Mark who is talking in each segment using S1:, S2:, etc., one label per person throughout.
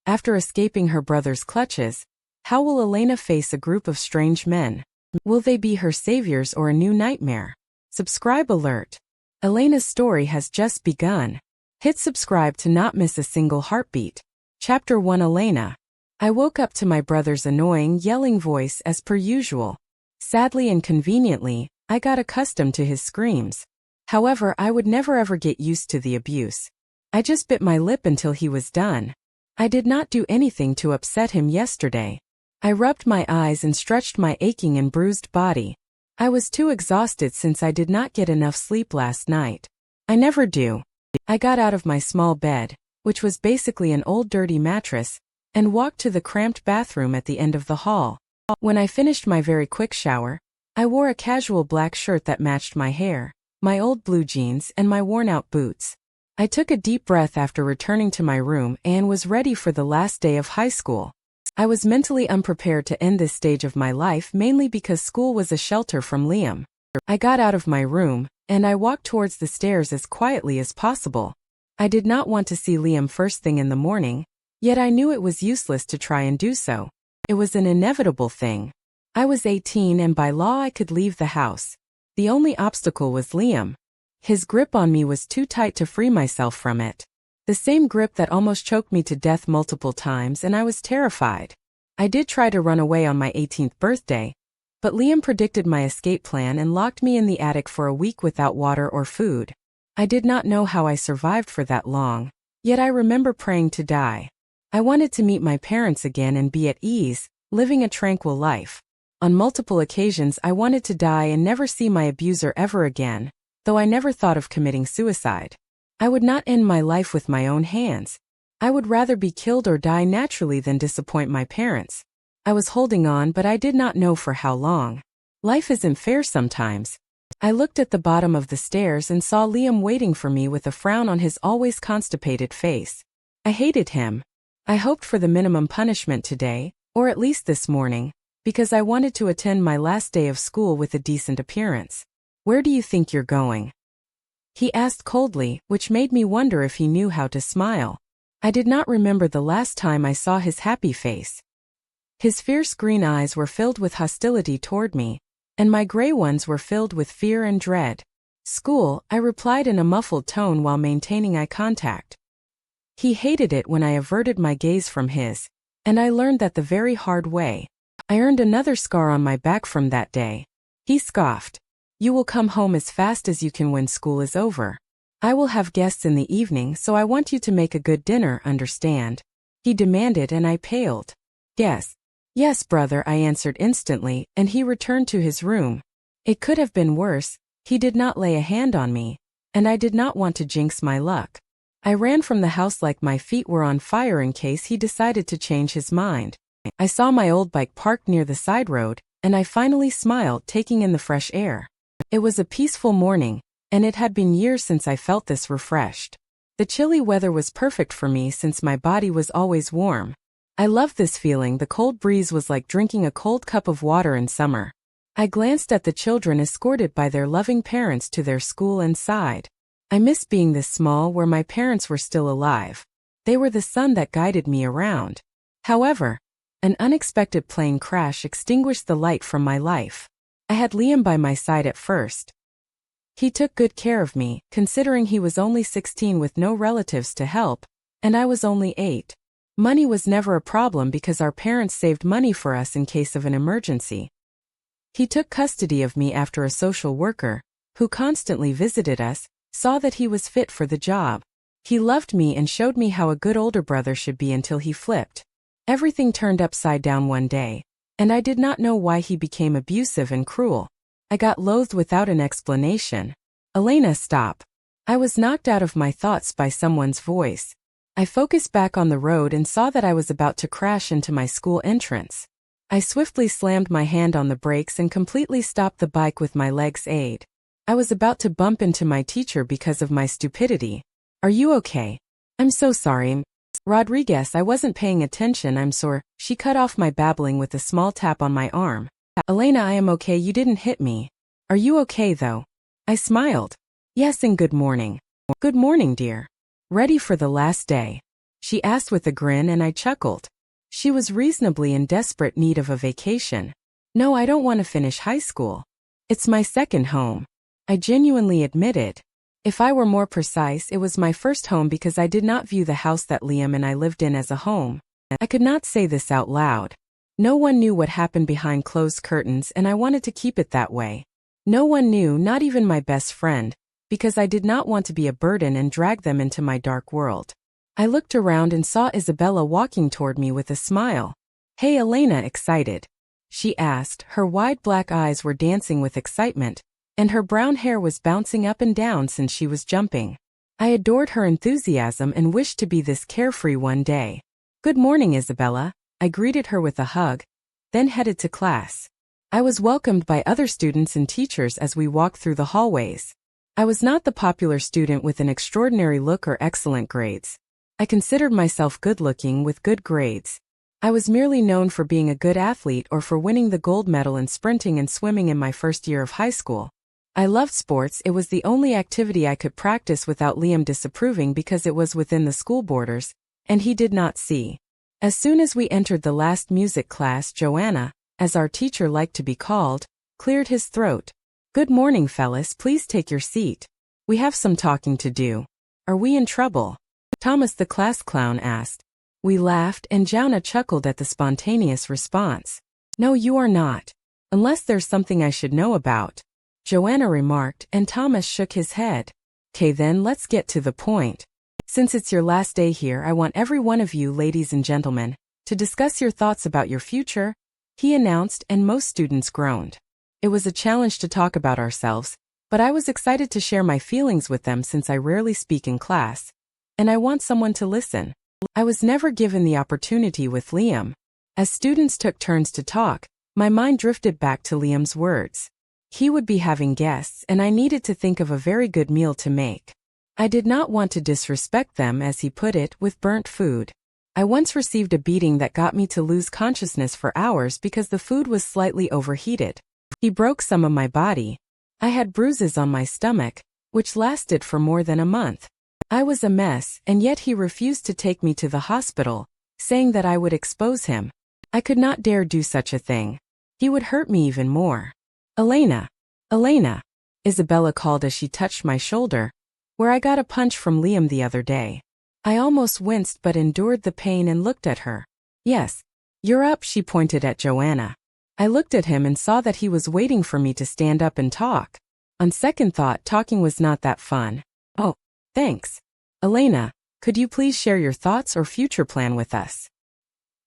S1: After escaping her brother's clutches, how will Elena face a group of strange men? Will they be her saviors or a new nightmare? Subscribe alert. Elena's story has just begun. Hit subscribe to not miss a single heartbeat. Chapter 1 Elena. I woke up to my brother's annoying, yelling voice as per usual. Sadly and conveniently, I got accustomed to his screams. However, I would never ever get used to the abuse. I just bit my lip until he was done. I did not do anything to upset him yesterday. I rubbed my eyes and stretched my aching and bruised body. I was too exhausted since I did not get enough sleep last night. I never do. I got out of my small bed, which was basically an old dirty mattress, and walked to the cramped bathroom at the end of the hall. When I finished my very quick shower, I wore a casual black shirt that matched my hair, my old blue jeans, and my worn-out boots. I took a deep breath after returning to my room and was ready for the last day of high school. I was mentally unprepared to end this stage of my life mainly because school was a shelter from Liam. I got out of my room, and I walked towards the stairs as quietly as possible. I did not want to see Liam first thing in the morning, yet I knew it was useless to try and do so. It was an inevitable thing. I was 18 and by law I could leave the house. The only obstacle was Liam. His grip on me was too tight to free myself from it. The same grip that almost choked me to death multiple times, and I was terrified. I did try to run away on my 18th birthday, but Liam predicted my escape plan and locked me in the attic for a week without water or food. I did not know how I survived for that long, yet I remember praying to die. I wanted to meet my parents again and be at ease, living a tranquil life. On multiple occasions I wanted to die and never see my abuser ever again, though I never thought of committing suicide. I would not end my life with my own hands. I would rather be killed or die naturally than disappoint my parents. I was holding on, but I did not know for how long. Life isn't fair sometimes. I looked at the bottom of the stairs and saw Liam waiting for me with a frown on his always constipated face. I hated him. I hoped for the minimum punishment today, or at least this morning, because I wanted to attend my last day of school with a decent appearance. Where do you think you're going? He asked coldly, which made me wonder if he knew how to smile. I did not remember the last time I saw his happy face. His fierce green eyes were filled with hostility toward me, and my gray ones were filled with fear and dread. School, I replied in a muffled tone while maintaining eye contact. He hated it when I averted my gaze from his, and I learned that the very hard way. I earned another scar on my back from that day. He scoffed. You will come home as fast as you can when school is over. I will have guests in the evening, so I want you to make a good dinner, understand? He demanded, and I paled. Yes. Yes, brother, I answered instantly, and he returned to his room. It could have been worse. He did not lay a hand on me, and I did not want to jinx my luck. I ran from the house like my feet were on fire in case he decided to change his mind. I saw my old bike parked near the side road, and I finally smiled, taking in the fresh air. It was a peaceful morning, and it had been years since I felt this refreshed. The chilly weather was perfect for me since my body was always warm. I loved this feeling. The cold breeze was like drinking a cold cup of water in summer. I glanced at the children escorted by their loving parents to their school and sighed. I missed being this small where my parents were still alive. They were the sun that guided me around. However, an unexpected plane crash extinguished the light from my life. I had Liam by my side at first. He took good care of me, considering he was only 16 with no relatives to help, and I was only 8. Money was never a problem because our parents saved money for us in case of an emergency. He took custody of me after a social worker, who constantly visited us, saw that he was fit for the job. He loved me and showed me how a good older brother should be until he flipped. Everything turned upside down one day, and I did not know why he became abusive and cruel. I got loathed without an explanation. Elena, stop. I was knocked out of my thoughts by someone's voice. I focused back on the road and saw that I was about to crash into my school entrance. I swiftly slammed my hand on the brakes and completely stopped the bike with my leg's aid. I was about to bump into my teacher because of my stupidity. Are you okay? I'm so sorry. Rodriguez, I wasn't paying attention, I'm sorry. She cut off my babbling with a small tap on my arm. Elena, I am okay, you didn't hit me. Are you okay though? I smiled. Yes, and good morning. Good morning, dear. Ready for the last day? she asked with a grin, and I chuckled. She was reasonably in desperate need of a vacation. No, I don't want to finish high school. It's my second home, I genuinely admitted. If I were more precise, it was my first home because I did not view the house that Liam and I lived in as a home. I could not say this out loud. No one knew what happened behind closed curtains, and I wanted to keep it that way. No one knew, not even my best friend, because I did not want to be a burden and drag them into my dark world. I looked around and saw Isabella walking toward me with a smile. "Hey Elena, excited?" she asked. Her wide black eyes were dancing with excitement, and her brown hair was bouncing up and down since she was jumping. I adored her enthusiasm and wished to be this carefree one day. "Good morning, Isabella," I greeted her with a hug, then headed to class. I was welcomed by other students and teachers as we walked through the hallways. I was not the popular student with an extraordinary look or excellent grades. I considered myself good-looking with good grades. I was merely known for being a good athlete or for winning the gold medal in sprinting and swimming in my first year of high school. I loved sports. It was the only activity I could practice without Liam disapproving because it was within the school borders, and he did not see. As soon as we entered the last music class, Joanna, as our teacher liked to be called, cleared his throat. "Good morning, fellas, please take your seat. We have some talking to do." "Are we in trouble?" Thomas the class clown asked. We laughed, and Joanna chuckled at the spontaneous response. "No, you are not. Unless there's something I should know about," Joanna remarked, and Thomas shook his head. "'Kay then, let's get to the point. Since it's your last day here, I want every one of you, ladies and gentlemen, to discuss your thoughts about your future," he announced, and most students groaned. It was a challenge to talk about ourselves, but I was excited to share my feelings with them since I rarely speak in class, and I want someone to listen. I was never given the opportunity with Liam. As students took turns to talk, my mind drifted back to Liam's words. He would be having guests, and I needed to think of a very good meal to make. I did not want to disrespect them, as he put it, with burnt food. I once received a beating that got me to lose consciousness for hours because the food was slightly overheated. He broke some of my body. I had bruises on my stomach, which lasted for more than a month. I was a mess, and yet he refused to take me to the hospital, saying that I would expose him. I could not dare do such a thing. He would hurt me even more. "Elena, Elena," Isabella called as she touched my shoulder, where I got a punch from Liam the other day. I almost winced but endured the pain and looked at her. "Yes, you're up," she pointed at Joanna. I looked at him and saw that he was waiting for me to stand up and talk. On second thought, talking was not that fun. "Oh, thanks. Elena, could you please share your thoughts or future plan with us?"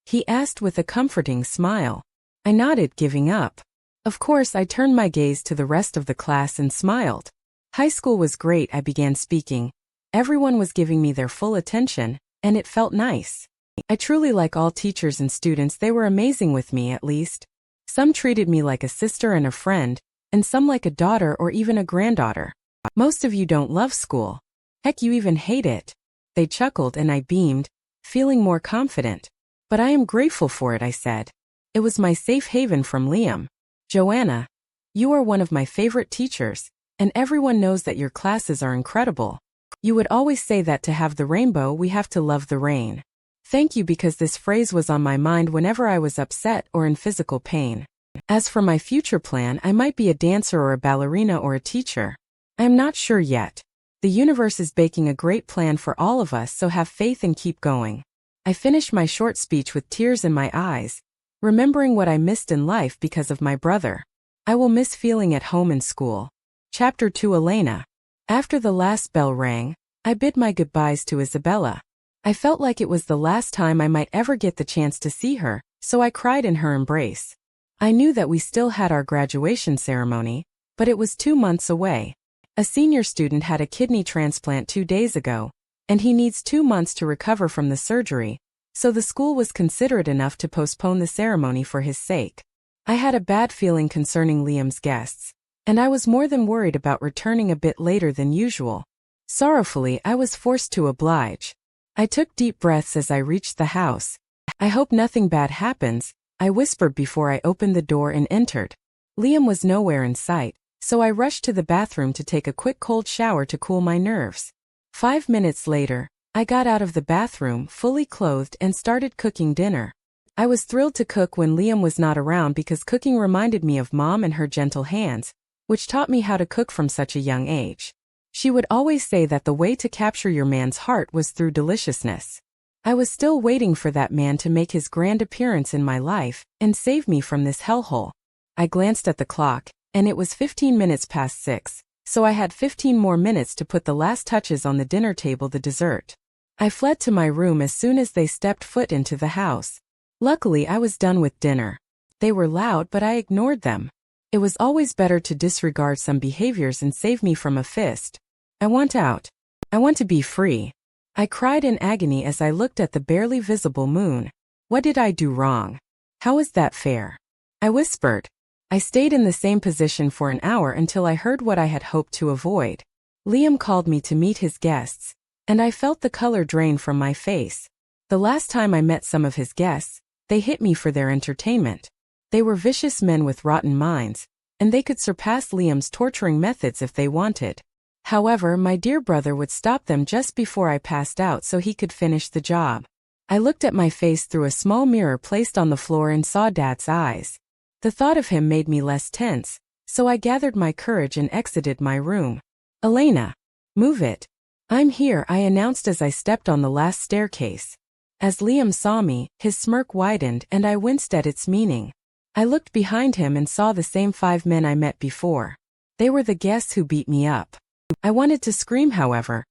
S1: he asked with a comforting smile. I nodded, giving up. Of course, I turned my gaze to the rest of the class and smiled. "High school was great," I began speaking. Everyone was giving me their full attention, and it felt nice. I truly like all teachers and students. They were amazing with me, at least. Some treated me like a sister and a friend, and some like a daughter or even a granddaughter. "Most of you don't love school. Heck, you even hate it." They chuckled and I beamed, feeling more confident. "But I am grateful for it," I said. "It was my safe haven from Liam." "Joanna, you are one of my favorite teachers, and everyone knows that your classes are incredible. You would always say that to have the rainbow, we have to love the rain." Thank you, because this phrase was on my mind whenever I was upset or in physical pain. As for my future plan, I might be a dancer or a ballerina or a teacher. I am not sure yet. The universe is baking a great plan for all of us, so have faith and keep going. I finished my short speech with tears in my eyes, remembering what I missed in life because of my brother. I will miss feeling at home in school. Chapter 2. Elena. After the last bell rang, I bid my goodbyes to Isabella. I felt like it was the last time I might ever get the chance to see her, so I cried in her embrace. I knew that we still had our graduation ceremony, but it was 2 months away. A senior student had a kidney transplant 2 days ago, and he needs 2 months to recover from the surgery, so the school was considerate enough to postpone the ceremony for his sake. I had a bad feeling concerning Liam's guests, and I was more than worried about returning a bit later than usual. Sorrowfully, I was forced to oblige. I took deep breaths as I reached the house. "I hope nothing bad happens," I whispered before I opened the door and entered. Liam was nowhere in sight, so I rushed to the bathroom to take a quick cold shower to cool my nerves. 5 minutes later, I got out of the bathroom, fully clothed, and started cooking dinner. I was thrilled to cook when Liam was not around because cooking reminded me of Mom and her gentle hands, which taught me how to cook from such a young age. She would always say that the way to capture your man's heart was through deliciousness. I was still waiting for that man to make his grand appearance in my life and save me from this hellhole. I glanced at the clock, and it was 15 minutes past 6, so I had 15 more minutes to put the last touches on the dinner table, the dessert. I fled to my room as soon as they stepped foot into the house. Luckily, I was done with dinner. They were loud, but I ignored them. It was always better to disregard some behaviors and save me from a fist. I want out. I want to be free. I cried in agony as I looked at the barely visible moon. What did I do wrong? How is that fair? I whispered. I stayed in the same position for an hour until I heard what I had hoped to avoid. Liam called me to meet his guests, and I felt the color drain from my face. The last time I met some of his guests, they hit me for their entertainment. They were vicious men with rotten minds, and they could surpass Liam's torturing methods if they wanted. However, my dear brother would stop them just before I passed out so he could finish the job. I looked at my face through a small mirror placed on the floor and saw Dad's eyes. The thought of him made me less tense, so I gathered my courage and exited my room. Elena, move it. I'm here, I announced as I stepped on the last staircase. As Liam saw me, his smirk widened and I winced at its meaning. I looked behind him and saw the same 5 men I met before. They were the guests who beat me up. I wanted to scream, however.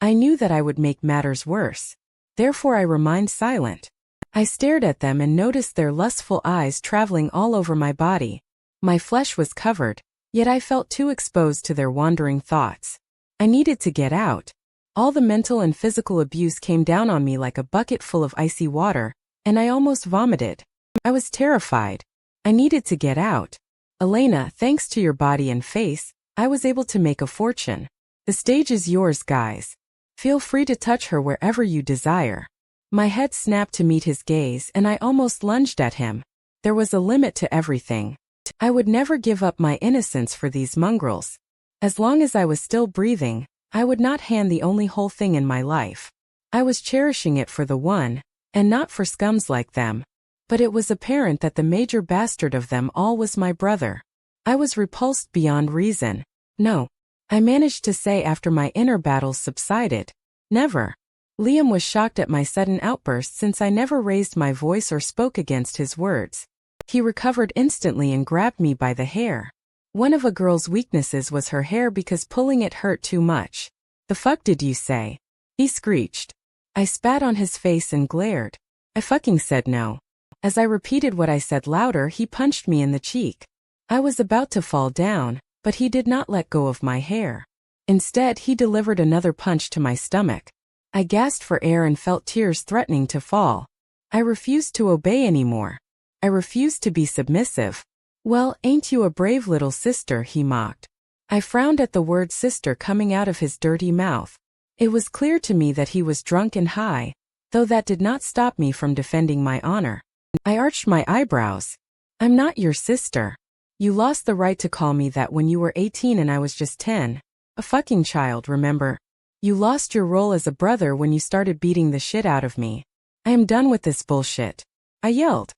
S1: I knew that I would make matters worse. Therefore I remained silent. I stared at them and noticed their lustful eyes traveling all over my body. My flesh was covered, yet I felt too exposed to their wandering thoughts. I needed to get out. All the mental and physical abuse came down on me like a bucket full of icy water, and I almost vomited. I was terrified. I needed to get out. Elena, thanks to your body and face, I was able to make a fortune. The stage is yours, guys. Feel free to touch her wherever you desire. My head snapped to meet his gaze and I almost lunged at him. There was a limit to everything. I would never give up my innocence for these mongrels. As long as I was still breathing, I would not hand the only whole thing in my life. I was cherishing it for the one, and not for scums like them. But it was apparent that the major bastard of them all was my brother. I was repulsed beyond reason. No. I managed to say after my inner battles subsided. Never. Liam was shocked at my sudden outburst since I never raised my voice or spoke against his words. He recovered instantly and grabbed me by the hair. One of a girl's weaknesses was her hair because pulling it hurt too much. The fuck did you say? He screeched. I spat on his face and glared. I fucking said no. As I repeated what I said louder, he punched me in the cheek. I was about to fall down, but he did not let go of my hair. Instead, he delivered another punch to my stomach. I gasped for air and felt tears threatening to fall. I refused to obey anymore. I refused to be submissive. Well, ain't you a brave little sister, he mocked. I frowned at the word sister coming out of his dirty mouth. It was clear to me that he was drunk and high, though that did not stop me from defending my honor. I arched my eyebrows. I'm not your sister. You lost the right to call me that when you were 18 and I was just 10. A fucking child, remember? You lost your role as a brother when you started beating the shit out of me. I am done with this bullshit. I yelled.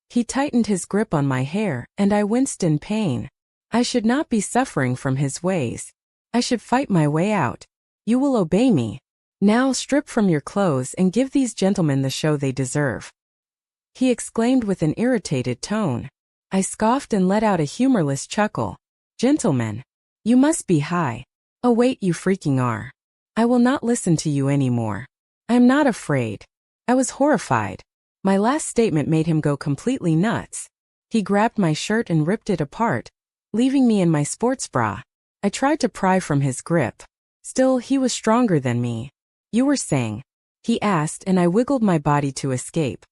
S1: He tightened his grip on my hair, and I winced in pain. I should not be suffering from his ways. I should fight my way out. You will obey me. Now strip from your clothes and give these gentlemen the show they deserve. He exclaimed with an irritated tone. I scoffed and let out a humorless chuckle. Gentlemen, you must be high. Oh wait, you freaking are. I will not listen to you anymore. I am not afraid. I was horrified. My last statement made him go completely nuts. He grabbed my shirt and ripped it apart, leaving me in my sports bra. I tried to pry from his grip. Still, he was stronger than me. You were saying? He asked, and I wiggled my body to escape.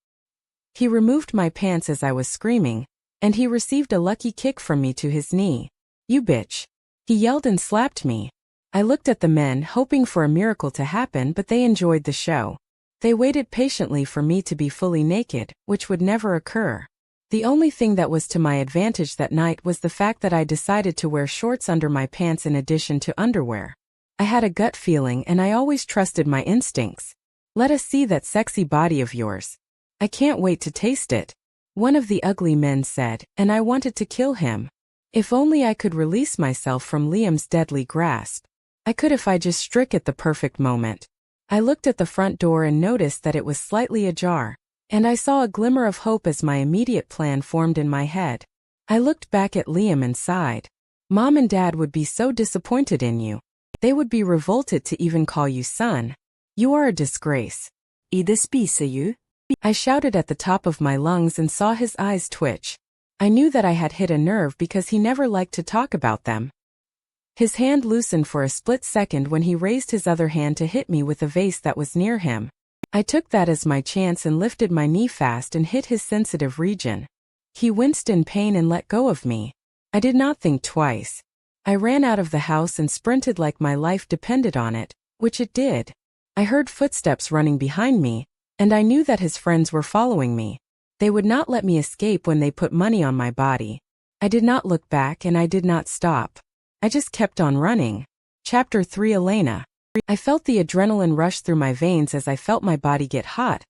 S1: He removed my pants as I was screaming, and he received a lucky kick from me to his knee. You bitch. He yelled and slapped me. I looked at the men, hoping for a miracle to happen, but they enjoyed the show. They waited patiently for me to be fully naked, which would never occur. The only thing that was to my advantage that night was the fact that I decided to wear shorts under my pants in addition to underwear. I had a gut feeling and I always trusted my instincts. Let us see that sexy body of yours. I can't wait to taste it. One of the ugly men said, and I wanted to kill him. If only I could release myself from Liam's deadly grasp. I could if I just struck at the perfect moment. I looked at the front door and noticed that it was slightly ajar, and I saw a glimmer of hope as my immediate plan formed in my head. I looked back at Liam and sighed. Mom and Dad would be so disappointed in you. They would be revolted to even call you son. You are a disgrace.
S2: Det spiser ju.
S1: I shouted at the top of my lungs and saw his eyes twitch. I knew that I had hit a nerve because he never liked to talk about them. His hand loosened for a split second when he raised his other hand to hit me with a vase that was near him. I took that as my chance and lifted my knee fast and hit his sensitive region. He winced in pain and let go of me. I did not think twice. I ran out of the house and sprinted like my life depended on it, which it did. I heard footsteps running behind me, and I knew that his friends were following me. They would not let me escape when they put money on my body. I did not look back and I did not stop. I just kept on running. Chapter 3 Elena. I felt the adrenaline rush through my veins as I felt my body get hot,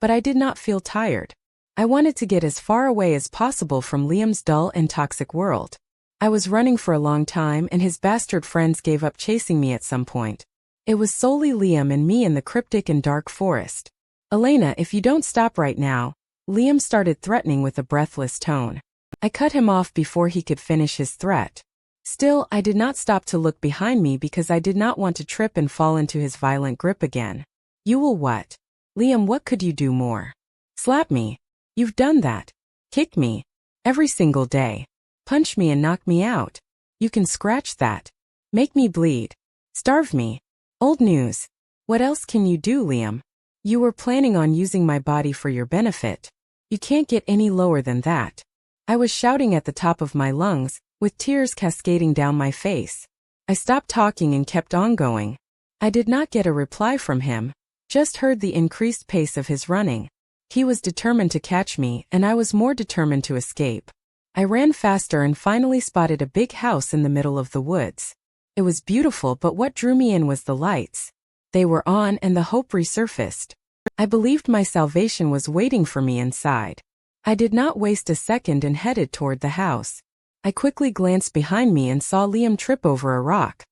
S1: but I did not feel tired. I wanted to get as far away as possible from Liam's dull and toxic world. I was running for a long time and his bastard friends gave up chasing me at some point. It was solely Liam and me in the cryptic and dark forest. Elena, if you don't stop right now, Liam started threatening with a breathless tone. I cut him off before he could finish his threat. Still, I did not stop to look behind me because I did not want to trip and fall into his violent grip again. You will what? Liam, what could you do more? Slap me. You've done that. Kick me. Every single day. Punch me and knock me out. You can scratch that. Make me bleed. Starve me. Old news. What else can you do, Liam? You were planning on using my body for your benefit. You can't get any lower than that. I was shouting at the top of my lungs, with tears cascading down my face. I stopped talking and kept on going. I did not get a reply from him, just heard the increased pace of his running. He was determined to catch me, and I was more determined to escape. I ran faster and finally spotted a big house in the middle of the woods. It was beautiful, but what drew me in was the lights. They were on and the hope resurfaced. I believed my salvation was waiting for me inside. I did not waste a second and headed toward the house. I quickly glanced behind me and saw Liam trip over a rock.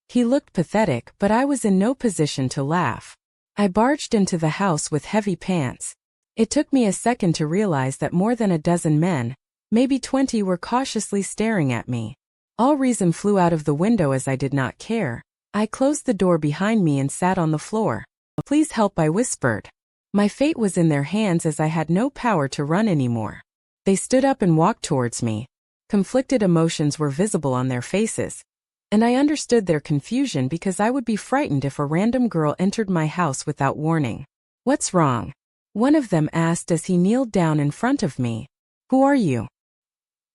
S1: He looked pathetic, but I was in no position to laugh. I barged into the house with heavy pants. It took me a second to realize that more than a dozen men, maybe 20, were cautiously staring at me. All reason flew out of the window as I did not care. I closed the door behind me and sat on the floor. Please help, I whispered. My fate was in their hands as I had no power to run anymore. They stood up and walked towards me. Conflicted emotions were visible on their faces, and I understood their confusion because I would be frightened if a random girl entered my house without warning. What's wrong? One of them asked as he kneeled down in front of me. Who are you?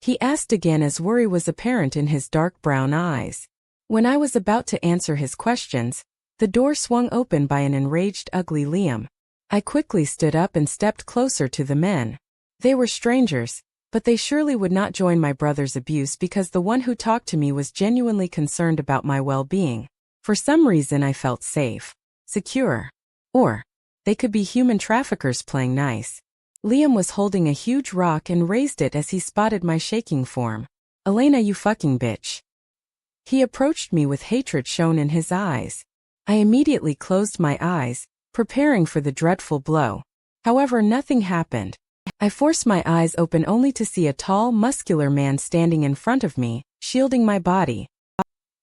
S1: He asked again as worry was apparent in his dark brown eyes. When I was about to answer his questions, the door swung open by an enraged, ugly Liam. I quickly stood up and stepped closer to the men. They were strangers, but they surely would not join my brother's abuse because the one who talked to me was genuinely concerned about my well-being. For some reason I felt safe, secure. Or, they could be human traffickers playing nice. Liam was holding a huge rock and raised it as he spotted my shaking form. Elena, you fucking bitch. He approached me with hatred shown in his eyes. I immediately closed my eyes, preparing for the dreadful blow. However, nothing happened. I forced my eyes open only to see a tall, muscular man standing in front of me, shielding my body.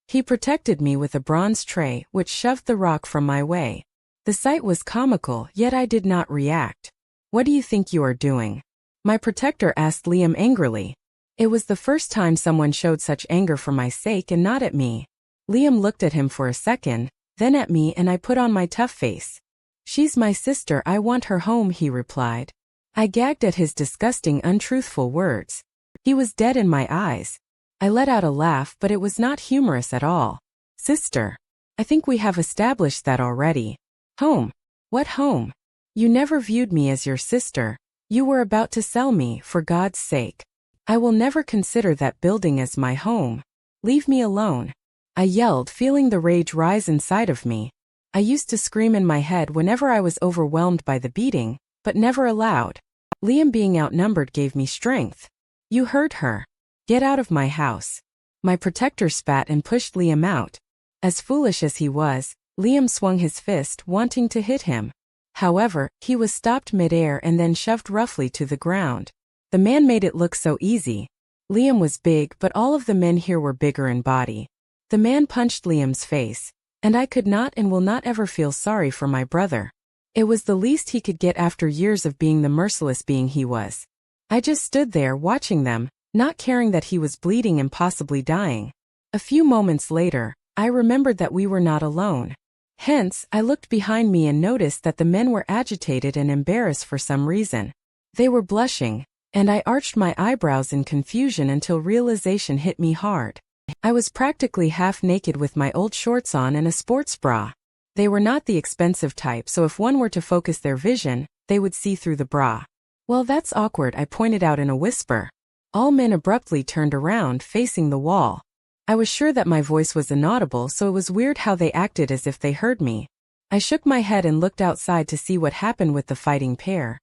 S1: He protected me with a bronze tray, which shoved the rock from my way. The sight was comical, yet I did not react. What do you think you are doing? My protector asked Liam angrily. It was the first time someone showed such anger for my sake and not at me. Liam looked at him for a second, then at me, and I put on my tough face. She's my sister, I want her home, he replied. I gagged at his disgusting, untruthful words. He was dead in my eyes. I let out a laugh, but it was not humorous at all. Sister. I think we have established that already. Home. What home? You never viewed me as your sister. You were about to sell me, for God's sake. I will never consider that building as my home. Leave me alone. I yelled, feeling the rage rise inside of me. I used to scream in my head whenever I was overwhelmed by the beating, but never aloud. Liam being outnumbered gave me strength. You heard her. Get out of my house. My protector spat and pushed Liam out. As foolish as he was, Liam swung his fist, wanting to hit him. However, he was stopped midair and then shoved roughly to the ground. The man made it look so easy. Liam was big, but all of the men here were bigger in body. The man punched Liam's face, and I could not and will not ever feel sorry for my brother. It was the least he could get after years of being the merciless being he was. I just stood there watching them, not caring that he was bleeding and possibly dying. A few moments later, I remembered that we were not alone. Hence, I looked behind me and noticed that the men were agitated and embarrassed for some reason. They were blushing, and I arched my eyebrows in confusion until realization hit me hard. I was practically half naked with my old shorts on and a sports bra. They were not the expensive type, so if one were to focus their vision, they would see through the bra. Well, that's awkward, I pointed out in a whisper. All men abruptly turned around, facing the wall. I was sure that my voice was inaudible, so it was weird how they acted as if they heard me. I shook my head and looked outside to see what happened with the fighting pair.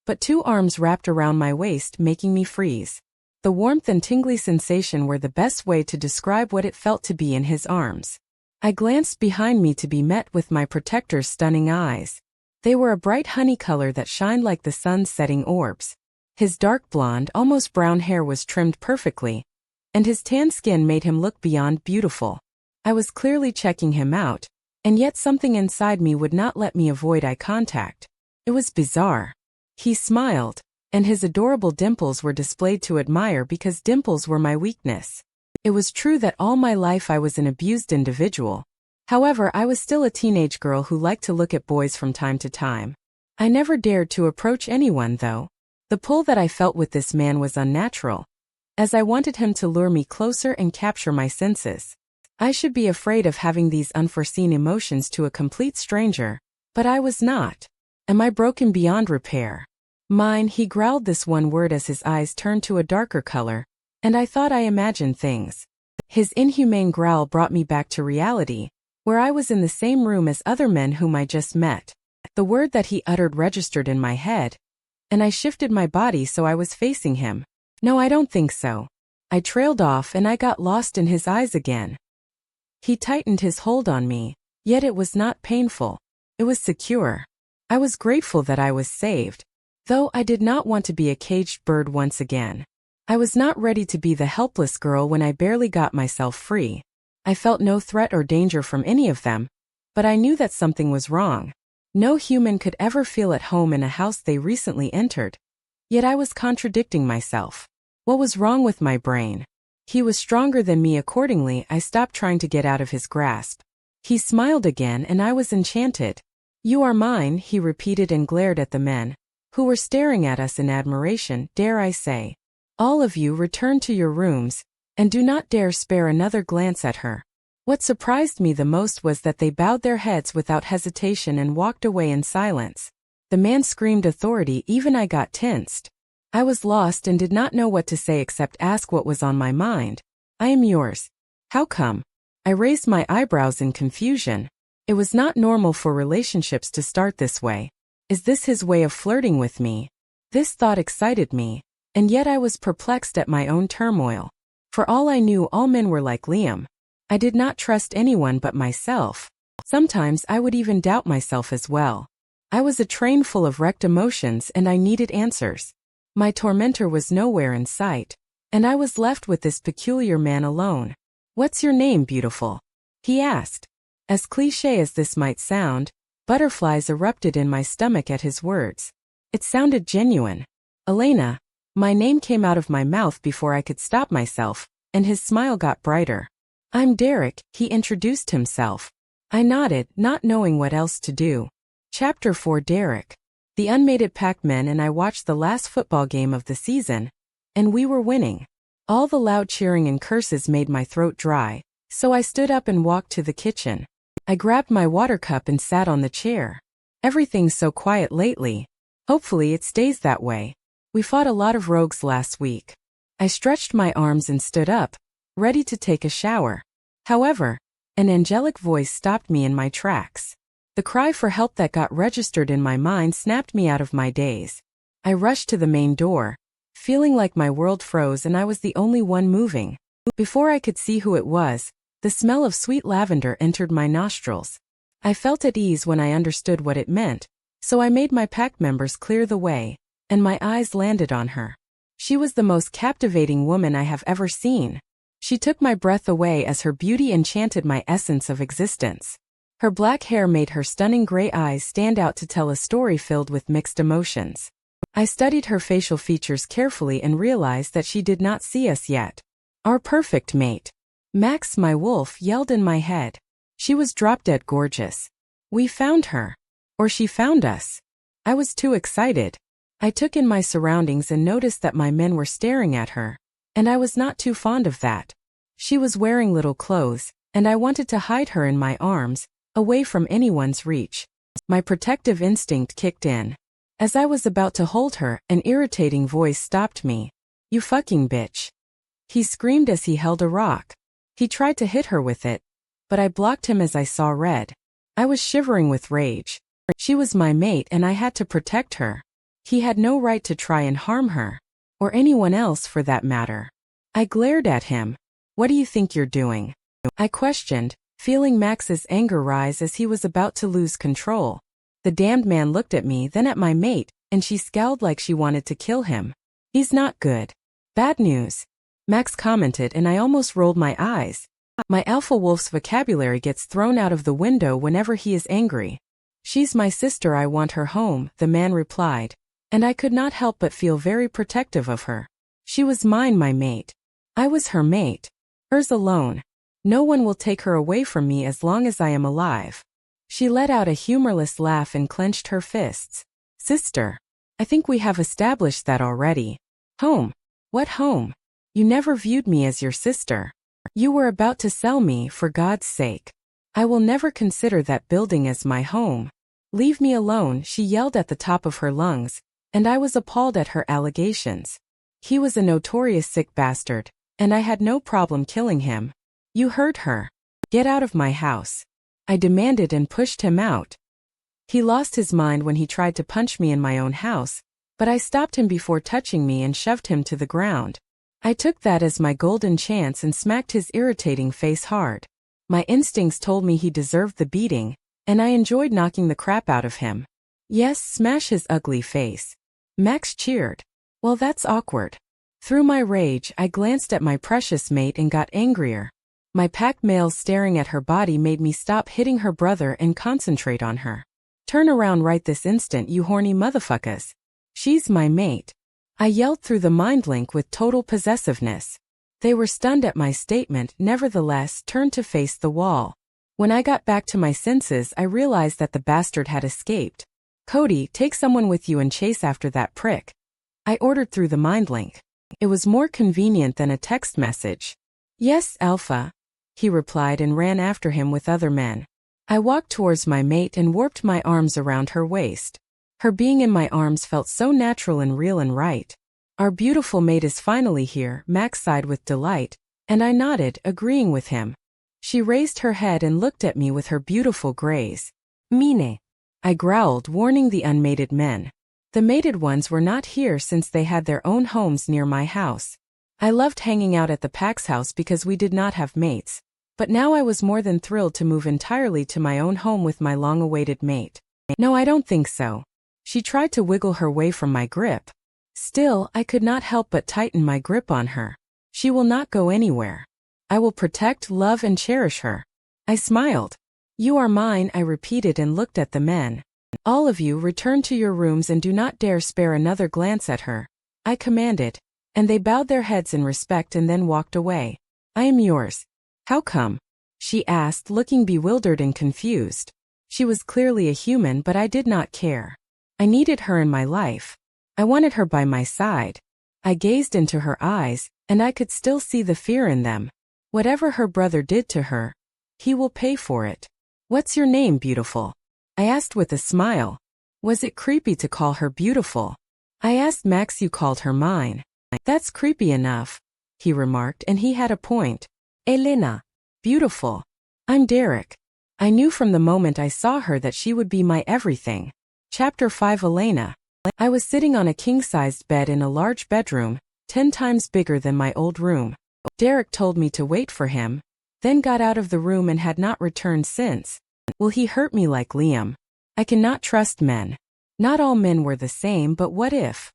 S1: But two arms wrapped around my waist, making me freeze. The warmth and tingly sensation were the best way to describe what it felt to be in his arms. I glanced behind me to be met with my protector's stunning eyes. They were a bright honey color that shined like the sun's setting orbs. His dark blonde, almost brown hair was trimmed perfectly, and his tan skin made him look beyond beautiful. I was clearly checking him out, and yet something inside me would not let me avoid eye contact. It was bizarre. He smiled, and his adorable dimples were displayed to admire because dimples were my weakness. It was true that all my life I was an abused individual. However, I was still a teenage girl who liked to look at boys from time to time. I never dared to approach anyone though. The pull that I felt with this man was unnatural, as I wanted him to lure me closer and capture my senses. I should be afraid of having these unforeseen emotions to a complete stranger, but I was not. Am I broken beyond repair? Mine, he growled this one word as his eyes turned to a darker color, and I thought I imagined things. His inhumane growl brought me back to reality, where I was in the same room as other men whom I just met. The word that he uttered registered in my head, and I shifted my body so I was facing him. No, I don't think so. I trailed off and I got lost in his eyes again. He tightened his hold on me, yet it was not painful. It was secure. I was grateful that I was saved, though I did not want to be a caged bird once again. I was not ready to be the helpless girl when I barely got myself free. I felt no threat or danger from any of them, but I knew that something was wrong. No human could ever feel at home in a house they recently entered. Yet I was contradicting myself. What was wrong with my brain? He was stronger than me. Accordingly, I stopped trying to get out of his grasp. He smiled again and I was enchanted. You are mine, he repeated and glared at the men, who were staring at us in admiration. Dare I say, all of you return to your rooms, and do not dare spare another glance at her. What surprised me the most was that they bowed their heads without hesitation and walked away in silence. The man screamed authority, even I got tensed. I was lost and did not know what to say except ask what was on my mind. I am yours. How come? I raised my eyebrows in confusion. It was not normal for relationships to start this way. Is this his way of flirting with me? This thought excited me, and yet I was perplexed at my own turmoil. For all I knew, all men were like Liam. I did not trust anyone but myself. Sometimes I would even doubt myself as well. I was a train full of wrecked emotions and I needed answers. My tormentor was nowhere in sight, and I was left with this peculiar man alone. What's your name, beautiful? He asked. As cliché as this might sound, butterflies erupted in my stomach at his words. It sounded genuine. Elena. My name came out of my mouth before I could stop myself, and his smile got brighter. I'm Derek, he introduced himself. I nodded, not knowing what else to do. Chapter 4. Derek. The unmated Pac-Men and I watched the last football game of the season, and we were winning. All the loud cheering and curses made my throat dry, so I stood up and walked to the kitchen. I grabbed my water cup and sat on the chair. Everything's so quiet lately. Hopefully it stays that way. We fought a lot of rogues last week. I stretched my arms and stood up, ready to take a shower. However, an angelic voice stopped me in my tracks. The cry for help that got registered in my mind snapped me out of my daze. I rushed to the main door, feeling like my world froze and I was the only one moving. Before I could see who it was, the smell of sweet lavender entered my nostrils. I felt at ease when I understood what it meant, so I made my pack members clear the way, and my eyes landed on her. She was the most captivating woman I have ever seen. She took my breath away as her beauty enchanted my essence of existence. Her black hair made her stunning gray eyes stand out to tell a story filled with mixed emotions. I studied her facial features carefully and realized that she did not see us yet. Our perfect mate. Max, my wolf, yelled in my head. She was drop-dead gorgeous. We found her. Or she found us. I was too excited. I took in my surroundings and noticed that my men were staring at her. And I was not too fond of that. She was wearing little clothes, and I wanted to hide her in my arms, away from anyone's reach. My protective instinct kicked in. As I was about to hold her, an irritating voice stopped me. "You fucking bitch." He screamed as he held a rock. He tried to hit her with it, but I blocked him as I saw red. I was shivering with rage. She was my mate and I had to protect her. He had no right to try and harm her. Or anyone else for that matter. I glared at him. "What do you think you're doing?" I questioned, feeling Max's anger rise as he was about to lose control. The damned man looked at me, then at my mate, and she scowled like she wanted to kill him. "He's not good." "Bad news," Max commented, and I almost rolled my eyes. My alpha wolf's vocabulary gets thrown out of the window whenever he is angry. "She's my sister, I want her home," the man replied. And I could not help but feel very protective of her. She was mine, my mate. I was her mate. Hers alone. No one will take her away from me as long as I am alive. She let out a humorless laugh and clenched her fists. "Sister. I think we have established that already." "Home? What home? You never viewed me as your sister. You were about to sell me, for God's sake. I will never consider that building as my home. Leave me alone," she yelled at the top of her lungs, and I was appalled at her allegations. He was a notorious sick bastard, and I had no problem killing him. "You heard her. Get out of my house," I demanded and pushed him out. He lost his mind when he tried to punch me in my own house, but I stopped him before touching me and shoved him to the ground. I took that as my golden chance and smacked his irritating face hard. My instincts told me he deserved the beating, and I enjoyed knocking the crap out of him. "Yes, smash his ugly face." Max cheered. "Well, that's awkward." Through my rage, I glanced at my precious mate and got angrier. My pack males staring at her body made me stop hitting her brother and concentrate on her. "Turn around right this instant, you horny motherfuckers. She's my mate." I yelled through the mind link with total possessiveness. They were stunned at my statement, nevertheless turned to face the wall. When I got back to my senses, I realized that the bastard had escaped. "Cody, take someone with you and chase after that prick," I ordered through the mind link. It was more convenient than a text message. "Yes, Alpha," he replied and ran after him with other men. I walked towards my mate and warped my arms around her waist. Her being in my arms felt so natural and real and right. "Our beautiful mate is finally here," Max sighed with delight, and I nodded, agreeing with him. She raised her head and looked at me with her beautiful grays. "Mine," I growled, warning the unmated men. The mated ones were not here since they had their own homes near my house. I loved hanging out at the pack's house because we did not have mates, but now I was more than thrilled to move entirely to my own home with my long-awaited mate. "No, I don't think so." She tried to wiggle her way from my grip. Still, I could not help but tighten my grip on her. "She will not go anywhere. I will protect, love, and cherish her." I smiled. "You are mine," I repeated and looked at the men. "All of you return to your rooms and do not dare spare another glance at her," I commanded, and they bowed their heads in respect and then walked away. "I am yours." "How come?" she asked, looking bewildered and confused. She was clearly a human, but I did not care. I needed her in my life. I wanted her by my side. I gazed into her eyes, and I could still see the fear in them. Whatever her brother did to her, he will pay for it. "What's your name, beautiful?" I asked with a smile. Was it creepy to call her beautiful? I asked Max. "You called her mine." "That's creepy enough," he remarked, and he had a point. "Elena." Beautiful. I'm Derek. I knew from the moment I saw her that she would be my everything. Chapter 5 Elena. I was sitting on a king-sized bed in a large bedroom, 10 times bigger than my old room. Derek told me to wait for him, then got out of the room and had not returned since. Will he hurt me like Liam? I cannot trust men. Not all men were the same, but what if?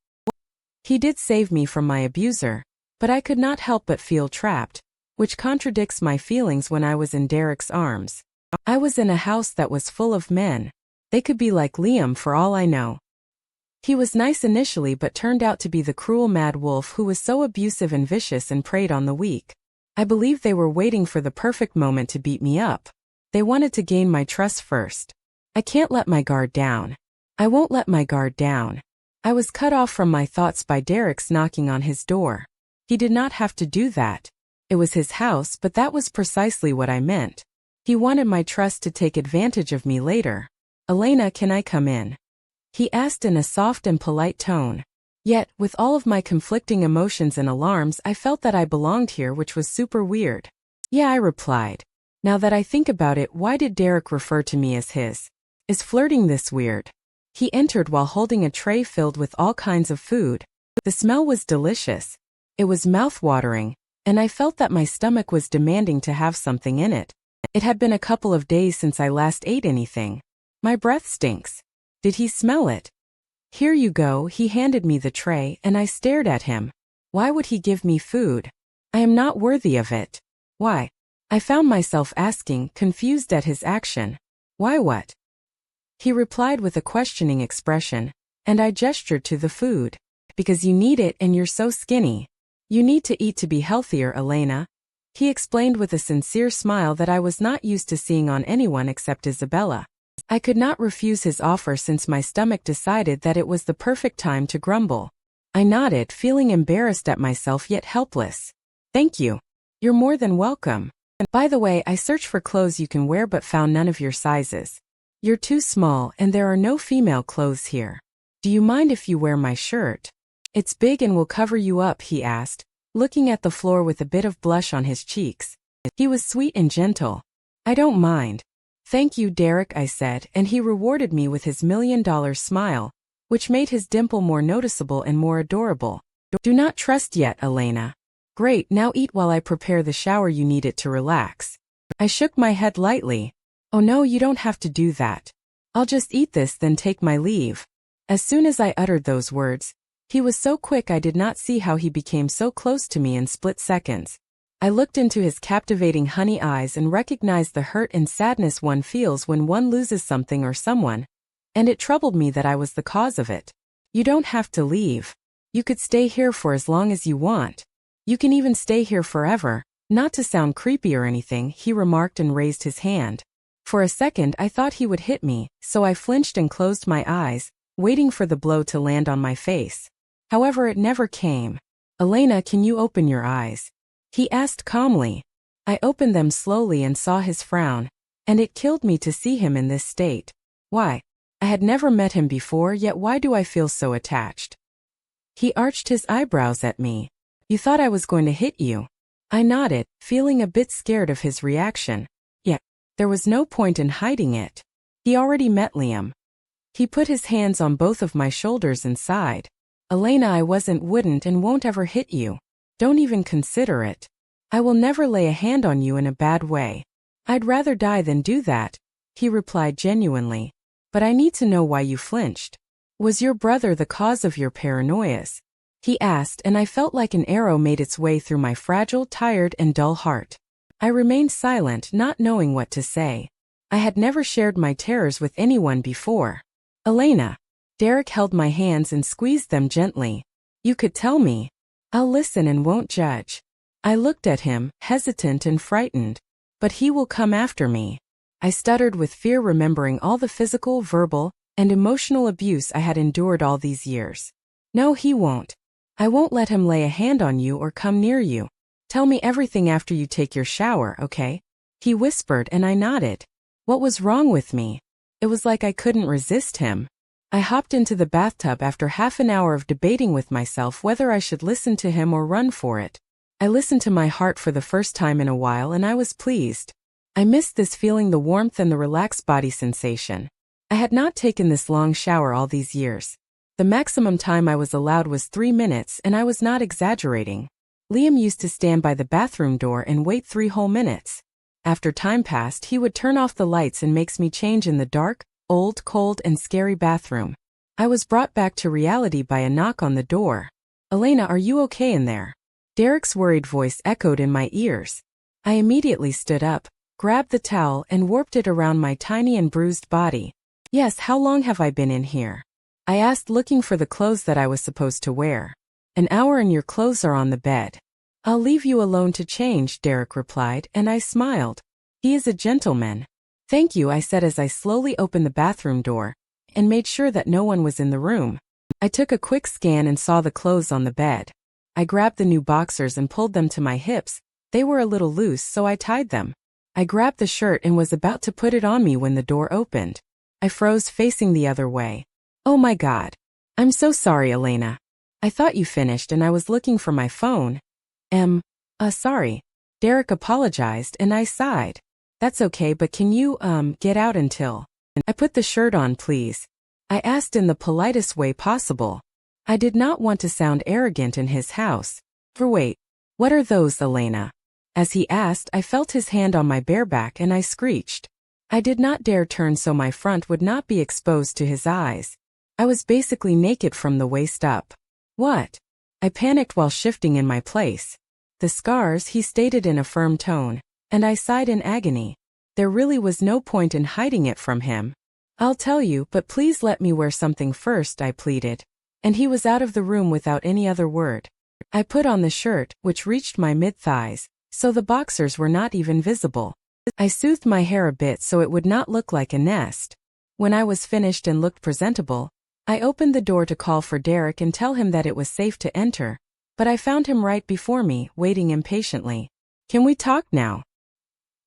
S1: He did save me from my abuser, but I could not help but feel trapped, which contradicts my feelings when I was in Derek's arms. I was in a house that was full of men. They could be like Liam for all I know. He was nice initially but turned out to be the cruel mad wolf who was so abusive and vicious and preyed on the weak. I believe they were waiting for the perfect moment to beat me up. They wanted to gain my trust first. I can't let my guard down. I won't let my guard down. I was cut off from my thoughts by Derek's knocking on his door. He did not have to do that. It was his house, but that was precisely what I meant. He wanted my trust to take advantage of me later. Elena, can I come in? He asked in a soft and polite tone. Yet, with all of my conflicting emotions and alarms, I felt that I belonged here, which was super weird. Yeah, I replied. Now that I think about it, why did Derek refer to me as his? Is flirting this weird? He entered while holding a tray filled with all kinds of food. The smell was delicious. It was mouth-watering, and I felt that my stomach was demanding to have something in it. It had been a couple of days since I last ate anything. My breath stinks. Did he smell it? Here you go, he handed me the tray, and I stared at him. Why would he give me food? I am not worthy of it. Why? I found myself asking, confused at his action. Why what? He replied with a questioning expression, and I gestured to the food. Because you need it and you're so skinny. You need to eat to be healthier, Elena. He explained with a sincere smile that I was not used to seeing on anyone except Isabella. I could not refuse his offer since my stomach decided that it was the perfect time to grumble. I nodded, feeling embarrassed at myself yet helpless. Thank you. You're more than welcome. By the way, I searched for clothes you can wear but found none of your sizes. You're too small and there are no female clothes here. Do you mind if you wear my shirt? It's big and will cover you up, he asked, looking at the floor with a bit of blush on his cheeks. He was sweet and gentle. I don't mind. Thank you, Derek, I said, and he rewarded me with his $1 million smile, which made his dimple more noticeable and more adorable. Do not trust yet, Elena. Great, now eat while I prepare the shower you need it to relax. I shook my head lightly. Oh no, you don't have to do that. I'll just eat this then take my leave. As soon as I uttered those words, he was so quick I did not see how he became so close to me in split seconds. I looked into his captivating honey eyes and recognized the hurt and sadness one feels when one loses something or someone, and it troubled me that I was the cause of it. You don't have to leave. You could stay here for as long as you want. You can even stay here forever. Not to sound creepy or anything, he remarked and raised his hand. For a second I thought he would hit me, so I flinched and closed my eyes, waiting for the blow to land on my face. However, it never came. Elena, can you open your eyes? He asked calmly. I opened them slowly and saw his frown, and it killed me to see him in this state. Why? I had never met him before, yet why do I feel so attached? He arched his eyebrows at me. You thought I was going to hit you. I nodded, feeling a bit scared of his reaction. Yet, there was no point in hiding it. He already met Liam. He put his hands on both of my shoulders and sighed. Elena, I wouldn't and won't ever hit you. Don't even consider it. I will never lay a hand on you in a bad way. I'd rather die than do that, he replied genuinely. But I need to know why you flinched. Was your brother the cause of your paranoias? He asked, and I felt like an arrow made its way through my fragile, tired, and dull heart. I remained silent, not knowing what to say. I had never shared my terrors with anyone before. Elena. Derek held my hands and squeezed them gently. You could tell me. I'll listen and won't judge. I looked at him, hesitant and frightened. But he will come after me. I stuttered with fear, remembering all the physical, verbal, and emotional abuse I had endured all these years. No, he won't. I won't let him lay a hand on you or come near you. Tell me everything after you take your shower, okay? He whispered and I nodded. What was wrong with me? It was like I couldn't resist him. I hopped into the bathtub after half an hour of debating with myself whether I should listen to him or run for it. I listened to my heart for the first time in a while and I was pleased. I missed this feeling, the warmth and the relaxed body sensation. I had not taken this long shower all these years. The maximum time I was allowed was 3 minutes, and I was not exaggerating. Liam used to stand by the bathroom door and wait 3 whole minutes. After time passed, he would turn off the lights and makes me change in the dark, old, cold, and scary bathroom. I was brought back to reality by a knock on the door. "Elena, are you okay in there?" Derek's worried voice echoed in my ears. I immediately stood up, grabbed the towel, and warped it around my tiny and bruised body. "Yes, how long have I been in here?" I asked, looking for the clothes that I was supposed to wear. "An hour and your clothes are on the bed." "I'll leave you alone to change," Derek replied, and I smiled. He is a gentleman. "Thank you," I said as I slowly opened the bathroom door and made sure that no one was in the room. I took a quick scan and saw the clothes on the bed. I grabbed the new boxers and pulled them to my hips. They were a little loose, so I tied them. I grabbed the shirt and was about to put it on me when the door opened. I froze, facing the other way. "Oh my God. I'm so sorry, Elena. I thought you finished and I was looking for my phone." Sorry." Derek apologized and I sighed. "That's okay, but can you, get out until I put the shirt on, please?" I asked in the politest way possible. I did not want to sound arrogant in his house. "Wait, what are those, Elena?" As he asked, I felt his hand on my bare back and I screeched. I did not dare turn so my front would not be exposed to his eyes. I was basically naked from the waist up. "What?" I panicked while shifting in my place. "The scars," he stated in a firm tone, and I sighed in agony. There really was no point in hiding it from him. "I'll tell you, but please let me wear something first," I pleaded. And he was out of the room without any other word. I put on the shirt, which reached my mid-thighs, so the boxers were not even visible. I soothed my hair a bit so it would not look like a nest. When I was finished and looked presentable, I opened the door to call for Derek and tell him that it was safe to enter, but I found him right before me, waiting impatiently. "Can we talk now?"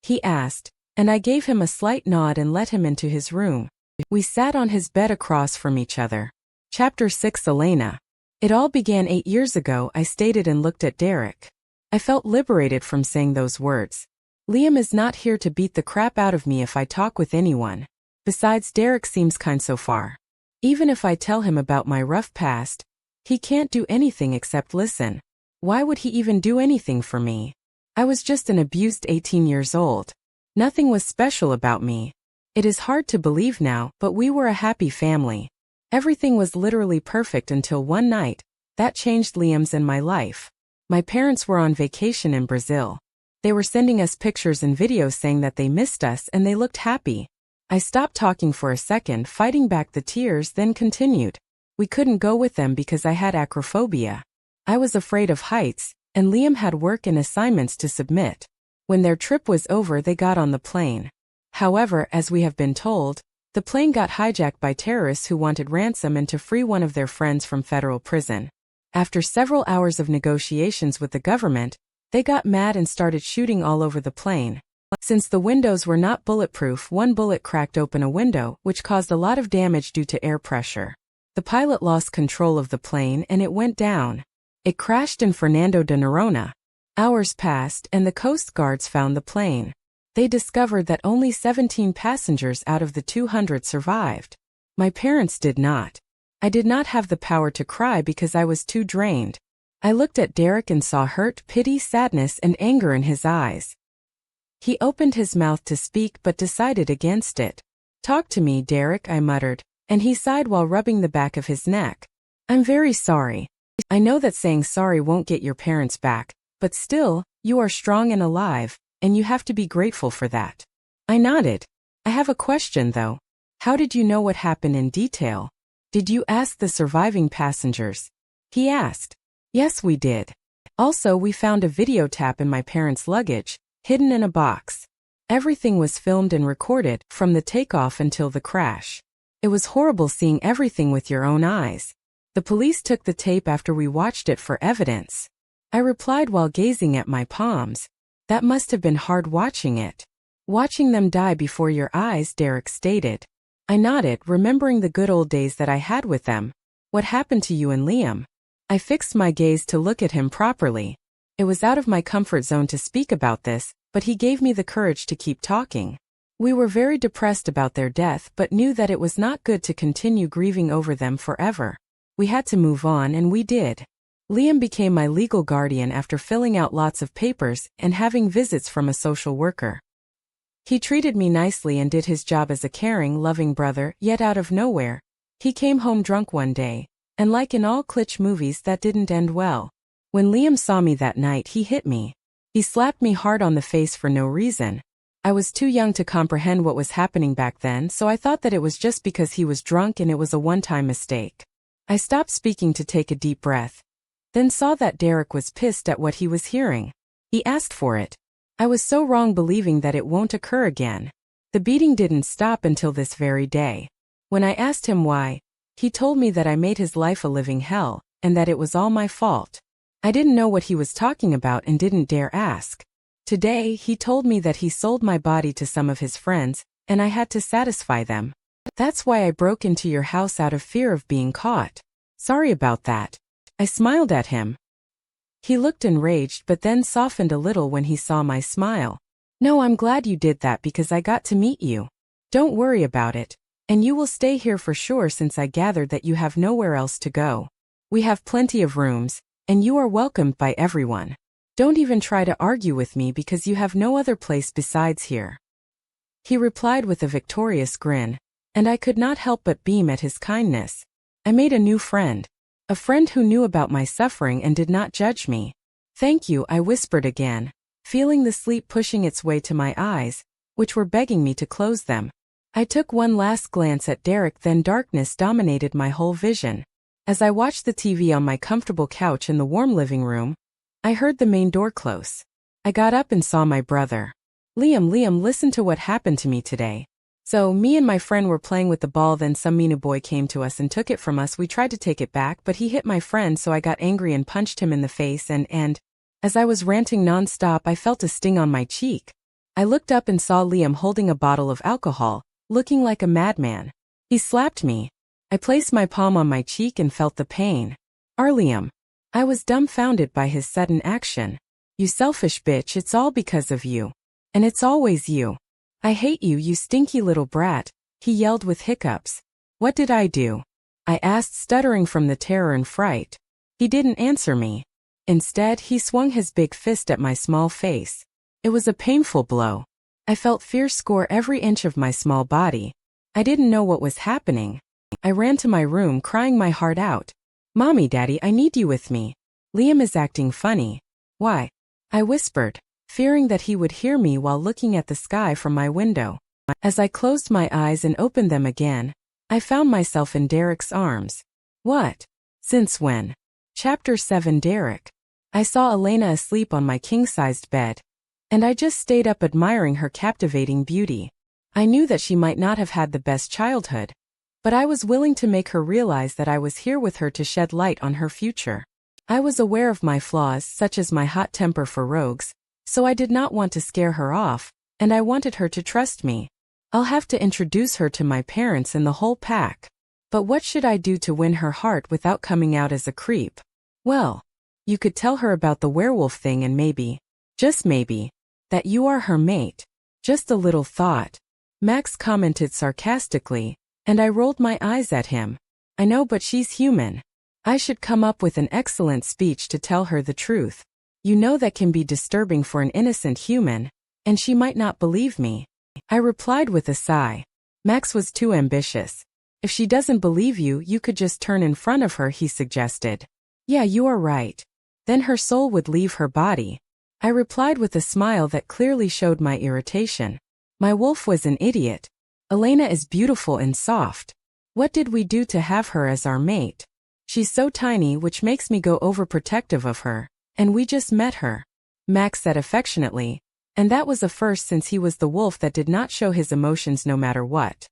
S1: he asked, and I gave him a slight nod and let him into his room. We sat on his bed across from each other. Chapter 6, Elena. "It all began 8 years ago," I stated and looked at Derek. I felt liberated from saying those words. Liam is not here to beat the crap out of me if I talk with anyone. Besides, Derek seems kind so far. Even if I tell him about my rough past, he can't do anything except listen. Why would he even do anything for me? I was just an abused 18 years old. Nothing was special about me. It is hard to believe now, but we were a happy family. Everything was literally perfect until one night that changed Liam's and my life. My parents were on vacation in Brazil. They were sending us pictures and videos saying that they missed us and they looked happy. I stopped talking for a second, fighting back the tears, then continued. We couldn't go with them because I had acrophobia. I was afraid of heights, and Liam had work and assignments to submit. When their trip was over, they got on the plane. However, as we have been told, the plane got hijacked by terrorists who wanted ransom and to free one of their friends from federal prison. After several hours of negotiations with the government, they got mad and started shooting all over the plane. Since the windows were not bulletproof, one bullet cracked open a window, which caused a lot of damage due to air pressure. The pilot lost control of the plane and it went down. It crashed in Fernando de Noronha. Hours passed and the Coast Guards found the plane. They discovered that only 17 passengers out of the 200 survived. My parents did not. I did not have the power to cry because I was too drained. I looked at Derek and saw hurt, pity, sadness, and anger in his eyes. He opened his mouth to speak but decided against it. "Talk to me, Derek," I muttered, and he sighed while rubbing the back of his neck. "I'm very sorry. I know that saying sorry won't get your parents back, but still, you are strong and alive, and you have to be grateful for that." I nodded. "I have a question though. How did you know what happened in detail? Did you ask the surviving passengers?" he asked. "Yes, we did. Also, we found a video tap in my parents' luggage, hidden in a box. Everything was filmed and recorded, from the takeoff until the crash. It was horrible seeing everything with your own eyes. The police took the tape after we watched it for evidence." I replied while gazing at my palms. "That must have been hard watching it." "Watching them die before your eyes," Derek stated. I nodded, remembering the good old days that I had with them. "What happened to you and Liam?" I fixed my gaze to look at him properly. It was out of my comfort zone to speak about this, but he gave me the courage to keep talking. We were very depressed about their death but knew that it was not good to continue grieving over them forever. We had to move on, and we did. Liam became my legal guardian after filling out lots of papers and having visits from a social worker. He treated me nicely and did his job as a caring, loving brother, yet out of nowhere, he came home drunk one day, and like in all kitsch movies, that didn't end well. When Liam saw me that night, he hit me. He slapped me hard on the face for no reason. I was too young to comprehend what was happening back then, so I thought that it was just because he was drunk and it was a one-time mistake. I stopped speaking to take a deep breath, then saw that Derek was pissed at what he was hearing. He asked for it. I was so wrong believing that it won't occur again. The beating didn't stop until this very day. When I asked him why, he told me that I made his life a living hell, and that it was all my fault. I didn't know what he was talking about and didn't dare ask. Today, he told me that he sold my body to some of his friends, and I had to satisfy them. That's why I broke into your house out of fear of being caught. Sorry about that. I smiled at him. He looked enraged but then softened a little when he saw my smile. No, I'm glad you did that because I got to meet you. Don't worry about it. And you will stay here for sure since I gathered that you have nowhere else to go. We have plenty of rooms, and you are welcomed by everyone. Don't even try to argue with me because you have no other place besides here. He replied with a victorious grin, and I could not help but beam at his kindness. I made a new friend. A friend who knew about my suffering and did not judge me. Thank you, I whispered again, feeling the sleep pushing its way to my eyes, which were begging me to close them. I took one last glance at Derek, then darkness dominated my whole vision. As I watched the TV on my comfortable couch in the warm living room, I heard the main door close. I got up and saw my brother. Liam, listen to what happened to me today. So, me and my friend were playing with the ball, then some mean boy came to us and took it from us. We tried to take it back, but he hit my friend, so I got angry and punched him in the face and, as I was ranting non-stop, I felt a sting on my cheek. I looked up and saw Liam holding a bottle of alcohol, looking like a madman. He slapped me. I placed my palm on my cheek and felt the pain. Liam. I was dumbfounded by his sudden action. You selfish bitch, it's all because of you. And it's always you. I hate you, you stinky little brat, he yelled with hiccups. What did I do? I asked, stuttering from the terror and fright. He didn't answer me. Instead, he swung his big fist at my small face. It was a painful blow. I felt fear score every inch of my small body. I didn't know what was happening. I ran to my room crying my heart out. Mommy, Daddy, I need you with me. Liam is acting funny. Why? I whispered, fearing that he would hear me while looking at the sky from my window. As I closed my eyes and opened them again, I found myself in Derek's arms. What? Since when? Chapter 7. Derek. I saw Elena asleep on my king-sized bed, and I just stayed up admiring her captivating beauty. I knew that she might not have had the best childhood, but I was willing to make her realize that I was here with her to shed light on her future. I was aware of my flaws, such as my hot temper for rogues, so I did not want to scare her off, and I wanted her to trust me. I'll have to introduce her to my parents and the whole pack. But what should I do to win her heart without coming out as a creep? Well, you could tell her about the werewolf thing and maybe, just maybe, that you are her mate. Just a little thought. Max commented sarcastically, and I rolled my eyes at him. I know, but she's human. I should come up with an excellent speech to tell her the truth. You know that can be disturbing for an innocent human, and she might not believe me. I replied with a sigh. Max was too ambitious. If she doesn't believe you, you could just turn in front of her, he suggested. Yeah, you are right. Then her soul would leave her body. I replied with a smile that clearly showed my irritation. My wolf was an idiot. Elena is beautiful and soft. What did we do to have her as our mate? She's so tiny, which makes me go overprotective of her, and we just met her. Max said affectionately, and that was a first since he was the wolf that did not show his emotions no matter what.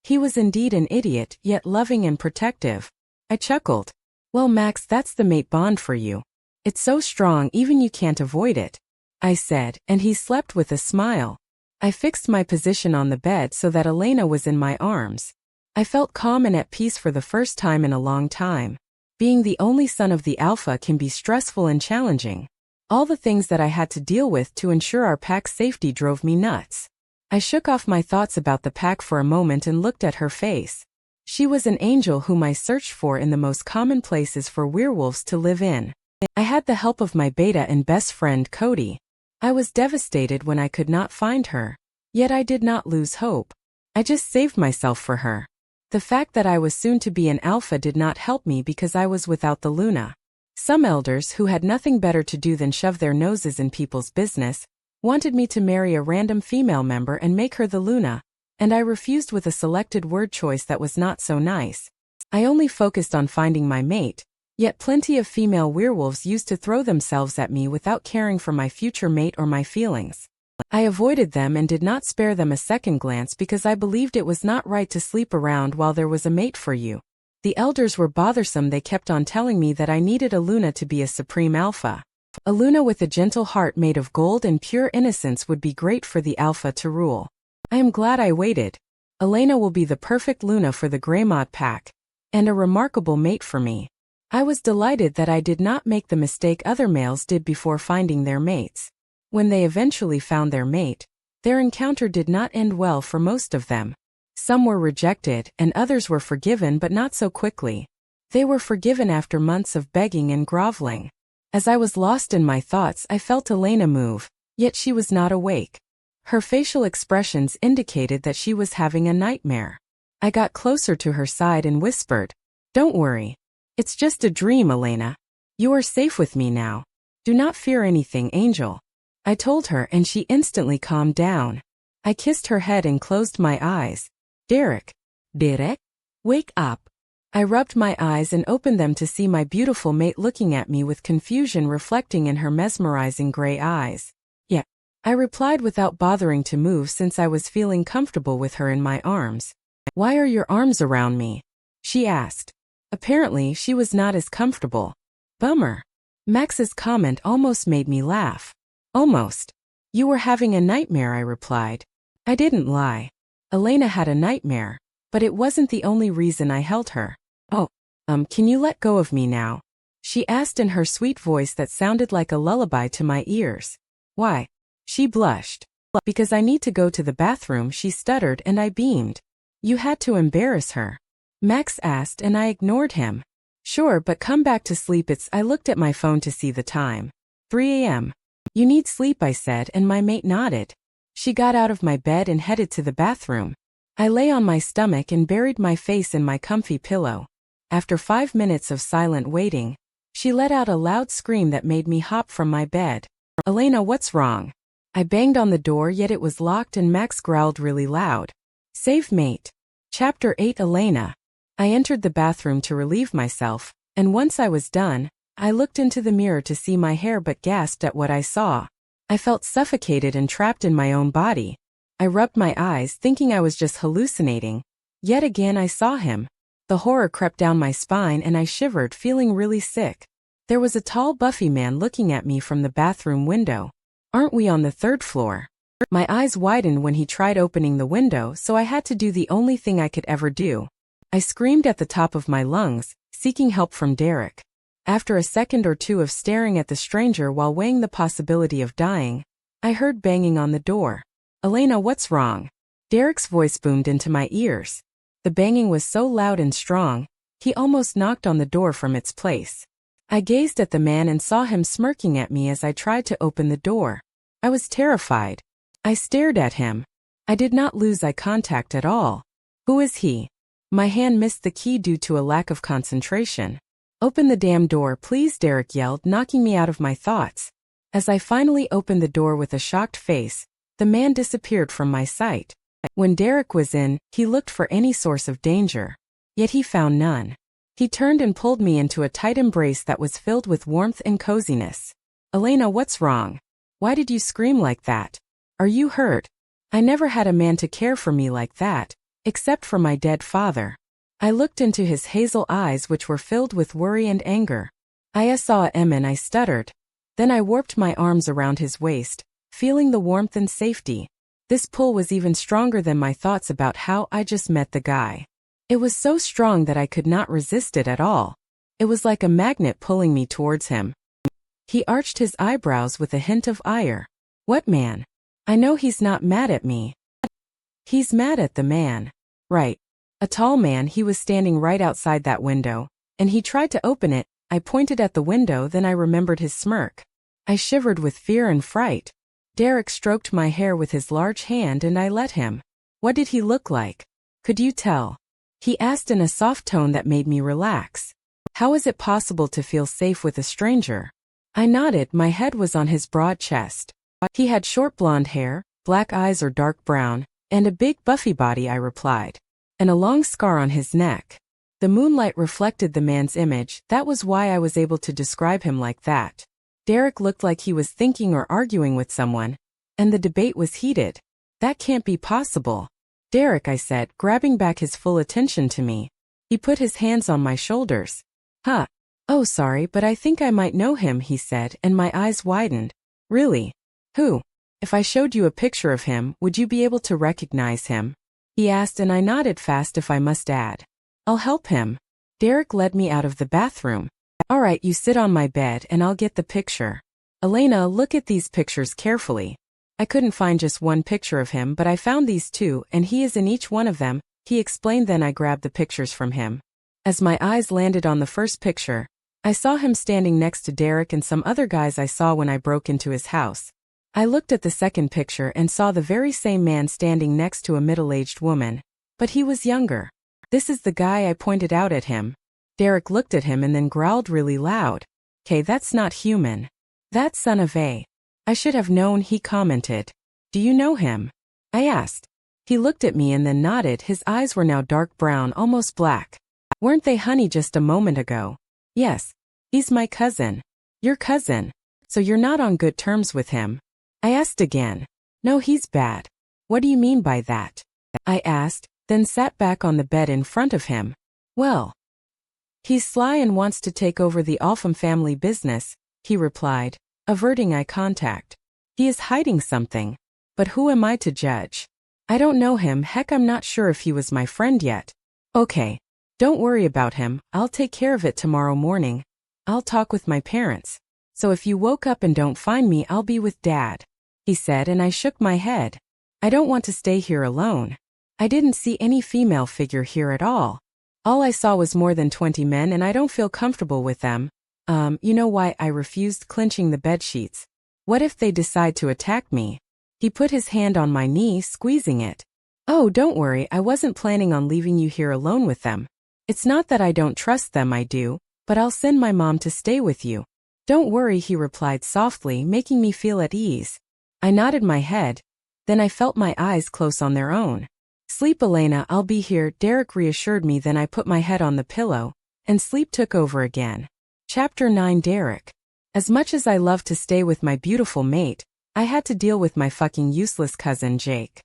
S1: He was indeed an idiot, yet loving and protective. I chuckled. Well, Max, that's the mate bond for you. It's so strong even you can't avoid it, I said, and he slept with a smile. I fixed my position on the bed so that Elena was in my arms. I felt calm and at peace for the first time in a long time. Being the only son of the Alpha can be stressful and challenging. All the things that I had to deal with to ensure our pack's safety drove me nuts. I shook off my thoughts about the pack for a moment and looked at her face. She was an angel whom I searched for in the most common places for werewolves to live in. I had the help of my beta and best friend Cody. I was devastated when I could not find her. Yet I did not lose hope. I just saved myself for her. The fact that I was soon to be an alpha did not help me because I was without the Luna. Some elders who had nothing better to do than shove their noses in people's business wanted me to marry a random female member and make her the Luna, and I refused with a selected word choice that was not so nice. I only focused on finding my mate, yet plenty of female werewolves used to throw themselves at me without caring for my future mate or my feelings. I avoided them and did not spare them a second glance because I believed it was not right to sleep around while there was a mate for you. The elders were bothersome. They kept on telling me that I needed a Luna to be a supreme alpha. A Luna with a gentle heart made of gold and pure innocence would be great for the alpha to rule. I am glad I waited. Elena will be the perfect Luna for the Greymod pack, and a remarkable mate for me. I was delighted that I did not make the mistake other males did before finding their mates. When they eventually found their mate, their encounter did not end well for most of them. Some were rejected and others were forgiven, but not so quickly. They were forgiven after months of begging and groveling. As I was lost in my thoughts, I felt Elena move, yet she was not awake. Her facial expressions indicated that she was having a nightmare. I got closer to her side and whispered, "Don't worry. It's just a dream, Elena. You are safe with me now. Do not fear anything, Angel." I told her, and she instantly calmed down. I kissed her head and closed my eyes. Derek, wake up." I rubbed my eyes and opened them to see my beautiful mate looking at me with confusion reflecting in her mesmerizing gray eyes. "Yeah," I replied without bothering to move since I was feeling comfortable with her in my arms. "Why are your arms around me?" she asked. Apparently, she was not as comfortable. Bummer. Max's comment almost made me laugh. "Almost. You were having a nightmare," I replied. I didn't lie. Elena had a nightmare, but it wasn't the only reason I held her. "Oh, can you let go of me now?" she asked in her sweet voice that sounded like a lullaby to my ears. "Why?" She blushed. "Because I need to go to the bathroom," she stuttered, and I beamed. "You had to embarrass her?" Max asked, and I ignored him. "Sure, but come back to sleep." I looked at my phone to see the time. 3 a.m. "You need sleep," I said, and my mate nodded. She got out of my bed and headed to the bathroom. I lay on my stomach and buried my face in my comfy pillow. After 5 minutes of silent waiting, she let out a loud scream that made me hop from my bed. "Elena, what's wrong?" I banged on the door, yet it was locked, and Max growled really loud. Save mate. Chapter 8. Elena. I entered the bathroom to relieve myself, and once I was done, I looked into the mirror to see my hair but gasped at what I saw. I felt suffocated and trapped in my own body. I rubbed my eyes, thinking I was just hallucinating. Yet again I saw him. The horror crept down my spine and I shivered, feeling really sick. There was a tall, buffy man looking at me from the bathroom window. "Aren't we on the 3rd floor?" My eyes widened when he tried opening the window, so I had to do the only thing I could ever do. I screamed at the top of my lungs, seeking help from Derek. After a second or two of staring at the stranger while weighing the possibility of dying, I heard banging on the door. "Elena, what's wrong?" Derek's voice boomed into my ears. The banging was so loud and strong, he almost knocked on the door from its place. I gazed at the man and saw him smirking at me as I tried to open the door. I was terrified. I stared at him. I did not lose eye contact at all. "Who is he?" My hand missed the key due to a lack of concentration. "Open the damn door, please," Derek yelled, knocking me out of my thoughts. As I finally opened the door with a shocked face, the man disappeared from my sight. When Derek was in, he looked for any source of danger. Yet he found none. He turned and pulled me into a tight embrace that was filled with warmth and coziness. "Elena, what's wrong? Why did you scream like that? Are you hurt?" I never had a man to care for me like that, except for my dead father. I looked into his hazel eyes, which were filled with worry and anger. "I saw him," and I stuttered. Then I warped my arms around his waist, feeling the warmth and safety. This pull was even stronger than my thoughts about how I just met the guy. It was so strong that I could not resist it at all. It was like a magnet pulling me towards him. He arched his eyebrows with a hint of ire. What man? I know he's not mad at me. He's mad at the man. Right. A tall man. He was standing right outside that window, and he tried to open it. I pointed at the window, then I remembered his smirk. I shivered with fear and fright. Derek stroked my hair with his large hand and I let him. What did he look like? Could you tell? He asked in a soft tone that made me relax. How is it possible to feel safe with a stranger? I nodded. My head was on his broad chest. He had short blonde hair, black eyes or dark brown, and a big buffy body, I replied. And a long scar on his neck. The moonlight reflected the man's image. That was why I was able to describe him like that. Derek looked like he was thinking or arguing with someone, and the debate was heated. That can't be possible. Derek, I said, grabbing back his full attention to me. He put his hands on my shoulders. Huh. Oh, sorry, but I think I might know him, he said, and my eyes widened. Really? Who? If I showed you a picture of him, would you be able to recognize him? He asked, and I nodded fast, if I must add. I'll help him. Derek led me out of the bathroom. All right, you sit on my bed and I'll get the picture. Elena, look at these pictures carefully. I couldn't find just one picture of him, but I found these two, and he is in each one of them, he explained. Then I grabbed the pictures from him. As my eyes landed on the first picture, I saw him standing next to Derek and some other guys I saw when I broke into his house. I looked at the second picture and saw the very same man standing next to a middle-aged woman. But he was younger. This is the guy, I pointed out at him. Derek looked at him and then growled really loud. "'Kay, that's not human. That son of a. I should have known," he commented. "Do you know him?" I asked. He looked at me and then nodded. His eyes were now dark brown, almost black. "Weren't they, honey, just a moment ago?" "Yes. He's my cousin." "Your cousin? So you're not on good terms with him?" I asked again. "No, he's bad." "What do you mean by that?" I asked, then sat back on the bed in front of him. "Well, he's sly and wants to take over the Alpham family business," he replied, averting eye contact. "He is hiding something. But who am I to judge? I don't know him. Heck, I'm not sure if he was my friend yet." "Okay. Don't worry about him. I'll take care of it tomorrow morning. I'll talk with my parents. So if you woke up and don't find me, I'll be with Dad," he said, and I shook my head. I don't want to stay here alone. I didn't see any female figure here at all. All I saw was more than 20 men, and I don't feel comfortable with them. You know why?" I refused, clenching the bedsheets. "What if they decide to attack me?" He put his hand on my knee, squeezing it. "Oh, don't worry, I wasn't planning on leaving you here alone with them. It's not that I don't trust them, I do, but I'll send my mom to stay with you." "Don't worry," he replied softly, making me feel at ease. I nodded my head. Then I felt my eyes close on their own. "Sleep, Elena, I'll be here," Derek reassured me. Then I put my head on the pillow, and sleep took over again. Chapter 9. Derek. As much as I loved to stay with my beautiful mate, I had to deal with my fucking useless cousin Jake.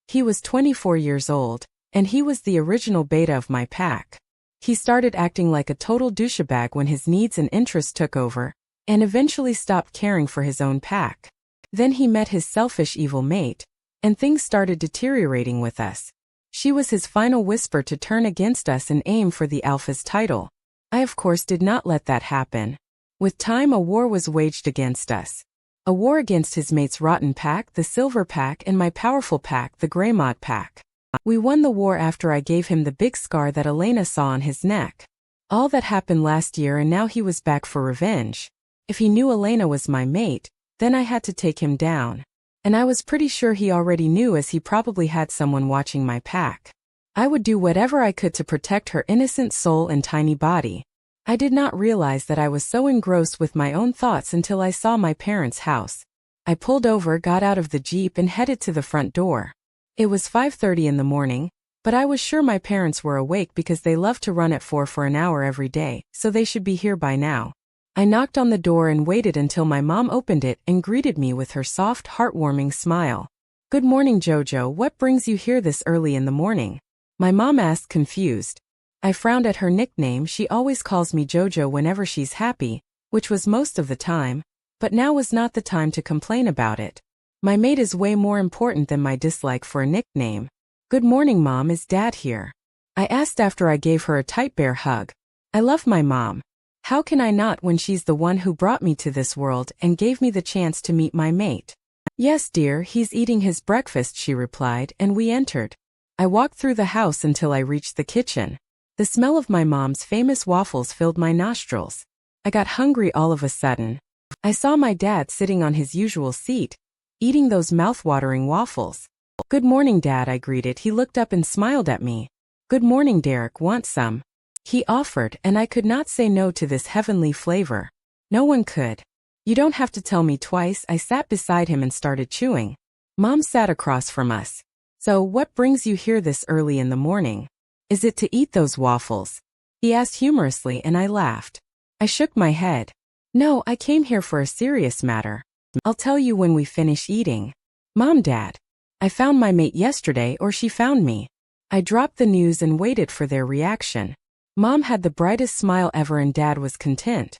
S1: He was 24 years old, and he was the original beta of my pack. He started acting like a total douchebag when his needs and interests took over, and eventually stopped caring for his own pack. Then he met his selfish evil mate, and things started deteriorating with us. She was his final whisper to turn against us and aim for the Alpha's title. I of course did not let that happen. With time, a war was waged against us. A war against his mate's rotten pack, the Silver Pack, and my powerful pack, the Greymod Pack. We won the war after I gave him the big scar that Elena saw on his neck. All that happened last year, and now he was back for revenge. If he knew Elena was my mate, then I had to take him down. And I was pretty sure he already knew, as he probably had someone watching my pack. I would do whatever I could to protect her innocent soul and tiny body. I did not realize that I was so engrossed with my own thoughts until I saw my parents' house. I pulled over, got out of the Jeep, and headed to the front door. It was 5:30 in the morning, but I was sure my parents were awake because they love to run at 4 for an hour every day, so they should be here by now. I knocked on the door and waited until my mom opened it and greeted me with her soft, heartwarming smile. "Good morning, Jojo. What brings you here this early in the morning?" My mom asked, confused. I frowned at her nickname. She always calls me Jojo whenever she's happy, which was most of the time, but now was not the time to complain about it. My mate is way more important than my dislike for a nickname. "Good morning, Mom. Is Dad here?" I asked after I gave her a tight bear hug. I love my mom. How can I not when she's the one who brought me to this world and gave me the chance to meet my mate? Yes, dear, he's eating his breakfast, she replied, and we entered. I walked through the house until I reached the kitchen. The smell of my mom's famous waffles filled my nostrils. I got hungry all of a sudden. I saw my dad sitting on his usual seat, eating those mouth-watering waffles. Good morning, Dad, I greeted. He looked up and smiled at me. Good morning, Derek, want some? He offered, and I could not say no to this heavenly flavor. No one could. You don't have to tell me twice. I sat beside him and started chewing. Mom sat across from us. So, what brings you here this early in the morning? Is it to eat those waffles? He asked humorously, and I laughed. I shook my head. No, I came here for a serious matter. I'll tell you when we finish eating. Mom, Dad, I found my mate yesterday, or she found me. I dropped the news and waited for their reaction. Mom had the brightest smile ever and Dad was content.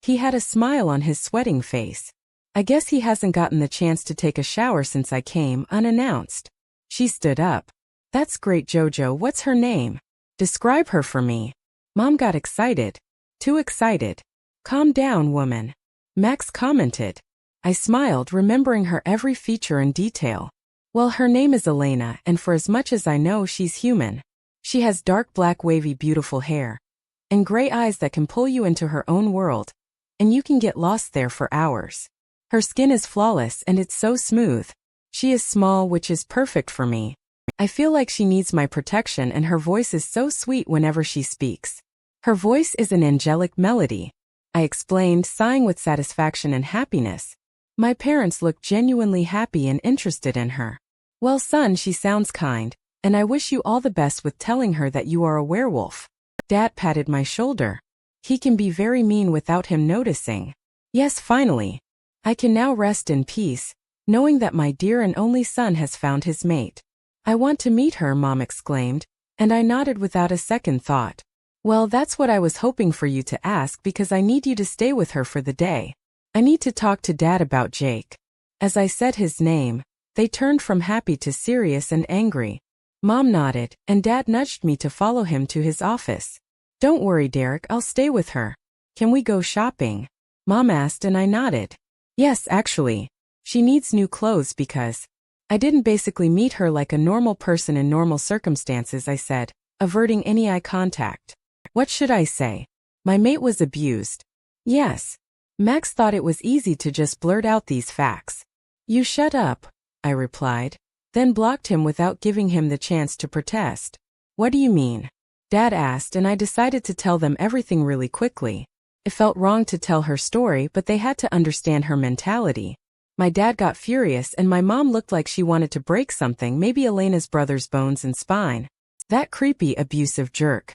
S1: He had a smile on his sweating face. I guess he hasn't gotten the chance to take a shower since I came unannounced. She stood up. That's great, Jojo. What's her name? Describe her for me. Mom got excited. Too excited. Calm down, woman. Max commented. I smiled, remembering her every feature and detail. Well, her name is Elena, and for as much as I know, she's human. She has dark black wavy beautiful hair. And gray eyes that can pull you into her own world. And you can get lost there for hours. Her skin is flawless and it's so smooth. She is small, which is perfect for me. I feel like she needs my protection and her voice is so sweet whenever she speaks. Her voice is an angelic melody. I explained, sighing with satisfaction and happiness. My parents looked genuinely happy and interested in her. Well, son, she sounds kind, and I wish you all the best with telling her that you are a werewolf. Dad patted my shoulder. He can be very mean without him noticing. Yes, finally. I can now rest in peace, knowing that my dear and only son has found his mate. I want to meet her, Mom exclaimed, and I nodded without a second thought. Well, that's what I was hoping for you to ask because I need you to stay with her for the day. I need to talk to Dad about Jake. As I said his name, they turned from happy to serious and angry. Mom nodded, and Dad nudged me to follow him to his office. Don't worry, Derek, I'll stay with her. Can we go shopping? Mom asked and I nodded. Yes, actually. She needs new clothes because I didn't basically meet her like a normal person in normal circumstances, I said, averting any eye contact. What should I say? My mate was abused. Yes. Max thought it was easy to just blurt out these facts. You shut up, I replied, then blocked him without giving him the chance to protest. What do you mean? Dad asked and I decided to tell them everything really quickly. It felt wrong to tell her story, but they had to understand her mentality. My dad got furious and my mom looked like she wanted to break something, maybe Elena's brother's bones and spine. That creepy, abusive jerk.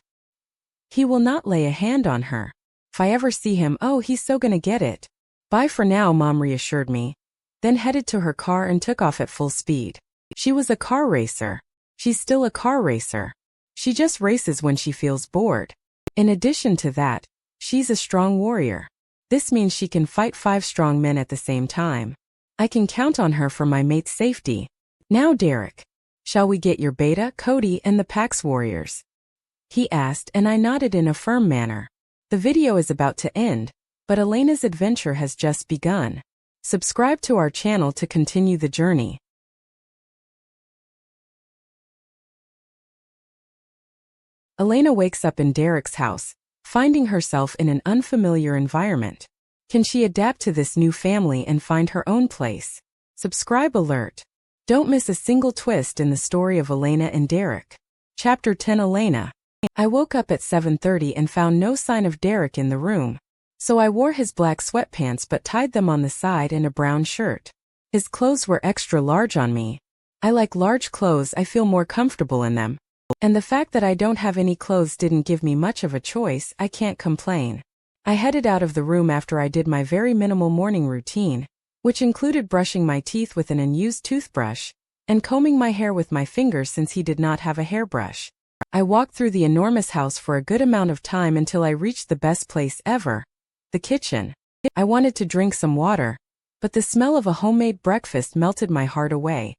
S1: He will not lay a hand on her. If I ever see him, oh, he's so gonna get it. Bye for now, Mom reassured me. Then headed to her car and took off at full speed. She was a car racer. She's still a car racer. She just races when she feels bored. In addition to that, she's a strong warrior. This means she can fight 5 strong men at the same time. I can count on her for my mate's safety. Now, Derek, shall we get your beta, Cody, and the Pax warriors? He asked and I nodded in a firm manner. The video is about to end, but Elena's adventure has just begun. Subscribe to our channel to continue the journey. Elena wakes up in Derek's house, finding herself in an unfamiliar environment. Can she adapt to this new family and find her own place? Subscribe alert. Don't miss a single twist in the story of Elena and Derek. Chapter 10, Elena. I woke up at 7:30 and found no sign of Derek in the room. So I wore his black sweatpants but tied them on the side and a brown shirt. His clothes were extra large on me. I like large clothes, I feel more comfortable in them. And the fact that I don't have any clothes didn't give me much of a choice, I can't complain. I headed out of the room after I did my very minimal morning routine, which included brushing my teeth with an unused toothbrush, and combing my hair with my fingers since he did not have a hairbrush. I walked through the enormous house for a good amount of time until I reached the best place ever, the kitchen. I wanted to drink some water, but the smell of a homemade breakfast melted my heart away,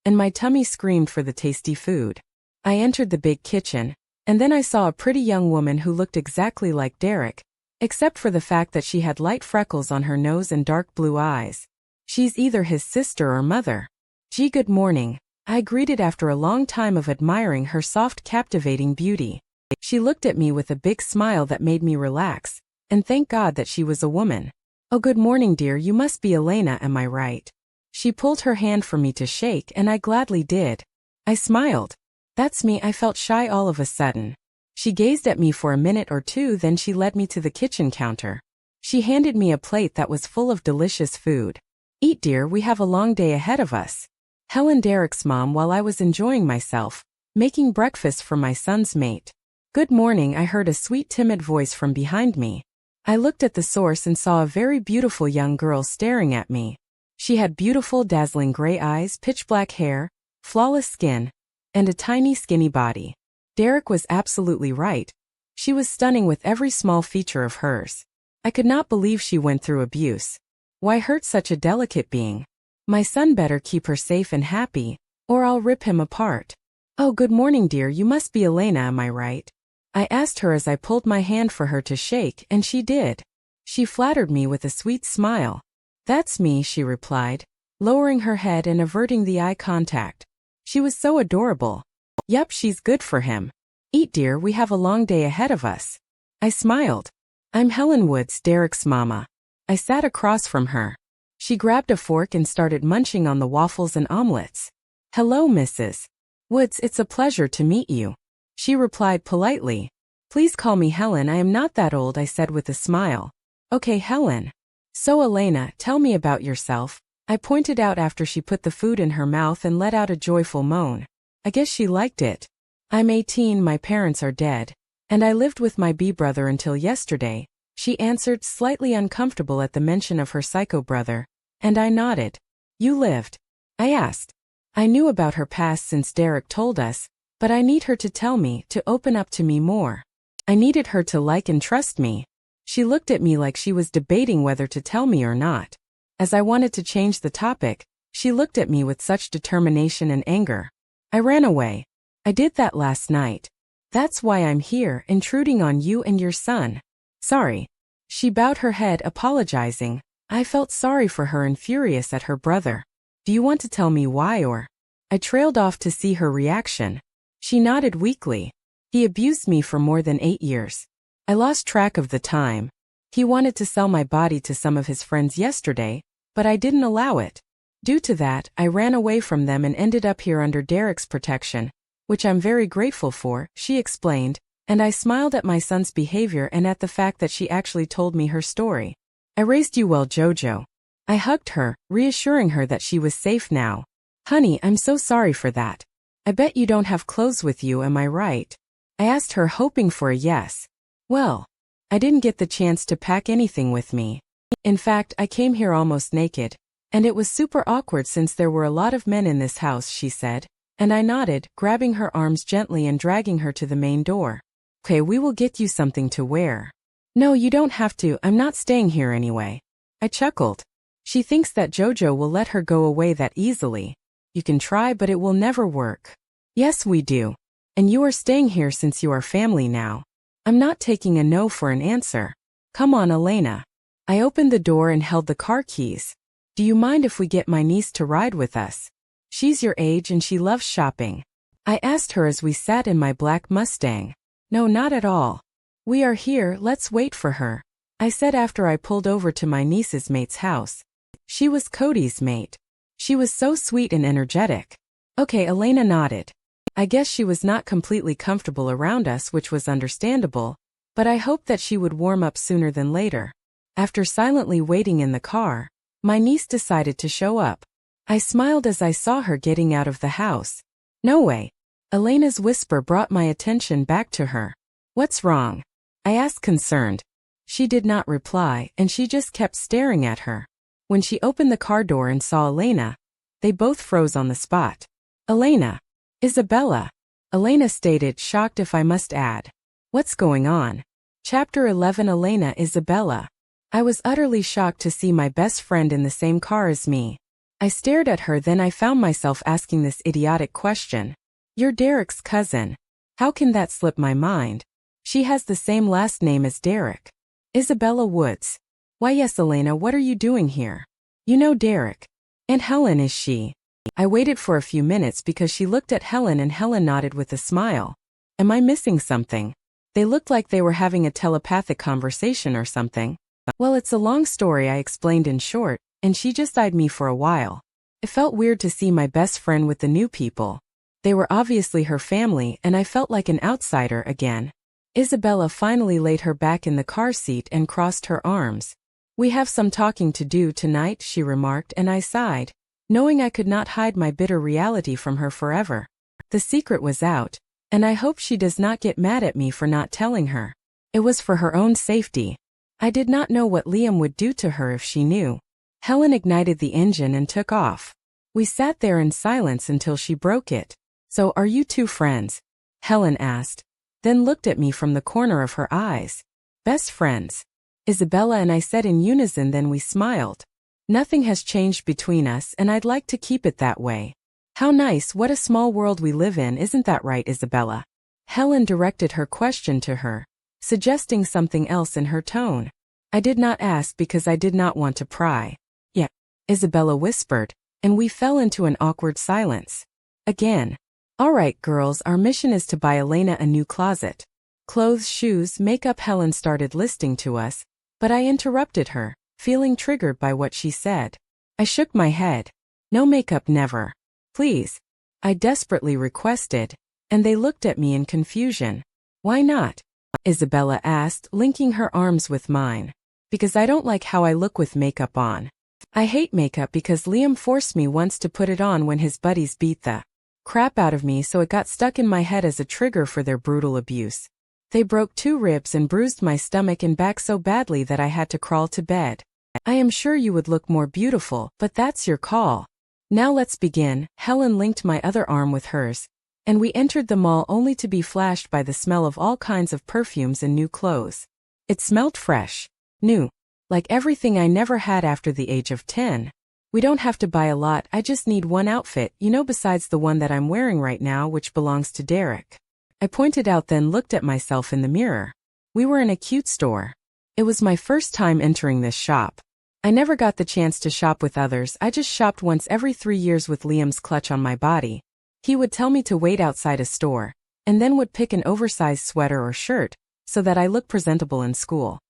S1: and my tummy screamed for the tasty food. I entered the big kitchen, and then I saw a pretty young woman who looked exactly like Derek, except for the fact that she had light freckles on her nose and dark blue eyes. She's either his sister or mother. Gee, good morning, I greeted after a long time of admiring her soft, captivating beauty. She looked at me with a big smile that made me relax, and thank God that she was a woman. Oh, good morning, dear, you must be Elena, am I right? She pulled her hand for me to shake, and I gladly did. I smiled. That's me, I felt shy all of a sudden. She gazed at me for a minute or two, then she led me to the kitchen counter. She handed me a plate that was full of delicious food. Eat, dear, we have a long day ahead of us. Helen, Derek's mom, while I was enjoying myself, making breakfast for my son's mate. Good morning, I heard a sweet, timid voice from behind me. I looked at the source and saw a very beautiful young girl staring at me. She had beautiful, dazzling gray eyes, pitch-black hair, flawless skin, and a tiny, skinny body. Derek was absolutely right. She was stunning with every small feature of hers. I could not believe she went through abuse. Why hurt such a delicate being? My son better keep her safe and happy, or I'll rip him apart. Oh, good morning, dear, you must be Elena, am I right? I asked her as I pulled my hand for her to shake, and she did. She flattered me with a sweet smile. That's me, she replied, lowering her head and averting the eye contact. She was so adorable. Yup, she's good for him. Eat, dear, we have a long day ahead of us. I smiled. I'm Helen Woods, Derek's mama. I sat across from her. She grabbed a fork and started munching on the waffles and omelets. Hello, Mrs. Woods, it's a pleasure to meet you. She replied politely. Please call me Helen, I am not that old, I said with a smile. Okay, Helen. So Elena, tell me about yourself, I pointed out after she put the food in her mouth and let out a joyful moan. I guess she liked it. I'm 18, my parents are dead, and I lived with my brother until yesterday, she answered, slightly uncomfortable at the mention of her psycho brother, and I nodded. You lived? I asked. I knew about her past since Derek told us, but I need her to tell me, to open up to me more. I needed her to like and trust me. She looked at me like she was debating whether to tell me or not. As I wanted to change the topic, she looked at me with such determination and anger. I ran away. I did that last night. That's why I'm here, intruding on you and your son. Sorry. She bowed her head, apologizing. I felt sorry for her and furious at her brother. Do you want to tell me why, or? I trailed off to see her reaction. She nodded weakly. He abused me for more than 8 years. I lost track of the time. He wanted to sell my body to some of his friends yesterday, but I didn't allow it. Due to that, I ran away from them and ended up here under Derek's protection, which I'm very grateful for, she explained, and I smiled at my son's behavior and at the fact that she actually told me her story. I raised you well, Jojo. I hugged her, reassuring her that she was safe now. Honey, I'm so sorry for that. I bet you don't have clothes with you, am I right? I asked her, hoping for a yes. Well, I didn't get the chance to pack anything with me. In fact, I came here almost naked, and it was super awkward since there were a lot of men in this house, she said, and I nodded, grabbing her arms gently and dragging her to the main door. Okay, we will get you something to wear. No, you don't have to, I'm not staying here anyway. I chuckled. She thinks that Jojo will let her go away that easily. You can try, but it will never work. Yes, we do. And you are staying here since you are family now. I'm not taking a no for an answer. Come on, Elena. I opened the door and held the car keys. Do you mind if we get my niece to ride with us? She's your age and she loves shopping. I asked her as we sat in my black Mustang. No, not at all. We are here, let's wait for her, I said after I pulled over to my niece's mate's house. She was Cody's mate. She was so sweet and energetic. Okay, Elena nodded. I guess she was not completely comfortable around us, which was understandable, but I hoped that she would warm up sooner than later. After silently waiting in the car, my niece decided to show up. I smiled as I saw her getting out of the house. No way. Elena's whisper brought my attention back to her. What's wrong? I asked, concerned. She did not reply, and she just kept staring at her. When she opened the car door and saw Elena, they both froze on the spot. Elena. Isabella. Elena stated, shocked if I must add. What's going on? Chapter 11. Elena. Isabella. I was utterly shocked to see my best friend in the same car as me. I stared at her, then I found myself asking this idiotic question. You're Derek's cousin. How can that slip my mind? She has the same last name as Derek. Isabella Woods. Why yes, Elena, what are you doing here? You know Derek. And Helen, is she? I waited for a few minutes because she looked at Helen and Helen nodded with a smile. Am I missing something? They looked like they were having a telepathic conversation or something. Well, it's a long story, I explained in short, and she just eyed me for a while. It felt weird to see my best friend with the new people. They were obviously her family and I felt like an outsider again. Isabella finally laid her back in the car seat and crossed her arms. We have some talking to do tonight, she remarked, and I sighed, knowing I could not hide my bitter reality from her forever. The secret was out, and I hope she does not get mad at me for not telling her. It was for her own safety. I did not know what Liam would do to her if she knew. Helen ignited the engine and took off. We sat there in silence until she broke it. So are you two friends? Helen asked, then looked at me from the corner of her eyes. Best friends. Isabella and I said in unison, then we smiled. Nothing has changed between us and I'd like to keep it that way. How nice, what a small world we live in, isn't that right, Isabella? Helen directed her question to her, suggesting something else in her tone. I did not ask because I did not want to pry. Yeah, Isabella whispered, and we fell into an awkward silence. Again. All right, girls, our mission is to buy Elena a new closet. Clothes, shoes, makeup. Helen started listing to us, but I interrupted her, feeling triggered by what she said. I shook my head. No makeup, never. Please. I desperately requested, and they looked at me in confusion. Why not? Isabella asked, linking her arms with mine. Because I don't like how I look with makeup on. I hate makeup because Liam forced me once to put it on when his buddies beat the crap out of me, so it got stuck in my head as a trigger for their brutal abuse. They broke 2 ribs and bruised my stomach and back so badly that I had to crawl to bed. I am sure you would look more beautiful, but that's your call. Now let's begin. Helen linked my other arm with hers, and we entered the mall only to be flashed by the smell of all kinds of perfumes and new clothes. It smelled fresh, new, like everything I never had after the age of 10. We don't have to buy a lot, I just need one outfit, besides the one that I'm wearing right now, which belongs to Derek. I pointed out, then looked at myself in the mirror. We were in a cute store. It was my first time entering this shop. I never got the chance to shop with others, I just shopped once every 3 years with Liam's clutch on my body. He would tell me to wait outside a store, and then would pick an oversized sweater or shirt, so that I look presentable in school.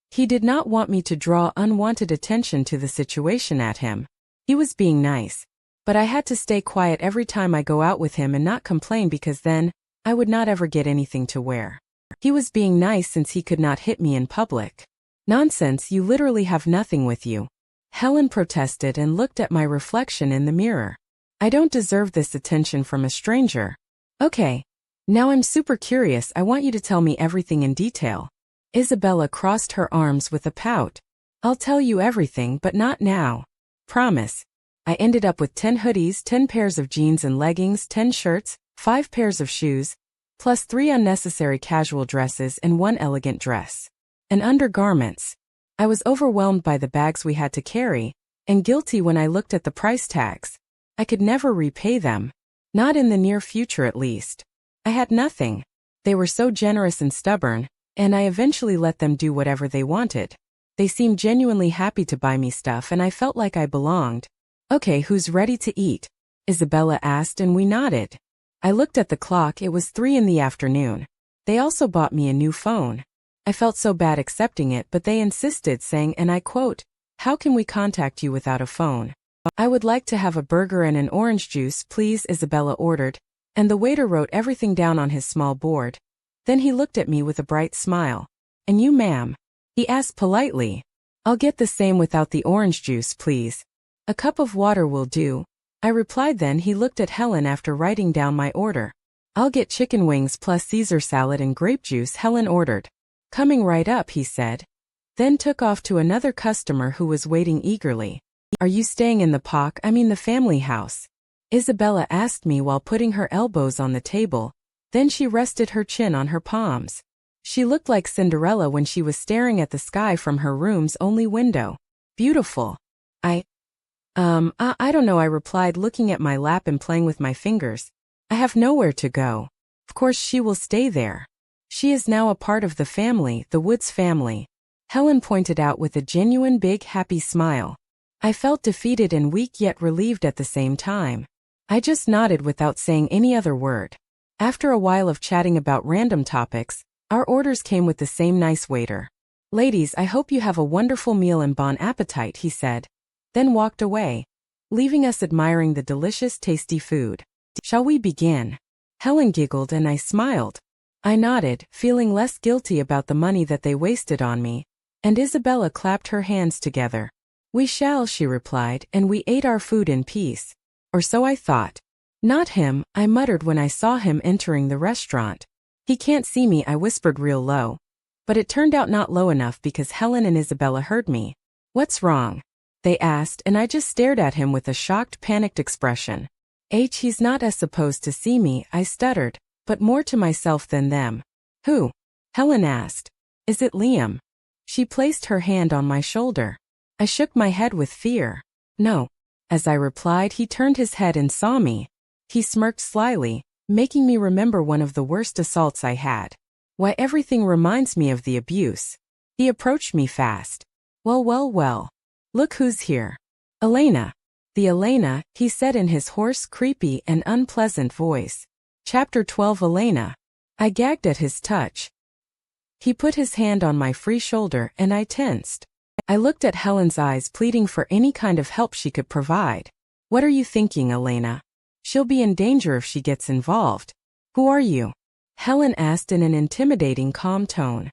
S1: He did not want me to draw unwanted attention to the situation at him. He was being nice, but I had to stay quiet every time I go out with him and not complain because then, I would not ever get anything to wear. He was being nice since he could not hit me in public. Nonsense, you literally have nothing with you. Helen protested and looked at my reflection in the mirror. I don't deserve this attention from a stranger. Okay. Now I'm super curious, I want you to tell me everything in detail. Isabella crossed her arms with a pout. I'll tell you everything, but not now. Promise. I ended up with 10 hoodies, 10 pairs of jeans and leggings, 10 shirts, 5 pairs of shoes, plus 3 unnecessary casual dresses and 1 elegant dress. And undergarments. I was overwhelmed by the bags we had to carry, and guilty when I looked at the price tags. I could never repay them. Not in the near future at least. I had nothing. They were so generous and stubborn, and I eventually let them do whatever they wanted. They seemed genuinely happy to buy me stuff and I felt like I belonged. Okay, who's ready to eat? Isabella asked and we nodded. I looked at the clock, it was 3 in the afternoon. They also bought me a new phone. I felt so bad accepting it, but they insisted, saying, and I quote, "How can we contact you without a phone?" I would like to have a burger and an orange juice, please, Isabella ordered, and the waiter wrote everything down on his small board. Then he looked at me with a bright smile. And you, ma'am? He asked politely. I'll get the same without the orange juice, please. A cup of water will do. I replied. Then he looked at Helen after writing down my order. I'll get chicken wings plus Caesar salad and grape juice, Helen ordered. Coming right up, he said. Then took off to another customer who was waiting eagerly. Are you staying in the family house? Isabella asked me while putting her elbows on the table. Then she rested her chin on her palms. She looked like Cinderella when she was staring at the sky from her room's only window. Beautiful. I don't know, I replied, looking at my lap and playing with my fingers. I have nowhere to go. Of course she will stay there. She is now a part of the family, the Woods family. Helen pointed out with a genuine big happy smile. I felt defeated and weak yet relieved at the same time. I just nodded without saying any other word. After a while of chatting about random topics, our orders came with the same nice waiter. Ladies, I hope you have a wonderful meal and bon appetit, he said. Then walked away, leaving us admiring the delicious, tasty food. Shall we begin? Helen giggled and I smiled. I nodded, feeling less guilty about the money that they wasted on me, and Isabella clapped her hands together. We shall, she replied, and we ate our food in peace. Or so I thought. Not him, I muttered when I saw him entering the restaurant. He can't see me, I whispered real low. But it turned out not low enough because Helen and Isabella heard me. What's wrong? They asked, and I just stared at him with a shocked, panicked expression. He's not as supposed to see me, I stuttered, but more to myself than them. Who? Helen asked. Is it Liam? She placed her hand on my shoulder. I shook my head with fear. No. As I replied, he turned his head and saw me. He smirked slyly, making me remember one of the worst assaults I had. Why, everything reminds me of the abuse. He approached me fast. Well. Look who's here. Elena. The Elena, he said in his hoarse, creepy, and unpleasant voice. Chapter 12. Elena. I gagged at his touch. He put his hand on my free shoulder and I tensed. I looked at Helen's eyes, pleading for any kind of help she could provide. What are you thinking, Elena? She'll be in danger if she gets involved. Who are you? Helen asked in an intimidating, calm tone.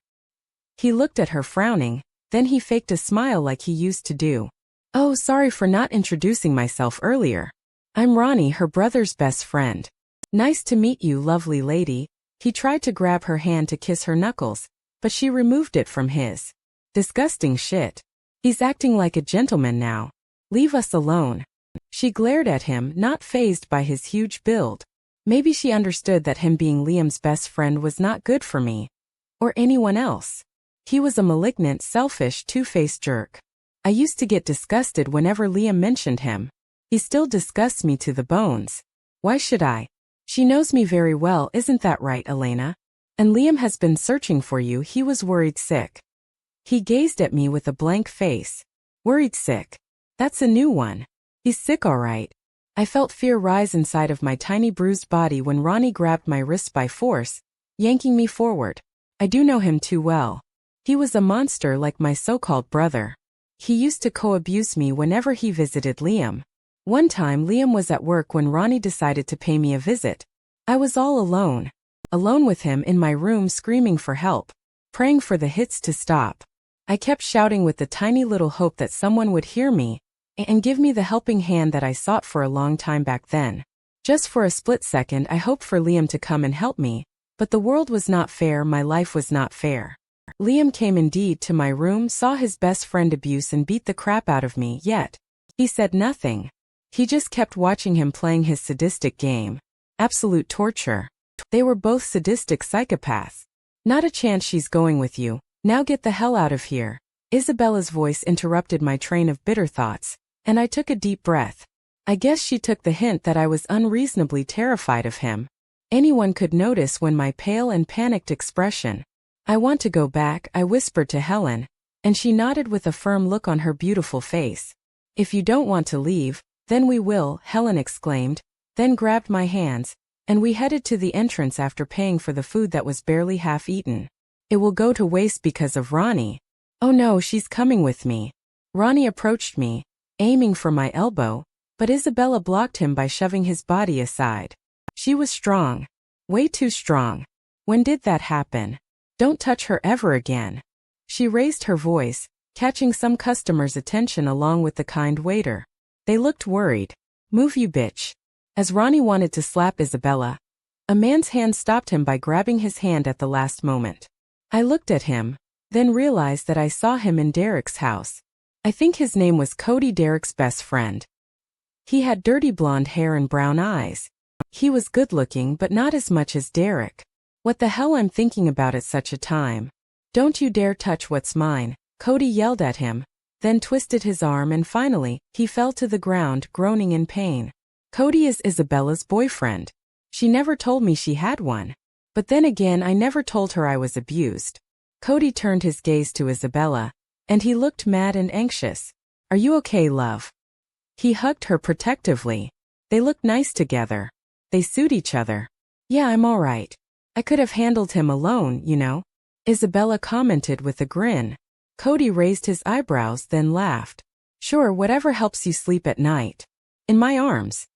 S1: He looked at her frowning, then he faked a smile like he used to do. Oh, sorry for not introducing myself earlier. I'm Ronnie, her brother's best friend. Nice to meet you, lovely lady. He tried to grab her hand to kiss her knuckles, but she removed it from his. Disgusting shit. He's acting like a gentleman now. Leave us alone. She glared at him, not fazed by his huge build. Maybe she understood that him being Liam's best friend was not good for me. Or anyone else. He was a malignant, selfish, two-faced jerk. I used to get disgusted whenever Liam mentioned him. He still disgusts me to the bones. Why should I? She knows me very well, isn't that right, Elena? And Liam has been searching for you, he was worried sick. He gazed at me with a blank face. Worried sick. That's a new one. He's sick all right. I felt fear rise inside of my tiny bruised body when Ronnie grabbed my wrist by force, yanking me forward. I do know him too well. He was a monster like my so-called brother. He used to co-abuse me whenever he visited Liam. One time Liam was at work when Ronnie decided to pay me a visit. I was all alone. Alone with him in my room screaming for help, praying for the hits to stop. I kept shouting with the tiny little hope that someone would hear me and give me the helping hand that I sought for a long time back then. Just for a split second I hoped for Liam to come and help me, but the world was not fair, my life was not fair. Liam came indeed to my room, saw his best friend abuse and beat the crap out of me, yet he said nothing. He just kept watching him playing his sadistic game. Absolute torture. They were both sadistic psychopaths. Not a chance she's going with you. Now get the hell out of here. Isabella's voice interrupted my train of bitter thoughts, and I took a deep breath. I guess she took the hint that I was unreasonably terrified of him. Anyone could notice when my pale and panicked expression. I want to go back, I whispered to Helen, and she nodded with a firm look on her beautiful face. If you don't want to leave, then we will, Helen exclaimed, then grabbed my hands, and we headed to the entrance after paying for the food that was barely half eaten. It will go to waste because of Ronnie. Oh no, she's coming with me. Ronnie approached me, aiming for my elbow, but Isabella blocked him by shoving his body aside. She was strong. Way too strong. When did that happen? Don't touch her ever again. She raised her voice, catching some customers' attention along with the kind waiter. They looked worried. Move, you bitch. As Ronnie wanted to slap Isabella, a man's hand stopped him by grabbing his hand at the last moment. I looked at him, then realized that I saw him in Derek's house. I think his name was Cody, Derek's best friend. He had dirty blonde hair and brown eyes. He was good-looking but not as much as Derek. What the hell I'm thinking about at such a time? Don't you dare touch what's mine, Cody yelled at him, then twisted his arm and finally, he fell to the ground, groaning in pain. Cody is Isabella's boyfriend. She never told me she had one. But then again, I never told her I was abused. Cody turned his gaze to Isabella, and he looked mad and anxious. Are you okay, love? He hugged her protectively. They looked nice together. They suit each other. Yeah, I'm all right. I could have handled him alone, you know, Isabella commented with a grin. Cody raised his eyebrows, then laughed. Sure, whatever helps you sleep at night. In my arms.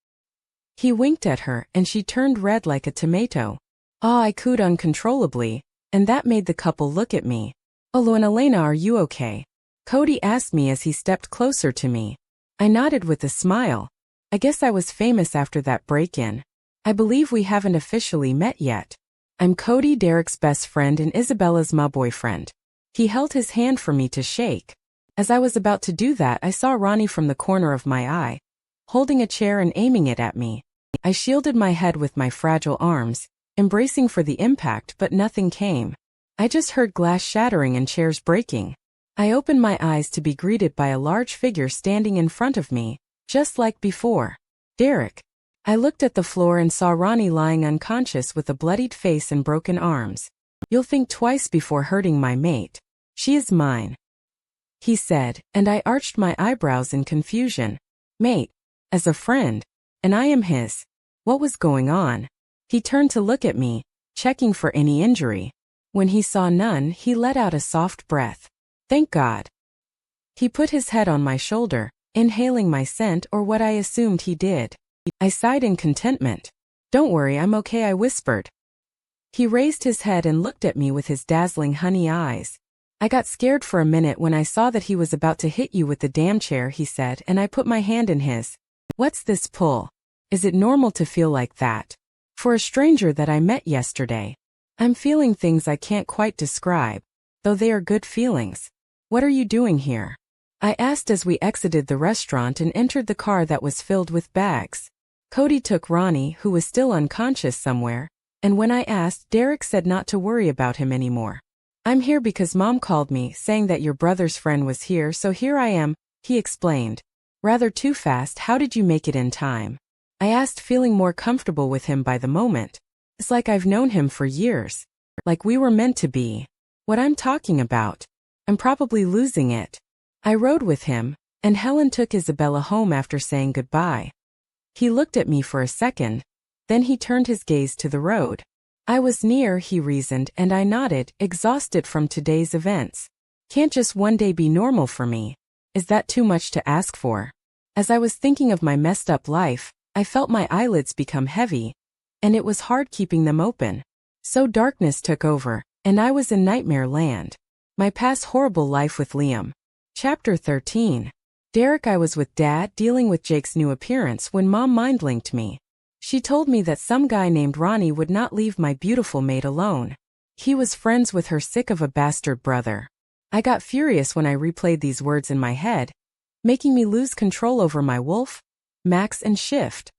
S1: He winked at her, and she turned red like a tomato. I cooed uncontrollably, and that made the couple look at me. Olo and Elena, are you okay? Cody asked me as he stepped closer to me. I nodded with a smile. I guess I was famous after that break-in. I believe we haven't officially met yet. I'm Cody, Derek's best friend and Isabella's my boyfriend. He held his hand for me to shake. As I was about to do that, I saw Ronnie from the corner of my eye, holding a chair and aiming it at me. I shielded my head with my fragile arms, embracing for the impact, but nothing came. I just heard glass shattering and chairs breaking. I opened my eyes to be greeted by a large figure standing in front of me, just like before. Derek. I looked at the floor and saw Ronnie lying unconscious with a bloodied face and broken arms. You'll think twice before hurting my mate. She is mine, he said, and I arched my eyebrows in confusion. Mate. As a friend. And I am his. What was going on? He turned to look at me, checking for any injury. When he saw none, he let out a soft breath. Thank God. He put his head on my shoulder, inhaling my scent, or what I assumed he did. I sighed in contentment. Don't worry, I'm okay, I whispered. He raised his head and looked at me with his dazzling honey eyes. I got scared for a minute when I saw that he was about to hit you with the damn chair, he said, and I put my hand in his. What's this pull? Is it normal to feel like that? For a stranger that I met yesterday. I'm feeling things I can't quite describe, though they are good feelings. What are you doing here? I asked as we exited the restaurant and entered the car that was filled with bags. Cody took Ronnie, who was still unconscious somewhere, and when I asked, Derek said not to worry about him anymore. I'm here because Mom called me, saying that your brother's friend was here, so here I am, he explained. Rather too fast. How did you make it in time? I asked, feeling more comfortable with him by the moment. It's like I've known him for years. Like we were meant to be. What I'm talking about. I'm probably losing it. I rode with him, and Helen took Isabella home after saying goodbye. He looked at me for a second, then he turned his gaze to the road. I was near, he reasoned, and I nodded, exhausted from today's events. Can't just one day be normal for me? Is that too much to ask for? As I was thinking of my messed up life, I felt my eyelids become heavy, and it was hard keeping them open. So darkness took over, and I was in nightmare land. My past horrible life with Liam. Chapter 13. Derek. I was with Dad dealing with Jake's new appearance when Mom mind-linked me. She told me that some guy named Ronnie would not leave my beautiful mate alone. He was friends with her sick of a bastard brother. I got furious when I replayed these words in my head, making me lose control over my wolf, Max, and Shift.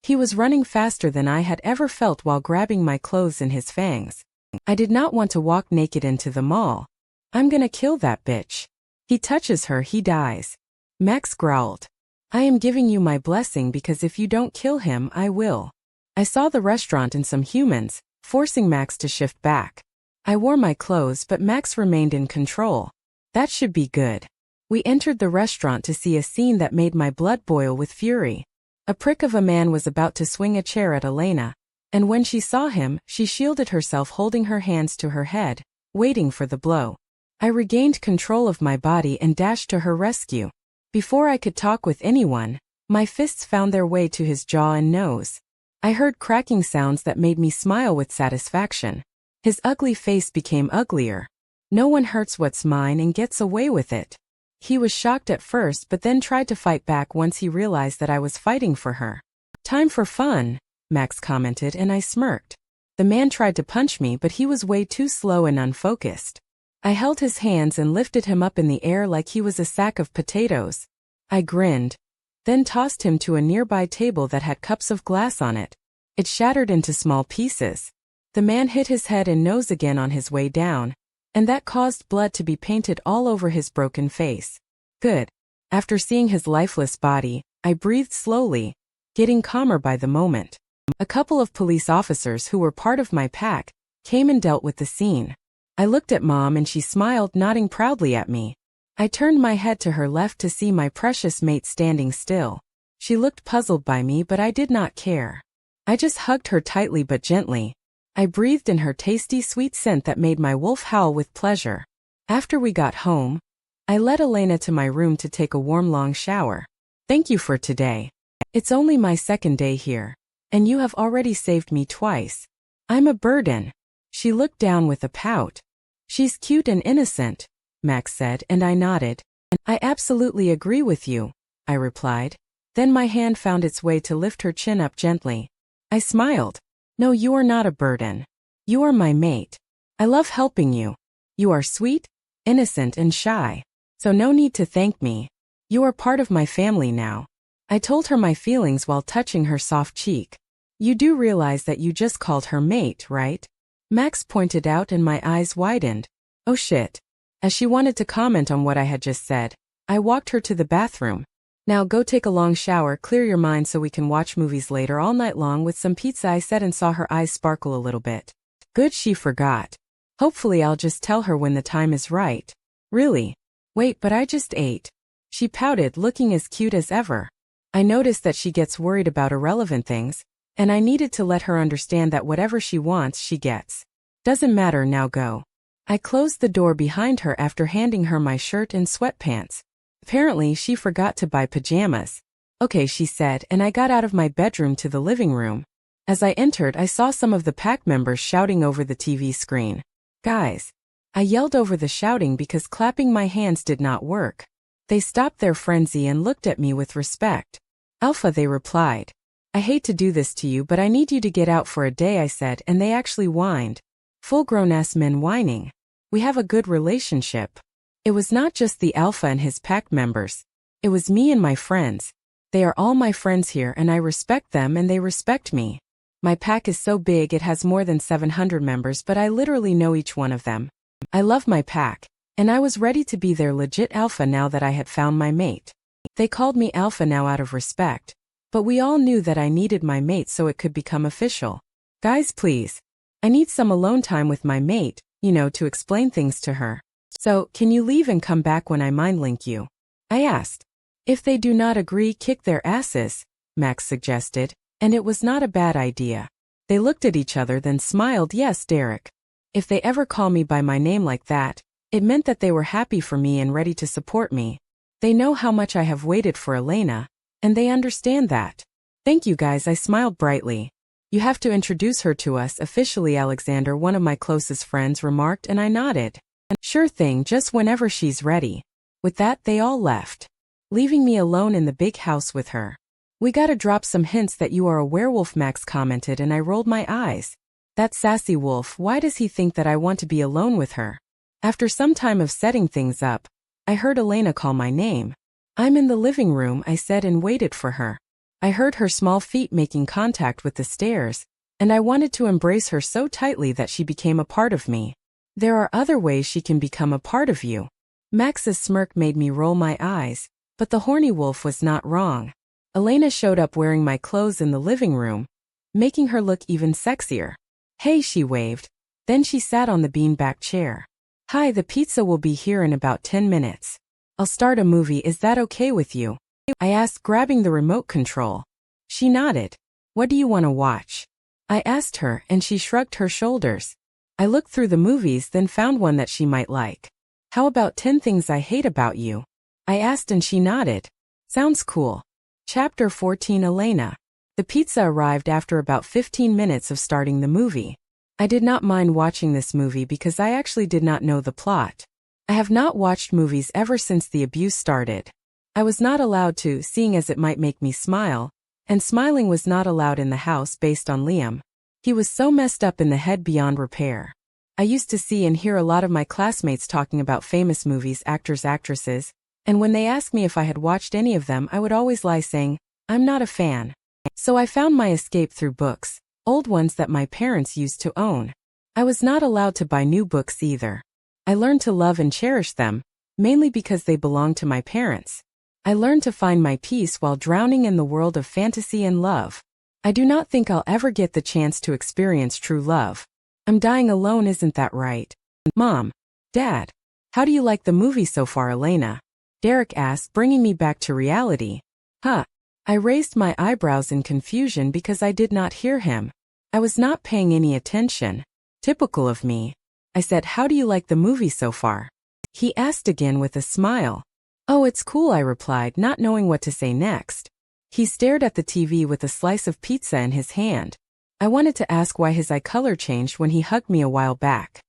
S1: He was running faster than I had ever felt while grabbing my clothes in his fangs. I did not want to walk naked into the mall. I'm gonna kill that bitch. He touches her, he dies. Max growled. I am giving you my blessing because if you don't kill him, I will. I saw the restaurant and some humans, forcing Max to shift back. I wore my clothes, but Max remained in control. That should be good. We entered the restaurant to see a scene that made my blood boil with fury. A prick of a man was about to swing a chair at Elena, and when she saw him, she shielded herself, holding her hands to her head, waiting for the blow. I regained control of my body and dashed to her rescue. Before I could talk with anyone, my fists found their way to his jaw and nose. I heard cracking sounds that made me smile with satisfaction. His ugly face became uglier. No one hurts what's mine and gets away with it. He was shocked at first but then tried to fight back once he realized that I was fighting for her. Time for fun, Max commented, and I smirked. The man tried to punch me, but he was way too slow and unfocused. I held his hands and lifted him up in the air like he was a sack of potatoes. I grinned, then tossed him to a nearby table that had cups of glass on it. It shattered into small pieces. The man hit his head and nose again on his way down, and that caused blood to be painted all over his broken face. Good. After seeing his lifeless body, I breathed slowly, getting calmer by the moment. A couple of police officers who were part of my pack came and dealt with the scene. I looked at Mom and she smiled, nodding proudly at me. I turned my head to her left to see my precious mate standing still. She looked puzzled by me, but I did not care. I just hugged her tightly but gently. I breathed in her tasty sweet scent that made my wolf howl with pleasure. After we got home, I led Elena to my room to take a warm long shower. Thank you for today. It's only my second day here, and you have already saved me twice. I'm a burden. She looked down with a pout. She's cute and innocent, Max said, and I nodded. I absolutely agree with you, I replied. Then my hand found its way to lift her chin up gently. I smiled. No, you are not a burden. You are my mate. I love helping you. You are sweet, innocent, and shy. So no need to thank me. You are part of my family now. I told her my feelings while touching her soft cheek. You do realize that you just called her mate, right? Max pointed out and my eyes widened. Oh shit. As she wanted to comment on what I had just said, I walked her to the bathroom. Now go take a long shower, clear your mind so we can watch movies later all night long with some pizza, I said and saw her eyes sparkle a little bit. Good, she forgot. Hopefully I'll just tell her when the time is right. Really? Wait, but I just ate. She pouted, looking as cute as ever. I noticed that she gets worried about irrelevant things, and I needed to let her understand that whatever she wants, she gets. Doesn't matter, now go. I closed the door behind her after handing her my shirt and sweatpants. Apparently, she forgot to buy pajamas. Okay, she said, and I got out of my bedroom to the living room. As I entered, I saw some of the pack members shouting over the TV screen. Guys. I yelled over the shouting because clapping my hands did not work. They stopped their frenzy and looked at me with respect. Alpha, they replied. I hate to do this to you, but I need you to get out for a day, I said, and they actually whined. Full-grown-ass men whining. We have a good relationship. It was not just the Alpha and his pack members. It was me and my friends. They are all my friends here and I respect them and they respect me. My pack is so big it has more than 700 members, but I literally know each one of them. I love my pack. And I was ready to be their legit alpha now that I had found my mate. They called me alpha now out of respect, but we all knew that I needed my mate so it could become official. Guys, please. I need some alone time with my mate, to explain things to her. So, can you leave and come back when I mind link you? I asked. If they do not agree, kick their asses, Max suggested, and it was not a bad idea. They looked at each other then smiled. Yes, Derek. If they ever call me by my name like that, it meant that they were happy for me and ready to support me. They know how much I have waited for Elena, and they understand that. Thank you guys, I smiled brightly. You have to introduce her to us officially, Alexander, one of my closest friends, remarked, and I nodded. Sure thing, just whenever she's ready. With that, they all left, leaving me alone in the big house with her. We gotta drop some hints that you are a werewolf, Max commented, and I rolled my eyes. That sassy wolf, why does he think that I want to be alone with her? After some time of setting things up, I heard Elena call my name. I'm in the living room, I said, and waited for her. I heard her small feet making contact with the stairs, and I wanted to embrace her so tightly that she became a part of me. There are other ways she can become a part of you. Max's smirk made me roll my eyes, but the horny wolf was not wrong. Elena showed up wearing my clothes in the living room, making her look even sexier. Hey, she waved. Then she sat on the beanbag chair. Hi, the pizza will be here in about 10 minutes. I'll start a movie, is that okay with you? I asked, grabbing the remote control. She nodded. What do you want to watch? I asked her, and she shrugged her shoulders. I looked through the movies, then found one that she might like. How about 10 Things I Hate About You? I asked and she nodded. Sounds cool. Chapter 14, Elena. The pizza arrived after about 15 minutes of starting the movie. I did not mind watching this movie because I actually did not know the plot. I have not watched movies ever since the abuse started. I was not allowed to, seeing as it might make me smile, and smiling was not allowed in the house based on Liam. He was so messed up in the head beyond repair. I used to see and hear a lot of my classmates talking about famous movies, actors, actresses, and when they asked me if I had watched any of them, I would always lie saying, I'm not a fan. So I found my escape through books, old ones that my parents used to own. I was not allowed to buy new books either. I learned to love and cherish them, mainly because they belonged to my parents. I learned to find my peace while drowning in the world of fantasy and love. I do not think I'll ever get the chance to experience true love. I'm dying alone, isn't that right? Mom. Dad. How do you like the movie so far, Elena? Derek asked, bringing me back to reality. Huh. I raised my eyebrows in confusion because I did not hear him. I was not paying any attention. Typical of me. I said, how do you like the movie so far? He asked again with a smile. Oh, it's cool, I replied, not knowing what to say next. He stared at the TV with a slice of pizza in his hand. I wanted to ask why his eye color changed when he hugged me a while back.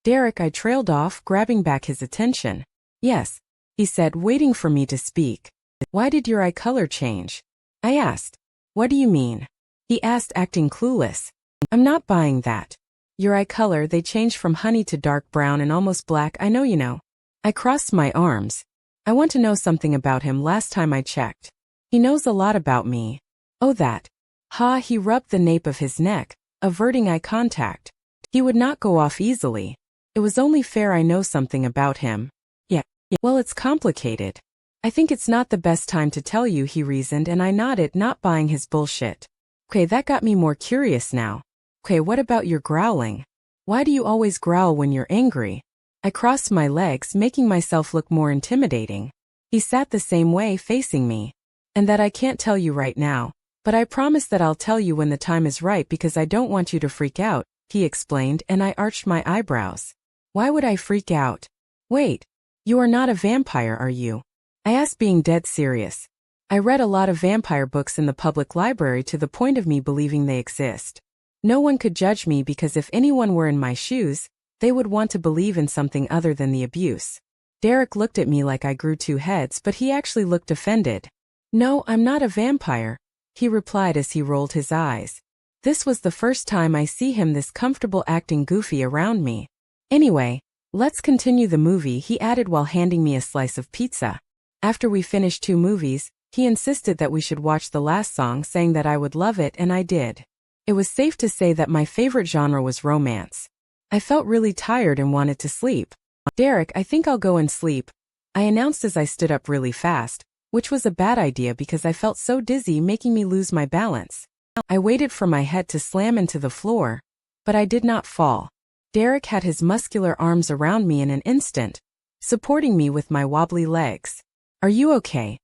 S1: Derek, I trailed off, grabbing back his attention. Yes, he said, waiting for me to speak. Why did your eye color change? I asked. What do you mean? He asked, acting clueless. I'm not buying that. Your eye color, they changed from honey to dark brown and almost black, I know you know. I crossed my arms. I want to know something about him. Last time I checked. He knows a lot about me. Oh, that. Ha, he rubbed the nape of his neck, averting eye contact. He would not go off easily. It was only fair I know something about him. Yeah. Well, it's complicated. I think it's not the best time to tell you, he reasoned, and I nodded, not buying his bullshit. Okay, that got me more curious now. Okay, what about your growling? Why do you always growl when you're angry? I crossed my legs, making myself look more intimidating. He sat the same way, facing me. And that I can't tell you right now, but I promise that I'll tell you when the time is right because I don't want you to freak out, he explained, and I arched my eyebrows. Why would I freak out? Wait, you are not a vampire, are you? I asked, being dead serious. I read a lot of vampire books in the public library to the point of me believing they exist. No one could judge me because if anyone were in my shoes, they would want to believe in something other than the abuse. Derek looked at me like I grew two heads, but he actually looked offended. No, I'm not a vampire, he replied as he rolled his eyes. This was the first time I see him this comfortable, acting goofy around me. Anyway, let's continue the movie, he added while handing me a slice of pizza. After we finished 2 movies, he insisted that we should watch the last song, saying that I would love it, and I did. It was safe to say that my favorite genre was romance. I felt really tired and wanted to sleep. Derek, I think I'll go and sleep, I announced as I stood up really fast, which was a bad idea because I felt so dizzy, making me lose my balance. I waited for my head to slam into the floor, but I did not fall. Derek had his muscular arms around me in an instant, supporting me with my wobbly legs. Are you okay?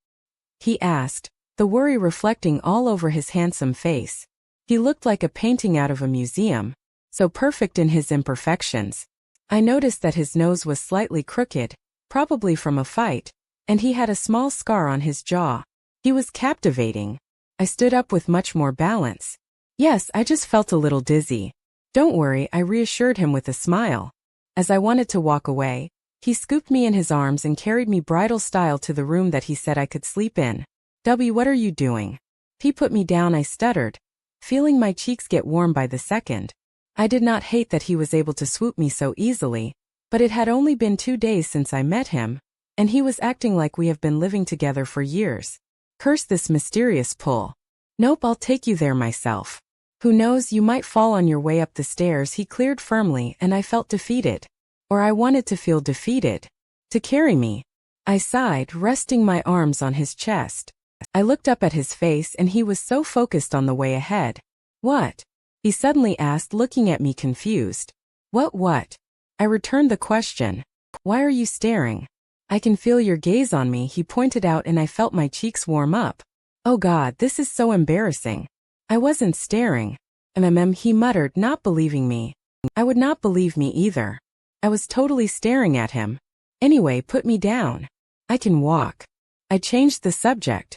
S1: He asked, the worry reflecting all over his handsome face. He looked like a painting out of a museum, so perfect in his imperfections. I noticed that his nose was slightly crooked, probably from a fight, and he had a small scar on his jaw. He was captivating. I stood up with much more balance. Yes, I just felt a little dizzy. Don't worry, I reassured him with a smile. As I wanted to walk away, he scooped me in his arms and carried me bridal style to the room that he said I could sleep in. What are you doing? He put me down, I stuttered, feeling my cheeks get warm by the second. I did not hate that he was able to swoop me so easily, but it had only been 2 days since I met him, and he was acting like we have been living together for years. Curse this mysterious pull. Nope, I'll take you there myself. Who knows, you might fall on your way up the stairs, he cleared firmly, and I felt defeated. Or I wanted to feel defeated. To carry me. I sighed, resting my arms on his chest. I looked up at his face and he was so focused on the way ahead. What? He suddenly asked, looking at me confused. What? I returned the question. Why are you staring? I can feel your gaze on me, he pointed out, and I felt my cheeks warm up. Oh God, this is so embarrassing. I wasn't staring. He muttered, not believing me. I would not believe me either. I was totally staring at him. Anyway, put me down. I can walk. I changed the subject.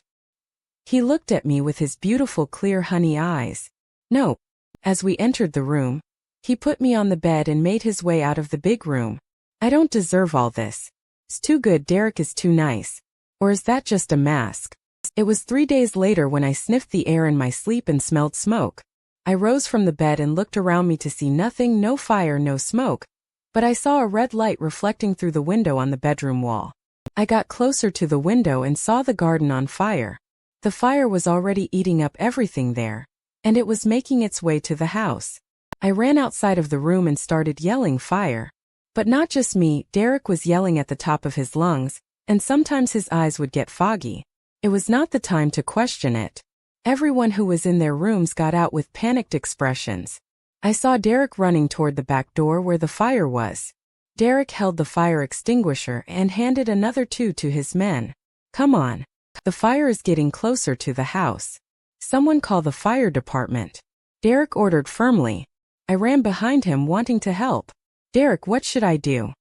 S1: He looked at me with his beautiful clear honey eyes. No. As we entered the room, he put me on the bed and made his way out of the big room. I don't deserve all this. It's too good, Derek is too nice. Or is that just a mask? It was 3 days later when I sniffed the air in my sleep and smelled smoke. I rose from the bed and looked around me to see nothing, no fire, no smoke, but I saw a red light reflecting through the window on the bedroom wall. I got closer to the window and saw the garden on fire. The fire was already eating up everything there, and it was making its way to the house. I ran outside of the room and started yelling fire. But not just me, Derek was yelling at the top of his lungs, and sometimes his eyes would get foggy. It was not the time to question it. Everyone who was in their rooms got out with panicked expressions. I saw Derek running toward the back door where the fire was. Derek held the fire extinguisher and handed another two to his men. Come on. The fire is getting closer to the house. Someone call the fire department. Derek ordered firmly. I ran behind him wanting to help. Derek, what should I do?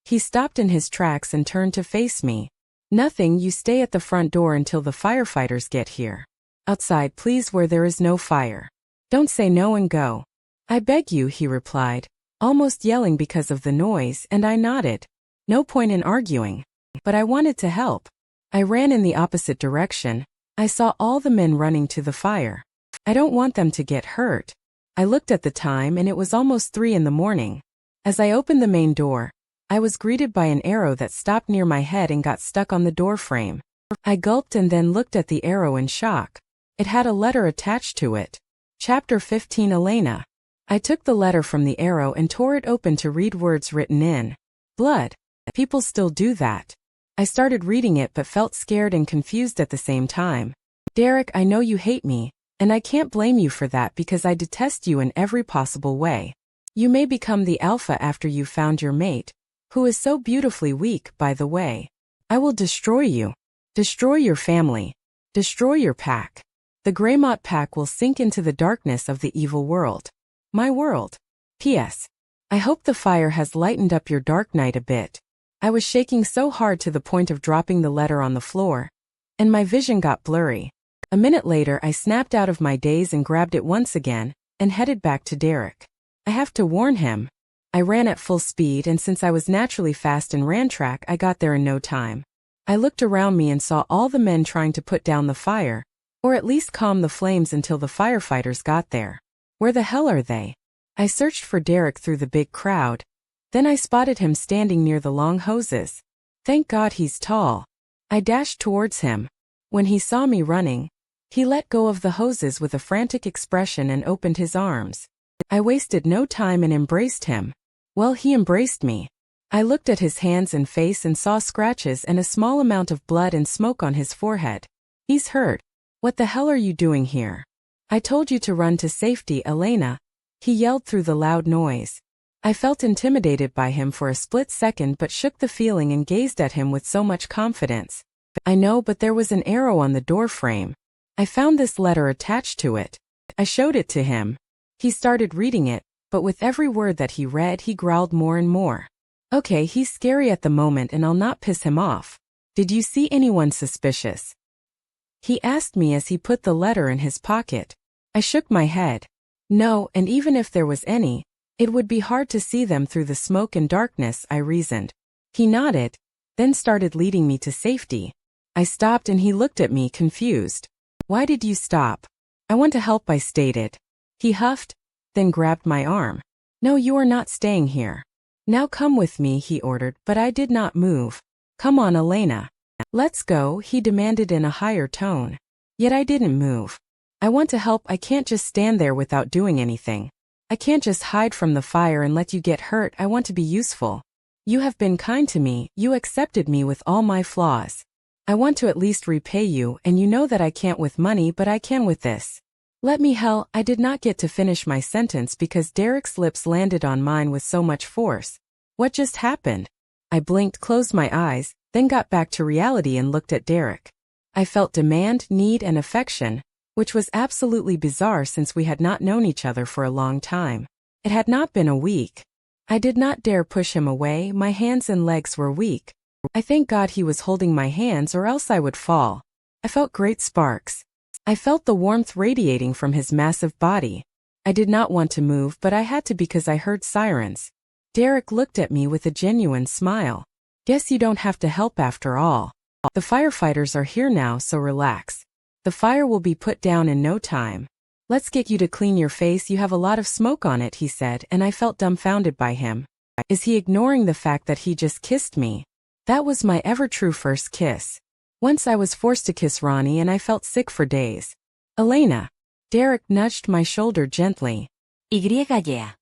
S1: He stopped in his tracks and turned to face me. Nothing, you stay at the front door until the firefighters get here. Outside, please, where there is no fire. Don't say no and go. I beg you, he replied, almost yelling because of the noise, and I nodded. No point in arguing. But I wanted to help. I ran in the opposite direction. I saw all the men running to the fire. I don't want them to get hurt. I looked at the time and it was almost 3 in the morning. As I opened the main door, I was greeted by an arrow that stopped near my head and got stuck on the door frame. I gulped and then looked at the arrow in shock. It had a letter attached to it. Chapter 15, Elena. I took the letter from the arrow and tore it open to read words written in blood. People still do that. I started reading it but felt scared and confused at the same time. Derek, I know you hate me, and I can't blame you for that because I detest you in every possible way. You may become the alpha after you've found your mate, who is so beautifully weak, by the way. I will destroy you. Destroy your family. Destroy your pack. The Greymont pack will sink into the darkness of the evil world. My world. P.S. I hope the fire has lightened up your dark night a bit. I was shaking so hard to the point of dropping the letter on the floor, and my vision got blurry. A minute later, I snapped out of my daze and grabbed it once again, and headed back to Derek. I have to warn him. I ran at full speed, and since I was naturally fast and ran track, I got there in no time. I looked around me and saw all the men trying to put down the fire, or at least calm the flames until the firefighters got there. Where the hell are they? I searched for Derek through the big crowd. Then I spotted him standing near the long hoses. Thank God he's tall. I dashed towards him. When he saw me running, he let go of the hoses with a frantic expression and opened his arms. I wasted no time and embraced him. Well, he embraced me. I looked at his hands and face and saw scratches and a small amount of blood and smoke on his forehead. He's hurt. What the hell are you doing here? I told you to run to safety, Elena. He yelled through the loud noise. I felt intimidated by him for a split second but shook the feeling and gazed at him with so much confidence. I know, but there was an arrow on the door frame. I found this letter attached to it. I showed it to him. He started reading it, but with every word that he read he growled more and more. Okay, he's scary at the moment and I'll not piss him off. Did you see anyone suspicious? He asked me as he put the letter in his pocket. I shook my head. No, and even if there was any, it would be hard to see them through the smoke and darkness, I reasoned. He nodded, then started leading me to safety. I stopped and he looked at me confused. Why did you stop? I want to help, I stated. He huffed, then grabbed my arm. No, you are not staying here. Now come with me, he ordered, but I did not move. Come on, Elena. Let's go, he demanded in a higher tone. Yet I didn't move. I want to help, I can't just stand there without doing anything. I can't just hide from the fire and let you get hurt, I want to be useful. You have been kind to me, you accepted me with all my flaws. I want to at least repay you, and you know that I can't with money, but I can with this. Let me hell, I did not get to finish my sentence because Derek's lips landed on mine with so much force. What just happened? I blinked, closed my eyes, then got back to reality and looked at Derek. I felt demand, need, and affection, which was absolutely bizarre since we had not known each other for a long time. It had not been a week. I did not dare push him away, my hands and legs were weak. I thank God he was holding my hands or else I would fall. I felt great sparks. I felt the warmth radiating from his massive body. I did not want to move, but I had to because I heard sirens. Derek looked at me with a genuine smile. Guess you don't have to help after all. The firefighters are here now, so relax. The fire will be put down in no time. Let's get you to clean your face, you have a lot of smoke on it, he said, and I felt dumbfounded by him. Is he ignoring the fact that he just kissed me? That was my ever-true first kiss. Once I was forced to kiss Ronnie and I felt sick for days. Elena. Derek nudged my shoulder gently.
S2: Y.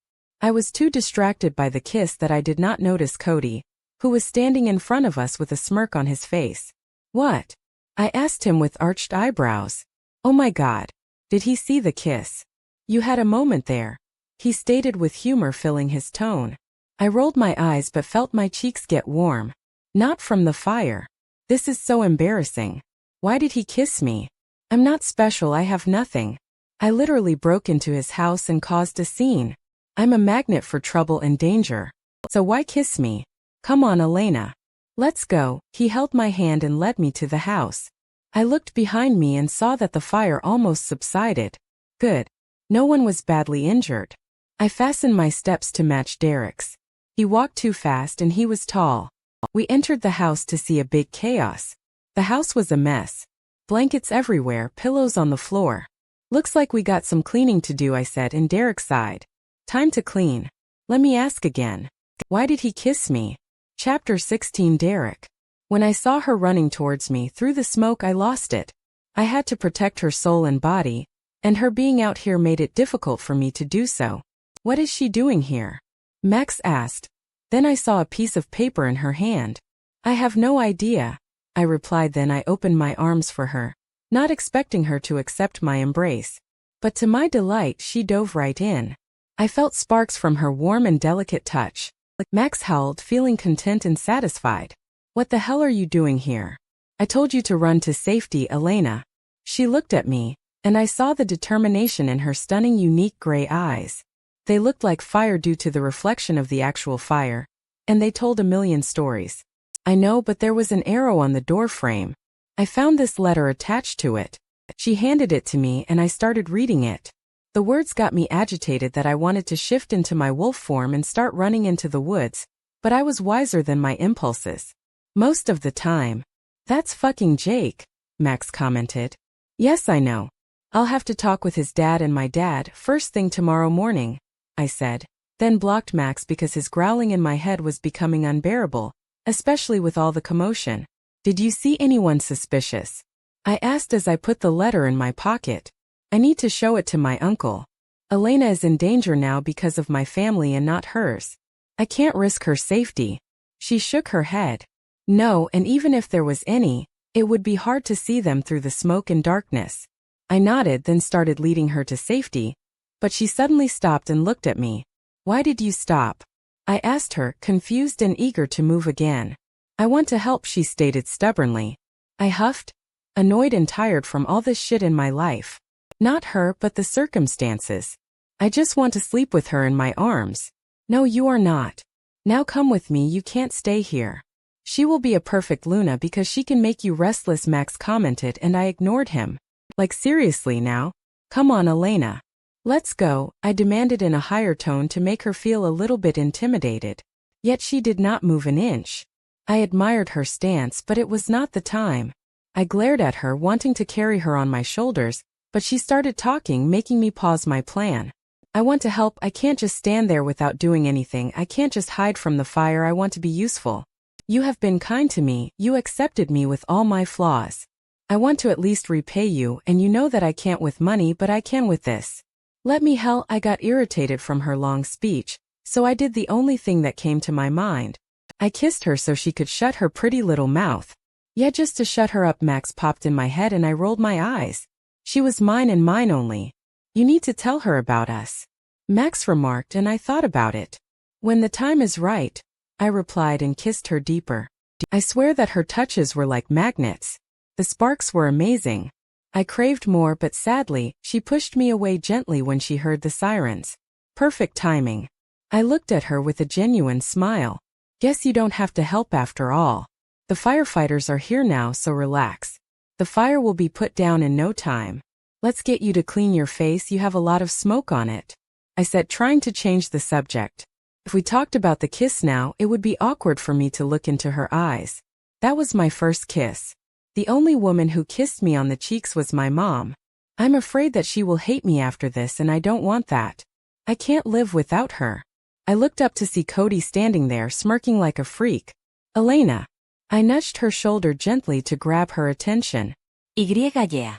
S1: I was too distracted by the kiss that I did not notice Cody, who was standing in front of us with a smirk on his face. What? I asked him with arched eyebrows. Oh my God. Did he see the kiss? You had a moment there. he stated with humor filling his tone. I rolled my eyes but felt my cheeks get warm. Not from the fire. This is so embarrassing. Why did he kiss me? I'm not special, I have nothing. I literally broke into his house and caused a scene. I'm a magnet for trouble and danger. So why kiss me? Come on, Elena. Let's go. He held my hand and led me to the house. I looked behind me and saw that the fire almost subsided. Good. No one was badly injured. I fastened my steps to match Derek's. He walked too fast and he was tall. We entered the house to see a big chaos. The house was a mess. Blankets everywhere, pillows on the floor. Looks like we got some cleaning to do, I said, and Derek sighed. Time to clean. Let me ask again. Why did he kiss me? Chapter 16. Derek. When I saw her running towards me through the smoke, I lost it. I had to protect her soul and body, and her being out here made it difficult for me to do so. What is she doing here? Max asked. Then I saw a piece of paper in her hand. I have no idea, I replied. Then I opened my arms for her, not expecting her to accept my embrace. But to my delight, she dove right in. I felt sparks from her warm and delicate touch. Max howled, feeling content and satisfied. What the hell are you doing here? I told you to run to safety, Elena. She looked at me, and I saw the determination in her stunning, unique gray eyes. They looked like fire due to the reflection of the actual fire, and they told a million stories. I know, but there was an arrow on the door frame. I found this letter attached to it. She handed it to me and I started reading it. The words got me agitated that I wanted to shift into my wolf form and start running into the woods, but I was wiser than my impulses. Most of the time. That's fucking Jake, Max commented. Yes, I know. I'll have to talk with his dad and my dad first thing tomorrow morning, I said, then blocked Max because his growling in my head was becoming unbearable, especially with all the commotion. Did you see anyone suspicious? I asked as I put the letter in my pocket. I need to show it to my uncle. Elena is in danger now because of my family and not hers. I can't risk her safety. She shook her head. No, and even if there was any, it would be hard to see them through the smoke and darkness. I nodded, then started leading her to safety, but she suddenly stopped and looked at me. Why did you stop? I asked her, confused and eager to move again. I want to help, she stated stubbornly. I huffed, annoyed and tired from all this shit in my life. Not her, but the circumstances. I just want to sleep with her in my arms. No, you are not. Now come with me, you can't stay here. She will be a perfect Luna because she can make you restless, Max commented, and I ignored him. Like seriously now? Come on, Elena. Let's go, I demanded in a higher tone to make her feel a little bit intimidated. Yet she did not move an inch. I admired her stance, but it was not the time. I glared at her, wanting to carry her on my shoulders, but she started talking, making me pause my plan. I want to help, I can't just stand there without doing anything, I can't just hide from the fire, I want to be useful. You have been kind to me, you accepted me with all my flaws. I want to at least repay you, and you know that I can't with money, but I can with this. Let me help. I got irritated from her long speech, so I did the only thing that came to my mind. I kissed her so she could shut her pretty little mouth. Yeah, just to shut her up. Max popped in my head and I rolled my eyes. She was mine and mine only. You need to tell her about us, Max remarked, and I thought about it. When the time is right, I replied and kissed her deeper. I swear that her touches were like magnets. The sparks were amazing. I craved more, but sadly, she pushed me away gently when she heard the sirens. Perfect timing. I looked at her with a genuine smile. Guess you don't have to help after all. The firefighters are here now, so relax. The fire will be put down in no time. Let's get you to clean your face, you have a lot of smoke on it, I said, trying to change the subject. If we talked about the kiss now, it would be awkward for me to look into her eyes. That was my first kiss. The only woman who kissed me on the cheeks was my mom. I'm afraid that she will hate me after this, and I don't want that. I can't live without her. I looked up to see Cody standing there smirking like a freak. Elena. I nudged her shoulder gently to grab her attention.
S2: Yeah.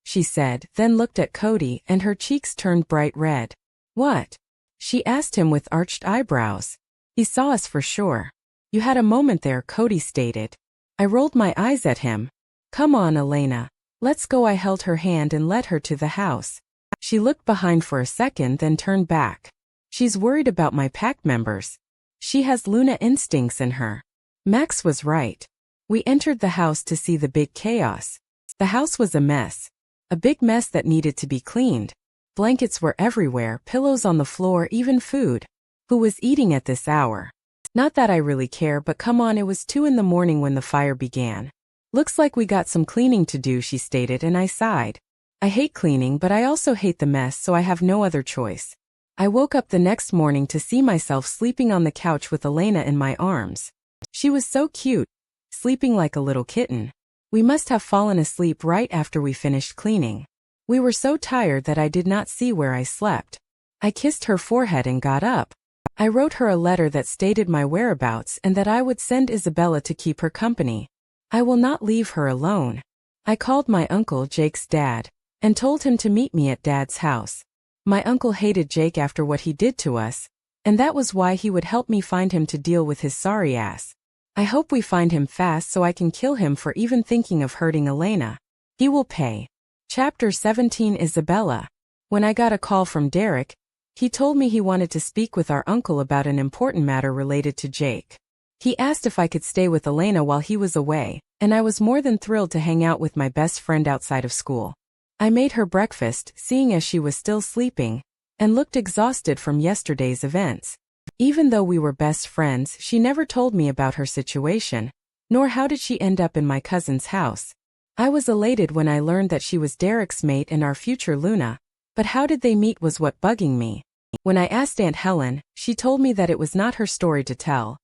S1: She said, then looked at Cody and her cheeks turned bright red. What? She asked him with arched eyebrows. He saw us for sure. You had a moment there, Cody stated. I rolled my eyes at him. Come on, Elena. Let's go. I held her hand and led her to the house. She looked behind for a second, then turned back. She's worried about my pack members. She has Luna instincts in her. Max was right. We entered the house to see the big chaos. The house was a mess. A big mess that needed to be cleaned. Blankets were everywhere, pillows on the floor, even food. Who was eating at this hour? Not that I really care, but come on, it was 2 in the morning when the fire began. Looks like we got some cleaning to do, she stated, and I sighed. I hate cleaning, but I also hate the mess, so I have no other choice. I woke up the next morning to see myself sleeping on the couch with Elena in my arms. She was so cute, sleeping like a little kitten. We must have fallen asleep right after we finished cleaning. We were so tired that I did not see where I slept. I kissed her forehead and got up. I wrote her a letter that stated my whereabouts and that I would send Isabella to keep her company. I will not leave her alone. I called my uncle, Jake's dad, and told him to meet me at Dad's house. My uncle hated Jake after what he did to us, and that was why he would help me find him to deal with his sorry ass. I hope we find him fast so I can kill him for even thinking of hurting Elena. He will pay. Chapter 17. Isabella. When I got a call from Derek, he told me he wanted to speak with our uncle about an important matter related to Jake. He asked if I could stay with Elena while he was away, and I was more than thrilled to hang out with my best friend outside of school. I made her breakfast, seeing as she was still sleeping, and looked exhausted from yesterday's events. Even though we were best friends, she never told me about her situation, nor how did she end up in my cousin's house. I was elated when I learned that she was Derek's mate and our future Luna, but how did they meet was what bugging me. When I asked Aunt Helen, she told me that it was not her story to tell,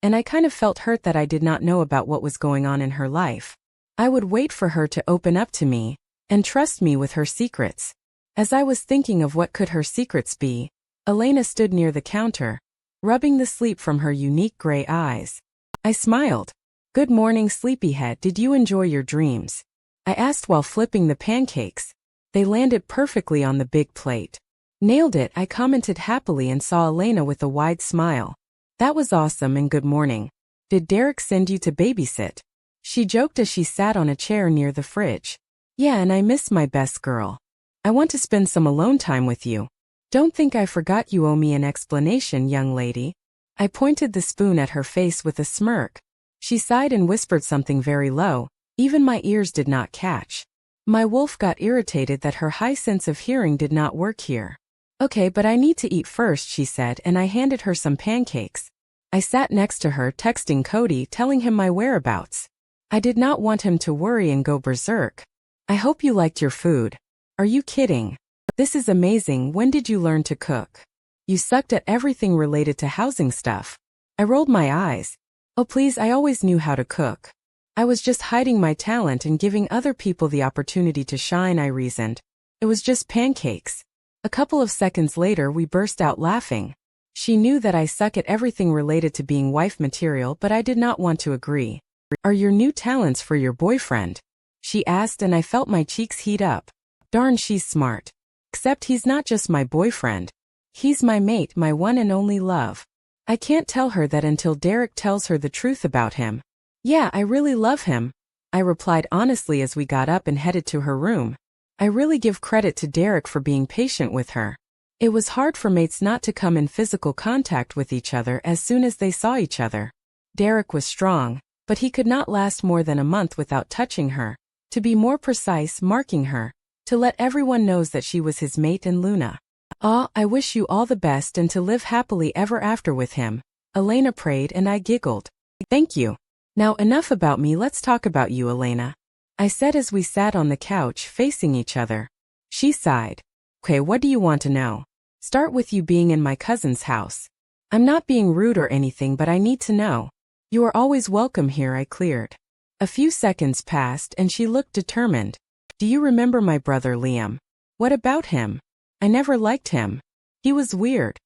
S1: and I kind of felt hurt that I did not know about what was going on in her life. I would wait for her to open up to me and trust me with her secrets. As I was thinking of what could her secrets be, Elena stood near the counter, rubbing the sleep from her unique gray eyes. I smiled. Good morning, sleepyhead, did you enjoy your dreams? I asked while flipping the pancakes. They landed perfectly on the big plate. Nailed it, I commented happily and saw Elena with a wide smile. That was awesome and good morning. Did Derek send you to babysit? She joked as she sat on a chair near the fridge. Yeah, and I miss my best girl. I want to spend some alone time with you. Don't think I forgot, you owe me an explanation, young lady. I pointed the spoon at her face with a smirk. She sighed and whispered something very low, even my ears did not catch. My wolf got irritated that her high sense of hearing did not work here. Okay, but I need to eat first, she said, and I handed her some pancakes. I sat next to her, texting Cody, telling him my whereabouts. I did not want him to worry and go berserk. I hope you liked your food. Are you kidding? This is amazing. When did you learn to cook? You sucked at everything related to housing stuff. I rolled my eyes. Oh please, I always knew how to cook. I was just hiding my talent and giving other people the opportunity to shine, I reasoned. It was just pancakes. A couple of seconds later we burst out laughing. She knew that I suck at everything related to being wife material, but I did not want to agree. Are your new talents for your boyfriend? She asked, and I felt my cheeks heat up. Darn, she's smart. Except he's not just my boyfriend. He's my mate, my one and only love. I can't tell her that until Derek tells her the truth about him. Yeah, I really love him, I replied honestly as we got up and headed to her room. I really give credit to Derek for being patient with her. It was hard for mates not to come in physical contact with each other as soon as they saw each other. Derek was strong, but he could not last more than a month without touching her. To be more precise, marking her. To let everyone knows that she was his mate and Luna. I wish you all the best and to live happily ever after with him. Elena prayed and I giggled. Thank you. Now enough about me, let's talk about you, Elena. I said as we sat on the couch facing each other. She sighed. Okay, what do you want to know? Start with you being in my cousin's house. I'm not being rude or anything, but I need to know. You are always welcome here, I cleared. A few seconds passed and she looked determined. Do you remember my brother Liam? What about him? I never liked him. He was weird.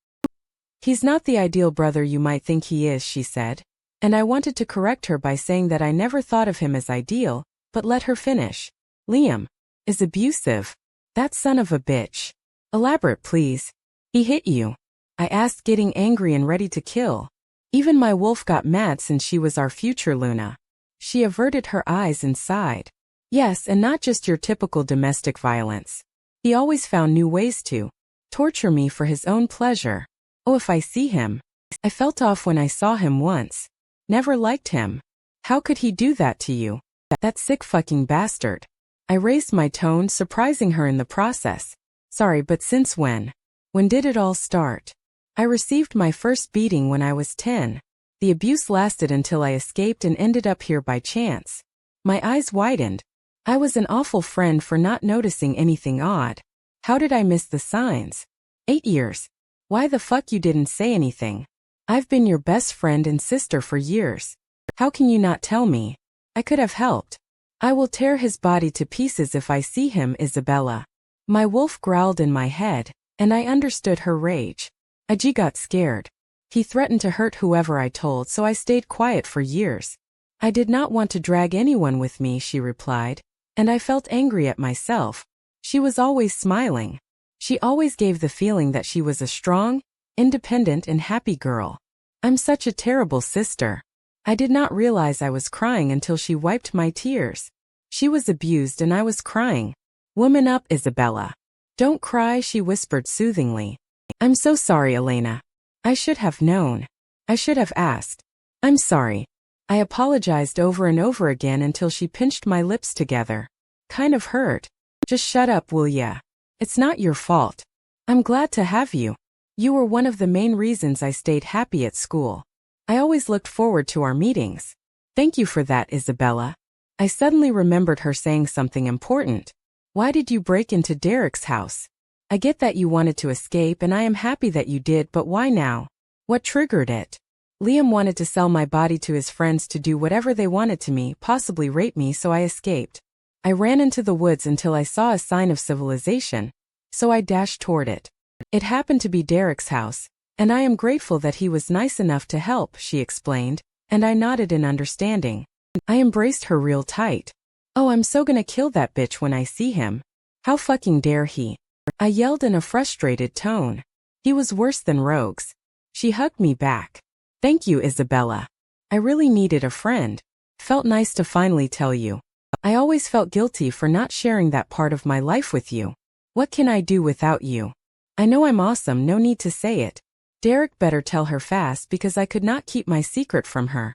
S1: He's not the ideal brother you might think he is, she said. And I wanted to correct her by saying that I never thought of him as ideal, but let her finish. Liam is abusive. That son of a bitch. Elaborate, please. He hit you. I asked, getting angry and ready to kill. Even my wolf got mad since she was our future Luna. She averted her eyes and sighed. Yes, and not just your typical domestic violence. He always found new ways to torture me for his own pleasure. Oh, if I see him. I felt off when I saw him once. Never liked him. How could he do that to you? That sick fucking bastard. I raised my tone, surprising her in the process. Sorry, but since when? When did it all start? I received my first beating when I was 10. The abuse lasted until I escaped and ended up here by chance. My eyes widened. I was an awful friend for not noticing anything odd. How did I miss the signs? 8 years. Why the fuck you didn't say anything? I've been your best friend and sister for years. How can you not tell me? I could have helped. I will tear his body to pieces if I see him, Isabella. My wolf growled in my head, and I understood her rage. I got scared. He threatened to hurt whoever I told, so I stayed quiet for years. I did not want to drag anyone with me, she replied, and I felt angry at myself. She was always smiling. She always gave the feeling that she was a strong, independent and happy girl. I'm such a terrible sister. I did not realize I was crying until she wiped my tears. She was abused and I was crying. Woman up, Isabella. Don't cry, she whispered soothingly. I'm so sorry, Elena. I should have known. I should have asked. I'm sorry. I apologized over and over again until she pinched my lips together. Kind of hurt. Just shut up, will ya? It's not your fault. I'm glad to have you. You were one of the main reasons I stayed happy at school. I always looked forward to our meetings. Thank you for that, Isabella. I suddenly remembered her saying something important. Why did you break into Derek's house? I get that you wanted to escape and I am happy that you did, but why now? What triggered it? Liam wanted to sell my body to his friends to do whatever they wanted to me, possibly rape me, so I escaped. I ran into the woods until I saw a sign of civilization, so I dashed toward it. It happened to be Derek's house, and I am grateful that he was nice enough to help, she explained, and I nodded in understanding. I embraced her real tight. Oh, I'm so gonna kill that bitch when I see him. How fucking dare he? I yelled in a frustrated tone. He was worse than rogues. She hugged me back. Thank you, Isabella. I really needed a friend. Felt nice to finally tell you. I always felt guilty for not sharing that part of my life with you. What can I do without you? I know I'm awesome, no need to say it. Derek better tell her fast because I could not keep my secret from her.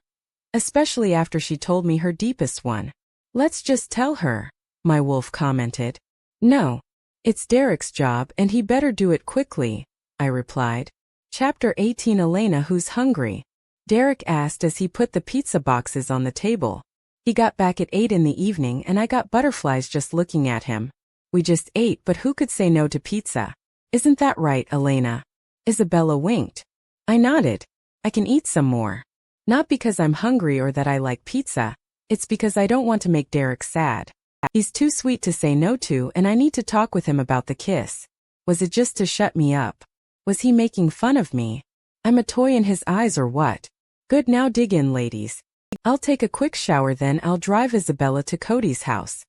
S1: Especially after she told me her deepest one. Let's just tell her, my wolf commented. No. It's Derek's job and he better do it quickly, I replied. Chapter 18. Elena, who's hungry? Derek asked as he put the pizza boxes on the table. He got back at 8 in the evening and I got butterflies just looking at him. We just ate, but who could say no to pizza? Isn't that right, Elena? Isabella winked. I nodded. I can eat some more. Not because I'm hungry or that I like pizza. It's because I don't want to make Derek sad. He's too sweet to say no to and I need to talk with him about the kiss. Was it just to shut me up? Was he making fun of me? I'm a toy in his eyes or what? Good, now dig in, ladies. I'll take a quick shower then I'll drive Isabella to Cody's house.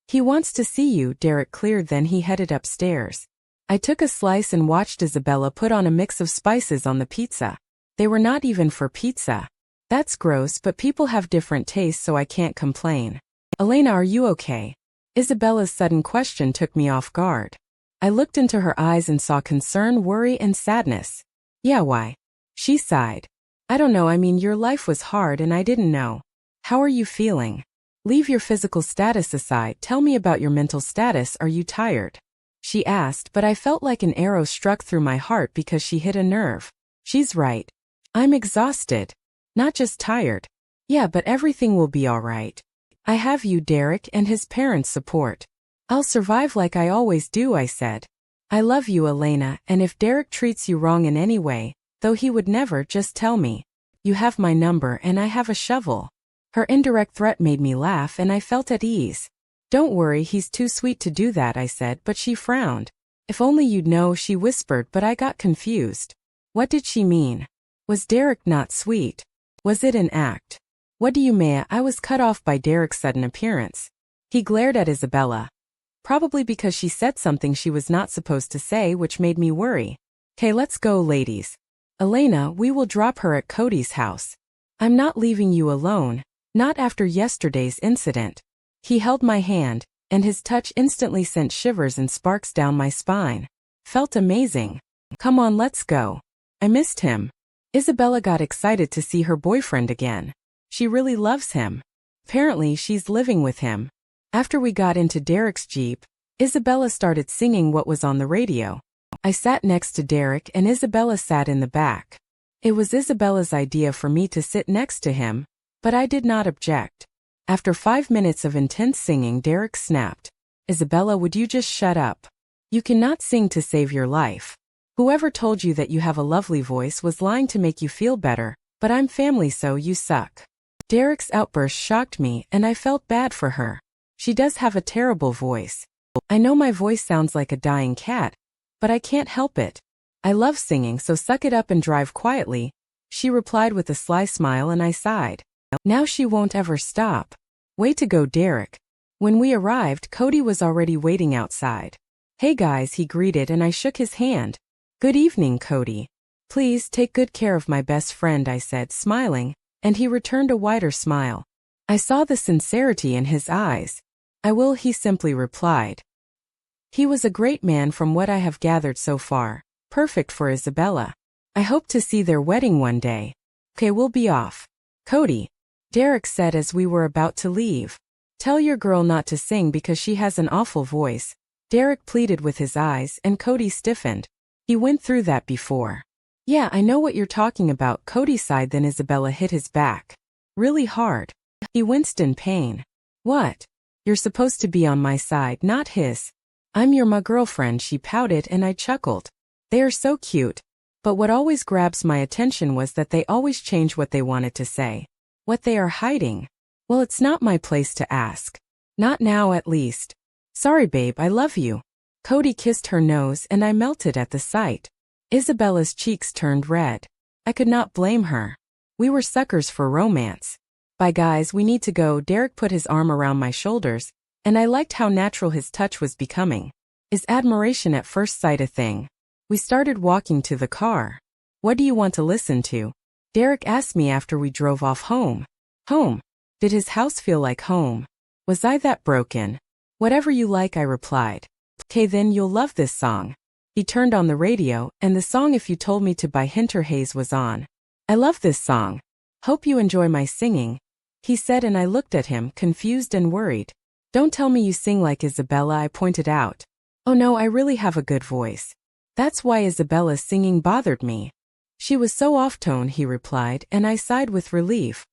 S1: He wants to see you, Derek cleared, then he headed upstairs. I took a slice and watched Isabella put on a mix of spices on the pizza. They were not even for pizza. That's gross, but people have different tastes, so I can't complain. Elena, are you okay? Isabella's sudden question took me off guard. I looked into her eyes and saw concern, worry, and sadness. Yeah, why? She sighed. I don't know, I mean, your life was hard and I didn't know. How are you feeling? Leave your physical status aside, tell me about your mental status. Are you tired? She asked, but I felt like an arrow struck through my heart because she hit a nerve. She's right. I'm exhausted. Not just tired. Yeah, but everything will be all right. I have you, Derek, and his parents' support. I'll survive like I always do, I said. I love you, Elena, and if Derek treats you wrong in any way, though he would never, just tell me. You have my number and I have a shovel. Her indirect threat made me laugh and I felt at ease. Don't worry, he's too sweet to do that, I said, but she frowned. If only you'd know, she whispered, but I got confused. What did she mean? Was Derek not sweet? Was it an act? What do you mean? I was cut off by Derek's sudden appearance. He glared at Isabella. Probably because she said something she was not supposed to say, which made me worry. Okay, let's go, ladies. Elena, we will drop her at Cody's house. I'm not leaving you alone, not after yesterday's incident. He held my hand, and his touch instantly sent shivers and sparks down my spine. Felt amazing. Come on, let's go. I missed him. Isabella got excited to see her boyfriend again. She really loves him. Apparently, she's living with him. After we got into Derek's Jeep, Isabella started singing what was on the radio. I sat next to Derek and Isabella sat in the back. It was Isabella's idea for me to sit next to him, but I did not object. After 5 minutes of intense singing, Derek snapped. Isabella, would you just shut up? You cannot sing to save your life. Whoever told you that you have a lovely voice was lying to make you feel better, but I'm family, so you suck. Derek's outburst shocked me and I felt bad for her. She does have a terrible voice. I know my voice sounds like a dying cat, but I can't help it. I love singing, so suck it up and drive quietly, she replied with a sly smile, and I sighed. Now she won't ever stop. Way to go, Derek. When we arrived, Cody was already waiting outside. Hey guys, he greeted, and I shook his hand. Good evening, Cody. Please take good care of my best friend, I said, smiling, and he returned a wider smile. I saw the sincerity in his eyes. I will, he simply replied. He was a great man from what I have gathered so far. Perfect for Isabella. I hope to see their wedding one day. Okay, we'll be off. Cody, Derek said as we were about to leave. Tell your girl not to sing because she has an awful voice. Derek pleaded with his eyes, and Cody stiffened. He went through that before. Yeah, I know what you're talking about, Cody sighed, then Isabella hit his back. Really hard. He winced in pain. What? You're supposed to be on my side, not his. I'm my girlfriend, she pouted, and I chuckled. They are so cute. But what always grabs my attention was that they always change what they wanted to say. What they are hiding. Well, it's not my place to ask. Not now, at least. Sorry, babe, I love you. Cody kissed her nose and I melted at the sight. Isabella's cheeks turned red. I could not blame her. We were suckers for romance. Bye guys, we need to go. Derek put his arm around my shoulders, and I liked how natural his touch was becoming. Is admiration at first sight a thing? We started walking to the car. What do you want to listen to? Derek asked me after we drove off home. Home? Did his house feel like home? Was I that broken? Whatever you like, I replied. Okay, then you'll love this song. He turned on the radio, and the song If You Told Me To by Hinter Hayes was on. I love this song. Hope you enjoy my singing, he said, and I looked at him, confused and worried. Don't tell me you sing like Isabella, I pointed out. Oh no, I really have a good voice. That's why Isabella's singing bothered me. She was so off-tone, he replied, and I sighed with relief.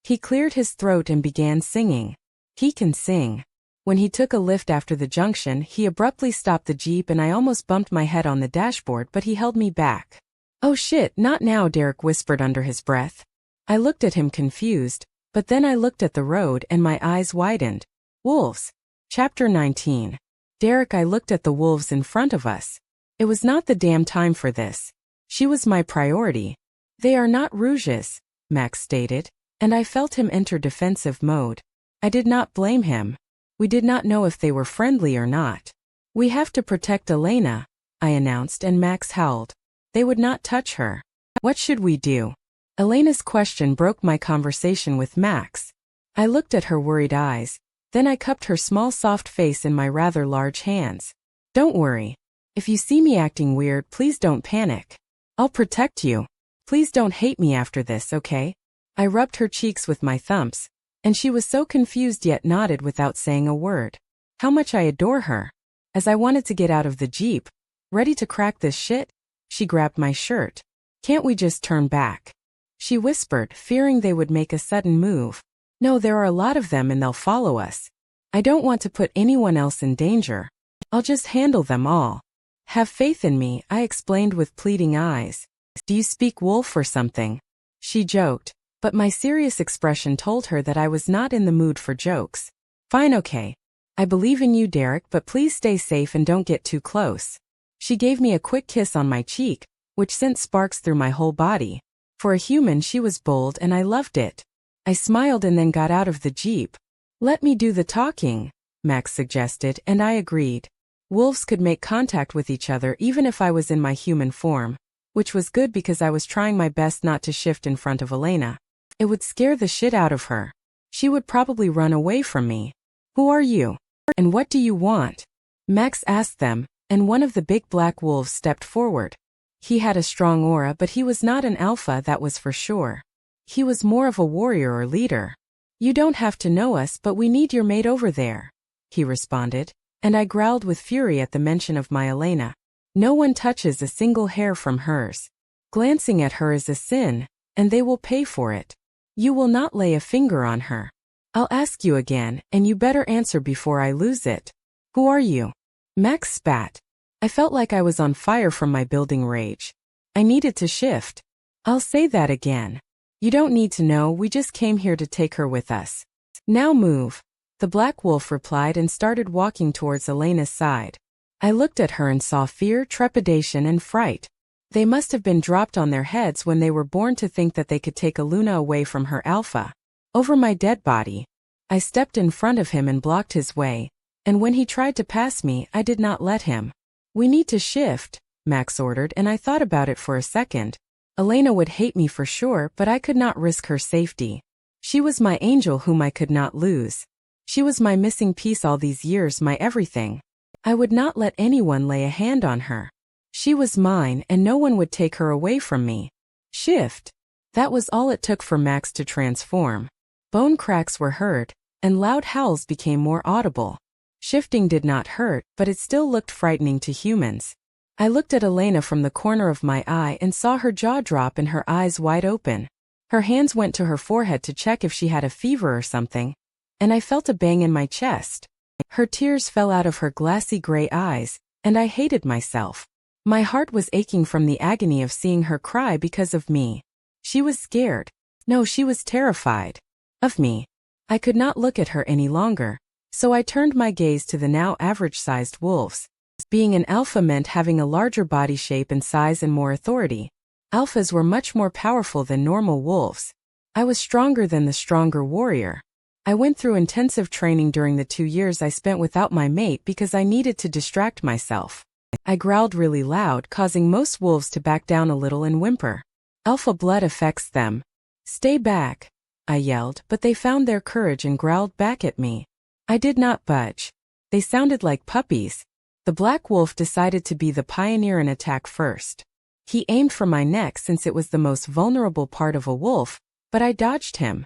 S1: He cleared his throat and began singing. He can sing. When he took a lift after the junction, he abruptly stopped the Jeep and I almost bumped my head on the dashboard, but he held me back. Oh shit, not now, Derek whispered under his breath. I looked at him confused, but then I looked at the road and my eyes widened. Wolves. Chapter 19. Derek, I looked at the wolves in front of us. It was not the damn time for this. She was my priority. They are not rouges, Max stated, and I felt him enter defensive mode. I did not blame him. We did not know if they were friendly or not. We have to protect Elena, I announced, and Max howled. They would not touch her. What should we do? Elena's question broke my conversation with Max. I looked at her worried eyes, then I cupped her small soft face in my rather large hands. Don't worry. If you see me acting weird, please don't panic. I'll protect you. Please don't hate me after this, okay? I rubbed her cheeks with my thumbs, and she was so confused yet nodded without saying a word. How much I adore her. As I wanted to get out of the Jeep, ready to crack this shit, she grabbed my shirt. Can't we just turn back? She whispered, fearing they would make a sudden move. No, there are a lot of them and they'll follow us. I don't want to put anyone else in danger. I'll just handle them all. Have faith in me, I explained with pleading eyes. Do you speak wolf or something? She joked, but my serious expression told her that I was not in the mood for jokes. Fine, okay. I believe in you, Derek, but please stay safe and don't get too close. She gave me a quick kiss on my cheek, which sent sparks through my whole body. For a human, she was bold and I loved it. I smiled and then got out of the Jeep. Let me do the talking, Max suggested, and I agreed. Wolves could make contact with each other even if I was in my human form, which was good because I was trying my best not to shift in front of Elena. It would scare the shit out of her. She would probably run away from me. Who are you? And what do you want? Max asked them, and one of the big black wolves stepped forward. He had a strong aura, but he was not an alpha, that was for sure. He was more of a warrior or leader. "You don't have to know us, but we need your mate over there," he responded, and I growled with fury at the mention of my Elena. No one touches a single hair from hers. Glancing at her is a sin, and they will pay for it. You will not lay a finger on her. I'll ask you again, and you better answer before I lose it. Who are you? Max spat. I felt like I was on fire from my building rage. I needed to shift. I'll say that again. You don't need to know, we just came here to take her with us. Now move. The black wolf replied and started walking towards Elena's side. I looked at her and saw fear, trepidation, and fright. They must have been dropped on their heads when they were born to think that they could take Elena away from her alpha. Over my dead body. I stepped in front of him and blocked his way, and when he tried to pass me, I did not let him. We need to shift, Max ordered, and I thought about it for a second. Elena would hate me for sure, but I could not risk her safety. She was my angel whom I could not lose. She was my missing piece all these years, my everything. I would not let anyone lay a hand on her. She was mine, and no one would take her away from me. Shift. That was all it took for Max to transform. Bone cracks were heard, and loud howls became more audible. Shifting did not hurt, but it still looked frightening to humans. I looked at Elena from the corner of my eye and saw her jaw drop and her eyes wide open. Her hands went to her forehead to check if she had a fever or something, and I felt a bang in my chest. Her tears fell out of her glassy gray eyes, and I hated myself. My heart was aching from the agony of seeing her cry because of me. She was scared. No, she was terrified. Of me. I could not look at her any longer, so I turned my gaze to the now average-sized wolves. Being an alpha meant having a larger body shape and size and more authority. Alphas were much more powerful than normal wolves. I was stronger than the stronger warrior. I went through intensive training during the 2 years I spent without my mate because I needed to distract myself. I growled really loud, causing most wolves to back down a little and whimper. Alpha blood affects them. Stay back, I yelled, but they found their courage and growled back at me. I did not budge. They sounded like puppies. The black wolf decided to be the pioneer and attack first. He aimed for my neck since it was the most vulnerable part of a wolf, but I dodged him.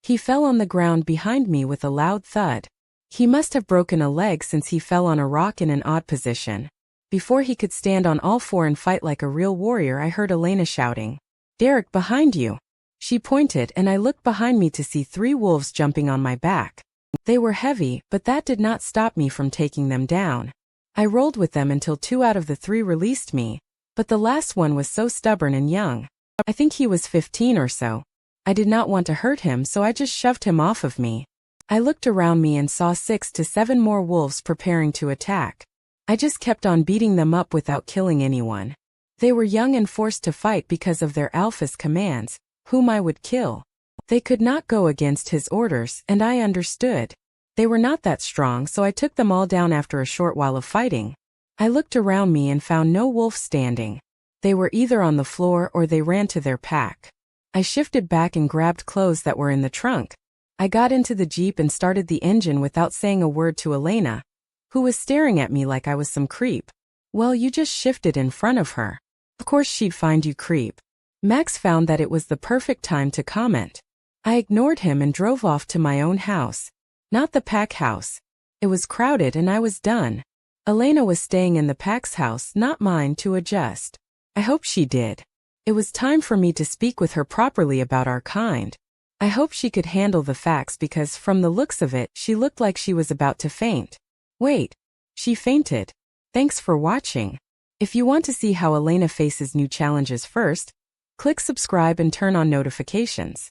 S1: He fell on the ground behind me with a loud thud. He must have broken a leg since he fell on a rock in an odd position. Before he could stand on all four and fight like a real warrior, I heard Elena shouting, "Derek, behind you!" She pointed, and I looked behind me to see 3 wolves jumping on my back. They were heavy, but that did not stop me from taking them down. I rolled with them until 2 out of the 3 released me, but the last one was so stubborn and young. I think he was 15 or so. I did not want to hurt him, so I just shoved him off of me. I looked around me and saw 6 to 7 more wolves preparing to attack. I just kept on beating them up without killing anyone. They were young and forced to fight because of their alpha's commands, whom I would kill. They could not go against his orders, and I understood. They were not that strong, so I took them all down after a short while of fighting. I looked around me and found no wolf standing. They were either on the floor or they ran to their pack. I shifted back and grabbed clothes that were in the trunk. I got into the Jeep and started the engine without saying a word to Elena, who was staring at me like I was some creep. Well, you just shifted in front of her. Of course she'd find you creep. Max found that it was the perfect time to comment. I ignored him and drove off to my own house. Not the pack house. It was crowded and I was done. Elena was staying in the pack's house, not mine, to adjust. I hope she did. It was time for me to speak with her properly about our kind. I hope she could handle the facts because from the looks of it, she looked like she was about to faint. Wait. She fainted. Thanks for watching. If you want to see how Elena faces new challenges first, click subscribe and turn on notifications.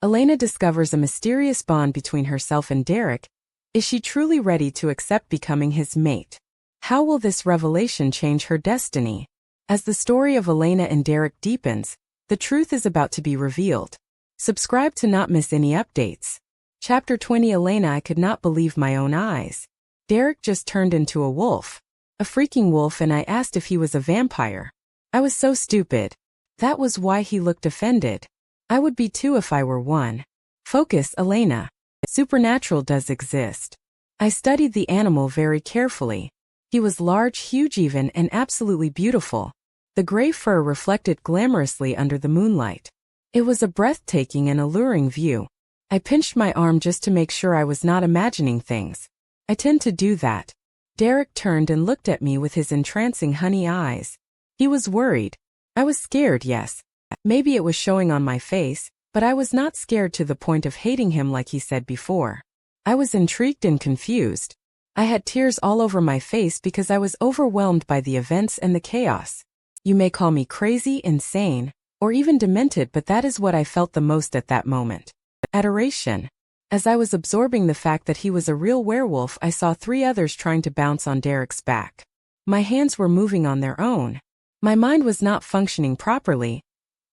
S1: Elena discovers a mysterious bond between herself and Derek. Is she truly ready to accept becoming his mate? How will this revelation change her destiny? As the story of Elena and Derek deepens, the truth is about to be revealed. Subscribe to not miss any updates. Chapter 20. Elena, I could not believe my own eyes. Derek just turned into a wolf. A freaking wolf, and I asked if he was a vampire. I was so stupid. That was why he looked offended. I would be too if I were one. Focus, Elena. Supernatural does exist. I studied the animal very carefully. He was large, huge even, and absolutely beautiful. The gray fur reflected glamorously under the moonlight. It was a breathtaking and alluring view. I pinched my arm just to make sure I was not imagining things. I tend to do that. Derek turned and looked at me with his entrancing honey eyes. He was worried. I was scared, yes. Maybe it was showing on my face, but I was not scared to the point of hating him like he said before. I was intrigued and confused. I had tears all over my face because I was overwhelmed by the events and the chaos. You may call me crazy, insane, or even demented, but that is what I felt the most at that moment. Adoration. As I was absorbing the fact that he was a real werewolf, I saw 3 others trying to bounce on Derek's back. My hands were moving on their own. My mind was not functioning properly.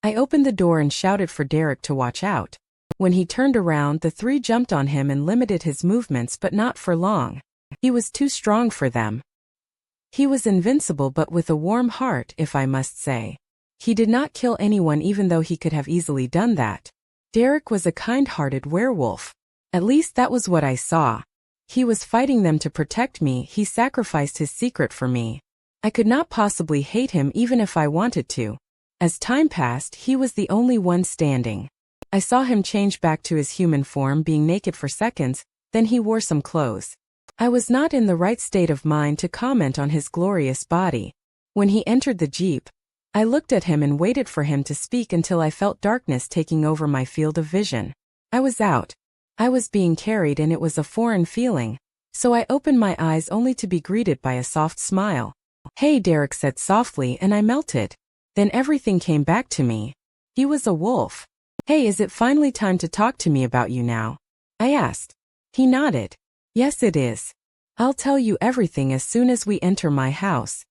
S1: I opened the door and shouted for Derek to watch out. When he turned around, the 3 jumped on him and limited his movements, but not for long. He was too strong for them. He was invincible, but with a warm heart, if I must say. He did not kill anyone, even though he could have easily done that. Derek was a kind-hearted werewolf. At least that was what I saw. He was fighting them to protect me. He sacrificed his secret for me. I could not possibly hate him even if I wanted to. As time passed, he was the only one standing. I saw him change back to his human form, being naked for seconds, then he wore some clothes. I was not in the right state of mind to comment on his glorious body. When he entered the Jeep, I looked at him and waited for him to speak until I felt darkness taking over my field of vision. I was out. I was being carried and it was a foreign feeling, so I opened my eyes only to be greeted by a soft smile. "Hey," Derek said softly, and I melted. Then everything came back to me. He was a wolf. "Hey, is it finally time to talk to me about you now?" I asked. He nodded. "Yes, it is. I'll tell you everything as soon as we enter my house."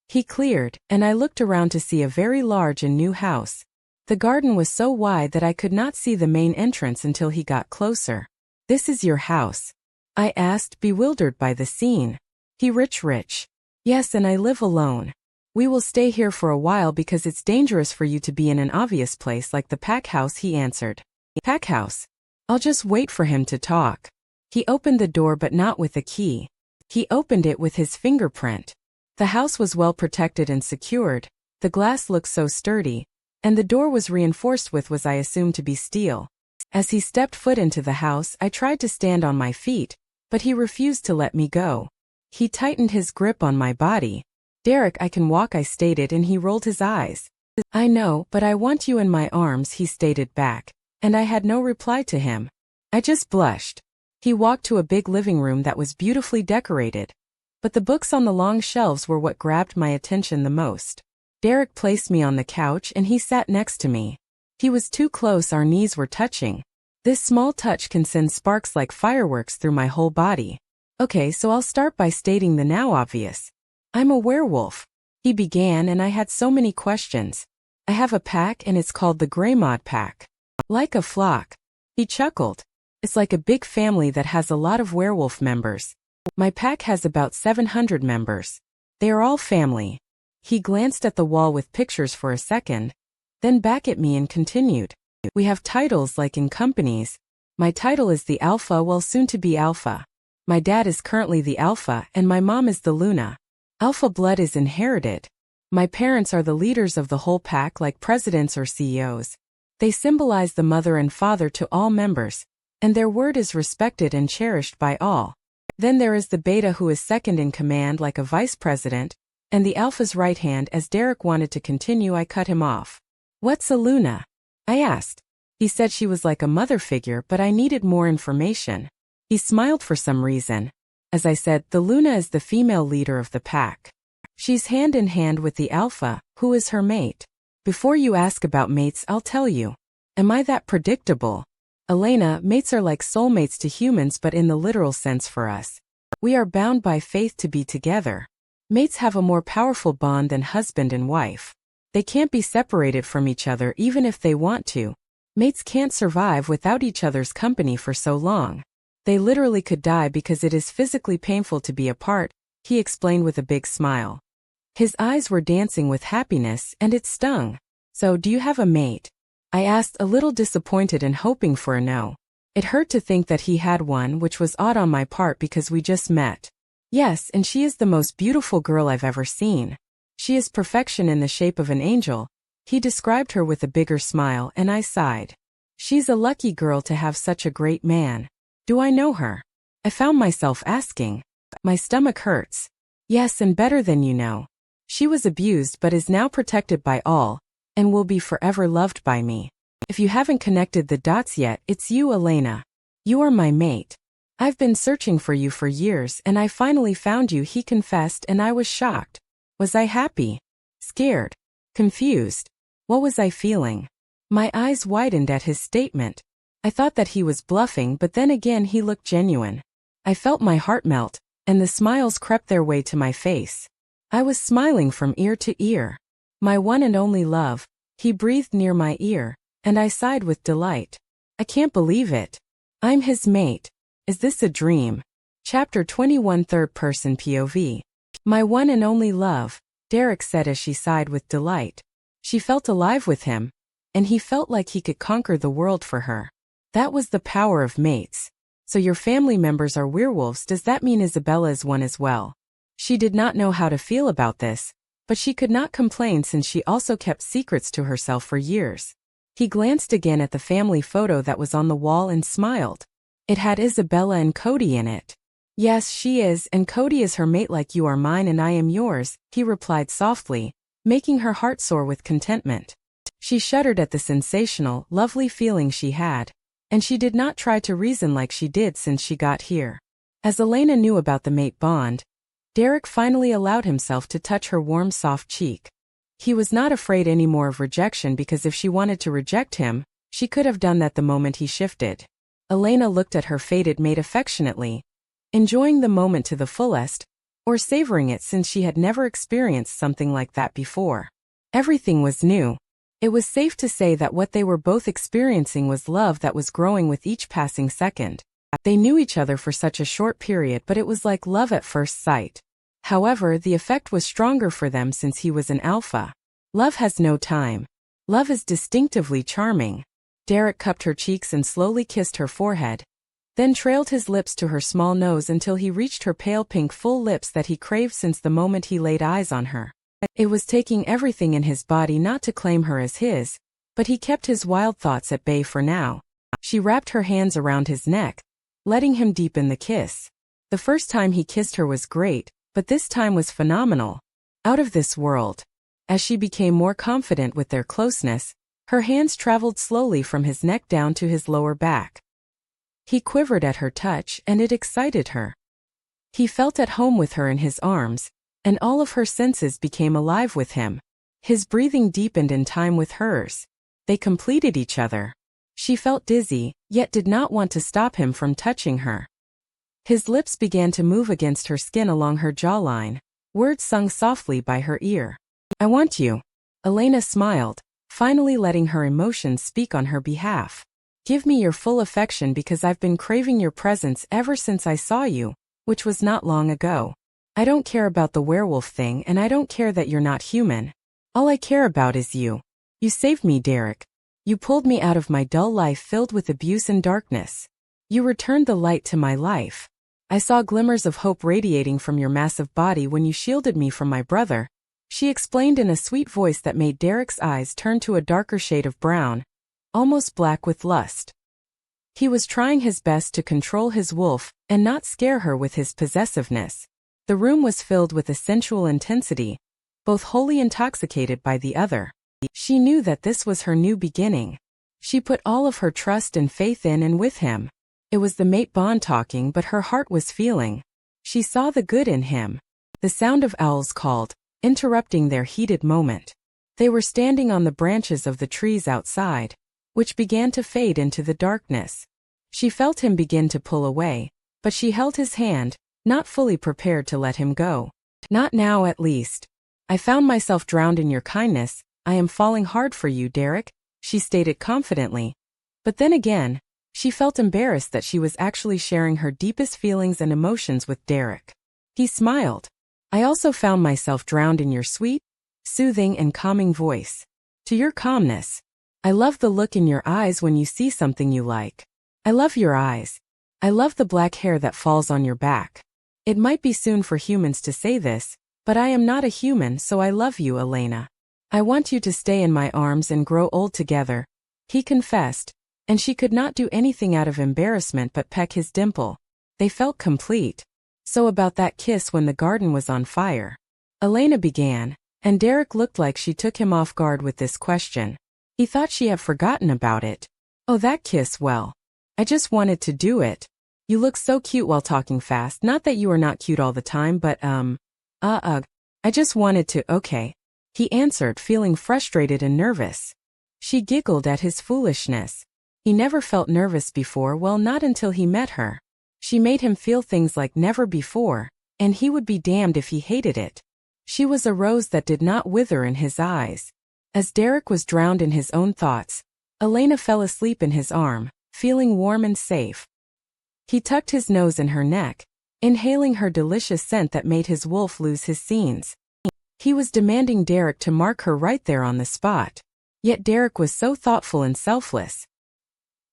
S1: He cleared, and I looked around to see a very large and new house. The garden was so wide that I could not see the main entrance until he got closer. "This is your house?" I asked, bewildered by the scene. He rich. "Yes, and I live alone. We will stay here for a while because it's dangerous for you to be in an obvious place like the pack house," he answered. "Pack house? I'll just wait for him to talk." He opened the door, but not with a key. He opened it with his fingerprint. The house was well protected and secured. The glass looked so sturdy, and the door was reinforced with what I assumed to be steel. As he stepped foot into the house, I tried to stand on my feet, but he refused to let me go. He tightened his grip on my body. "Derek, I can walk," I stated, and he rolled his eyes. "I know, but I want you in my arms," he stated back, and I had no reply to him. I just blushed. He walked to a big living room that was beautifully decorated, but the books on the long shelves were what grabbed my attention the most. Derek placed me on the couch and he sat next to me. He was too close, our knees were touching. This small touch can send sparks like fireworks through my whole body. "Okay, so I'll start by stating the now obvious. I'm a werewolf," he began, and I had so many questions. "I have a pack and it's called the Greymod Pack." "Like a flock." He chuckled. "It's like a big family that has a lot of werewolf members. My pack has about 700 members. They are all family." He glanced at the wall with pictures for a second, then back at me and continued. "We have titles like in companies. My title is the Alpha, well, soon to be Alpha. My dad is currently the Alpha and my mom is the Luna. Alpha blood is inherited. My parents are the leaders of the whole pack, like presidents or CEOs. They symbolize the mother and father to all members, and their word is respected and cherished by all. Then there is the Beta, who is second in command like a vice president, and the Alpha's right hand." As Derek wanted to continue, I cut him off. "What's a Luna?" I asked. He said she was like a mother figure, but I needed more information. He smiled for some reason. As I said, the Luna is the female leader of the pack. She's hand in hand with the Alpha, who is her mate. Before you ask about mates, I'll tell you. Am I that predictable? Elena, mates are like soulmates to humans, but in the literal sense for us. We are bound by faith to be together. Mates have a more powerful bond than husband and wife. They can't be separated from each other even if they want to. Mates can't survive without each other's company for so long. They literally could die because it is physically painful to be apart, he explained with a big smile. His eyes were dancing with happiness, and it stung. "So, do you have a mate?" I asked, a little disappointed and hoping for a no. It hurt to think that he had one, which was odd on my part because we just met. Yes, and she is the most beautiful girl I've ever seen. She is perfection in the shape of an angel. He described her with a bigger smile, and I sighed. She's a lucky girl to have such a great man. Do I know her? I found myself asking. My stomach hurts. Yes, and better than you know. She was abused but is now protected by all, and will be forever loved by me. If you haven't connected the dots yet, it's you, Elena. You are my mate. I've been searching for you for years and I finally found you, he confessed, and I was shocked. Was I happy? Scared? Confused? What was I feeling? My eyes widened at his statement. I thought that he was bluffing, but then again he looked genuine. I felt my heart melt, and the smiles crept their way to my face. I was smiling from ear to ear. My one and only love, he breathed near my ear, and I sighed with delight. I can't believe it. I'm his mate. Is this a dream? Chapter 21, Third Person POV. My one and only love, Derek said as she sighed with delight. She felt alive with him, and he felt like he could conquer the world for her. That was the power of mates. So your family members are werewolves. Does that mean Isabella is one as well? She did not know how to feel about this, but she could not complain since she also kept secrets to herself for years. He glanced again at the family photo that was on the wall and smiled. It had Isabella and Cody in it. Yes, she is, and Cody is her mate like you are mine and I am yours, he replied softly, making her heart soar with contentment. She shuddered at the sensational, lovely feeling she had, and she did not try to reason like she did since she got here. As Elena knew about the mate bond, Derek finally allowed himself to touch her warm, soft cheek. He was not afraid anymore of rejection because if she wanted to reject him, she could have done that the moment he shifted. Elena looked at her fated mate affectionately, enjoying the moment to the fullest, or savoring it since she had never experienced something like that before. Everything was new. It was safe to say that what they were both experiencing was love that was growing with each passing second. They knew each other for such a short period, but it was like love at first sight. However, the effect was stronger for them since he was an alpha. Love has no time. Love is distinctively charming. Derek cupped her cheeks and slowly kissed her forehead, then trailed his lips to her small nose until he reached her pale pink full lips that he craved since the moment he laid eyes on her. It was taking everything in his body not to claim her as his, but he kept his wild thoughts at bay for now. She wrapped her hands around his neck, letting him deepen the kiss. The first time he kissed her was great, but this time was phenomenal. Out of this world. As she became more confident with their closeness, her hands traveled slowly from his neck down to his lower back. He quivered at her touch, and it excited her. He felt at home with her in his arms, and all of her senses became alive with him. His breathing deepened in time with hers. They completed each other. She felt dizzy, yet did not want to stop him from touching her. His lips began to move against her skin along her jawline, words sung softly by her ear. I want you. Elena smiled, finally letting her emotions speak on her behalf. Give me your full affection because I've been craving your presence ever since I saw you, which was not long ago. I don't care about the werewolf thing and I don't care that you're not human. All I care about is you. You saved me, Derek. You pulled me out of my dull life filled with abuse and darkness. You returned the light to my life. I saw glimmers of hope radiating from your massive body when you shielded me from my brother, she explained in a sweet voice that made Derek's eyes turn to a darker shade of brown, almost black with lust. He was trying his best to control his wolf and not scare her with his possessiveness. The room was filled with a sensual intensity, both wholly intoxicated by the other. She knew that this was her new beginning. She put all of her trust and faith in and with him. It was the mate bond talking, but her heart was feeling. She saw the good in him. The sound of owls called, interrupting their heated moment. They were standing on the branches of the trees outside, which began to fade into the darkness. She felt him begin to pull away, but she held his hand, not fully prepared to let him go. Not now, at least. I found myself drowned in your kindness. I am falling hard for you, Derek, she stated confidently. But then again, she felt embarrassed that she was actually sharing her deepest feelings and emotions with Derek. He smiled. I also found myself drowned in your sweet, soothing and calming voice. To your calmness. I love the look in your eyes when you see something you like. I love your eyes. I love the black hair that falls on your back. It might be soon for humans to say this, but I am not a human, so I love you, Elena. I want you to stay in my arms and grow old together, he confessed, and she could not do anything out of embarrassment but peck his dimple. They felt complete. So about that kiss when the garden was on fire. Elena began, and Derek looked like she took him off guard with this question. He thought she had forgotten about it. Oh, that kiss, well. I just wanted to do it. You look so cute while talking fast, not that you are not cute all the time, but I just wanted to, okay. He answered, feeling frustrated and nervous. She giggled at his foolishness. He never felt nervous before, well, not until he met her. She made him feel things like never before, and he would be damned if he hated it. She was a rose that did not wither in his eyes. As Derek was drowned in his own thoughts, Elena fell asleep in his arm, feeling warm and safe. He tucked his nose in her neck, inhaling her delicious scent that made his wolf lose his scenes. He was demanding Derek to mark her right there on the spot. Yet Derek was so thoughtful and selfless.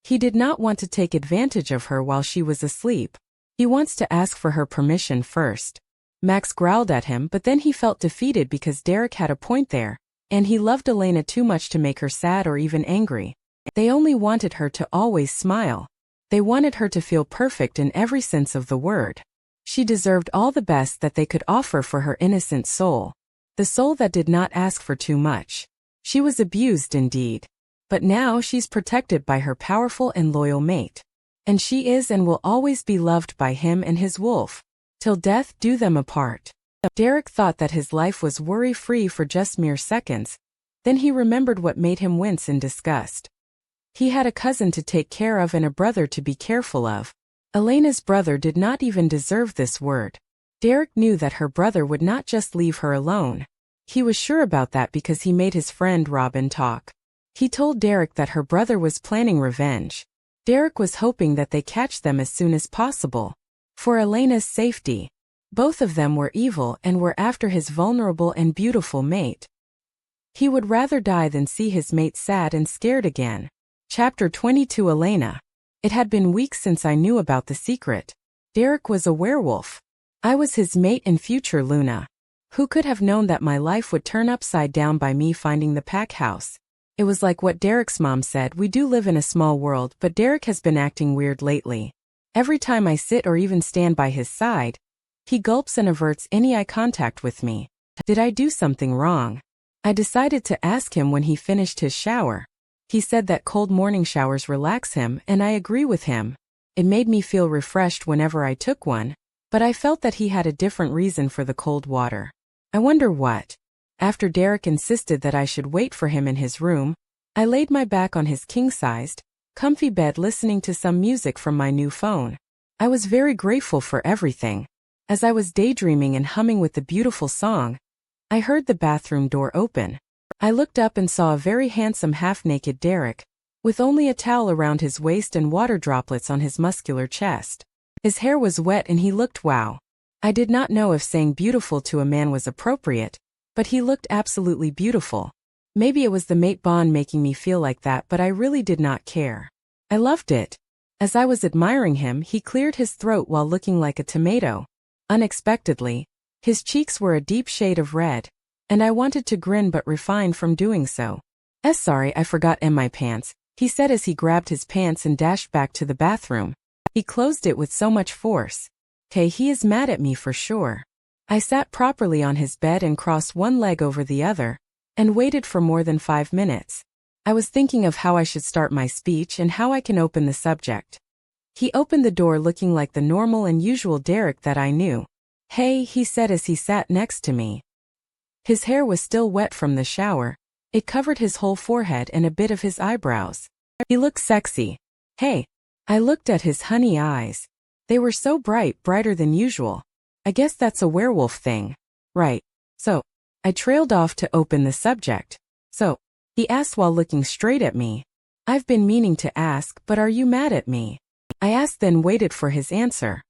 S1: He did not want to take advantage of her while she was asleep. He wants to ask for her permission first. Max growled at him, but then he felt defeated because Derek had a point there, and he loved Elena too much to make her sad or even angry. They only wanted her to always smile. They wanted her to feel perfect in every sense of the word. She deserved all the best that they could offer for her innocent soul. The soul that did not ask for too much. She was abused indeed. But now she's protected by her powerful and loyal mate. And she is and will always be loved by him and his wolf. Till death do them apart. Derek thought that his life was worry-free for just mere seconds. Then he remembered what made him wince in disgust. He had a cousin to take care of and a brother to be careful of. Elena's brother did not even deserve this word. Derek knew that her brother would not just leave her alone. He was sure about that because he made his friend Robin talk. He told Derek that her brother was planning revenge. Derek was hoping that they catch them as soon as possible. For Elena's safety. Both of them were evil and were after his vulnerable and beautiful mate. He would rather die than see his mate sad and scared again. Chapter 22 Elena. It had been weeks since I knew about the secret. Derek was a werewolf. I was his mate and future Luna. Who could have known that my life would turn upside down by me finding the pack house? It was like what Derek's mom said, we do live in a small world, but Derek has been acting weird lately. Every time I sit or even stand by his side, he gulps and averts any eye contact with me. Did I do something wrong? I decided to ask him when he finished his shower. He said that cold morning showers relax him, and I agree with him. It made me feel refreshed whenever I took one, but I felt that he had a different reason for the cold water. I wonder what. After Derek insisted that I should wait for him in his room, I laid my back on his king-sized, comfy bed listening to some music from my new phone. I was very grateful for everything. As I was daydreaming and humming with the beautiful song, I heard the bathroom door open. I looked up and saw a very handsome half-naked Derek, with only a towel around his waist and water droplets on his muscular chest. His hair was wet and he looked wow. I did not know if saying beautiful to a man was appropriate, but he looked absolutely beautiful. Maybe it was the mate bond making me feel like that, but I really did not care. I loved it. As I was admiring him, he cleared his throat while looking like a tomato. Unexpectedly, his cheeks were a deep shade of red, and I wanted to grin but refrained from doing so. Sorry, I forgot my pants, he said as he grabbed his pants and dashed back to the bathroom. He closed it with so much force. Okay, he is mad at me for sure. I sat properly on his bed and crossed one leg over the other, and waited for more than 5 minutes. I was thinking of how I should start my speech and how I can open the subject. He opened the door looking like the normal and usual Derek that I knew. Hey, he said as he sat next to me. His hair was still wet from the shower. It covered his whole forehead and a bit of his eyebrows. He looked sexy. Hey. I looked at his honey eyes. They were so bright, brighter than usual. I guess that's a werewolf thing. Right. So, I trailed off to open the subject. So, he asked while looking straight at me. I've been meaning to ask, but are you mad at me? I asked then waited for his answer.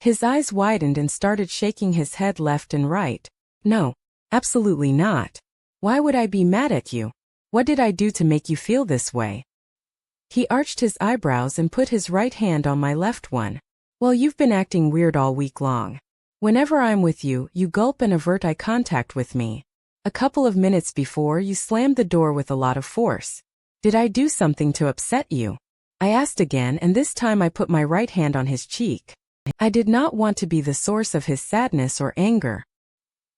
S1: His eyes widened and started shaking his head left and right. No, absolutely not. Why would I be mad at you? What did I do to make you feel this way? He arched his eyebrows and put his right hand on my left one. Well, you've been acting weird all week long. Whenever I'm with you, you gulp and avert eye contact with me. A couple of minutes before, you slammed the door with a lot of force. Did I do something to upset you? I asked again, and this time I put my right hand on his cheek. I did not want to be the source of his sadness or anger.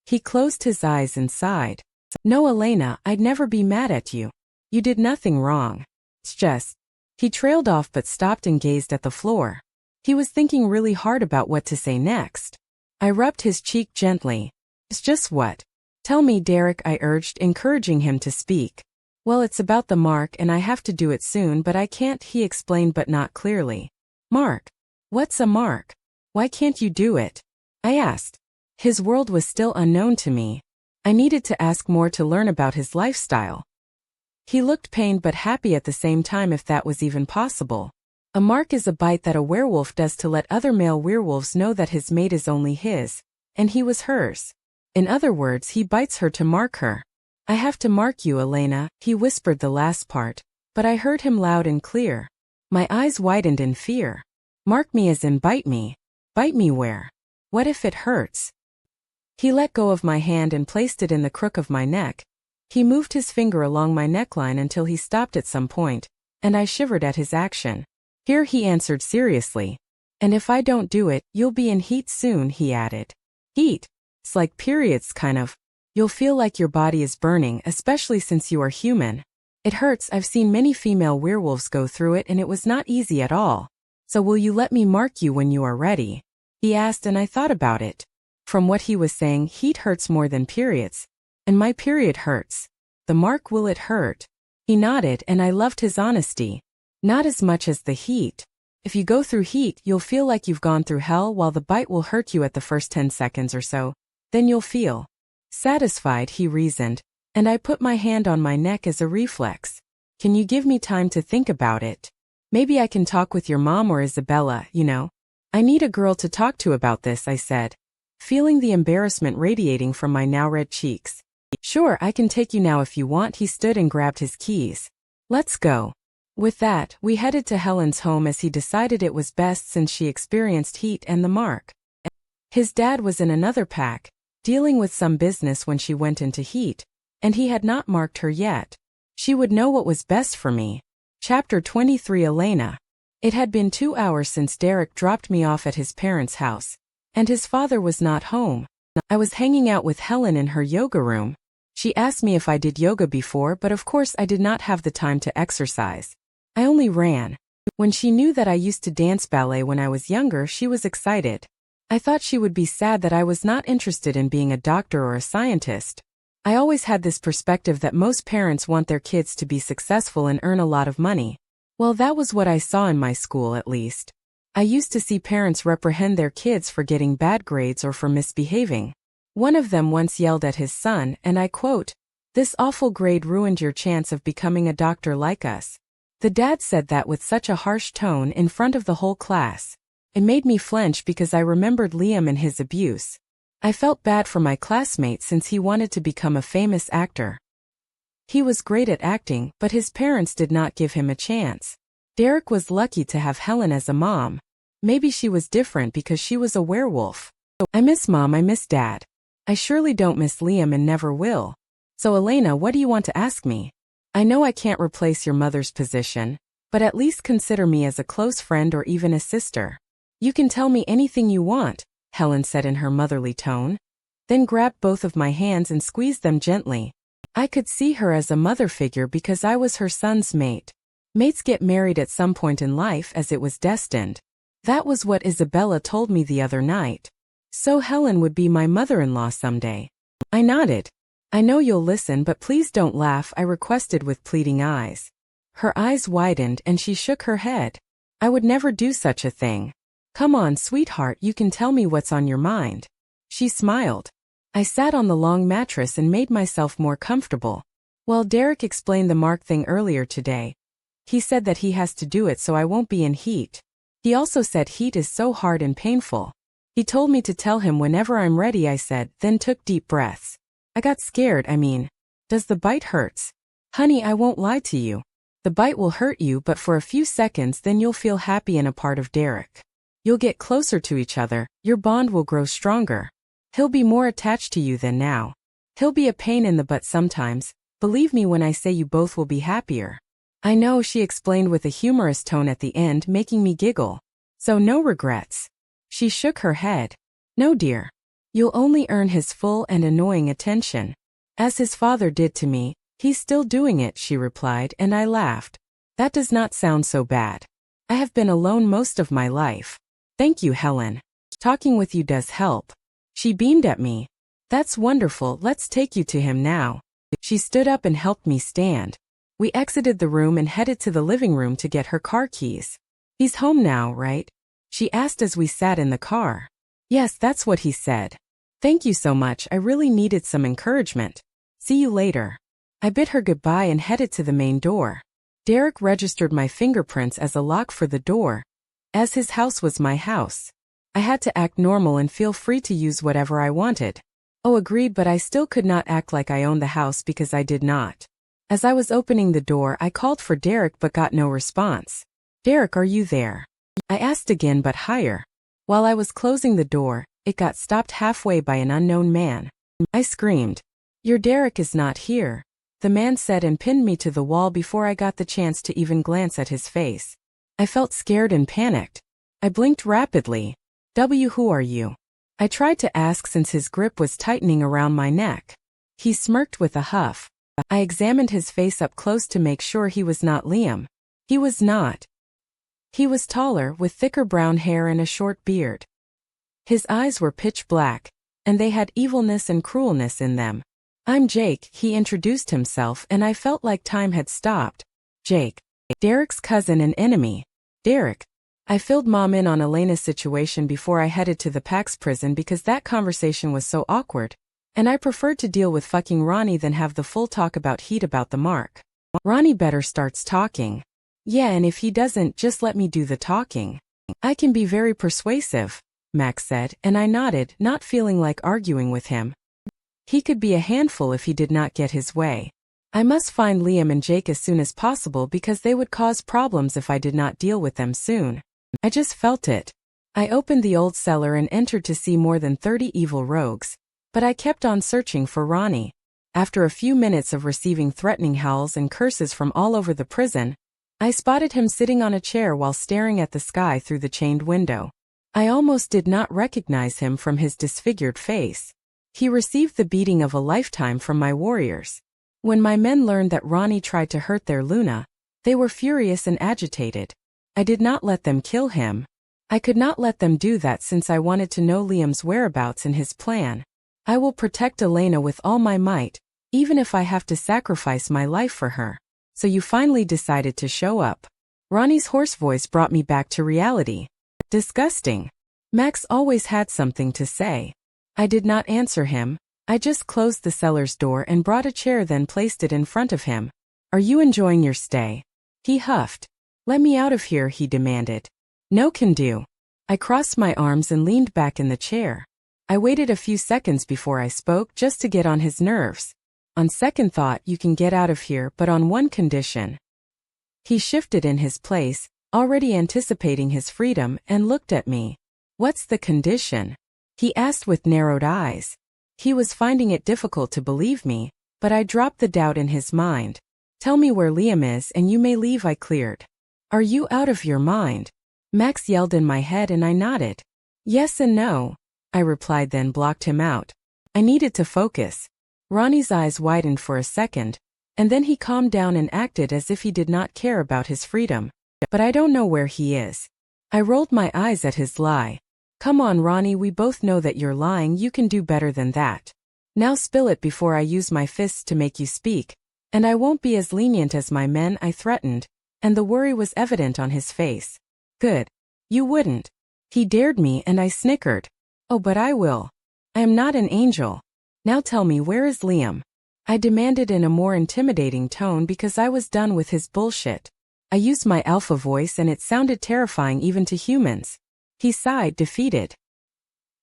S1: He closed his eyes and sighed. No, Elena, I'd never be mad at you. You did nothing wrong. It's just... He trailed off but stopped and gazed at the floor. He was thinking really hard about what to say next. I rubbed his cheek gently. It's just what? Tell me, Derek, I urged, encouraging him to speak. Well, it's about the mark and I have to do it soon, but I can't, he explained, but not clearly. Mark? What's a mark? Why can't you do it? I asked. His world was still unknown to me. I needed to ask more to learn about his lifestyle. He looked pained but happy at the same time, if that was even possible. A mark is a bite that a werewolf does to let other male werewolves know that his mate is only his, and he was hers. In other words, he bites her to mark her. I have to mark you, Elena, he whispered the last part, but I heard him loud and clear. My eyes widened in fear. Mark me as in bite me. Bite me where? What if it hurts? He let go of my hand and placed it in the crook of my neck. He moved his finger along my neckline until he stopped at some point, and I shivered at his action. Here, he answered seriously. And if I don't do it, you'll be in heat soon, he added. Heat? It's like periods, kind of. You'll feel like your body is burning, especially since you are human. It hurts. I've seen many female werewolves go through it and it was not easy at all. So will you let me mark you when you are ready? He asked, and I thought about it. From what he was saying, heat hurts more than periods. And my period hurts. The mark, will it hurt? He nodded, and I loved his honesty. Not as much as the heat. If you go through heat, you'll feel like you've gone through hell, while the bite will hurt you at the first 10 seconds or so. Then you'll feel satisfied, he reasoned, and I put my hand on my neck as a reflex. Can you give me time to think about it? Maybe I can talk with your mom or Isabella, you know. I need a girl to talk to about this, I said, feeling the embarrassment radiating from my now red cheeks. Sure, I can take you now if you want, he stood and grabbed his keys. Let's go. With that, we headed to Helen's home as he decided it was best since she experienced heat and the mark. His dad was in another pack, dealing with some business when she went into heat, and he had not marked her yet. She would know what was best for me. Chapter 23, Elena. It had been 2 hours since Derek dropped me off at his parents' house, and his father was not home. I was hanging out with Helen in her yoga room. She asked me if I did yoga before, but of course I did not have the time to exercise. I only ran. When she knew that I used to dance ballet when I was younger, she was excited. I thought she would be sad that I was not interested in being a doctor or a scientist. I always had this perspective that most parents want their kids to be successful and earn a lot of money. Well, that was what I saw in my school, at least. I used to see parents reprehend their kids for getting bad grades or for misbehaving. One of them once yelled at his son, and I quote, "This awful grade ruined your chance of becoming a doctor like us." The dad said that with such a harsh tone in front of the whole class. It made me flinch because I remembered Liam and his abuse. I felt bad for my classmate since he wanted to become a famous actor. He was great at acting, but his parents did not give him a chance. Derek was lucky to have Helen as a mom. Maybe she was different because she was a werewolf. I miss Mom, I miss Dad. I surely don't miss Liam and never will. So Elena, what do you want to ask me? I know I can't replace your mother's position, but at least consider me as a close friend or even a sister. You can tell me anything you want, Helen said in her motherly tone. Then grabbed both of my hands and squeezed them gently. I could see her as a mother figure because I was her son's mate. Mates get married at some point in life as it was destined. That was what Isabella told me the other night. So Helen would be my mother-in-law someday. I nodded. I know you'll listen, but please don't laugh, I requested with pleading eyes. Her eyes widened and she shook her head. I would never do such a thing. Come on, sweetheart, you can tell me what's on your mind. She smiled. I sat on the long mattress and made myself more comfortable. Well, Derek explained the mark thing earlier today. He said that he has to do it so I won't be in heat. He also said heat is so hard and painful. He told me to tell him whenever I'm ready, I said, then took deep breaths. I got scared, does the bite hurts? Honey, I won't lie to you. The bite will hurt you but for a few seconds, then you'll feel happy and a part of Derek. You'll get closer to each other, your bond will grow stronger. He'll be more attached to you than now. He'll be a pain in the butt sometimes, believe me when I say you both will be happier. I know, she explained with a humorous tone at the end, making me giggle. So no regrets. She shook her head. No dear. You'll only earn his full and annoying attention. As his father did to me, he's still doing it, she replied, and I laughed. That does not sound so bad. I have been alone most of my life. Thank you, Helen. Talking with you does help. She beamed at me. That's wonderful, let's take you to him now. She stood up and helped me stand. We exited the room and headed to the living room to get her car keys. He's home now, right? She asked as we sat in the car. Yes, that's what he said. Thank you so much, I really needed some encouragement. See you later. I bid her goodbye and headed to the main door. Derek registered my fingerprints as a lock for the door. As his house was my house, I had to act normal and feel free to use whatever I wanted. Oh, agreed, but I still could not act like I owned the house because I did not. As I was opening the door, I called for Derek but got no response. Derek, are you there? I asked again but higher. While I was closing the door, it got stopped halfway by an unknown man. I screamed. Your Derek is not here, the man said and pinned me to the wall before I got the chance to even glance at his face. I felt scared and panicked. I blinked rapidly. Who are you? I tried to ask since his grip was tightening around my neck. He smirked with a huff. I examined his face up close to make sure he was not Liam. He was not. He was taller, with thicker brown hair and a short beard. His eyes were pitch black, and they had evilness and cruelness in them. I'm Jake, he introduced himself, and I felt like time had stopped. Jake. Derek's cousin and enemy. Derek. I filled Mom in on Elena's situation before I headed to the PAX prison because that conversation was so awkward, and I preferred to deal with fucking Ronnie than have the full talk about heat about the mark. Ronnie better starts talking. Yeah, and if he doesn't, just let me do the talking. I can be very persuasive, Max said, and I nodded, not feeling like arguing with him. He could be a handful if he did not get his way. I must find Liam and Jake as soon as possible because they would cause problems if I did not deal with them soon. I just felt it. I opened the old cellar and entered to see more than 30 evil rogues, but I kept on searching for Ronnie. After a few minutes of receiving threatening howls and curses from all over the prison, I spotted him sitting on a chair while staring at the sky through the chained window. I almost did not recognize him from his disfigured face. He received the beating of a lifetime from my warriors. When my men learned that Ronnie tried to hurt their Luna, they were furious and agitated. I did not let them kill him. I could not let them do that since I wanted to know Liam's whereabouts and his plan. I will protect Elena with all my might, even if I have to sacrifice my life for her. So you finally decided to show up. Ronnie's hoarse voice brought me back to reality. Disgusting. Max always had something to say. I did not answer him. I just closed the cellar's door and brought a chair, then placed it in front of him. Are you enjoying your stay? He huffed. Let me out of here, he demanded. No can do. I crossed my arms and leaned back in the chair. I waited a few seconds before I spoke just to get on his nerves. On second thought, you can get out of here, but on one condition. He shifted in his place, already anticipating his freedom, and looked at me. What's the condition? He asked with narrowed eyes. He was finding it difficult to believe me, but I dropped the doubt in his mind. Tell me where Liam is and you may leave, I cleared. Are you out of your mind? Max yelled in my head and I nodded. Yes and no, I replied, then blocked him out. I needed to focus. Ronnie's eyes widened for a second, and then he calmed down and acted as if he did not care about his freedom. But I don't know where he is. I rolled my eyes at his lie. Come on, Ronnie, we both know that you're lying, you can do better than that. Now spill it before I use my fists to make you speak, and I won't be as lenient as my men, I threatened, and the worry was evident on his face. Good. You wouldn't. He dared me and I snickered. Oh, but I will. I am not an angel. Now tell me, where is Liam? I demanded in a more intimidating tone because I was done with his bullshit. I used my alpha voice and it sounded terrifying even to humans. He sighed, defeated.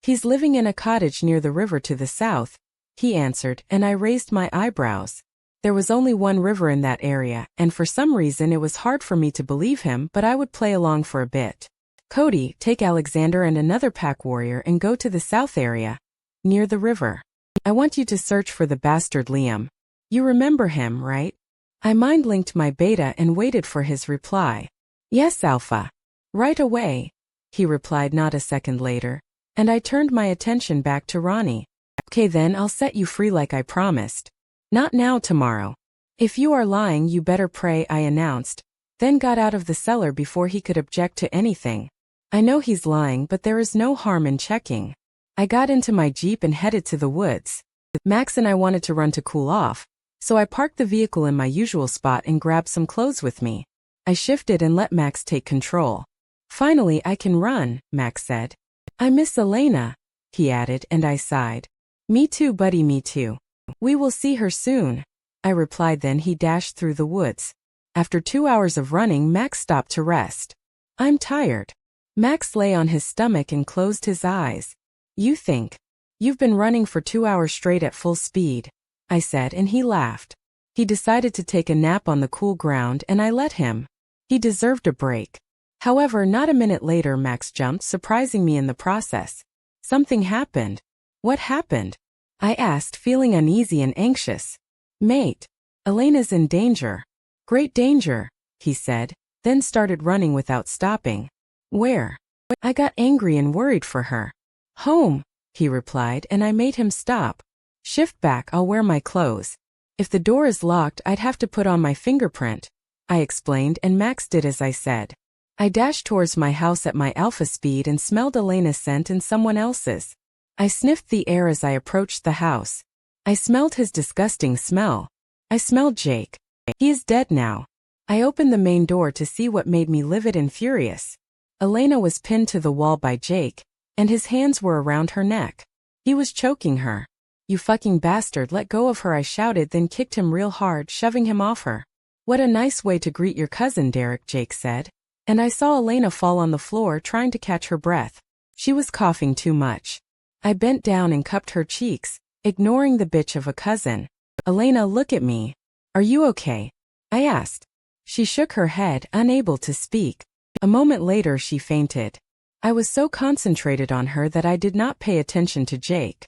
S1: He's living in a cottage near the river to the south, he answered, and I raised my eyebrows. There was only one river in that area, and for some reason it was hard for me to believe him, but I would play along for a bit. Cody, take Alexander and another pack warrior and go to the south area, near the river. I want you to search for the bastard Liam. You remember him, right? I mind-linked my beta and waited for his reply. Yes, Alpha. Right away, he replied not a second later, and I turned my attention back to Ronnie. Okay then, I'll set you free like I promised. Not now, tomorrow. If you are lying, you better pray, I announced, then got out of the cellar before he could object to anything. I know he's lying, but there is no harm in checking. I got into my Jeep and headed to the woods. Max and I wanted to run to cool off, so I parked the vehicle in my usual spot and grabbed some clothes with me. I shifted and let Max take control. Finally, I can run, Max said. I miss Elena, he added, and I sighed. Me too, buddy, me too. We will see her soon, I replied. Then he dashed through the woods. After 2 hours of running, Max stopped to rest. I'm tired. Max lay on his stomach and closed his eyes. You think? You've been running for 2 hours straight at full speed, I said, and he laughed. He decided to take a nap on the cool ground, and I let him. He deserved a break. However, not a minute later, Max jumped, surprising me in the process. Something happened. What happened? I asked, feeling uneasy and anxious. Mate, Elena's in danger. Great danger, he said, then started running without stopping. Where? I got angry and worried for her. Home, he replied, and I made him stop. Shift back, I'll wear my clothes. If the door is locked, I'd have to put on my fingerprint, I explained, and Max did as I said. I dashed towards my house at my alpha speed and smelled Elena's scent and someone else's. I sniffed the air as I approached the house. I smelled his disgusting smell. I smelled Jake. He is dead now. I opened the main door to see what made me livid and furious. Elena was pinned to the wall by Jake, and his hands were around her neck. He was choking her. You fucking bastard, let go of her, I shouted, then kicked him real hard, shoving him off her. What a nice way to greet your cousin, Derek, Jake said. And I saw Elena fall on the floor trying to catch her breath. She was coughing too much. I bent down and cupped her cheeks, ignoring the bitch of a cousin. Elena, look at me. Are you okay? I asked. She shook her head, unable to speak. A moment later she fainted. I was so concentrated on her that I did not pay attention to Jake.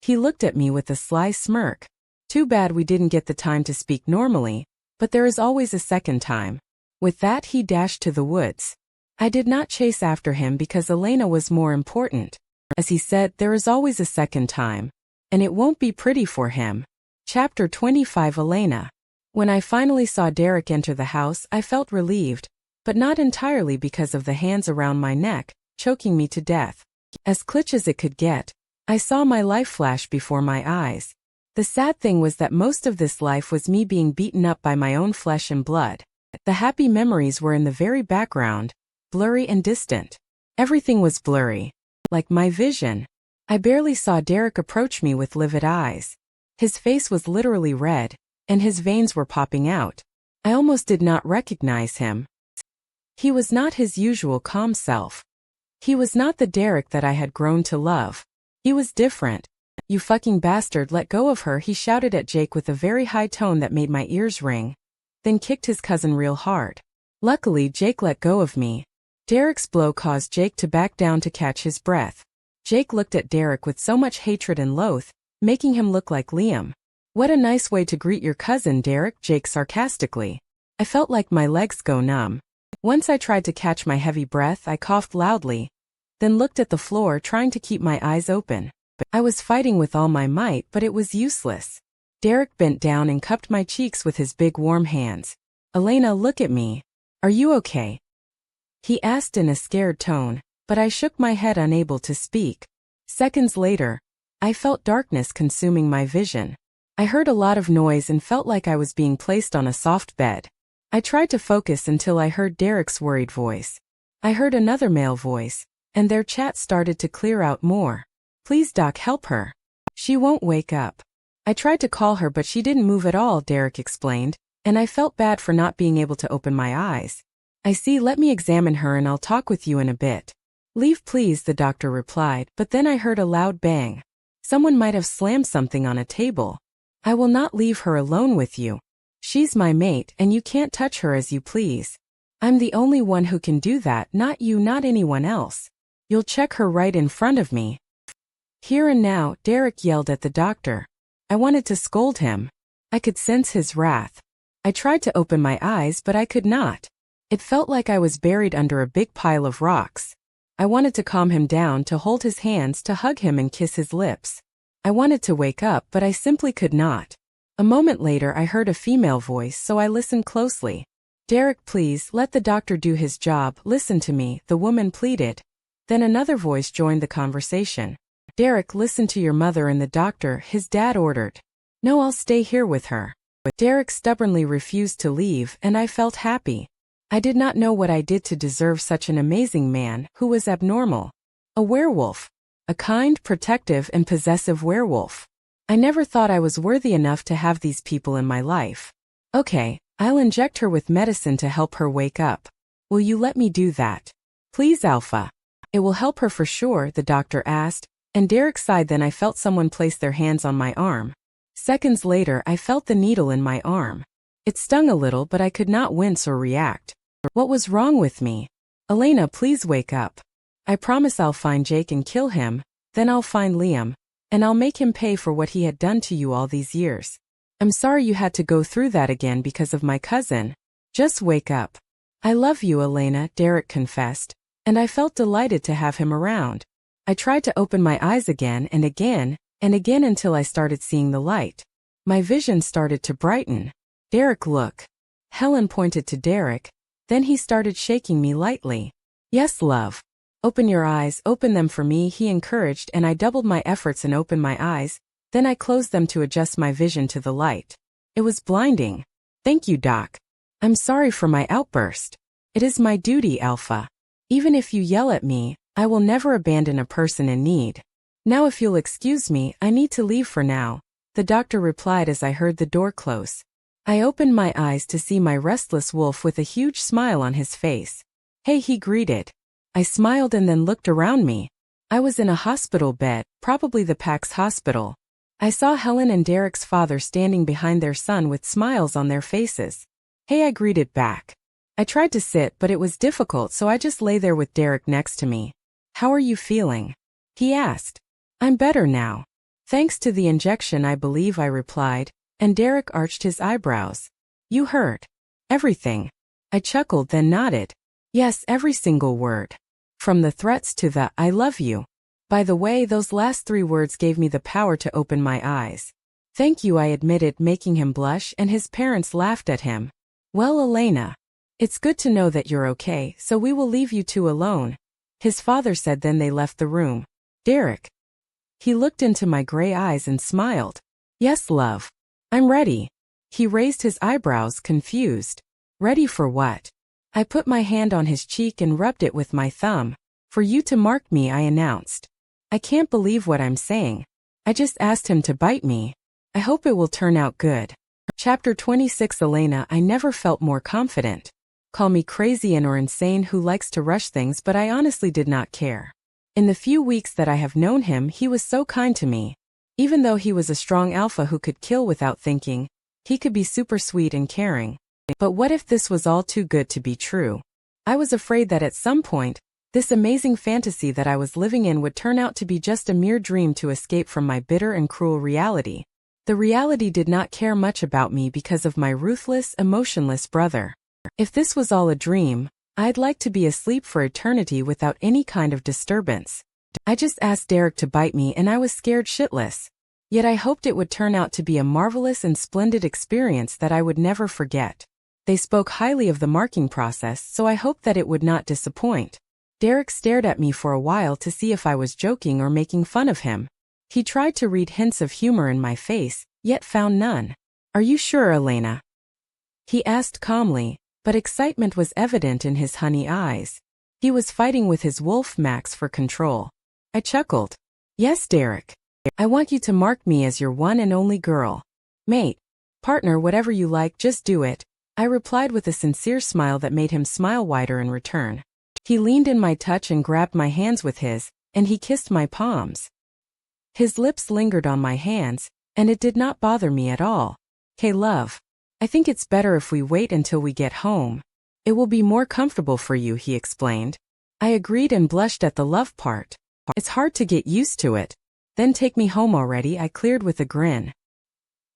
S1: He looked at me with a sly smirk. Too bad we didn't get the time to speak normally, but there is always a second time. With that he dashed to the woods. I did not chase after him because Elena was more important. As he said, there is always a second time. And it won't be pretty for him. Chapter 25. Elena. When I finally saw Derek enter the house, I felt relieved, but not entirely because of the hands around my neck, choking me to death. As clutch as it could get, I saw my life flash before my eyes. The sad thing was that most of this life was me being beaten up by my own flesh and blood. The happy memories were in the very background, blurry and distant. Everything was blurry, like my vision. I barely saw Derek approach me with livid eyes. His face was literally red, and his veins were popping out. I almost did not recognize him. He was not his usual calm self. He was not the Derek that I had grown to love. He was different. You fucking bastard, let go of her, he shouted at Jake with a very high tone that made my ears ring, then kicked his cousin real hard. Luckily, Jake let go of me. Derek's blow caused Jake to back down to catch his breath. Jake looked at Derek with so much hatred and loath, making him look like Liam. What a nice way to greet your cousin, Derek, Jake sarcastically. I felt like my legs go numb. Once I tried to catch my heavy breath, I coughed loudly, then looked at the floor trying to keep my eyes open. I was fighting with all my might, but it was useless. Derek bent down and cupped my cheeks with his big warm hands. Elena, look at me. Are you okay? He asked in a scared tone, but I shook my head, unable to speak. Seconds later, I felt darkness consuming my vision. I heard a lot of noise and felt like I was being placed on a soft bed. I tried to focus until I heard Derek's worried voice. I heard another male voice, and their chat started to clear out more. Please, Doc, help her. She won't wake up. I tried to call her, but she didn't move at all, Derek explained, and I felt bad for not being able to open my eyes. I see, let me examine her and I'll talk with you in a bit. Leave please, the doctor replied, but then I heard a loud bang. Someone might have slammed something on a table. I will not leave her alone with you. She's my mate and you can't touch her as you please. I'm the only one who can do that, not you, not anyone else. You'll check her right in front of me. Here and now, Derek yelled at the doctor. I wanted to scold him. I could sense his wrath. I tried to open my eyes but I could not. It felt like I was buried under a big pile of rocks. I wanted to calm him down, to hold his hands, to hug him and kiss his lips. I wanted to wake up but I simply could not. A moment later I heard a female voice, so I listened closely. Derek, please, let the doctor do his job, listen to me, the woman pleaded. Then another voice joined the conversation. Derek, listen to your mother and the doctor, his dad ordered. No, I'll stay here with her. Derek stubbornly refused to leave and I felt happy. I did not know what I did to deserve such an amazing man who was abnormal. A werewolf. A kind, protective, and possessive werewolf. I never thought I was worthy enough to have these people in my life. Okay, I'll inject her with medicine to help her wake up. Will you let me do that? Please, Alpha. It will help her for sure, the doctor asked, and Derek sighed. Then I felt someone place their hands on my arm. Seconds later I felt the needle in my arm. It stung a little but I could not wince or react. What was wrong with me? Elena, please wake up. I promise I'll find Jake and kill him, then I'll find Liam, and I'll make him pay for what he had done to you all these years. I'm sorry you had to go through that again because of my cousin. Just wake up. I love you, Elena, Derek confessed, and I felt delighted to have him around. I tried to open my eyes again and again until I started seeing the light. My vision started to brighten. Derek, look. Helen pointed to Derek, then he started shaking me lightly. Yes, love. Open your eyes, open them for me, he encouraged, and I doubled my efforts and opened my eyes, then I closed them to adjust my vision to the light. It was blinding. Thank you, Doc. I'm sorry for my outburst. It is my duty, Alpha. Even if you yell at me, I will never abandon a person in need. Now if you'll excuse me, I need to leave for now, the doctor replied as I heard the door close. I opened my eyes to see my restless wolf with a huge smile on his face. Hey, he greeted. I smiled and then looked around me. I was in a hospital bed, probably the PAX hospital. I saw Helen and Derek's father standing behind their son with smiles on their faces. Hey, I greeted back. I tried to sit but it was difficult, so I just lay there with Derek next to me. How are you feeling? He asked. I'm better now. Thanks to the injection, I believe, I replied, and Derek arched his eyebrows. You heard everything. I chuckled then nodded. Yes, every single word. From the threats to the I love you. By the way, those last 3 words gave me the power to open my eyes. Thank you, I admitted, making him blush, and his parents laughed at him. Well, Elena, it's good to know that you're okay, so we will leave you two alone, his father said. Then they left the room. Derek. He looked into my gray eyes and smiled. Yes, love. I'm ready. He raised his eyebrows, confused. Ready for what? I put my hand on his cheek and rubbed it with my thumb. For you to mark me, I announced. I can't believe what I'm saying. I just asked him to bite me. I hope it will turn out good. Chapter 26. Elena, I never felt more confident. Call me crazy or insane who likes to rush things, but I honestly did not care. In the few weeks that I have known him, he was so kind to me. Even though he was a strong alpha who could kill without thinking, he could be super sweet and caring. But what if this was all too good to be true? I was afraid that at some point, this amazing fantasy that I was living in would turn out to be just a mere dream to escape from my bitter and cruel reality. The reality did not care much about me because of my ruthless, emotionless brother. If this was all a dream, I'd like to be asleep for eternity without any kind of disturbance. I just asked Derek to bite me and I was scared shitless. Yet I hoped it would turn out to be a marvelous and splendid experience that I would never forget. They spoke highly of the marking process, so I hoped that it would not disappoint. Derek stared at me for a while to see if I was joking or making fun of him. He tried to read hints of humor in my face, yet found none. Are you sure, Elena? He asked calmly, but excitement was evident in his honey eyes. He was fighting with his wolf Max for control. I chuckled. Yes, Derek. I want you to mark me as your one and only girl. Mate, partner, whatever you like, just do it, I replied with a sincere smile that made him smile wider in return. He leaned in my touch and grabbed my hands with his, and he kissed my palms. His lips lingered on my hands, And it did not bother me at all. "Hey love. I think it's better if we wait until we get home. It will be more comfortable for you," he explained. I agreed and blushed at the love part. "It's hard to get used to it." "Then take me home already," I cleared with a grin.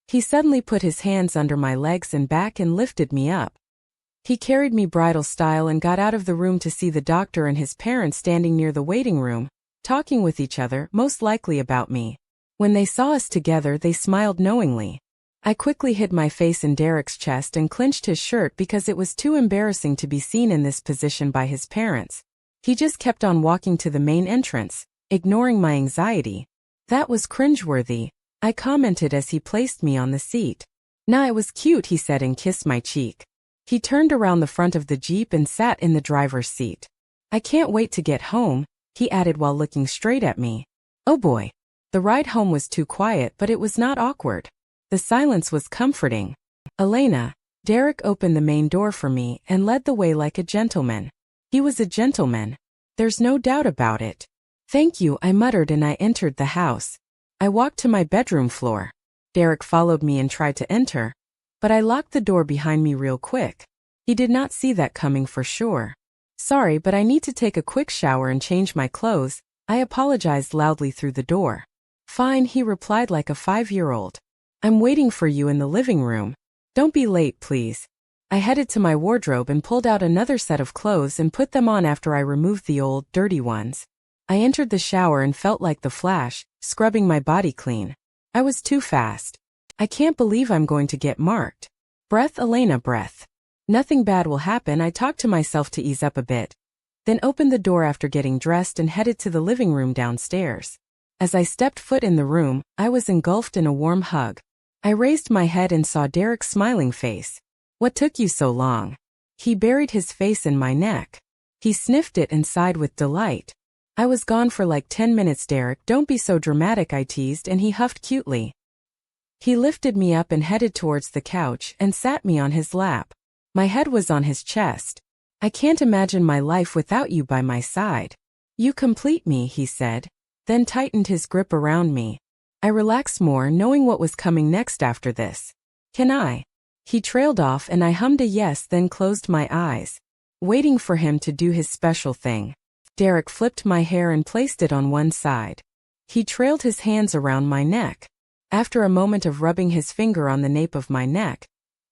S1: He suddenly put his hands under my legs and back and lifted me up. He carried me bridal style and got out of the room to see the doctor and his parents standing near the waiting room, talking with each other, most likely about me. When they saw us together, they smiled knowingly. I quickly hid my face in Derek's chest and clinched his shirt because it was too embarrassing to be seen in this position by his parents. He just kept on walking to the main entrance, ignoring my anxiety. "That was cringeworthy," I commented as he placed me on the seat. "Nah, it was cute," he said and kissed my cheek. He turned around the front of the Jeep and sat in the driver's seat. "I can't wait to get home," he added while looking straight at me. Oh boy. The ride home was too quiet, but it was not awkward. The silence was comforting. "Elena." Derek opened the main door for me and led the way like a gentleman. He was a gentleman. There's no doubt about it. "Thank you," I muttered and I entered the house. I walked to my bedroom floor. Derek followed me and tried to enter, but I locked the door behind me real quick. He did not see that coming for sure. "Sorry, but I need to take a quick shower and change my clothes," I apologized loudly through the door. "Fine," he replied like a 5-year-old. "I'm waiting for you in the living room. Don't be late, please." I headed to my wardrobe and pulled out another set of clothes and put them on after I removed the old, dirty ones. I entered the shower and felt like the Flash, scrubbing my body clean. I was too fast. "I can't believe I'm going to get marked." "Breath, Elena, breath. Nothing bad will happen," I talked to myself to ease up a bit. Then opened the door after getting dressed and headed to the living room downstairs. As I stepped foot in the room, I was engulfed in a warm hug. I raised my head and saw Derek's smiling face. "What took you so long?" He buried his face in my neck. He sniffed it and sighed with delight. "I was gone for like 10 minutes, Derek. Don't be so dramatic," I teased, and he huffed cutely. He lifted me up and headed towards the couch and sat me on his lap. My head was on his chest. "I can't imagine my life without you by my side. You complete me," he said, then tightened his grip around me. I relaxed more, knowing what was coming next after this. "Can I?" He trailed off and I hummed a yes, then closed my eyes, waiting for him to do his special thing. Derek flipped my hair and placed it on one side. He trailed his hands around my neck. After a moment of rubbing his finger on the nape of my neck,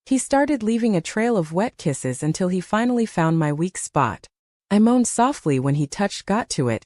S1: he started leaving a trail of wet kisses until he finally found my weak spot. I moaned softly when he got to it,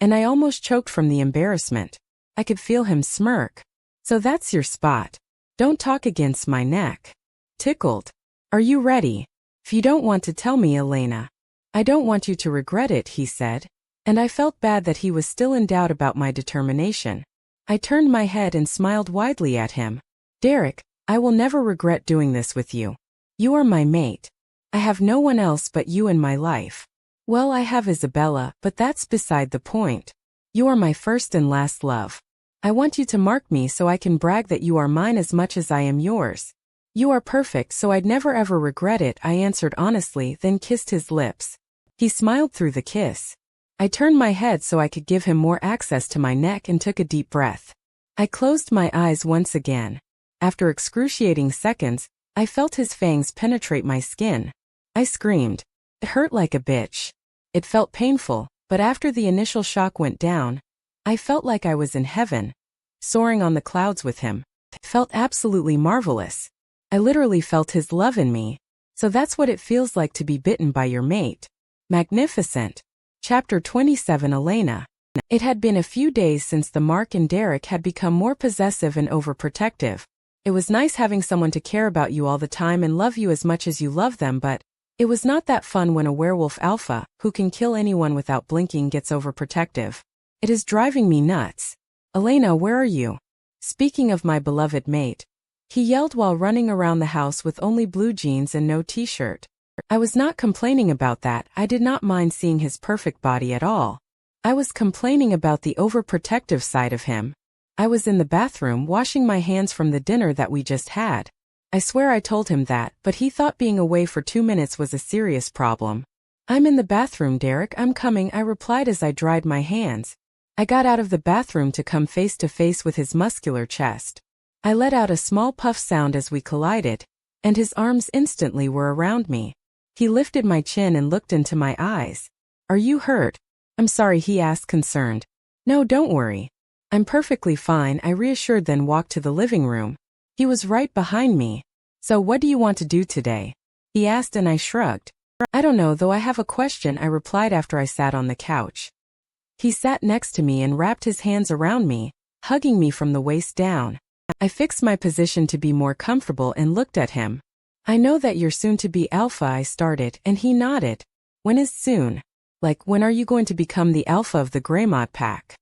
S1: and I almost choked from the embarrassment. I could feel him smirk. "So that's your spot. Don't talk against my neck." Tickled. "Are you ready?" "If you don't want to tell me, Elena, I don't want you to regret it," he said, and I felt bad that he was still in doubt about my determination. I turned my head and smiled widely at him. "Derek, I will never regret doing this with you. You are my mate. I have no one else but you in my life." "Well, I have Isabella, but that's beside the point. You are my first and last love. I want you to mark me so I can brag that you are mine as much as I am yours." "You are perfect, so I'd never ever regret it," I answered honestly, then kissed his lips. He smiled through the kiss. I turned my head so I could give him more access to my neck and took a deep breath. I closed my eyes once again. After excruciating seconds, I felt his fangs penetrate my skin. I screamed. It hurt like a bitch. It felt painful, but after the initial shock went down, I felt like I was in heaven, soaring on the clouds with him. It felt absolutely marvelous. I literally felt his love in me. So that's what it feels like to be bitten by your mate. Magnificent. Chapter 27. Elena. It had been a few days since the Mark and Derek had become more possessive and overprotective. It was nice having someone to care about you all the time and love you as much as you love them, but it was not that fun when a werewolf alpha, who can kill anyone without blinking, gets overprotective. It is driving me nuts. "Elena, where are you?" Speaking of my beloved mate, he yelled while running around the house with only blue jeans and no t-shirt. I was not complaining about that. I did not mind seeing his perfect body at all. I was complaining about the overprotective side of him. I was in the bathroom washing my hands from the dinner that we just had. I swear I told him that, but he thought being away for 2 minutes was a serious problem. "I'm in the bathroom, Derek, I'm coming," I replied as I dried my hands. I got out of the bathroom to come face to face with his muscular chest. I let out a small puff sound as we collided, and his arms instantly were around me. He lifted my chin and looked into my eyes. Are you hurt? I'm sorry, he asked, concerned. No, don't worry. I'm perfectly fine, I reassured, then walked to the living room. He was right behind me. So what do you want to do today? He asked, and I shrugged. I don't know, though I have a question, I replied after I sat on the couch. He sat next to me and wrapped his hands around me, hugging me from the waist down. I fixed my position to be more comfortable and looked at him. I know that you're soon to be alpha, I started, and he nodded. When is soon? Like, when are you going to become the alpha of the Greymod pack?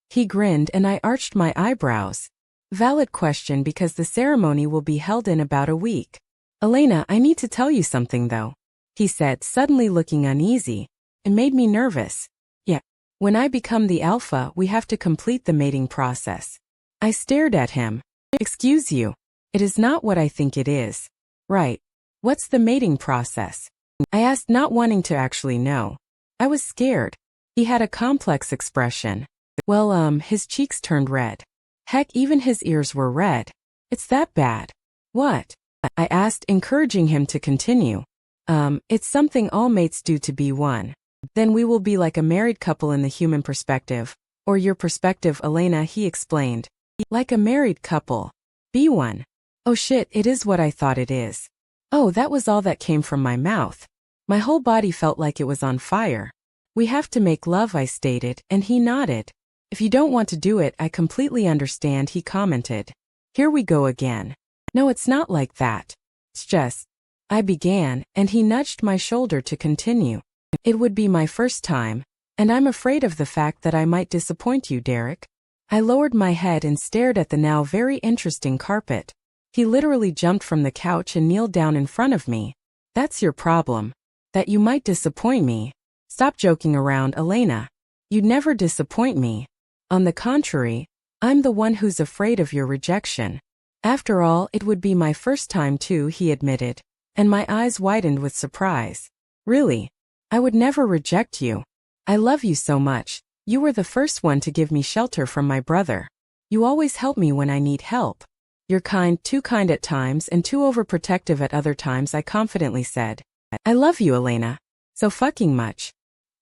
S1: He grinned and I arched my eyebrows. Valid question, because the ceremony will be held in about a week. Elena, I need to tell you something though, he said, suddenly looking uneasy. It made me nervous. Yeah. When I become the alpha, we have to complete the mating process. I stared at him. Excuse you. It is not what I think it is. Right. What's the mating process? I asked, not wanting to actually know. I was scared. He had a complex expression. Well, his cheeks turned red. Heck, even his ears were red. It's that bad. What? I asked, encouraging him to continue. It's something all mates do to be one. Then we will be like a married couple in the human perspective. Or your perspective, Elena, he explained. Like a married couple. Be one. Oh shit, it is what I thought it is. Oh, that was all that came from my mouth. My whole body felt like it was on fire. We have to make love, I stated, and he nodded. If you don't want to do it, I completely understand, he commented. Here we go again. No, it's not like that. It's just, I began, and he nudged my shoulder to continue. It would be my first time, and I'm afraid of the fact that I might disappoint you, Derek. I lowered my head and stared at the now very interesting carpet. He literally jumped from the couch and kneeled down in front of me. That's your problem. That you might disappoint me. Stop joking around, Elena. You'd never disappoint me. On the contrary, I'm the one who's afraid of your rejection. After all, it would be my first time too, he admitted, and my eyes widened with surprise. Really? I would never reject you. I love you so much. You were the first one to give me shelter from my brother. You always help me when I need help. You're kind, too kind at times and too overprotective at other times, I confidently said. I love you, Elena. So fucking much.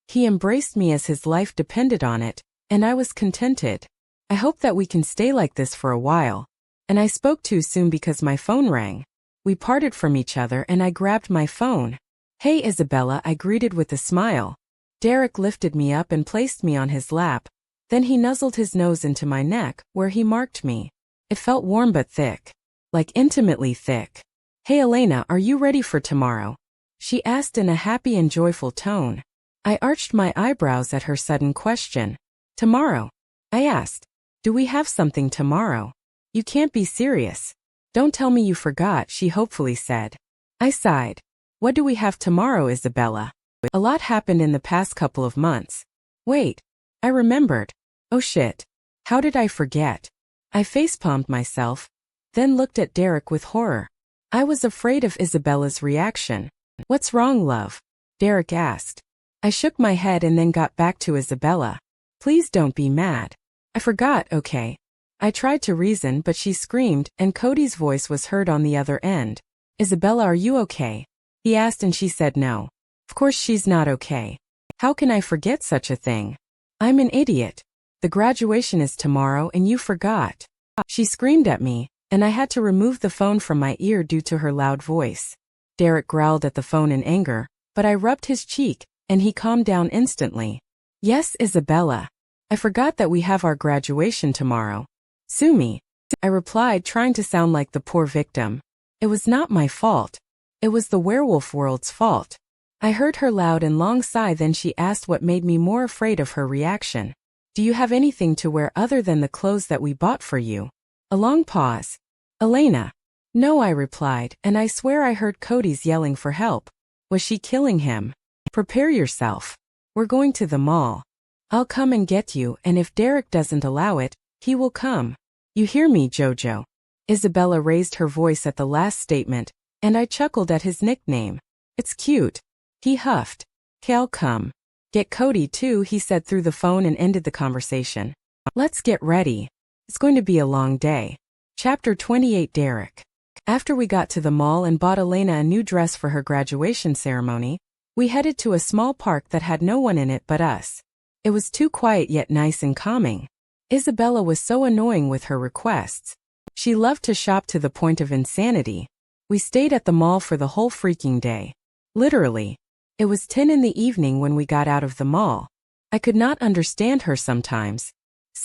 S1: He embraced me as his life depended on it, and I was contented. I hope that we can stay like this for a while. And I spoke too soon because my phone rang. We parted from each other and I grabbed my phone. Hey Isabella, I greeted with a smile. Derek lifted me up and placed me on his lap. Then he nuzzled his nose into my neck, where he marked me. It felt warm but thick. Like intimately thick. Hey Elena, are you ready for tomorrow? She asked in a happy and joyful tone. I arched my eyebrows at her sudden question. Tomorrow? I asked. Do we have something tomorrow? You can't be serious. Don't tell me you forgot, she hopefully said. I sighed. What do we have tomorrow, Isabella? A lot happened in the past couple of months. Wait. I remembered. Oh shit. How did I forget? I facepalmed myself, then looked at Derek with horror. I was afraid of Isabella's reaction. What's wrong, love? Derek asked. I shook my head and then got back to Isabella. Please don't be mad. I forgot, okay? I tried to reason, but she screamed, and Cody's voice was heard on the other end. Isabella, are you okay? He asked and she said no. Of course she's not okay. How can I forget such a thing? I'm an idiot. The graduation is tomorrow and you forgot. She screamed at me, and I had to remove the phone from my ear due to her loud voice. Derek growled at the phone in anger, but I rubbed his cheek, and he calmed down instantly. Yes, Isabella. I forgot that we have our graduation tomorrow. Sue me. I replied, trying to sound like the poor victim. It was not my fault. It was the werewolf world's fault. I heard her loud and long sigh, then she asked what made me more afraid of her reaction. Do you have anything to wear other than the clothes that we bought for you? A long pause. Elena. No, I replied, and I swear I heard Cody's yelling for help. Was she killing him? Prepare yourself. We're going to the mall. I'll come and get you, and if Derek doesn't allow it, he will come. You hear me, Jojo? Isabella raised her voice at the last statement, and I chuckled at his nickname. It's cute. He huffed. I'll come. Get Cody too, he said through the phone and ended the conversation. Let's get ready. It's going to be a long day. Chapter 28 Derek. After we got to the mall and bought Elena a new dress for her graduation ceremony, we headed to a small park that had no one in it but us. It was too quiet yet nice and calming. Isabella was so annoying with her requests. She loved to shop to the point of insanity. We stayed at the mall for the whole freaking day. Literally. It was 10 in the evening when we got out of the mall. I could not understand her sometimes.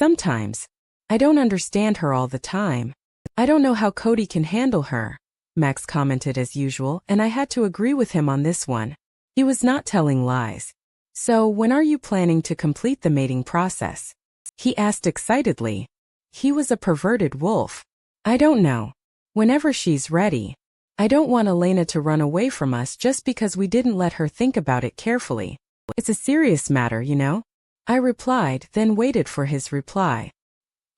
S1: I don't understand her all the time. I don't know how Cody can handle her, Max commented as usual, and I had to agree with him on this one. He was not telling lies. So, when are you planning to complete the mating process? He asked excitedly. He was a perverted wolf. I don't know. Whenever she's ready. I don't want Elena to run away from us just because we didn't let her think about it carefully. It's a serious matter, you know? I replied, then waited for his reply.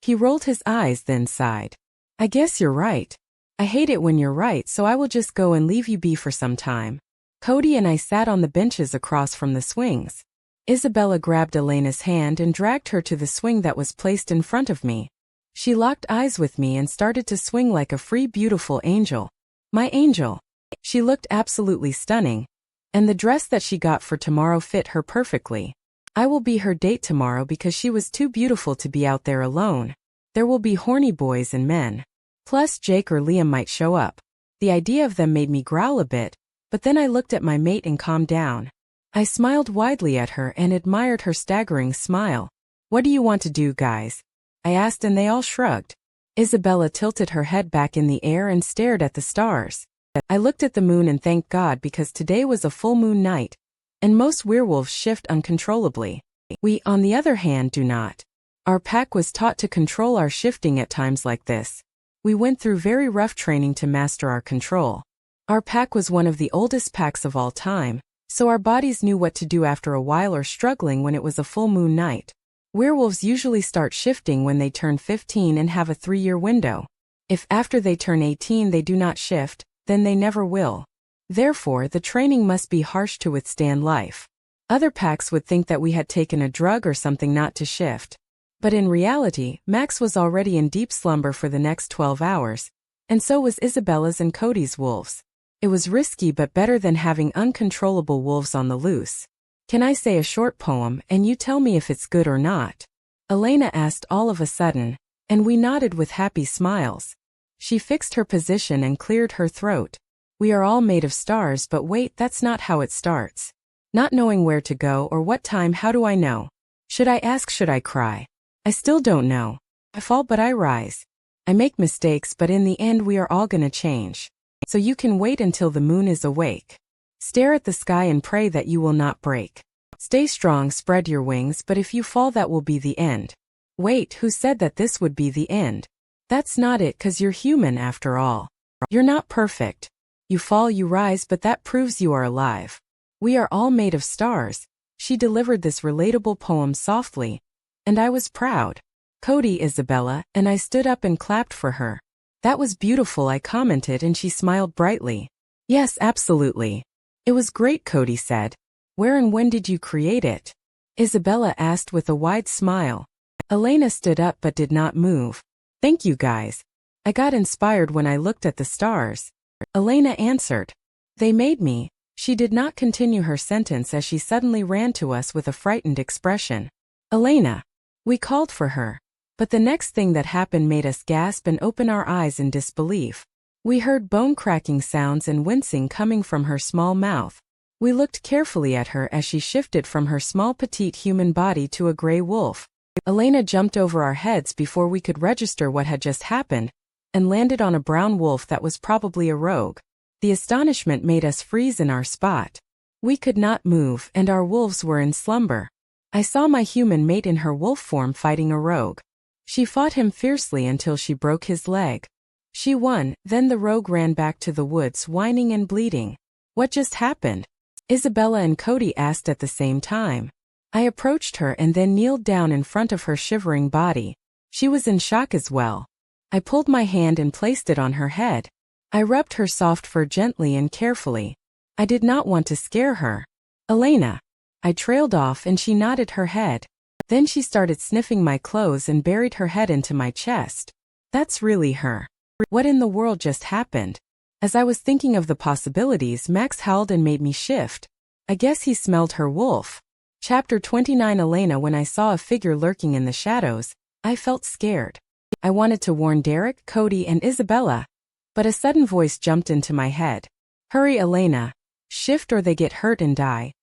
S1: He rolled his eyes, then sighed. I guess you're right. I hate it when you're right, so I will just go and leave you be for some time. Cody and I sat on the benches across from the swings. Isabella grabbed Elena's hand and dragged her to the swing that was placed in front of me. She locked eyes with me and started to swing like a free, beautiful angel. My angel. She looked absolutely stunning. And the dress that she got for tomorrow fit her perfectly. I will be her date tomorrow because she was too beautiful to be out there alone. There will be horny boys and men. Plus Jake or Liam might show up. The idea of them made me growl a bit, but then I looked at my mate and calmed down. I smiled widely at her and admired her staggering smile. What do you want to do, guys? I asked and they all shrugged. Isabella tilted her head back in the air and stared at the stars. I looked at the moon and thanked God because today was a full moon night, and most werewolves shift uncontrollably. We, on the other hand, do not. Our pack was taught to control our shifting at times like this. We went through very rough training to master our control. Our pack was one of the oldest packs of all time, so our bodies knew what to do after a while or struggling when it was a full moon night. Werewolves usually start shifting when they turn 15 and have a 3-year window. If after they turn 18 they do not shift, then they never will. Therefore, the training must be harsh to withstand life. Other packs would think that we had taken a drug or something not to shift. But in reality, Max was already in deep slumber for the next 12 hours, and so was Isabella's and Cody's wolves. It was risky but better than having uncontrollable wolves on the loose. Can I say a short poem and you tell me if it's good or not? Elena asked all of a sudden, and we nodded with happy smiles. She fixed her position and cleared her throat. We are all made of stars, but wait, that's not how it starts. Not knowing where to go or what time, how do I know? Should I ask, should I cry? I still don't know. I fall but I rise. I make mistakes but in the end we are all gonna change. So you can wait until the moon is awake. Stare at the sky and pray that you will not break. Stay strong, spread your wings, but if you fall that will be the end. Wait, who said that this would be the end? That's not it, 'cause you're human after all. You're not perfect. You fall, you rise, but that proves you are alive. We are all made of stars. She delivered this relatable poem softly, and I was proud. Cody, Isabella, and I stood up and clapped for her. That was beautiful, I commented, and she smiled brightly. Yes, absolutely. It was great, Cody said. Where and when did you create it? Isabella asked with a wide smile. Elena stood up but did not move. Thank you, guys. I got inspired when I looked at the stars. Elena answered. They made me. She did not continue her sentence as she suddenly ran to us with a frightened expression. Elena. We called for her. But the next thing that happened made us gasp and open our eyes in disbelief. We heard bone-cracking sounds and wincing coming from her small mouth. We looked carefully at her as she shifted from her small petite human body to a gray wolf. Elena jumped over our heads before we could register what had just happened, and landed on a brown wolf that was probably a rogue. The astonishment made us freeze in our spot. We could not move and our wolves were in slumber. I saw my human mate in her wolf form fighting a rogue. She fought him fiercely until she broke his leg. She won, then the rogue ran back to the woods whining and bleeding. What just happened? Isabella and Cody asked at the same time. I approached her and then kneeled down in front of her shivering body. She was in shock as well. I pulled my hand and placed it on her head. I rubbed her soft fur gently and carefully. I did not want to scare her. Elena. I trailed off and she nodded her head. Then she started sniffing my clothes and buried her head into my chest. That's really her. What in the world just happened? As I was thinking of the possibilities, Max howled and made me shift. I guess he smelled her wolf. Chapter 29. Elena. When I saw a figure lurking in the shadows, I felt scared. I wanted to warn Derek, Cody, and Isabella, but a sudden voice jumped into my head. Hurry, Elena. Shift or they get hurt and die.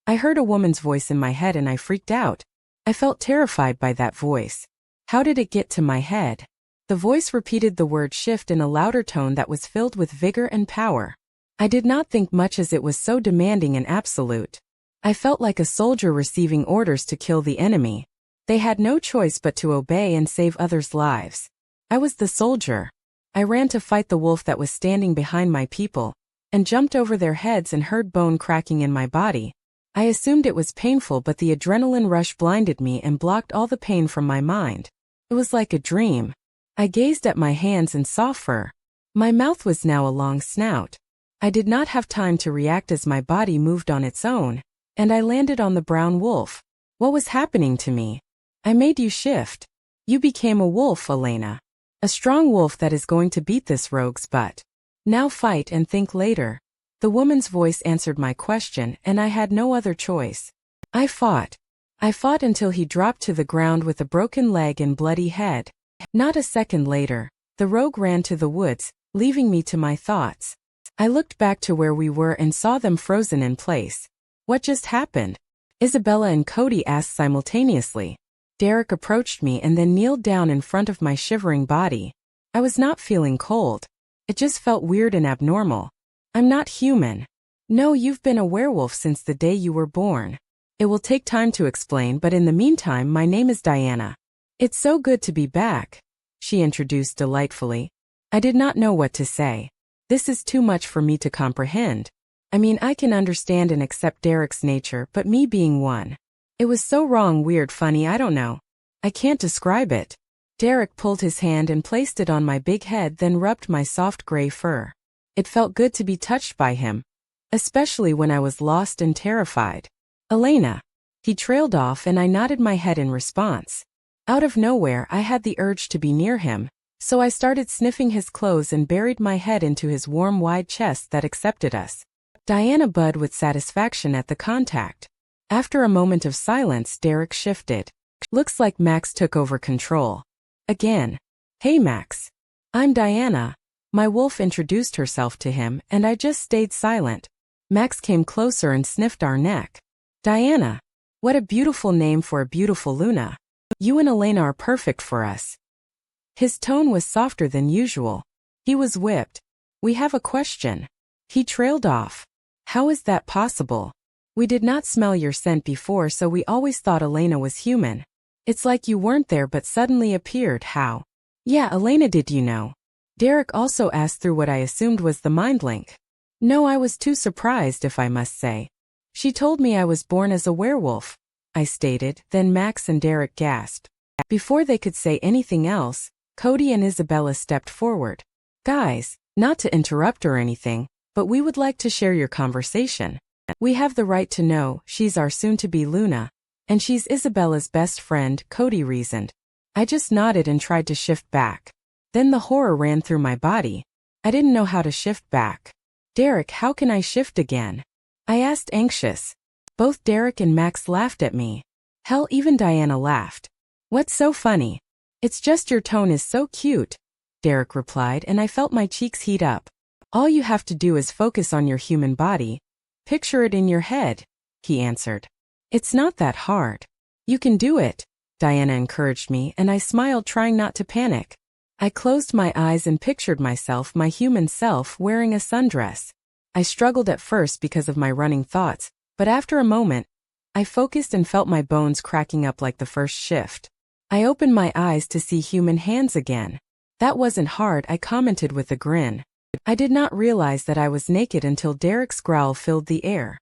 S1: I heard a woman's voice in my head and I freaked out. I felt terrified by that voice. How did it get to my head? The voice repeated the word shift in a louder tone that was filled with vigor and power. I did not think much as it was so demanding and absolute. I felt like a soldier receiving orders to kill the enemy. They had no choice but to obey and save others' lives. I was the soldier. I ran to fight the wolf that was standing behind my people, and jumped over their heads and heard bone cracking in my body. I assumed it was painful, but the adrenaline rush blinded me and blocked all the pain from my mind. It was like a dream. I gazed at my hands and saw fur. My mouth was now a long snout. I did not have time to react as my body moved on its own, and I landed on the brown wolf. What was happening to me? I made you shift. You became a wolf, Elena. A strong wolf that is going to beat this rogue's butt. Now fight and think later. The woman's voice answered my question, and I had no other choice. I fought. I fought until he dropped to the ground with a broken leg and bloody head. Not a second later, the rogue ran to the woods, leaving me to my thoughts. I looked back to where we were and saw them frozen in place. What just happened? Isabella and Cody asked simultaneously. Derek approached me and then kneeled down in front of my shivering body. I was not feeling cold. It just felt weird and abnormal. I'm not human. No, you've been a werewolf since the day you were born. It will take time to explain, but in the meantime, my name is Diana. It's so good to be back, she introduced delightfully. I did not know what to say. This is too much for me to comprehend. I mean, I can understand and accept Derek's nature, but me being one. It was so wrong, weird, funny, I don't know. I can't describe it. Derek pulled his hand and placed it on my big head, then rubbed my soft gray fur. It felt good to be touched by him, especially when I was lost and terrified. Elena. He trailed off and I nodded my head in response. Out of nowhere, I had the urge to be near him, so I started sniffing his clothes and buried my head into his warm, wide chest that accepted us. Diana buzzed with satisfaction at the contact. After a moment of silence, Derek shifted. Looks like Max took over control. Again. Hey Max. I'm Diana. My wolf introduced herself to him, and I just stayed silent. Max came closer and sniffed our neck. Diana. What a beautiful name for a beautiful Luna. You and Elena are perfect for us. His tone was softer than usual. He was whipped. We have a question. He trailed off. How is that possible? We did not smell your scent before, so we always thought Elena was human. It's like you weren't there but suddenly appeared. How? Yeah, Elena, did you know? Derek also asked through what I assumed was the mind link. No, I was too surprised, if I must say. She told me I was born as a werewolf, I stated, then Max and Derek gasped. Before they could say anything else, Cody and Isabella stepped forward. Guys, not to interrupt or anything, but we would like to share your conversation. We have the right to know. She's our soon-to-be Luna, and she's Isabella's best friend, Cody reasoned. I just nodded and tried to shift back. Then the horror ran through my body. I didn't know how to shift back. Derek, how can I shift again? I asked, anxious. Both Derek and Max laughed at me. Hell, even Diana laughed. What's so funny? It's just your tone is so cute, Derek replied, and I felt my cheeks heat up. All you have to do is focus on your human body. Picture it in your head, he answered. It's not that hard. You can do it, Diana encouraged me, and I smiled, trying not to panic. I closed my eyes and pictured myself, my human self, wearing a sundress. I struggled at first because of my running thoughts, but after a moment, I focused and felt my bones cracking up like the first shift. I opened my eyes to see human hands again. That wasn't hard, I commented with a grin. I did not realize that I was naked until Derek's growl filled the air.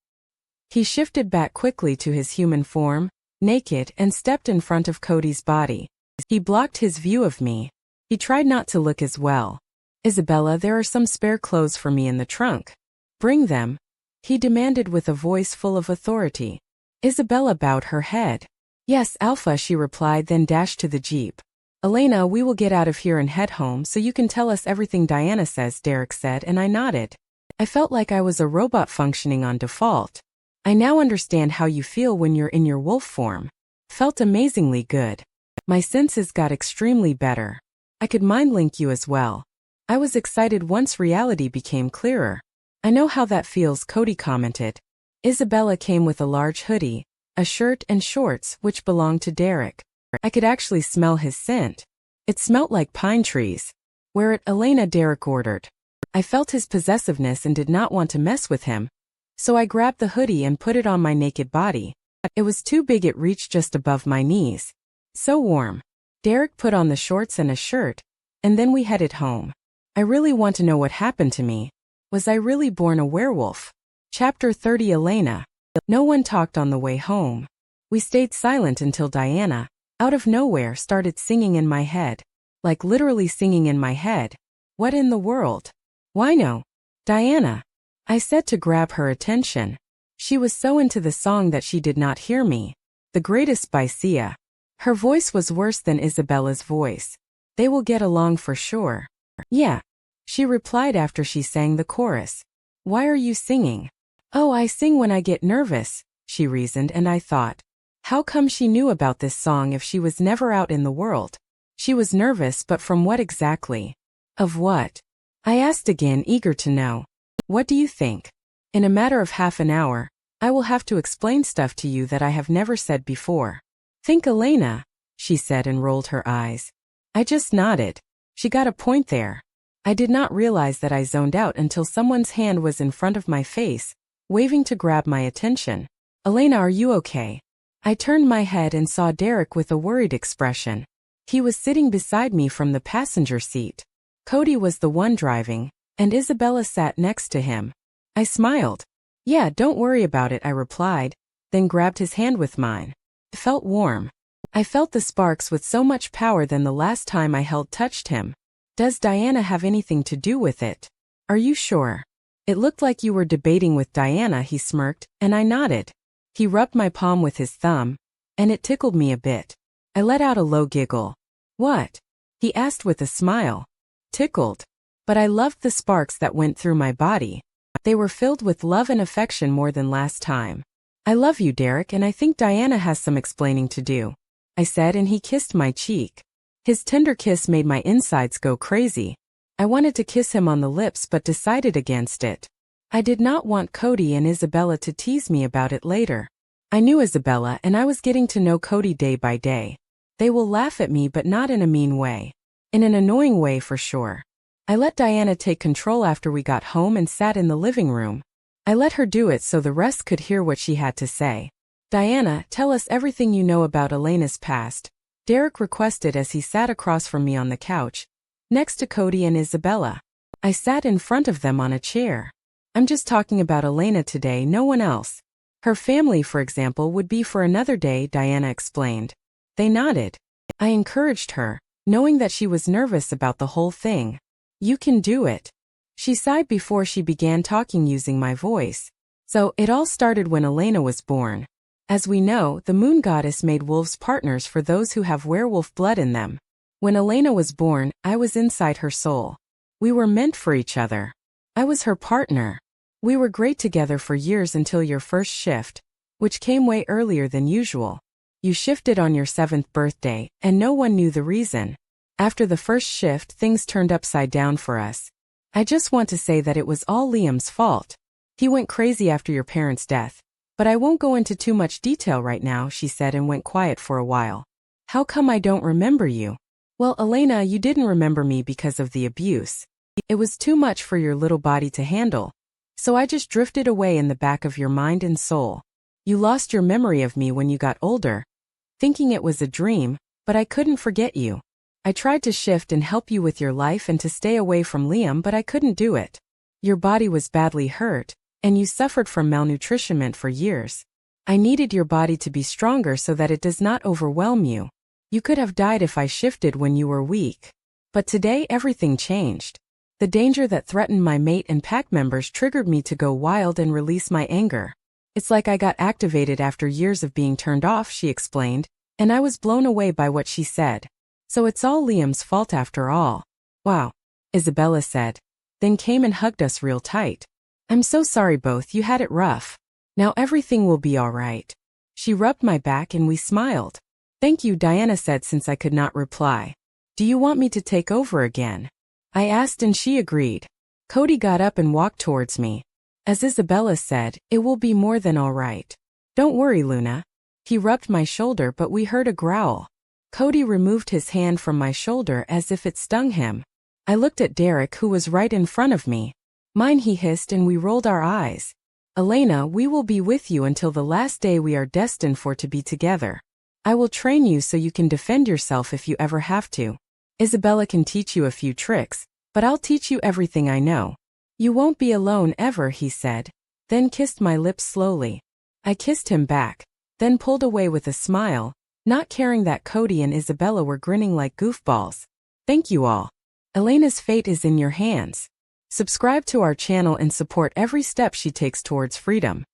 S1: He shifted back quickly to his human form, naked, and stepped in front of Cody's body. He blocked his view of me. He tried not to look as well. Isabella, there are some spare clothes for me in the trunk. Bring them, he demanded with a voice full of authority. Isabella bowed her head. Yes, Alpha, she replied, then dashed to the jeep. Elena, we will get out of here and head home so you can tell us everything Diana says, Derek said, and I nodded. I felt like I was a robot functioning on default. I now understand how you feel when you're in your wolf form. Felt amazingly good. My senses got extremely better. I could mind link you as well. I was excited once reality became clearer. I know how that feels, Cody commented. Isabella came with a large hoodie, a shirt and shorts which belonged to Derek. I could actually smell his scent. It smelt like pine trees. Wear it, Elena, Derek ordered. I felt his possessiveness and did not want to mess with him. So I grabbed the hoodie and put it on my naked body. It was too big, it reached just above my knees. So warm. Derek put on the shorts and a shirt, and then we headed home. I really want to know what happened to me. Was I really born a werewolf? Chapter 30. Elena. No one talked on the way home. We stayed silent until Diana, out of nowhere, started singing in my head. Like literally singing in my head. What in the world? Why no? Diana. I said to grab her attention. She was so into the song that she did not hear me. The Greatest by Sia. Her voice was worse than Isabella's voice. They will get along for sure. Yeah. She replied after she sang the chorus. Why are you singing? Oh, I sing when I get nervous, she reasoned, and I thought, how come she knew about this song if she was never out in the world? She was nervous, but from what exactly? Of what? I asked again, eager to know. What do you think? In a matter of half an hour, I will have to explain stuff to you that I have never said before. Think, Elena, she said and rolled her eyes. I just nodded. She got a point there. I did not realize that I zoned out until someone's hand was in front of my face, waving to grab my attention. Elena, are you okay? I turned my head and saw Derek with a worried expression. He was sitting beside me from the passenger seat. Cody was the one driving, and Isabella sat next to him. I smiled. Yeah, don't worry about it, I replied, then grabbed his hand with mine. It felt warm. I felt the sparks with so much power than the last time I touched him. Does Diana have anything to do with it? Are you sure? It looked like you were debating with Diana, he smirked, and I nodded. He rubbed my palm with his thumb, and it tickled me a bit. I let out a low giggle. What? He asked with a smile. Tickled. But I loved the sparks that went through my body. They were filled with love and affection more than last time. I love you, Derek, and I think Diana has some explaining to do, I said, and he kissed my cheek. His tender kiss made my insides go crazy. I wanted to kiss him on the lips but decided against it. I did not want Cody and Isabella to tease me about it later. I knew Isabella and I was getting to know Cody day by day. They will laugh at me but not in a mean way. In an annoying way for sure. I let Diana take control after we got home and sat in the living room. I let her do it so the rest could hear what she had to say. Diana, tell us everything you know about Elena's past, Derek requested as he sat across from me on the couch, next to Cody and Isabella. I sat in front of them on a chair. I'm just talking about Elena today, no one else. Her family, for example, would be for another day, Diana explained. They nodded. I encouraged her, knowing that she was nervous about the whole thing. You can do it. She sighed before she began talking using my voice. So, it all started when Elena was born. As we know, the moon goddess made wolves partners for those who have werewolf blood in them. When Elena was born, I was inside her soul. We were meant for each other. I was her partner. We were great together for years until your first shift, which came way earlier than usual. You shifted on your 7th birthday, and no one knew the reason. After the first shift, things turned upside down for us. I just want to say that it was all Liam's fault. He went crazy after your parents' death. But I won't go into too much detail right now, she said and went quiet for a while. How come I don't remember you? Well, Elena, you didn't remember me because of the abuse. It was too much for your little body to handle. So I just drifted away in the back of your mind and soul. You lost your memory of me when you got older, thinking it was a dream, but I couldn't forget you. I tried to shift and help you with your life and to stay away from Liam, but I couldn't do it. Your body was badly hurt, and you suffered from malnutrition for years. I needed your body to be stronger so that it does not overwhelm you. You could have died if I shifted when you were weak. But today everything changed. The danger that threatened my mate and pack members triggered me to go wild and release my anger. It's like I got activated after years of being turned off, she explained, and I was blown away by what she said. So it's all Liam's fault after all. Wow, Isabella said. Then came and hugged us real tight. I'm so sorry both, you had it rough. Now everything will be all right. She rubbed my back and we smiled. Thank you, Diana said since I could not reply. Do you want me to take over again? I asked and she agreed. Cody got up and walked towards me. As Isabella said, it will be more than all right. Don't worry, Luna. He rubbed my shoulder but we heard a growl. Cody removed his hand from my shoulder as if it stung him. I looked at Derek who was right in front of me. Mine, he hissed, and we rolled our eyes. Elena, we will be with you until the last day we are destined for to be together. I will train you so you can defend yourself if you ever have to. Isabella can teach you a few tricks, but I'll teach you everything I know. You won't be alone ever, he said, then kissed my lips slowly. I kissed him back, then pulled away with a smile, not caring that Cody and Isabella were grinning like goofballs. Thank you all. Elena's fate is in your hands. Subscribe to our channel and support every step she takes towards freedom.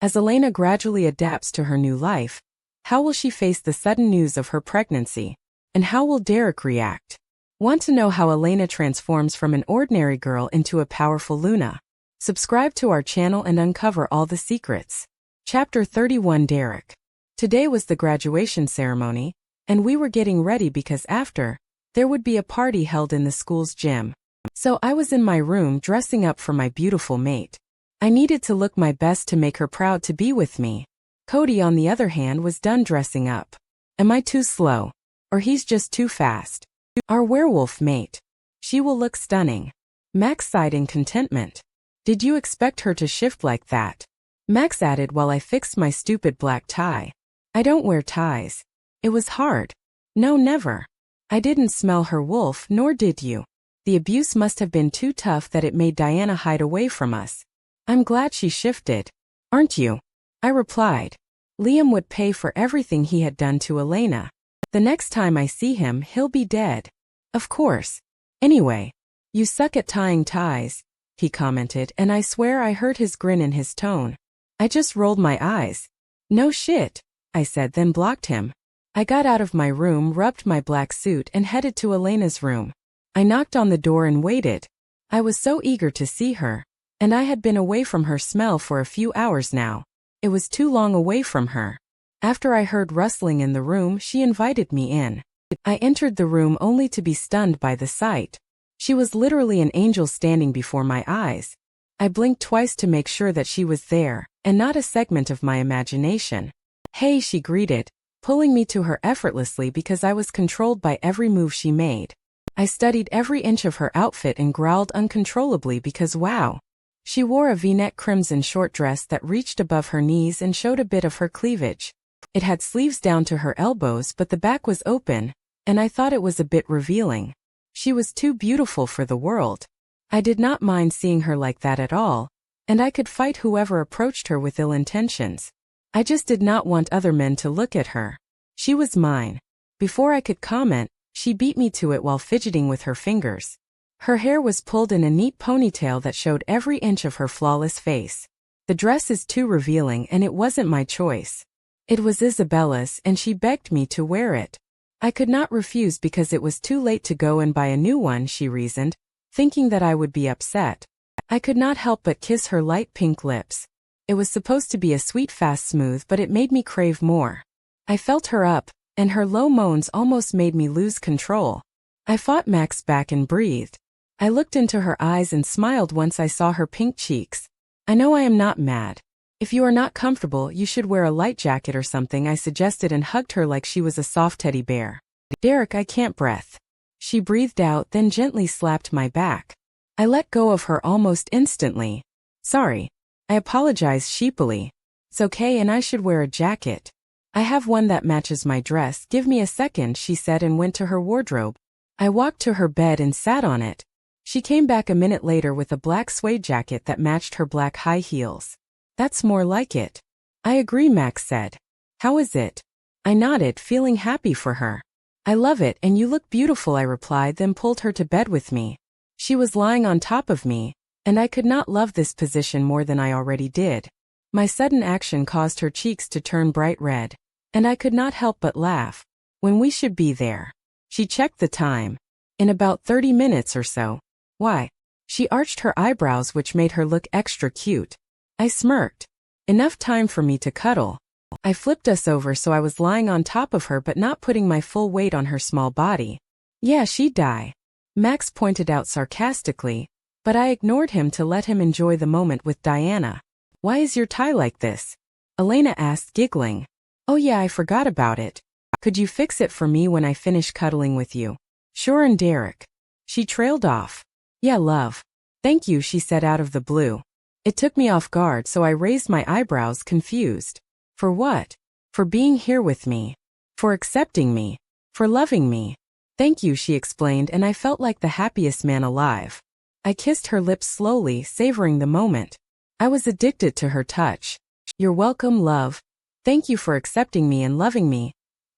S1: As Elena gradually adapts to her new life, how will she face the sudden news of her pregnancy? And how will Derek react? Want to know how Elena transforms from an ordinary girl into a powerful Luna? Subscribe to our channel and uncover all the secrets. Chapter 31, Derek. Today was the graduation ceremony, and we were getting ready because after, there would be a party held in the school's gym. So I was in my room dressing up for my beautiful mate. I needed to look my best to make her proud to be with me. Cody, on the other hand, was done dressing up. Am I too slow? Or he's just too fast? Our werewolf mate. She will look stunning. Max sighed in contentment. Did you expect her to shift like that? Max added while I fixed my stupid black tie. I don't wear ties. It was hard. No, never. I didn't smell her wolf, nor did you. The abuse must have been too tough that it made Diana hide away from us. I'm glad she shifted. Aren't you? I replied. Liam would pay for everything he had done to Elena. The next time I see him, he'll be dead. Of course. Anyway, you suck at tying ties, he commented, and I swear I heard his grin in his tone. I just rolled my eyes. No shit, I said, then blocked him. I got out of my room, rubbed my black suit, and headed to Elena's room. I knocked on the door and waited. I was so eager to see her, and I had been away from her smell for a few hours now. It was too long away from her. After I heard rustling in the room, she invited me in. I entered the room only to be stunned by the sight. She was literally an angel standing before my eyes. I blinked twice to make sure that she was there, and not a segment of my imagination. Hey, she greeted, pulling me to her effortlessly because I was controlled by every move she made. I studied every inch of her outfit and growled uncontrollably because wow. She wore a V-neck crimson short dress that reached above her knees and showed a bit of her cleavage. It had sleeves down to her elbows, but the back was open, and I thought it was a bit revealing. She was too beautiful for the world. I did not mind seeing her like that at all, and I could fight whoever approached her with ill intentions. I just did not want other men to look at her. She was mine. Before I could comment, she beat me to it while fidgeting with her fingers. Her hair was pulled in a neat ponytail that showed every inch of her flawless face. The dress is too revealing, and it wasn't my choice. It was Isabella's, and she begged me to wear it. I could not refuse because it was too late to go and buy a new one, she reasoned, thinking that I would be upset. I could not help but kiss her light pink lips. It was supposed to be a sweet fast smooth, but it made me crave more. I felt her up, and her low moans almost made me lose control. I fought Max back and breathed. I looked into her eyes and smiled once I saw her pink cheeks. I know I am not mad. If you are not comfortable, you should wear a light jacket or something, I suggested and hugged her like she was a soft teddy bear. Derek, I can't breathe. She breathed out, then gently slapped my back. I let go of her almost instantly. Sorry. I apologized sheepily. It's okay, and I should wear a jacket. I have one that matches my dress. Give me a second, she said and went to her wardrobe. I walked to her bed and sat on it. She came back a minute later with a black suede jacket that matched her black high heels. That's more like it. I agree, Max said. How is it? I nodded, feeling happy for her. I love it, and you look beautiful, I replied, then pulled her to bed with me. She was lying on top of me, and I could not love this position more than I already did. My sudden action caused her cheeks to turn bright red, and I could not help but laugh. When we should be there? She checked the time. In about 30 minutes or so. Why? She arched her eyebrows, which made her look extra cute. I smirked. Enough time for me to cuddle. I flipped us over so I was lying on top of her but not putting my full weight on her small body. Yeah, she'd die, Max pointed out sarcastically, but I ignored him to let him enjoy the moment with Diana. Why is your tie like this? Elena asked, giggling. Oh yeah, I forgot about it. Could you fix it for me when I finish cuddling with you? Sure, and Derek. She trailed off. Yeah, love. Thank you, she said out of the blue. It took me off guard, so I raised my eyebrows, confused. For what? For being here with me. For accepting me. For loving me. Thank you, she explained, and I felt like the happiest man alive. I kissed her lips slowly, savoring the moment. I was addicted to her touch. You're welcome, love. Thank you for accepting me and loving me.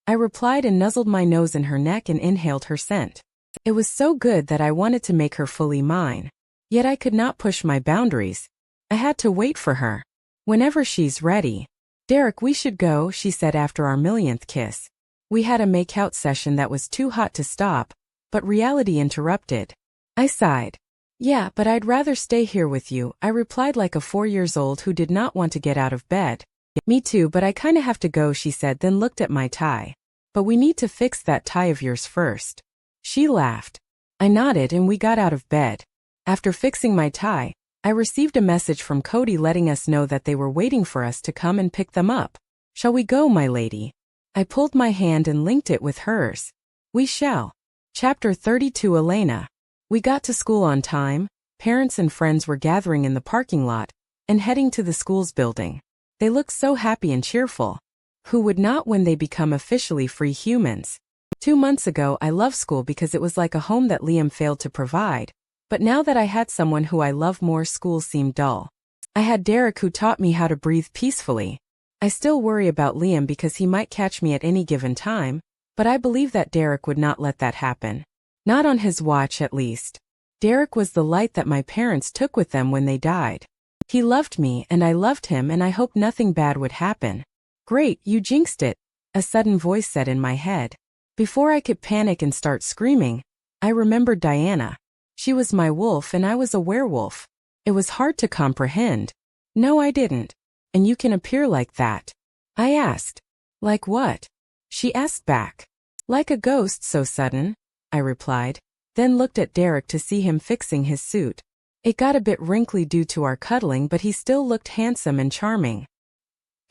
S1: I replied and nuzzled my nose in her neck and inhaled her scent. It was so good that I wanted to make her fully mine. Yet I could not push my boundaries. I had to wait for her. Whenever she's ready. Derek, we should go, she said after our millionth kiss. We had a make-out session that was too hot to stop, but reality interrupted. I sighed. Yeah, but I'd rather stay here with you, I replied like a 4-year-old who did not want to get out of bed. Me too, but I kinda have to go, she said, then looked at my tie. But we need to fix that tie of yours first. She laughed. I nodded and we got out of bed. After fixing my tie, I received a message from Cody letting us know that they were waiting for us to come and pick them up. Shall we go, my lady? I pulled my hand and linked it with hers. We shall. Chapter 32. Elena. We got to school on time. Parents and friends were gathering in the parking lot and heading to the school's building. They looked so happy and cheerful. Who would not when they become officially free humans? 2 months ago, I loved school because it was like a home that Liam failed to provide. But now that I had someone who I love more, school seemed dull. I had Derek who taught me how to breathe peacefully. I still worry about Liam because he might catch me at any given time, but I believe that Derek would not let that happen. Not on his watch, at least. Derek was the light that my parents took with them when they died. He loved me and I loved him, and I hoped nothing bad would happen. Great, you jinxed it, a sudden voice said in my head. Before I could panic and start screaming, I remembered Diana. She was my wolf and I was a werewolf. It was hard to comprehend. No, I didn't. And you can appear like that. I asked. Like what? She asked back. Like a ghost, so sudden, I replied, then looked at Derek to see him fixing his suit. It got a bit wrinkly due to our cuddling, but he still looked handsome and charming.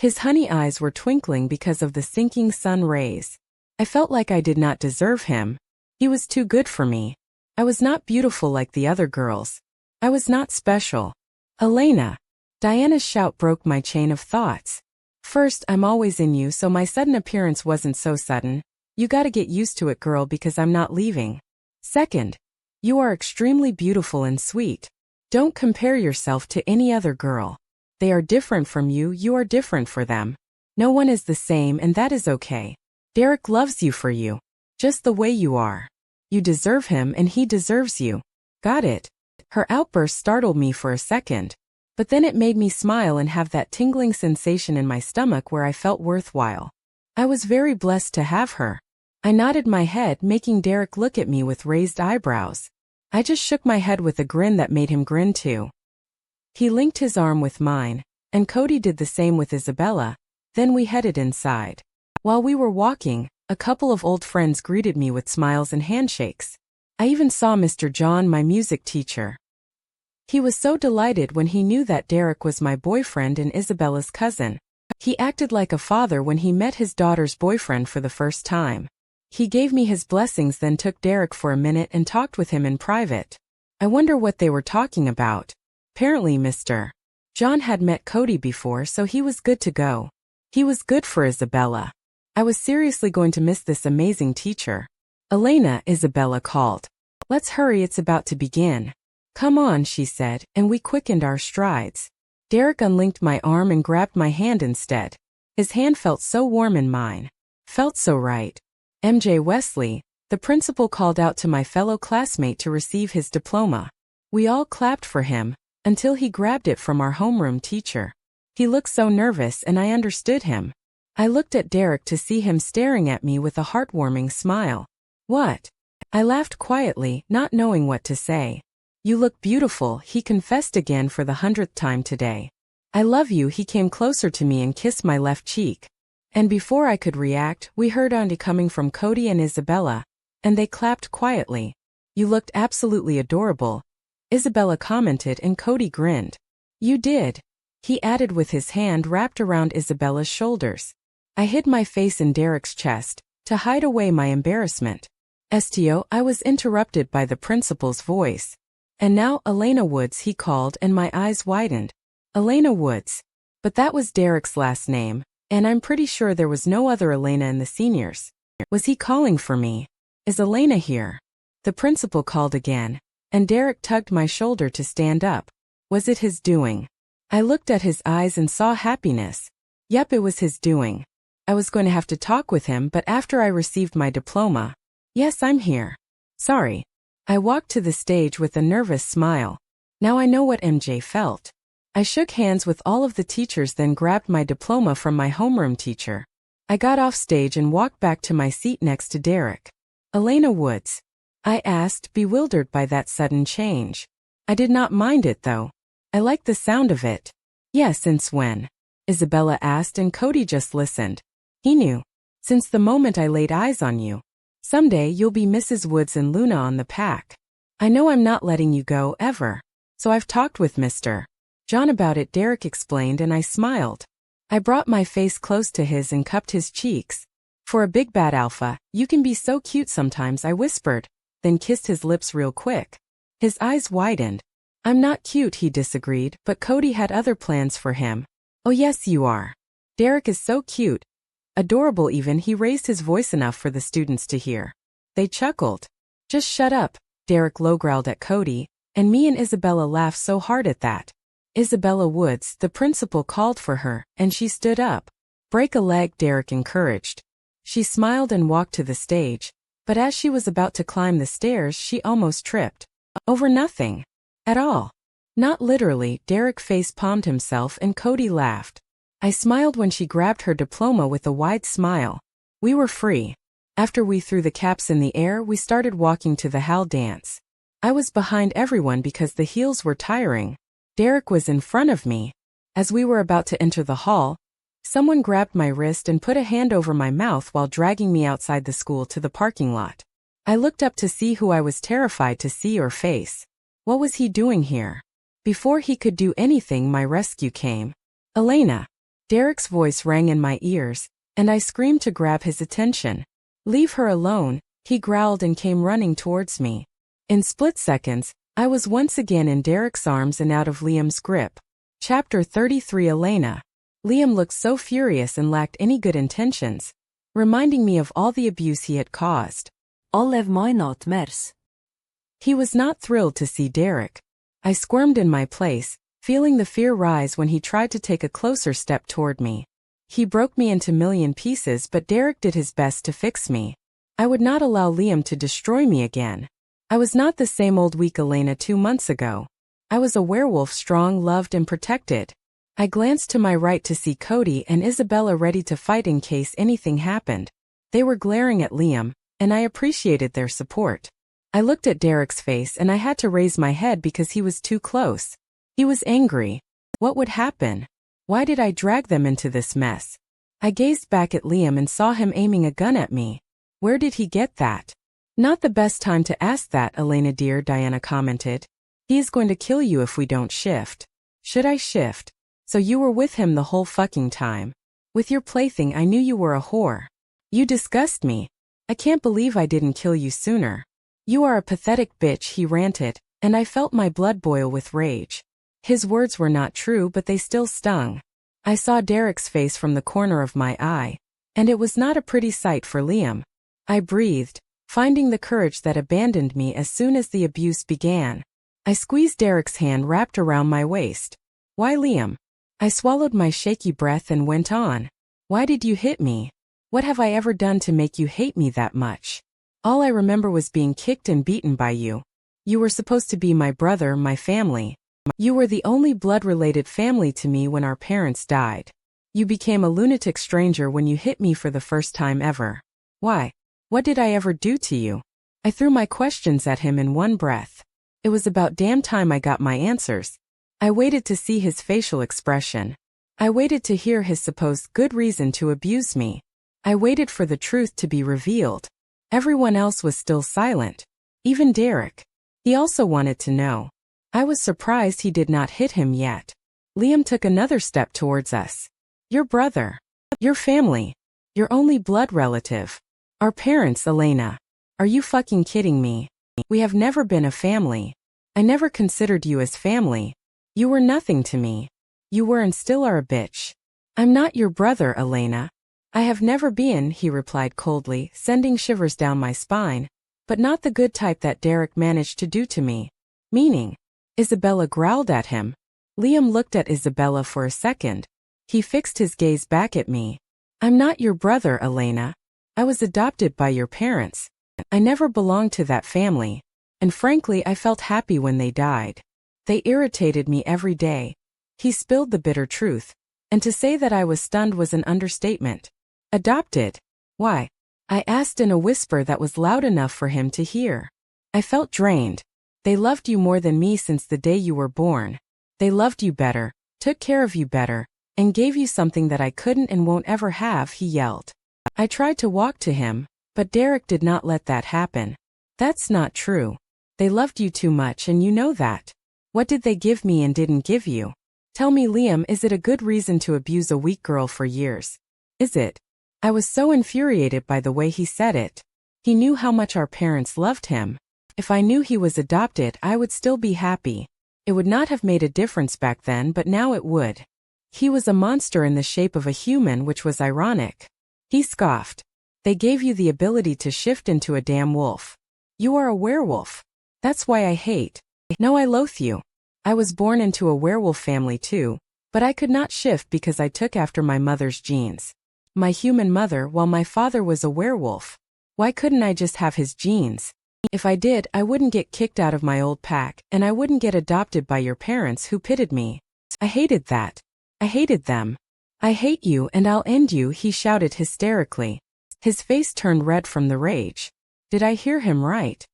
S1: His honey eyes were twinkling because of the sinking sun rays. I felt like I did not deserve him. He was too good for me. I was not beautiful like the other girls. I was not special. Elena. Diana's shout broke my chain of thoughts. First, I'm always in you, so my sudden appearance wasn't so sudden. You gotta get used to it, girl, because I'm not leaving. Second, you are extremely beautiful and sweet. Don't compare yourself to any other girl. They are different from you, you are different for them. No one is the same, and that is okay. Derek loves you for you. Just the way you are. You deserve him and he deserves you. Got it? Her outburst startled me for a second. But then it made me smile and have that tingling sensation in my stomach where I felt worthwhile. I was very blessed to have her. I nodded my head, making Derek look at me with raised eyebrows. I just shook my head with a grin that made him grin too. He linked his arm with mine, and Cody did the same with Isabella. Then we headed inside. While we were walking, a couple of old friends greeted me with smiles and handshakes. I even saw Mr. John, my music teacher. He was so delighted when he knew that Derek was my boyfriend and Isabella's cousin. He acted like a father when he met his daughter's boyfriend for the first time. He gave me his blessings, then took Derek for a minute and talked with him in private. I wonder what they were talking about. Apparently Mr. John had met Cody before, so he was good to go. He was good for Isabella. I was seriously going to miss this amazing teacher. Elena, Isabella called. Let's hurry, it's about to begin. Come on, she said, and we quickened our strides. Derek unlinked my arm and grabbed my hand instead. His hand felt so warm in mine. Felt so right. MJ Wesley, the principal called out to my fellow classmate to receive his diploma. We all clapped for him, until he grabbed it from our homeroom teacher. He looked so nervous and I understood him. I looked at Derek to see him staring at me with a heartwarming smile. What? I laughed quietly, not knowing what to say. You look beautiful, he confessed again for the 100th time today. I love you, he came closer to me and kissed my left cheek. And before I could react, we heard Auntie coming from Cody and Isabella, and they clapped quietly. You looked absolutely adorable, Isabella commented, and Cody grinned. You did, he added with his hand wrapped around Isabella's shoulders. I hid my face in Derek's chest, to hide away my embarrassment. Sto, I was interrupted by the principal's voice. And now, Elena Woods, he called, and my eyes widened. Elena Woods. But that was Derek's last name, and I'm pretty sure there was no other Elena in the seniors. Was he calling for me? Is Elena here? The principal called again, and Derek tugged my shoulder to stand up. Was it his doing? I looked at his eyes and saw happiness. Yep, it was his doing. I was going to have to talk with him, but after I received my diploma. Yes, I'm here. Sorry. I walked to the stage with a nervous smile. Now I know what MJ felt. I shook hands with all of the teachers, then grabbed my diploma from my homeroom teacher. I got off stage and walked back to my seat next to Derek. Elena Woods? I asked, bewildered by that sudden change. I did not mind it though. I liked the sound of it. Yeah, since when? Isabella asked, and Cody just listened. He knew. Since the moment I laid eyes on you. Someday you'll be Mrs. Woods and Luna on the pack. I know I'm not letting you go, ever. So I've talked with Mr. John about it, Derek explained, and I smiled. I brought my face close to his and cupped his cheeks. For a big bad alpha, you can be so cute sometimes, I whispered, then kissed his lips real quick. His eyes widened. I'm not cute, he disagreed, but Cody had other plans for him. Oh yes, you are. Derek is so cute. Adorable even, he raised his voice enough for the students to hear. They chuckled. Just shut up, Derek low-growled at Cody, and me and Isabella laughed so hard at that. Isabella Woods, the principal, called for her, and she stood up. Break a leg, Derek encouraged. She smiled and walked to the stage, but as she was about to climb the stairs, she almost tripped. Over nothing. At all. Not literally, Derek face-palmed himself and Cody laughed. I smiled when she grabbed her diploma with a wide smile. We were free. After we threw the caps in the air, we started walking to the hall dance. I was behind everyone because the heels were tiring. Derek was in front of me. As we were about to enter the hall, someone grabbed my wrist and put a hand over my mouth while dragging me outside the school to the parking lot. I looked up to see who I was terrified to see or face. What was he doing here? Before he could do anything, my rescue came. Elena. Derek's voice rang in my ears, and I screamed to grab his attention. Leave her alone, he growled and came running towards me. In split seconds, I was once again in Derek's arms and out of Liam's grip. Chapter 33. Elena. Liam looked so furious and lacked any good intentions, reminding me of all the abuse he had caused.
S2: All of my nightmares.
S1: He was not thrilled to see Derek. I squirmed in my place, feeling the fear rise when he tried to take a closer step toward me. He broke me into million pieces, but Derek did his best to fix me. I would not allow Liam to destroy me again. I was not the same old weak Elena 2 months ago. I was a werewolf, strong, loved, and protected. I glanced to my right to see Cody and Isabella ready to fight in case anything happened. They were glaring at Liam, and I appreciated their support. I looked at Derek's face and I had to raise my head because he was too close. He was angry. What would happen? Why did I drag them into this mess? I gazed back at Liam and saw him aiming a gun at me. Where did he get that? Not the best time to ask that, Elena dear, Diana commented. He is going to kill you if we don't shift. Should I shift? So you were with him the whole fucking time. With your plaything, I knew you were a whore. You disgust me. I can't believe I didn't kill you sooner. You are a pathetic bitch, he ranted, and I felt my blood boil with rage. His words were not true, but they still stung. I saw Derek's face from the corner of my eye, and it was not a pretty sight for Liam. I breathed, finding the courage that abandoned me as soon as the abuse began. I squeezed Derek's hand wrapped around my waist. Why, Liam? I swallowed my shaky breath and went on. Why did you hit me? What have I ever done to make you hate me that much? All I remember was being kicked and beaten by you. You were supposed to be my brother, my family. You were the only blood-related family to me when our parents died. You became a lunatic stranger when you hit me for the first time ever. Why? What did I ever do to you? I threw my questions at him in one breath. It was about damn time I got my answers. I waited to see his facial expression. I waited to hear his supposed good reason to abuse me. I waited for the truth to be revealed. Everyone else was still silent. Even Derek. He also wanted to know. I was surprised he did not hit him yet. Liam took another step towards us. Your brother. Your family. Your only blood relative. Our parents, Elena. Are you fucking kidding me? We have never been a family. I never considered you as family. You were nothing to me. You were and still are a bitch. I'm not your brother, Elena. I have never been, he replied coldly, sending shivers down my spine, but not the good type that Derek managed to do to me. Meaning? Isabella growled at him. Liam looked at Isabella for a second. He fixed his gaze back at me. I'm not your brother, Elena. I was adopted by your parents. I never belonged to that family. And frankly, I felt happy when they died. They irritated me every day. He spilled the bitter truth. And to say that I was stunned was an understatement. Adopted? Why? I asked in a whisper that was loud enough for him to hear. I felt drained. They loved you more than me since the day you were born. They loved you better, took care of you better, and gave you something that I couldn't and won't ever have, he yelled. I tried to walk to him, but Derek did not let that happen. That's not true. They loved you too much and you know that. What did they give me and didn't give you? Tell me, Liam, is it a good reason to abuse a weak girl for years? Is it? I was so infuriated by the way he said it. He knew how much our parents loved him. If I knew he was adopted, I would still be happy. It would not have made a difference back then, but now it would. He was a monster in the shape of a human, which was ironic. He scoffed. They gave you the ability to shift into a damn wolf. You are a werewolf. That's why I hate. No, I loathe you. I was born into a werewolf family too, but I could not shift because I took after my mother's genes. My human mother, while my father was a werewolf. Why couldn't I just have his genes? If I did, I wouldn't get kicked out of my old pack, and I wouldn't get adopted by your parents who pitted me. I hated that. I hated them. I hate you and I'll end you, he shouted hysterically. His face turned red from the rage. Did I hear him right?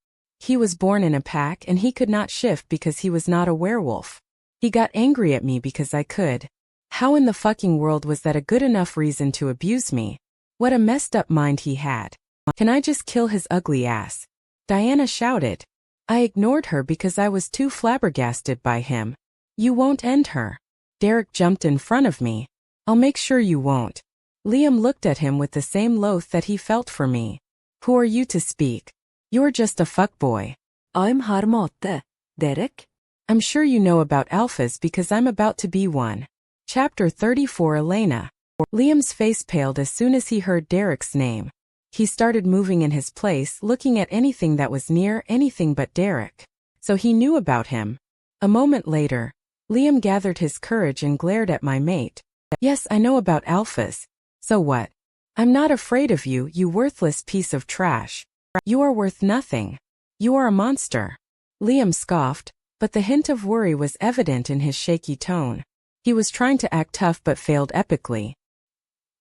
S1: He was born in a pack and he could not shift because he was not a werewolf. He got angry at me because I could. How in the fucking world was that a good enough reason to abuse me? What a messed up mind he had. Can I just kill his ugly ass? Diana shouted. I ignored her because I was too flabbergasted by him. You won't end her. Derek jumped in front of me. I'll make sure you won't. Liam looked at him with the same loath that he felt for me. Who are you to speak? You're just a fuckboy.
S2: I'm har Derek.
S1: I'm sure you know about alphas because I'm about to be one. Chapter 34 Elena. Liam's face paled as soon as he heard Derek's name. He started moving in his place, looking at anything that was near, anything but Derek. So he knew about him. A moment later, Liam gathered his courage and glared at my mate. Yes, I know about alphas. So what? I'm not afraid of you, you worthless piece of trash. You are worth nothing. You are a monster. Liam scoffed, but the hint of worry was evident in his shaky tone. He was trying to act tough but failed epically.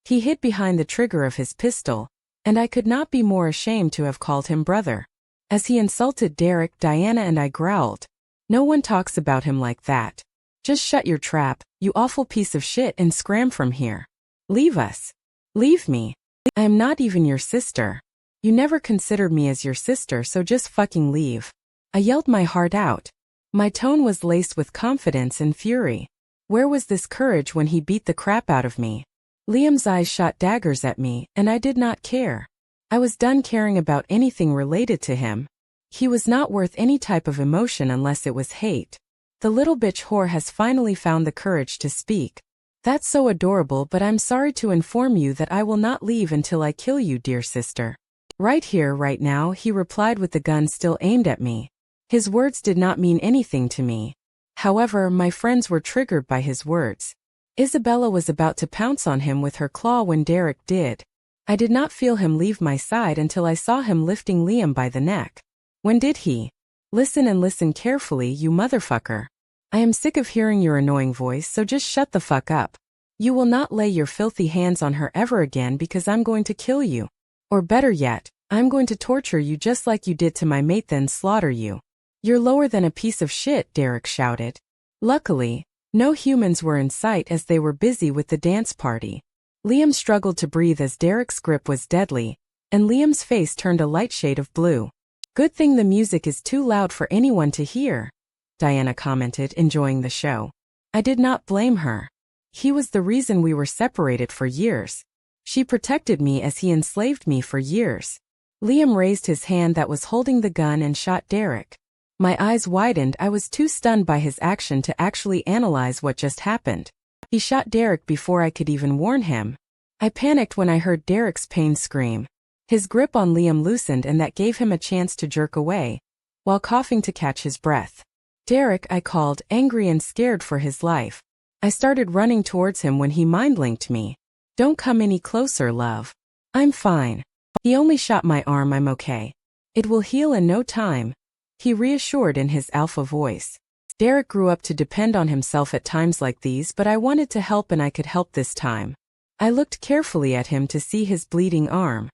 S1: He hid behind the trigger of his pistol, and I could not be more ashamed to have called him brother. As he insulted Derek, Diana and I growled. No one talks about him like that. Just shut your trap, you awful piece of shit, and scram from here. Leave us. Leave me. I am not even your sister. You never considered me as your sister, so just fucking leave. I yelled my heart out. My tone was laced with confidence and fury. Where was this courage when he beat the crap out of me? Liam's eyes shot daggers at me, and I did not care. I was done caring about anything related to him. He was not worth any type of emotion unless it was hate. The little bitch whore has finally found the courage to speak. That's so adorable, but I'm sorry to inform you that I will not leave until I kill you, dear sister. Right here, right now, he replied with the gun still aimed at me. His words did not mean anything to me. However, my friends were triggered by his words. Isabella was about to pounce on him with her claw when Derek did. I did not feel him leave my side until I saw him lifting Liam by the neck. When did he? Listen and listen carefully, you motherfucker. I am sick of hearing your annoying voice, so just shut the fuck up. You will not lay your filthy hands on her ever again because I'm going to kill you. Or better yet, I'm going to torture you just like you did to my mate, then slaughter you. You're lower than a piece of shit, Derek shouted. Luckily, no humans were in sight as they were busy with the dance party. Liam struggled to breathe as Derek's grip was deadly, and Liam's face turned a light shade of blue. Good thing the music is too loud for anyone to hear, Diana commented, enjoying the show. I did not blame her. He was the reason we were separated for years. She protected me as he enslaved me for years. Liam raised his hand that was holding the gun and shot Derek. My eyes widened. I was too stunned by his action to actually analyze what just happened. He shot Derek before I could even warn him. I panicked when I heard Derek's pain scream. His grip on Liam loosened and that gave him a chance to jerk away, while coughing to catch his breath. Derek, I called, angry and scared for his life. I started running towards him when he mind-linked me. Don't come any closer, love. I'm fine. He only shot my arm. I'm okay. It will heal in no time, he reassured in his alpha voice. Derek grew up to depend on himself at times like these, but I wanted to help and I could help this time. I looked carefully at him to see his bleeding arm.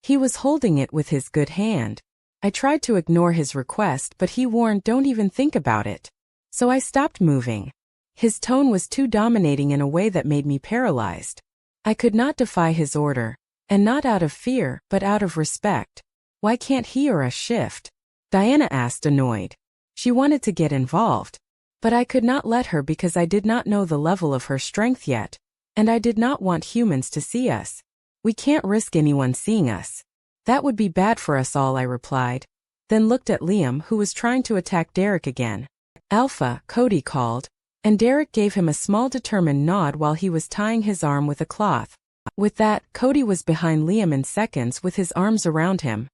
S1: He was holding it with his good hand. I tried to ignore his request, but he warned, don't even think about it. So I stopped moving. His tone was too dominating in a way that made me paralyzed. I could not defy his order, and not out of fear, but out of respect. Why can't he or us shift? Diana asked, annoyed. She wanted to get involved. But I could not let her because I did not know the level of her strength yet, and I did not want humans to see us. We can't risk anyone seeing us. That would be bad for us all, I replied, then looked at Liam, who was trying to attack Derek again. Alpha, Cody called, and Derek gave him a small determined nod while he was tying his arm with a cloth. With that, Cody was behind Liam in seconds with his arms around him.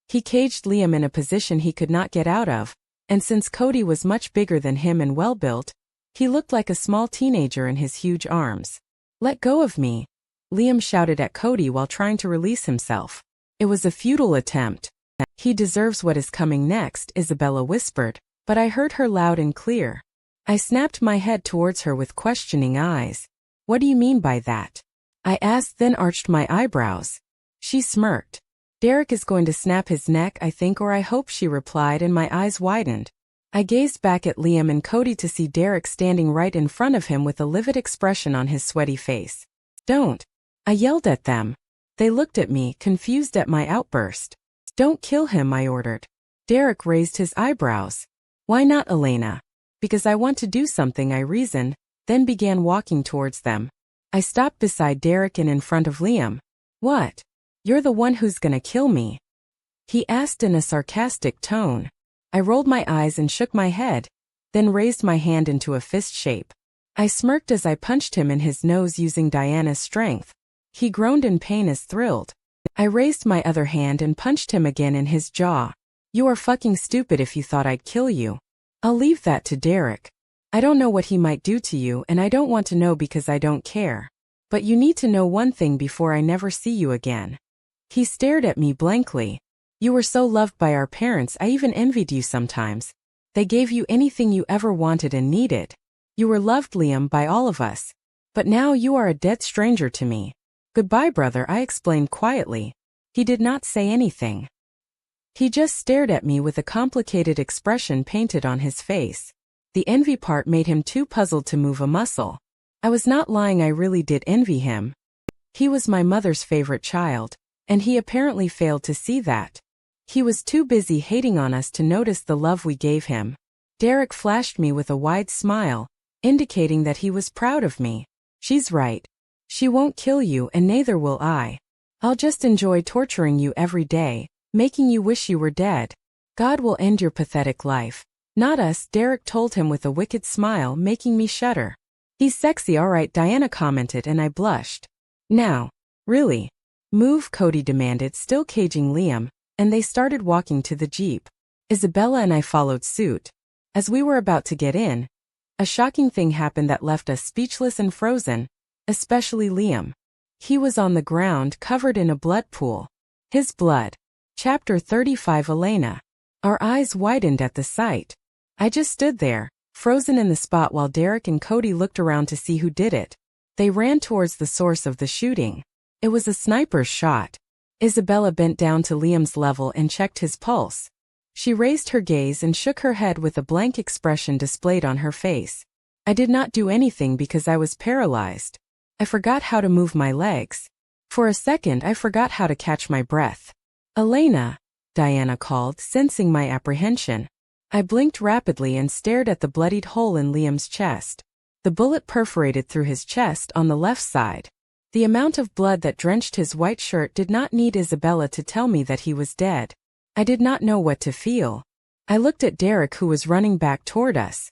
S1: He caged Liam in a position he could not get out of, and since Cody was much bigger than him and well-built, he looked like a small teenager in his huge arms. Let go of me, Liam shouted at Cody while trying to release himself. It was a futile attempt. He deserves what is coming next, Isabella whispered, but I heard her loud and clear. I snapped my head towards her with questioning eyes. What do you mean by that? I asked, then arched my eyebrows. She smirked. Derek is going to snap his neck, I think, or I hope, she replied, and my eyes widened. I gazed back at Liam and Cody to see Derek standing right in front of him with a livid expression on his sweaty face. Don't. I yelled at them. They looked at me, confused at my outburst. Don't kill him, I ordered. Derek raised his eyebrows. Why not, Elena? Because I want to do something, I reasoned, then began walking towards them. I stopped beside Derek and in front of Liam. What? You're the one who's gonna kill me? He asked in a sarcastic tone. I rolled my eyes and shook my head, then raised my hand into a fist shape. I smirked as I punched him in his nose using Diana's strength. He groaned in pain as thrilled. I raised my other hand and punched him again in his jaw. You are fucking stupid if you thought I'd kill you. I'll leave that to Derek. I don't know what he might do to you, and I don't want to know because I don't care. But you need to know one thing before I never see you again. He stared at me blankly. You were so loved by our parents, I even envied you sometimes. They gave you anything you ever wanted and needed. You were loved, Liam, by all of us. But now you are a dead stranger to me. Goodbye, brother, I explained quietly. He did not say anything. He just stared at me with a complicated expression painted on his face. The envy part made him too puzzled to move a muscle. I was not lying, I really did envy him. He was my mother's favorite child, and he apparently failed to see that. He was too busy hating on us to notice the love we gave him. Derek flashed me with a wide smile, indicating that he was proud of me. She's right. She won't kill you, and neither will I. I'll just enjoy torturing you every day, making you wish you were dead. God will end your pathetic life. Not us, Derek told him with a wicked smile, making me shudder. He's sexy, alright, Diana commented, and I blushed. Now, really? Move, Cody demanded, still caging Liam, and they started walking to the jeep. Isabella and I followed suit. As we were about to get in, a shocking thing happened that left us speechless and frozen, especially Liam. He was on the ground, covered in a blood pool. His blood. Chapter 35. Elena. Our eyes widened at the sight. I just stood there, frozen in the spot while Derek and Cody looked around to see who did it. They ran towards the source of the shooting. It was a sniper's shot. Isabella bent down to Liam's level and checked his pulse. She raised her gaze and shook her head with a blank expression displayed on her face. I did not do anything because I was paralyzed. I forgot how to move my legs. For a second I forgot how to catch my breath. Elena, Diana called, sensing my apprehension. I blinked rapidly and stared at the bloodied hole in Liam's chest. The bullet perforated through his chest on the left side. The amount of blood that drenched his white shirt did not need Isabella to tell me that he was dead. I did not know what to feel. I looked at Derek, who was running back toward us.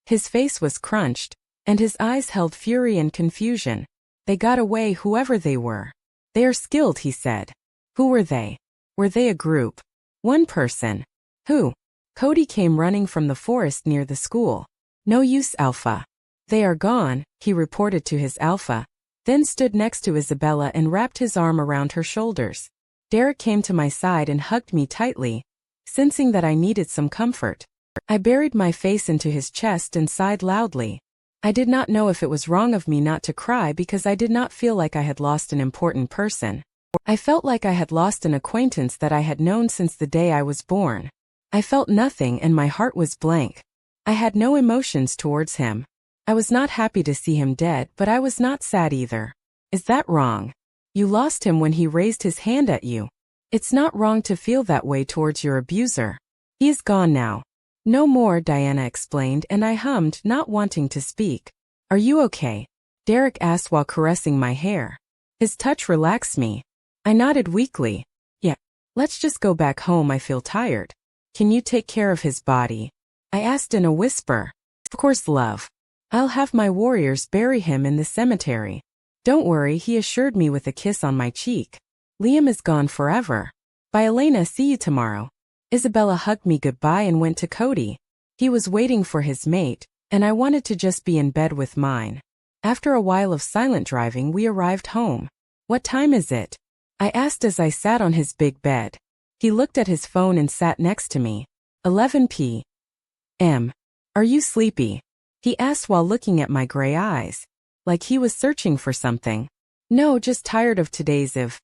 S1: His face was crunched, and his eyes held fury and confusion. They got away, whoever they were. They are skilled, he said. Who were they? Were they a group? One person. Who? Cody came running from the forest near the school. No use, Alpha. They are gone, he reported to his Alpha, then stood next to Isabella and wrapped his arm around her shoulders. Derek came to my side and hugged me tightly, sensing that I needed some comfort. I buried my face into his chest and sighed loudly. I did not know if it was wrong of me not to cry because I did not feel like I had lost an important person. I felt like I had lost an acquaintance that I had known since the day I was born. I felt nothing and my heart was blank. I had no emotions towards him. I was not happy to see him dead, but I was not sad either. Is that wrong? You lost him when he raised his hand at you. It's not wrong to feel that way towards your abuser. He is gone now. No more, Diana explained, and I hummed, not wanting to speak. Are you okay? Derek asked while caressing my hair. His touch relaxed me. I nodded weakly. Yeah. Let's just go back home, I feel tired. Can you take care of his body? I asked in a whisper. Of course, love. I'll have my warriors bury him in the cemetery. Don't worry, he assured me with a kiss on my cheek. Liam is gone forever. Bye, Elena, see you tomorrow. Isabella hugged me goodbye and went to Cody. He was waiting for his mate, and I wanted to just be in bed with mine. After a while of silent driving, we arrived home. What time is it? I asked as I sat on his big bed. He looked at his phone and sat next to me. 11 p.m. Are you sleepy? He asked while looking at my gray eyes. Like he was searching for something. No, just tired of today's eve.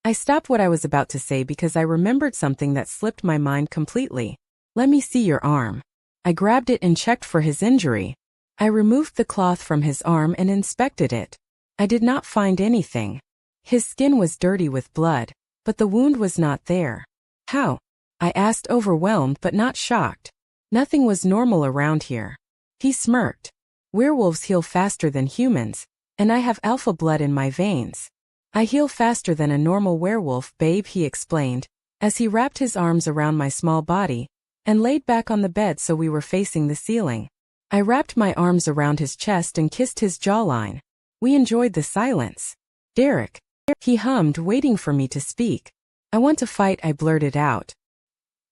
S1: I stopped what I was about to say because I remembered something that slipped my mind completely. Let me see your arm. I grabbed it and checked for his injury. I removed the cloth from his arm and inspected it. I did not find anything. His skin was dirty with blood, but the wound was not there. How? I asked, overwhelmed but not shocked. Nothing was normal around here. He smirked. Werewolves heal faster than humans, and I have alpha blood in my veins. I heal faster than a normal werewolf, babe, he explained, as he wrapped his arms around my small body and laid back on the bed so we were facing the ceiling. I wrapped my arms around his chest and kissed his jawline. We enjoyed the silence. Derek, he hummed, waiting for me to speak. I want to fight, I blurted out.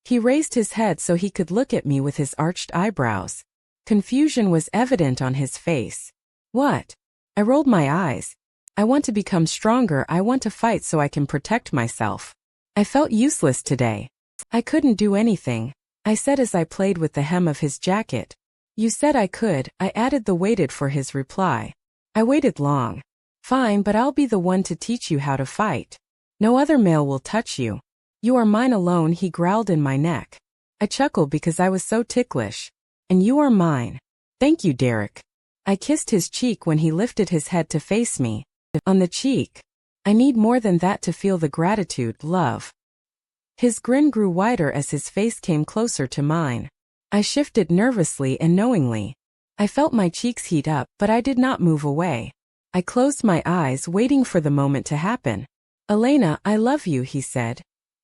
S1: He raised his head so he could look at me with his arched eyebrows. Confusion was evident on his face. What? I rolled my eyes. I want to become stronger, I want to fight so I can protect myself. I felt useless today. I couldn't do anything, I said as I played with the hem of his jacket. You said I could, I added, waited for his reply. I waited long. Fine, but I'll be the one to teach you how to fight. No other male will touch you. You are mine alone, he growled in my neck. I chuckled because I was so ticklish. And you are mine. Thank you, Derek. I kissed his cheek when he lifted his head to face me. On the cheek. I need more than that to feel the gratitude, love. His grin grew wider as his face came closer to mine. I shifted nervously and knowingly. I felt my cheeks heat up, but I did not move away. I closed my eyes, waiting for the moment to happen. Elena, I love you, he said.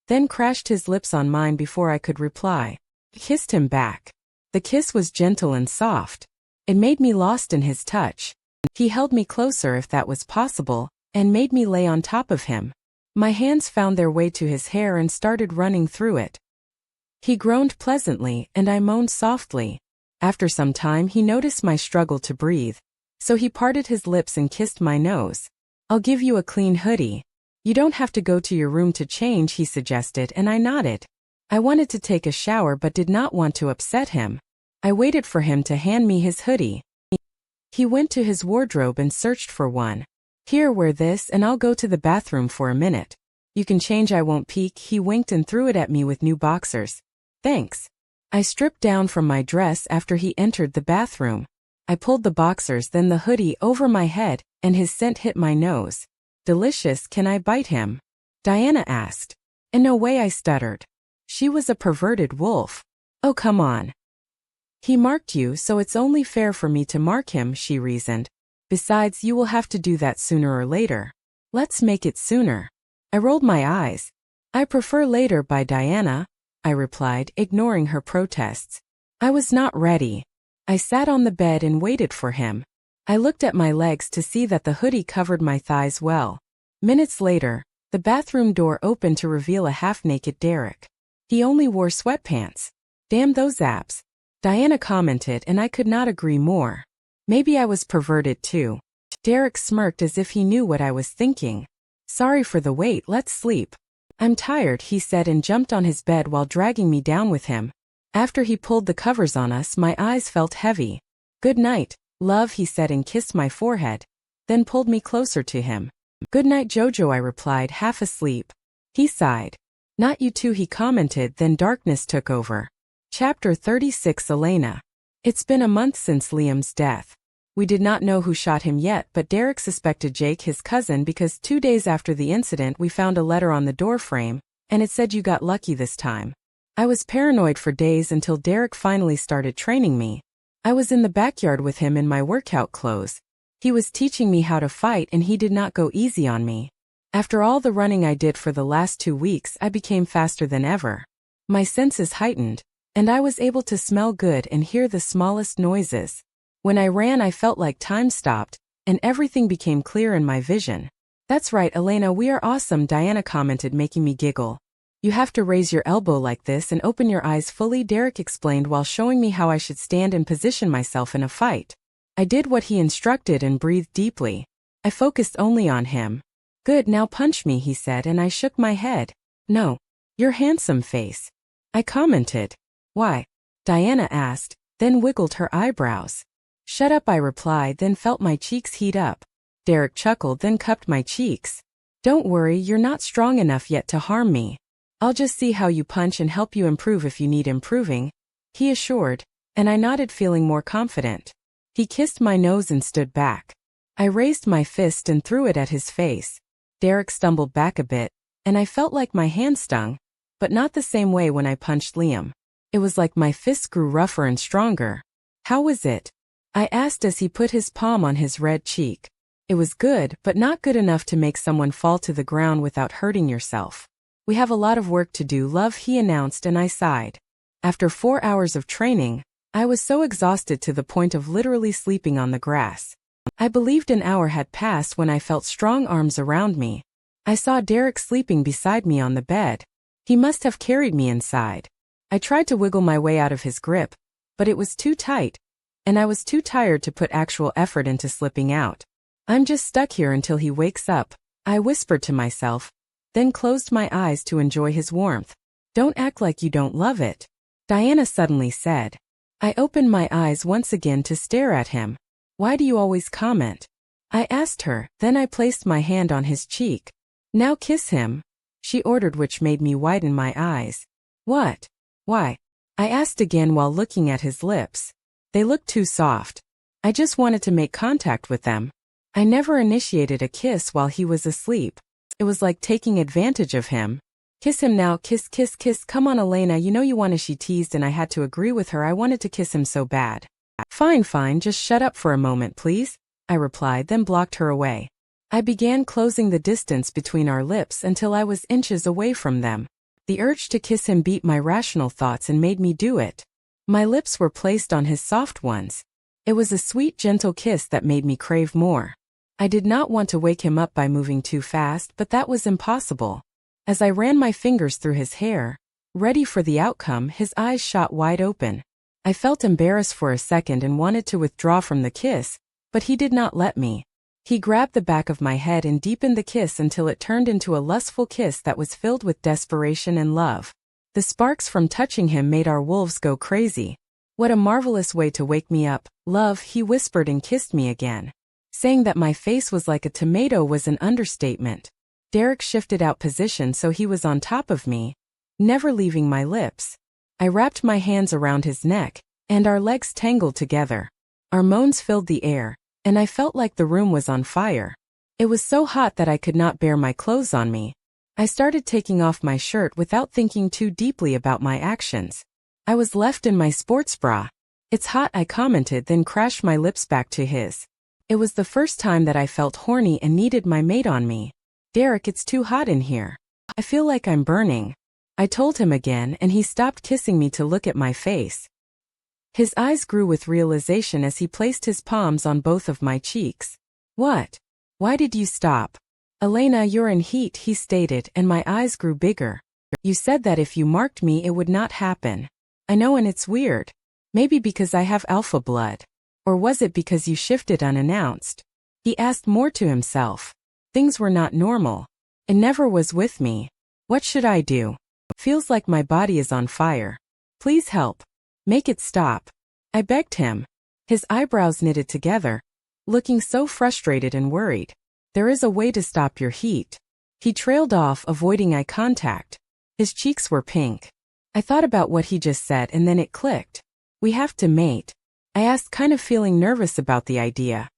S1: Then crashed his lips on mine before I could reply. I kissed him back. The kiss was gentle and soft. It made me lost in his touch. He held me closer if that was possible, and made me lay on top of him. My hands found their way to his hair and started running through it. He groaned pleasantly, and I moaned softly. After some time he noticed my struggle to breathe, so he parted his lips and kissed my nose. I'll give you a clean hoodie. You don't have to go to your room to change, he suggested, and I nodded. I wanted to take a shower but did not want to upset him. I waited for him to hand me his hoodie. He went to his wardrobe and searched for one. Here, wear this and I'll go to the bathroom for a minute. You can change, I won't peek. He winked and threw it at me with new boxers. Thanks. I stripped down from my dress after he entered the bathroom. I pulled the boxers, then the hoodie over my head, and his scent hit my nose. Delicious, can I bite him? Diana asked. In no way, I stuttered. She was a perverted wolf. Oh, come on. He marked you, so it's only fair for me to mark him, she reasoned. Besides, you will have to do that sooner or later. Let's make it sooner. I rolled my eyes. I prefer later, by Diana, I replied, ignoring her protests. I was not ready. I sat on the bed and waited for him. I looked at my legs to see that the hoodie covered my thighs well. Minutes later, the bathroom door opened to reveal a half-naked Derek. He only wore sweatpants. Damn those abs. Diana commented, and I could not agree more. Maybe I was perverted too. Derek smirked as if he knew what I was thinking. Sorry for the wait, let's sleep. I'm tired, he said and jumped on his bed while dragging me down with him. After he pulled the covers on us, my eyes felt heavy. Good night, love, he said and kissed my forehead, then pulled me closer to him. Good night, Jojo, I replied, half asleep. He sighed. Not you too, he commented, then darkness took over. Chapter 36, Elena. It's been a month since Liam's death. We did not know who shot him yet, but Derek suspected Jake, his cousin, because 2 days after the incident we found a letter on the doorframe, and it said, "You got lucky this time." I was paranoid for days until Derek finally started training me. I was in the backyard with him in my workout clothes. He was teaching me how to fight and he did not go easy on me. After all the running I did for the last 2 weeks, I became faster than ever. My senses heightened, and I was able to smell good and hear the smallest noises. When I ran, I felt like time stopped, and everything became clear in my vision. That's right, Elena, we are awesome, Diana commented, making me giggle. You have to raise your elbow like this and open your eyes fully, Derek explained while showing me how I should stand and position myself in a fight. I did what he instructed and breathed deeply. I focused only on him. Good, now punch me, he said, and I shook my head. No. Your handsome face. I commented. Why? Diana asked, then wiggled her eyebrows. Shut up, I replied, then felt my cheeks heat up. Derek chuckled, then cupped my cheeks. Don't worry, you're not strong enough yet to harm me. I'll just see how you punch and help you improve if you need improving, he assured, and I nodded, feeling more confident. He kissed my nose and stood back. I raised my fist and threw it at his face. Derek stumbled back a bit, and I felt like my hand stung, but not the same way when I punched Liam. It was like my fist grew rougher and stronger. How was it? I asked as he put his palm on his red cheek. It was good, but not good enough to make someone fall to the ground without hurting yourself. We have a lot of work to do, love, he announced, and I sighed. After 4 hours of training, I was so exhausted to the point of literally sleeping on the grass. I believed an hour had passed when I felt strong arms around me. I saw Derek sleeping beside me on the bed. He must have carried me inside. I tried to wiggle my way out of his grip, but it was too tight, and I was too tired to put actual effort into slipping out. I'm just stuck here until he wakes up, I whispered to myself, then closed my eyes to enjoy his warmth. Don't act like you don't love it, Diana suddenly said. I opened my eyes once again to stare at him. Why do you always comment? I asked her, then I placed my hand on his cheek. Now kiss him, she ordered, which made me widen my eyes. What? Why? I asked again while looking at his lips. They looked too soft. I just wanted to make contact with them. I never initiated a kiss while he was asleep. It was like taking advantage of him. Kiss him now, kiss, kiss, kiss, come on, Elena, you know you want to, she teased, and I had to agree with her. I wanted to kiss him so bad. Fine, fine, just shut up for a moment, please, I replied, then blocked her away. I began closing the distance between our lips until I was inches away from them. The urge to kiss him beat my rational thoughts and made me do it. My lips were placed on his soft ones. It was a sweet, gentle kiss that made me crave more. I did not want to wake him up by moving too fast, but that was impossible. As I ran my fingers through his hair, ready for the outcome, his eyes shot wide open. I felt embarrassed for a second and wanted to withdraw from the kiss, but he did not let me. He grabbed the back of my head and deepened the kiss until it turned into a lustful kiss that was filled with desperation and love. The sparks from touching him made our wolves go crazy. What a marvelous way to wake me up, love, he whispered and kissed me again. Saying that my face was like a tomato was an understatement. Derek shifted out position so he was on top of me, never leaving my lips. I wrapped my hands around his neck, and our legs tangled together. Our moans filled the air, and I felt like the room was on fire. It was so hot that I could not bear my clothes on me. I started taking off my shirt without thinking too deeply about my actions. I was left in my sports bra. It's hot, I commented, then crashed my lips back to his. It was the first time that I felt horny and needed my mate on me. Derek, it's too hot in here. I feel like I'm burning. I told him again, and he stopped kissing me to look at my face. His eyes grew with realization as he placed his palms on both of my cheeks. What? Why did you stop? Elena, you're in heat, he stated, and my eyes grew bigger. You said that if you marked me it would not happen. I know, and it's weird. Maybe because I have alpha blood. Or was it because you shifted unannounced? He asked more to himself. Things were not normal. It never was with me. What should I do? Feels like my body is on fire. Please help. Make it stop. I begged him. His eyebrows knitted together, looking so frustrated and worried. There is a way to stop your heat. He trailed off, avoiding eye contact. His cheeks were pink. I thought about what he just said and then it clicked. We have to mate. I asked, kind of feeling nervous about the idea.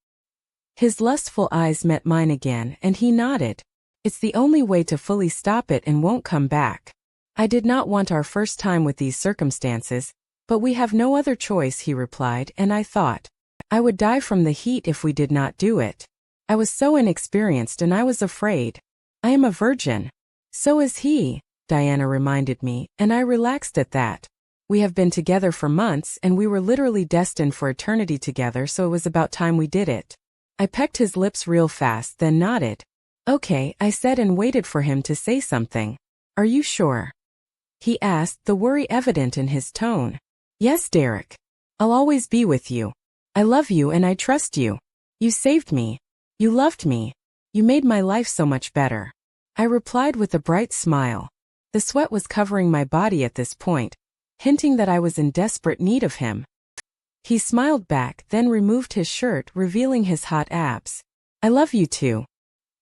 S1: His lustful eyes met mine again and he nodded. It's the only way to fully stop it and won't come back. I did not want our first time with these circumstances, but we have no other choice, he replied, and I thought I would die from the heat if we did not do it. I was so inexperienced and I was afraid. I am a virgin. So is he, Diana reminded me, and I relaxed at that. We have been together for months and we were literally destined for eternity together, so it was about time we did it. I pecked his lips real fast, then nodded. Okay, I said and waited for him to say something. Are you sure? He asked, the worry evident in his tone. Yes, Derek. I'll always be with you. I love you and I trust you. You saved me. You loved me. You made my life so much better. I replied with a bright smile. The sweat was covering my body at this point, hinting that I was in desperate need of him. He smiled back, then removed his shirt, revealing his hot abs. I love you too.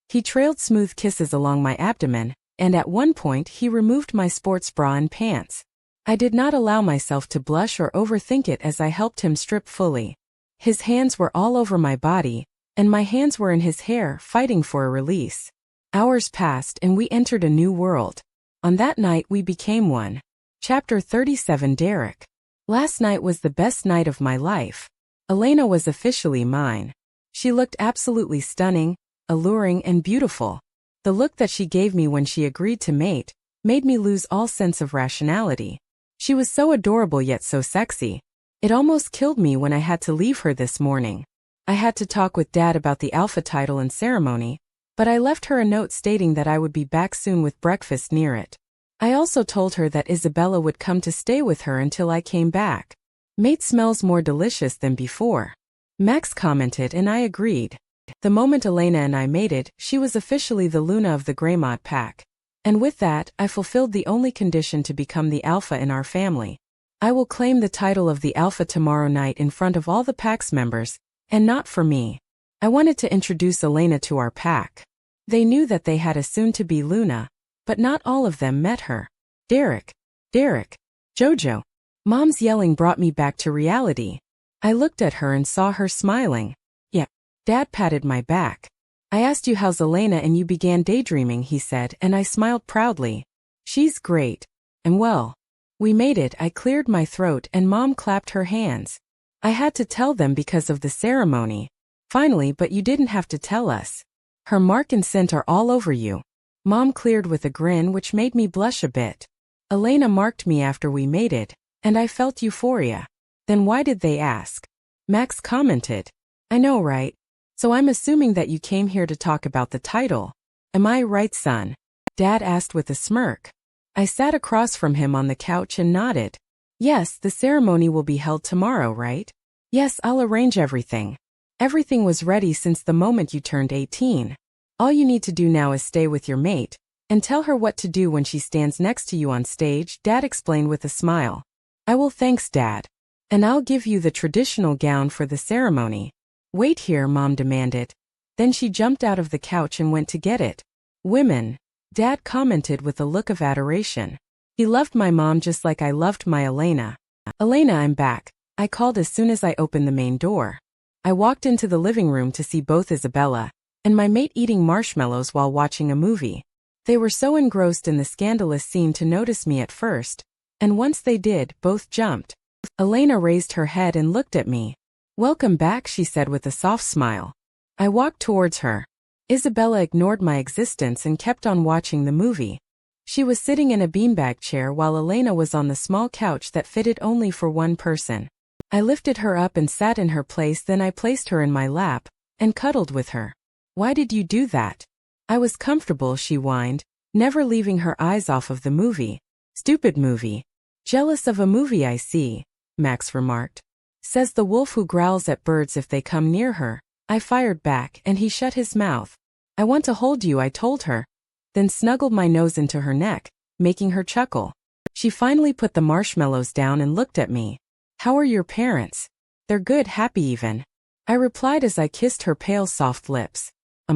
S1: He trailed smooth kisses along my abdomen, and at one point he removed my sports bra and pants. I did not allow myself to blush or overthink it as I helped him strip fully. His hands were all over my body, and my hands were in his hair, fighting for a release. Hours passed and we entered a new world. On that night we became one. Chapter 37, Derek. Last night was the best night of my life. Elena was officially mine. She looked absolutely stunning, alluring, and beautiful. The look that she gave me when she agreed to mate made me lose all sense of rationality. She was so adorable yet so sexy. It almost killed me when I had to leave her this morning. I had to talk with Dad about the alpha title and ceremony, but I left her a note stating that I would be back soon with breakfast near it. I also told her that Isabella would come to stay with her until I came back. Mate smells more delicious than before. Max commented and I agreed. The moment Elena and I mated, she was officially the Luna of the Greymod pack. And with that, I fulfilled the only condition to become the alpha in our family. I will claim the title of the alpha tomorrow night in front of all the pack's members, and not for me. I wanted to introduce Elena to our pack. They knew that they had a soon-to-be Luna, but not all of them met her. Derek, Jojo. Mom's yelling brought me back to reality. I looked at her and saw her smiling. Yeah. Dad patted my back. I asked you how's Elena and you began daydreaming, he said, and I smiled proudly. She's great. And well. We made it. I cleared my throat and Mom clapped her hands. I had to tell them because of the ceremony. Finally, but you didn't have to tell us. Her mark and scent are all over you. Mom cleared with a grin which made me blush a bit. Elena marked me after we mated, and I felt euphoria. Then why did they ask? Max commented. I know, right? So I'm assuming that you came here to talk about the title. Am I right, son? Dad asked with a smirk. I sat across from him on the couch and nodded. Yes, the ceremony will be held tomorrow, right? Yes, I'll arrange everything. Everything was ready since the moment you turned 18. All you need to do now is stay with your mate and tell her what to do when she stands next to you on stage, Dad explained with a smile. I will, thanks, Dad. And I'll give you the traditional gown for the ceremony. Wait here, Mom demanded. Then she jumped out of the couch and went to get it. Women, Dad commented with a look of adoration. He loved my mom just like I loved my Elena. Elena, I'm back, I called as soon as I opened the main door. I walked into the living room to see both Isabella and my mate eating marshmallows while watching a movie. They were so engrossed in the scandalous scene to notice me at first, and once they did, both jumped. Elena raised her head and looked at me. Welcome back, she said with a soft smile. I walked towards her. Isabella ignored my existence and kept on watching the movie. She was sitting in a beanbag chair while Elena was on the small couch that fitted only for one person. I lifted her up and sat in her place, then I placed her in my lap and cuddled with her. Why did you do that? I was comfortable, she whined, never leaving her eyes off of the movie. Stupid movie. Jealous of a movie, I see, Max remarked. Says the wolf who growls at birds if they come near her. I fired back and he shut his mouth. I want to hold you, I told her. Then snuggled my nose into her neck, making her chuckle. She finally put the marshmallows down and looked at me. How are your parents? They're good, happy even. I replied as I kissed her pale soft lips.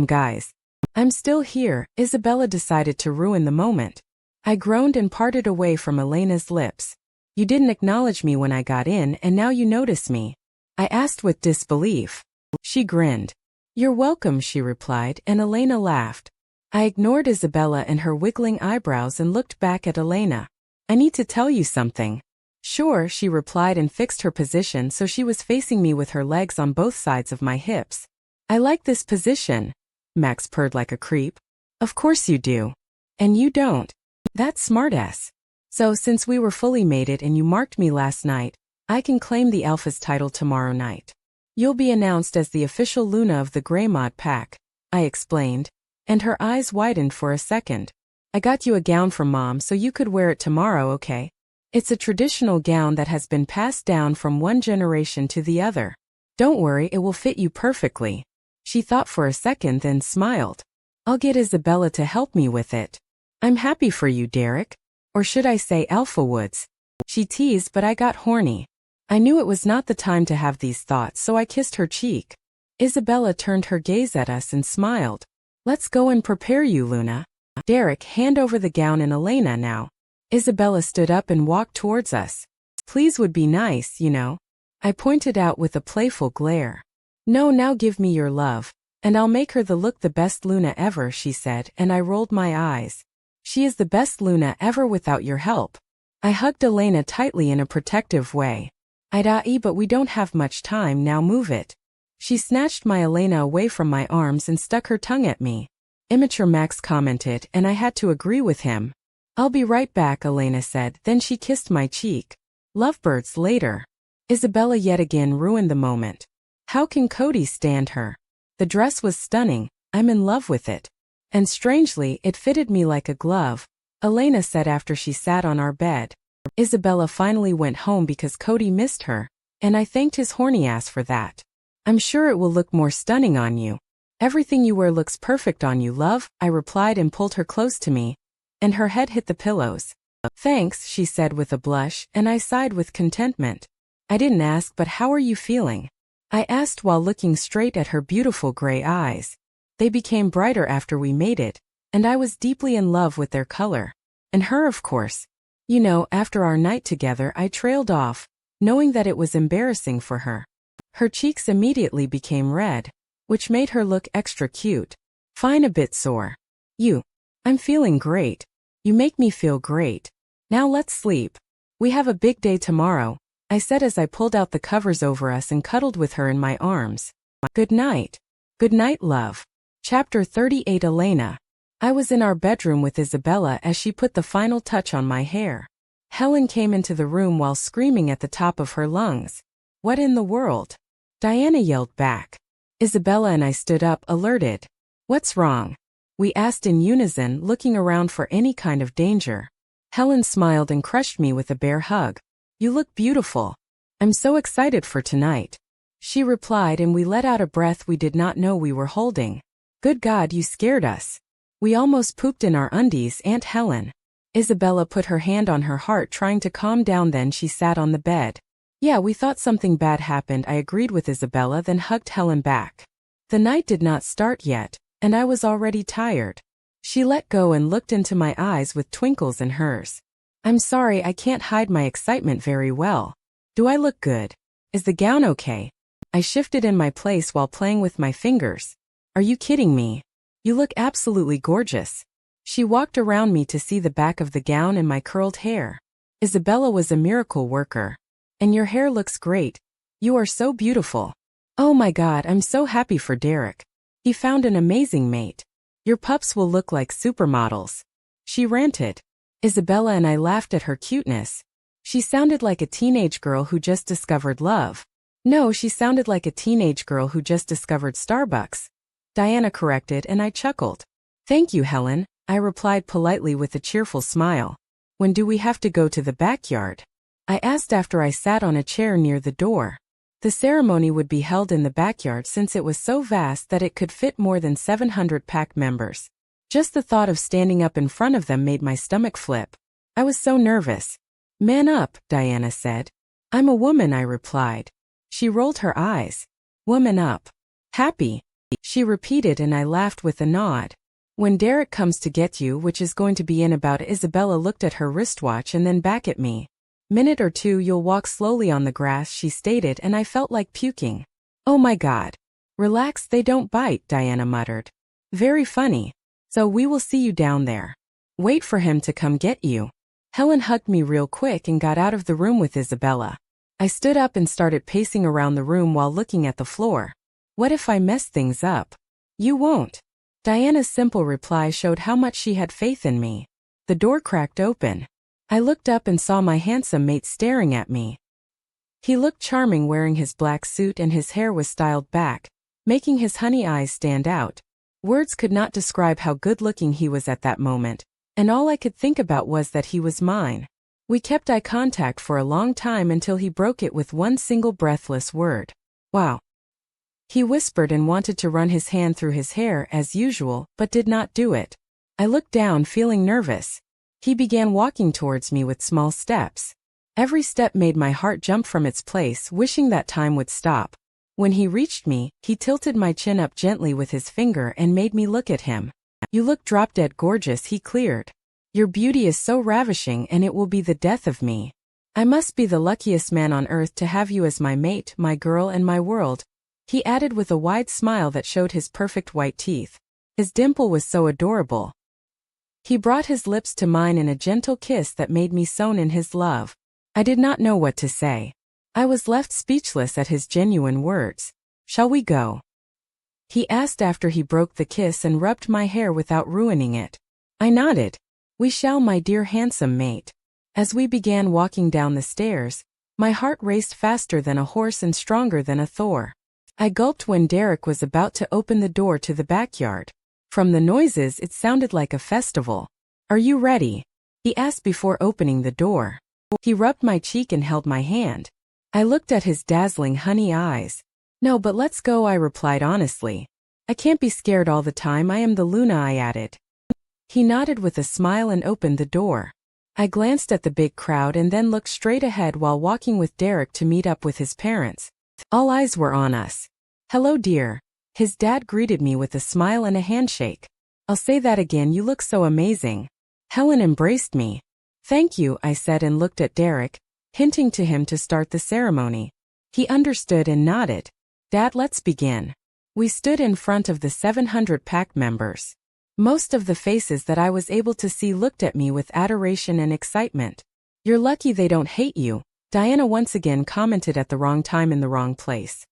S1: Guys. I'm still here, Isabella decided to ruin the moment. I groaned and parted away from Elena's lips. You didn't acknowledge me when I got in and now you notice me. I asked with disbelief. She grinned. You're welcome, she replied, and Elena laughed. I ignored Isabella and her wiggling eyebrows and looked back at Elena. I need to tell you something. Sure, she replied and fixed her position so she was facing me with her legs on both sides of my hips. I like this position. Max purred like a creep. Of course you do. And you don't. That's smartass. So since we were fully mated and you marked me last night, I can claim the alpha's title tomorrow night. You'll be announced as the official Luna of the Greymod pack, I explained, and her eyes widened for a second. I got you a gown from Mom so you could wear it tomorrow, okay? It's a traditional gown that has been passed down from one generation to the other. Don't worry, it will fit you perfectly. She thought for a second then smiled. I'll get Isabella to help me with it. I'm happy for you, Derek. Or should I say Alpha Woods? She teased, but I got horny. I knew it was not the time to have these thoughts, so I kissed her cheek. Isabella turned her gaze at us and smiled. Let's go and prepare you, Luna. Derek, hand over the gown and Elena now. Isabella stood up and walked towards us. Please would be nice, you know. I pointed out with a playful glare. No, now give me your love, and I'll make her look the best Luna ever, she said, and I rolled my eyes. She is the best Luna ever without your help. I hugged Elena tightly in a protective way. I'd but we don't have much time, now move it. She snatched my Elena away from my arms and stuck her tongue at me. Immature, Max commented, and I had to agree with him. I'll be right back, Elena said, then she kissed my cheek. Lovebirds later. Isabella yet again ruined the moment. How can Cody stand her? The dress was stunning, I'm in love with it. And strangely, it fitted me like a glove, Elena said after she sat on our bed. Isabella finally went home because Cody missed her, and I thanked his horny ass for that. I'm sure it will look more stunning on you. Everything you wear looks perfect on you, love, I replied and pulled her close to me, and her head hit the pillows. Thanks, she said with a blush, and I sighed with contentment. I didn't ask, but how are you feeling? I asked while looking straight at her beautiful gray eyes. They became brighter after we mated, and I was deeply in love with their color. And her, of course. You know, after our night together I trailed off, knowing that it was embarrassing for her. Her cheeks immediately became red, which made her look extra cute. Fine, a bit sore. I'm feeling great. You make me feel great. Now let's sleep. We have a big day tomorrow, I said as I pulled out the covers over us and cuddled with her in my arms. Good night. Good night, love. Chapter 38. Elena. I was in our bedroom with Isabella as she put the final touch on my hair. Helen came into the room while screaming at the top of her lungs. What in the world? Diana yelled back. Isabella and I stood up, alerted. What's wrong? We asked in unison, looking around for any kind of danger. Helen smiled and crushed me with a bear hug. You look beautiful. I'm so excited for tonight. she replied, and we let out a breath we did not know we were holding. Good God, you scared us. We almost pooped in our undies, Aunt Helen. Isabella put her hand on her heart, trying to calm down. Then she sat on the bed. Yeah, we thought something bad happened, I agreed with Isabella, then hugged Helen back. The night did not start yet, and I was already tired. She let go and looked into my eyes with twinkles in hers. I'm sorry, I can't hide my excitement very well. Do I look good? Is the gown okay? I shifted in my place while playing with my fingers. Are you kidding me? You look absolutely gorgeous. She walked around me to see the back of the gown and my curled hair. Isabella was a miracle worker. And your hair looks great. You are so beautiful. Oh my God, I'm so happy for Derek. He found an amazing mate. Your pups will look like supermodels. She ranted. Isabella and I laughed at her cuteness. She sounded like a teenage girl who just discovered love. No, she sounded like a teenage girl who just discovered Starbucks. Diana corrected, and I chuckled. Thank you, Helen, I replied politely with a cheerful smile. When do we have to go to the backyard? I asked after I sat on a chair near the door. The ceremony would be held in the backyard since it was so vast that it could fit more than 700 pack members. Just the thought of standing up in front of them made my stomach flip. I was so nervous. Man up, Diana said. I'm a woman, I replied. She rolled her eyes. Woman up. Happy. She repeated, and I laughed with a nod. When Derek comes to get you, which is going to be in about. Isabella looked at her wristwatch and then back at me. Minute or two, you'll walk slowly on the grass, she stated, and I felt like puking. Oh my God. Relax, they don't bite, Diana muttered. Very funny. So we will see you down there. Wait for him to come get you. Helen hugged me real quick and got out of the room with Isabella. I stood up and started pacing around the room while looking at the floor. What if I mess things up? You won't. Diana's simple reply showed how much she had faith in me. The door cracked open. I looked up and saw my handsome mate staring at me. He looked charming wearing his black suit, and his hair was styled back, making his honey eyes stand out. Words could not describe how good-looking he was at that moment, and all I could think about was that he was mine. We kept eye contact for a long time until he broke it with one single breathless word. Wow. He whispered and wanted to run his hand through his hair as usual, but did not do it. I looked down, feeling nervous. He began walking towards me with small steps. Every step made my heart jump from its place, wishing that time would stop. When he reached me, he tilted my chin up gently with his finger and made me look at him. You look drop-dead gorgeous, he cleared. Your beauty is so ravishing, and it will be the death of me. I must be the luckiest man on earth to have you as my mate, my girl, and my world, he added with a wide smile that showed his perfect white teeth. His dimple was so adorable. He brought his lips to mine in a gentle kiss that made me swoon in his love. I did not know what to say. I was left speechless at his genuine words. Shall we go? He asked after he broke the kiss and rubbed my hair without ruining it. I nodded. We shall, my dear handsome mate. As we began walking down the stairs, my heart raced faster than a horse and stronger than a Thor. I gulped when Derek was about to open the door to the backyard. From the noises, it sounded like a festival. Are you ready? He asked before opening the door. He rubbed my cheek and held my hand. I looked at his dazzling honey eyes. No, but let's go, I replied honestly. I can't be scared all the time, I am the Luna, I added. He nodded with a smile and opened the door. I glanced at the big crowd and then looked straight ahead while walking with Derek to meet up with his parents. All eyes were on us. Hello, dear. His dad greeted me with a smile and a handshake. I'll say that again, you look so amazing. Helen embraced me. Thank you, I said and looked at Derek, hinting to him to start the ceremony. He understood and nodded. Dad, let's begin. We stood in front of the 700 pack members. Most of the faces that I was able to see looked at me with adoration and excitement. You're lucky they don't hate you, Diana once again commented at the wrong time in the wrong place.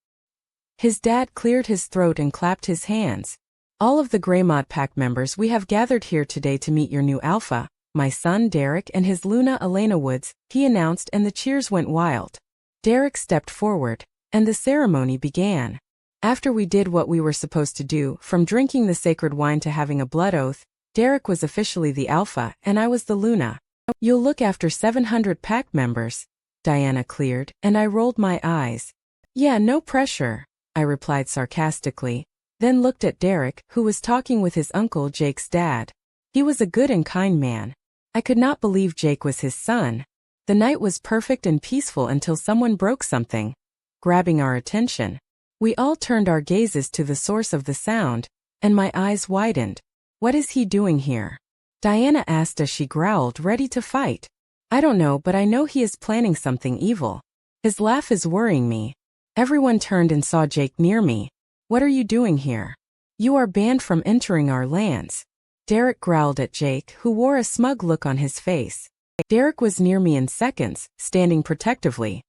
S1: His dad cleared his throat and clapped his hands. All of the Greymod pack members, we have gathered here today to meet your new alpha, my son Derek and his Luna Elena Woods, he announced, and the cheers went wild. Derek stepped forward, and the ceremony began. After we did what we were supposed to do, from drinking the sacred wine to having a blood oath, Derek was officially the alpha, and I was the Luna. You'll look after 700 pack members, Diana cleared, and I rolled my eyes. Yeah, no pressure, I replied sarcastically, then looked at Derek, who was talking with his uncle Jake's dad. He was a good and kind man. I could not believe Jake was his son. The night was perfect and peaceful until someone broke something, grabbing our attention. We all turned our gazes to the source of the sound, and my eyes widened. What is he doing here? Diana asked as she growled, ready to fight. I don't know, but I know he is planning something evil. His laugh is worrying me. Everyone turned and saw Jake near me. What are you doing here? You are banned from entering our lands. Derek growled at Jake, who wore a smug look on his face. Derek was near me in seconds, standing protectively.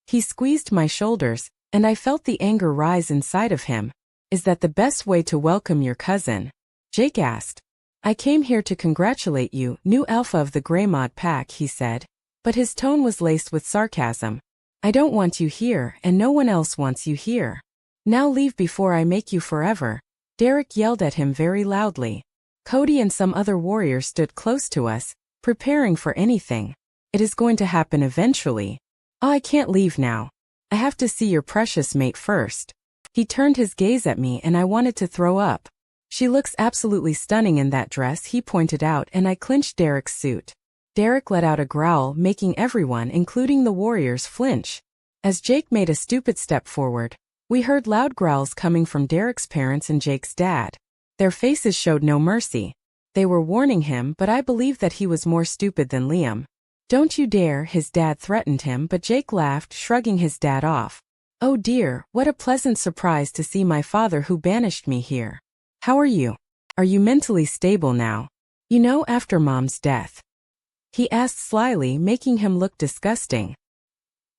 S1: He squeezed my shoulders, and I felt the anger rise inside of him. Is that the best way to welcome your cousin? Jake asked. I came here to congratulate you, new alpha of the Greymod pack, he said. But his tone was laced with sarcasm. I don't want you here, and no one else wants you here. Now leave before I make you forever. Derek yelled at him very loudly. Cody and some other warriors stood close to us, preparing for anything. It is going to happen eventually. Oh, I can't leave now. I have to see your precious mate first. He turned his gaze at me and I wanted to throw up. She looks absolutely stunning in that dress, he pointed out, and I clinched Derek's suit. Derek let out a growl, making everyone, including the warriors, flinch. As Jake made a stupid step forward, we heard loud growls coming from Derek's parents and Jake's dad. Their faces showed no mercy. They were warning him, but I believe that he was more stupid than Liam. Don't you dare, his dad threatened him, but Jake laughed, shrugging his dad off. Oh dear, what a pleasant surprise to see my father who banished me here. How are you? Are you mentally stable now? You know, after Mom's death? He asked slyly, making him look disgusting.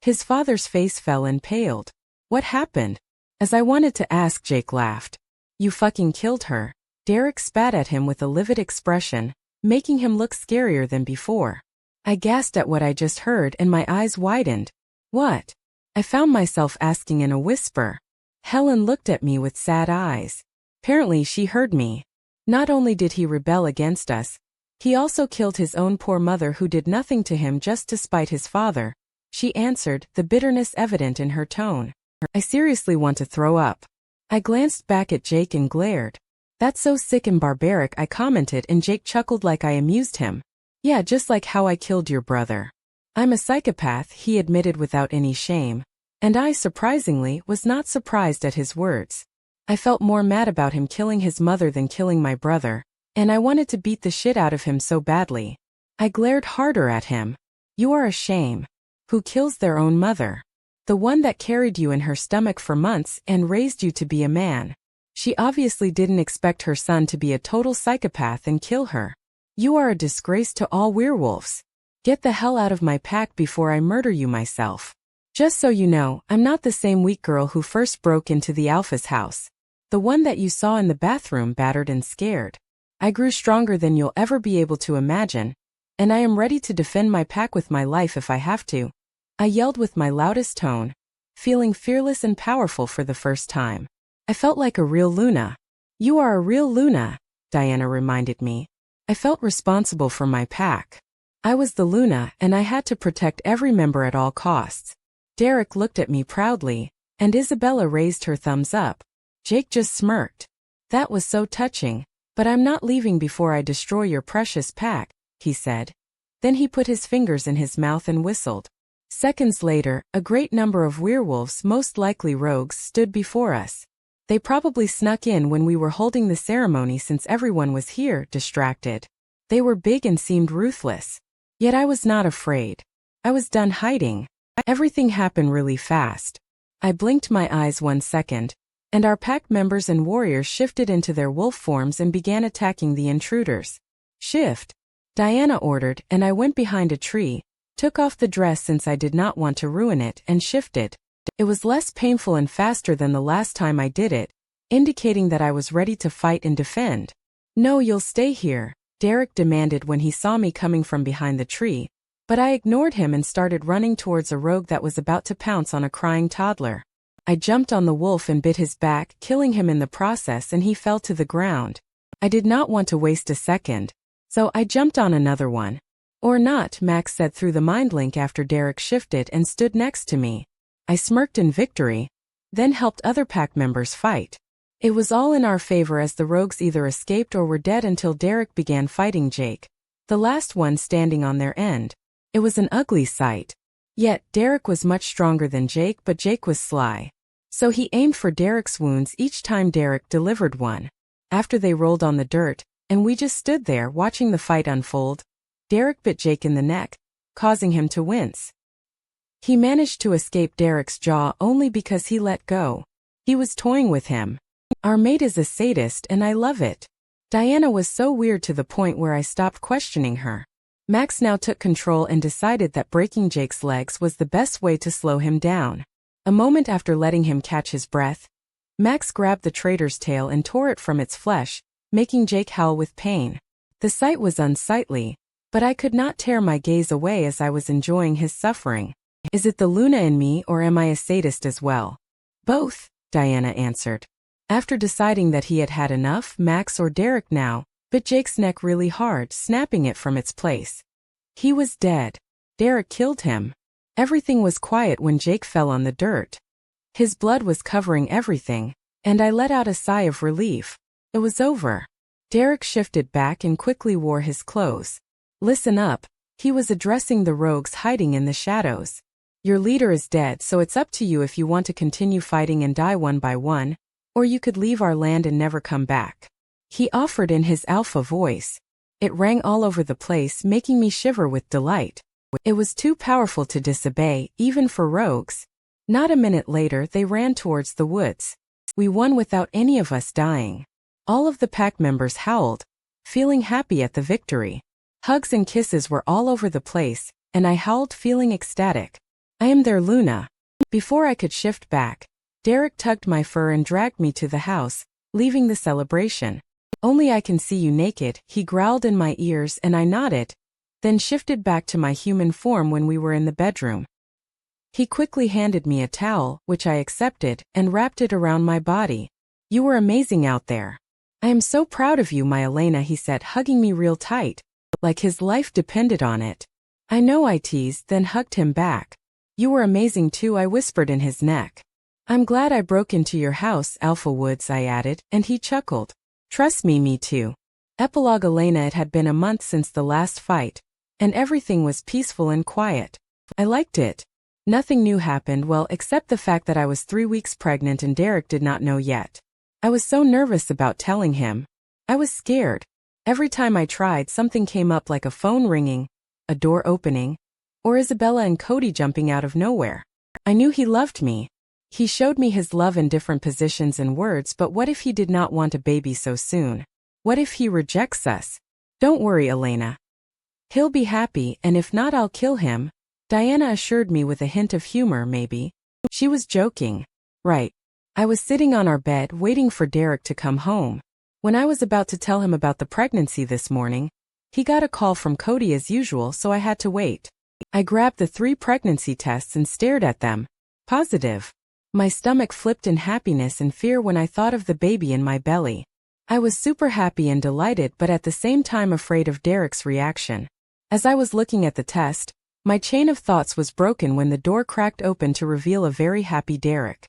S1: His father's face fell and paled. What happened? As I wanted to ask, Jake laughed. You fucking killed her. Derek spat at him with a livid expression, making him look scarier than before. I gasped at what I just heard and my eyes widened. What? I found myself asking in a whisper. Helen looked at me with sad eyes. Apparently she heard me. Not only did he rebel against us, he also killed his own poor mother who did nothing to him just to spite his father. She answered, the bitterness evident in her tone. I seriously want to throw up. I glanced back at Jake and glared. That's so sick and barbaric, I commented, and Jake chuckled like I amused him. Yeah, just like how I killed your brother. I'm a psychopath, he admitted without any shame. And I, surprisingly, was not surprised at his words. I felt more mad about him killing his mother than killing my brother, and I wanted to beat the shit out of him so badly. I glared harder at him. You are a shame. Who kills their own mother? The one that carried you in her stomach for months and raised you to be a man. She obviously didn't expect her son to be a total psychopath and kill her. You are a disgrace to all werewolves. Get the hell out of my pack before I murder you myself. Just so you know, I'm not the same weak girl who first broke into the alpha's house. The one that you saw in the bathroom battered and scared. I grew stronger than you'll ever be able to imagine, and I am ready to defend my pack with my life if I have to. I yelled with my loudest tone, feeling fearless and powerful for the first time. I felt like a real Luna. You are a real Luna, Diana reminded me. I felt responsible for my pack. I was the Luna, and I had to protect every member at all costs. Derek looked at me proudly, and Isabella raised her thumbs up. Jake just smirked. That was so touching, but I'm not leaving before I destroy your precious pack, he said. Then he put his fingers in his mouth and whistled. Seconds later, a great number of werewolves, most likely rogues, stood before us. They probably snuck in when we were holding the ceremony since everyone was here, distracted. They were big and seemed ruthless. Yet I was not afraid. I was done hiding. Everything happened really fast. I blinked my eyes 1 second, and our pack members and warriors shifted into their wolf forms and began attacking the intruders. Shift, Diana ordered, and I went behind a tree, took off the dress since I did not want to ruin it, and shifted. It was less painful and faster than the last time I did it, indicating that I was ready to fight and defend. No, you'll stay here, Derek demanded when he saw me coming from behind the tree, but I ignored him and started running towards a rogue that was about to pounce on a crying toddler. I jumped on the wolf and bit his back, killing him in the process, and he fell to the ground. I did not want to waste a second, so I jumped on another one. Or not, Max said through the mind link after Derek shifted and stood next to me. I smirked in victory, then helped other pack members fight. It was all in our favor as the rogues either escaped or were dead until Derek began fighting Jake, the last one standing on their end. It was an ugly sight. Yet, Derek was much stronger than Jake, but Jake was sly. So he aimed for Derek's wounds each time Derek delivered one. After they rolled on the dirt, and we just stood there watching the fight unfold, Derek bit Jake in the neck, causing him to wince. He managed to escape Derek's jaw only because he let go. He was toying with him. Our mate is a sadist and I love it. Diana was so weird to the point where I stopped questioning her. Max now took control and decided that breaking Jake's legs was the best way to slow him down. A moment after letting him catch his breath, Max grabbed the traitor's tail and tore it from its flesh, making Jake howl with pain. The sight was unsightly, but I could not tear my gaze away as I was enjoying his suffering. Is it the Luna in me or am I a sadist as well? Both, Diana answered. After deciding that he had had enough, Max or Derek now bit Jake's neck really hard, snapping it from its place. He was dead. Derek killed him. Everything was quiet when Jake fell on the dirt. His blood was covering everything, and I let out a sigh of relief. It was over. Derek shifted back and quickly wore his clothes. Listen up, he was addressing the rogues hiding in the shadows. Your leader is dead, so it's up to you if you want to continue fighting and die one by one, or you could leave our land and never come back. He offered in his alpha voice. It rang all over the place, making me shiver with delight. It was too powerful to disobey, even for rogues. Not a minute later, they ran towards the woods. We won without any of us dying. All of the pack members howled, feeling happy at the victory. Hugs and kisses were all over the place, and I howled, feeling ecstatic. I am their Luna. Before I could shift back, Derek tugged my fur and dragged me to the house, leaving the celebration. Only I can see you naked, he growled in my ears and I nodded, then shifted back to my human form when we were in the bedroom. He quickly handed me a towel, which I accepted, and wrapped it around my body. You were amazing out there. I am so proud of you, my Elena, he said, hugging me real tight, like his life depended on it. I know, I teased, then hugged him back. You were amazing too, I whispered in his neck. I'm glad I broke into your house, Alpha Woods, I added, and he chuckled. Trust me, me too. Epilogue. Elena. It had been a month since the last fight, and everything was peaceful and quiet. I liked it. Nothing new happened, well, except the fact that I was 3 weeks pregnant and Derek did not know yet. I was so nervous about telling him. I was scared. Every time I tried, something came up, like a phone ringing, a door opening, or Isabella and Cody jumping out of nowhere. I knew he loved me. He showed me his love in different positions and words, but what if he did not want a baby so soon? What if he rejects us? Don't worry, Elena. He'll be happy, and if not, I'll kill him, Diana assured me with a hint of humor, maybe. She was joking. Right. I was sitting on our bed waiting for Derek to come home. When I was about to tell him about the pregnancy this morning, he got a call from Cody as usual, so I had to wait. I grabbed the 3 pregnancy tests and stared at them. Positive. My stomach flipped in happiness and fear when I thought of the baby in my belly. I was super happy and delighted, but at the same time afraid of Derek's reaction. As I was looking at the test, my chain of thoughts was broken when the door cracked open to reveal a very happy Derek.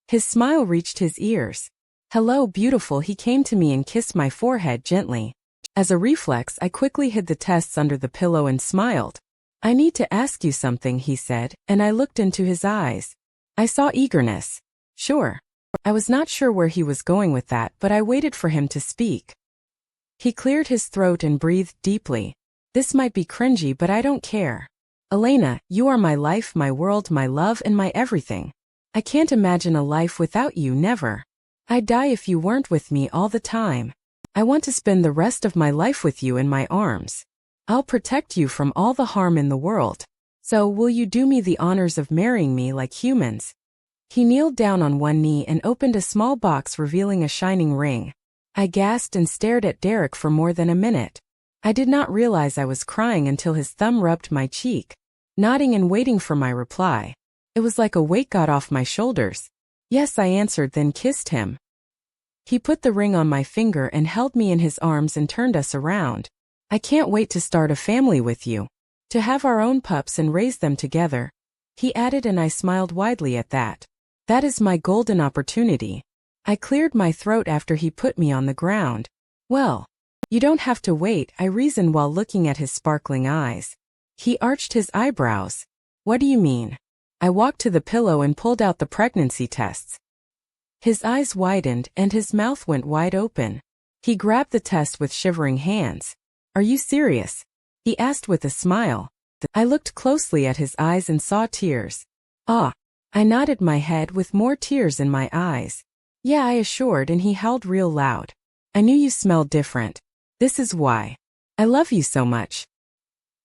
S1: His smile reached his ears. Hello, beautiful, he came to me and kissed my forehead gently. As a reflex, I quickly hid the tests under the pillow and smiled. I need to ask you something, he said, and I looked into his eyes. I saw eagerness. Sure. I was not sure where he was going with that, but I waited for him to speak. He cleared his throat and breathed deeply. This might be cringy, but I don't care. Elena, you are my life, my world, my love, and my everything. I can't imagine a life without you, never. I'd die if you weren't with me all the time. I want to spend the rest of my life with you in my arms. I'll protect you from all the harm in the world. So, will you do me the honors of marrying me like humans? He kneeled down on one knee and opened a small box, revealing a shining ring. I gasped and stared at Derek for more than a minute. I did not realize I was crying until his thumb rubbed my cheek, nodding and waiting for my reply. It was like a weight got off my shoulders. Yes, I answered, then kissed him. He put the ring on my finger and held me in his arms and turned us around. I can't wait to start a family with you. To have our own pups and raise them together. he added, and I smiled widely at that. That is my golden opportunity. I cleared my throat after he put me on the ground. Well, you don't have to wait, I reasoned while looking at his sparkling eyes. He arched his eyebrows. What do you mean? I walked to the pillow and pulled out the pregnancy tests. His eyes widened and his mouth went wide open. He grabbed the test with shivering hands. Are you serious? He asked with a smile. I looked closely at his eyes and saw tears. Ah. I nodded my head with more tears in my eyes. Yeah, I assured, and he howled real loud. I knew you smelled different. This is why. I love you so much.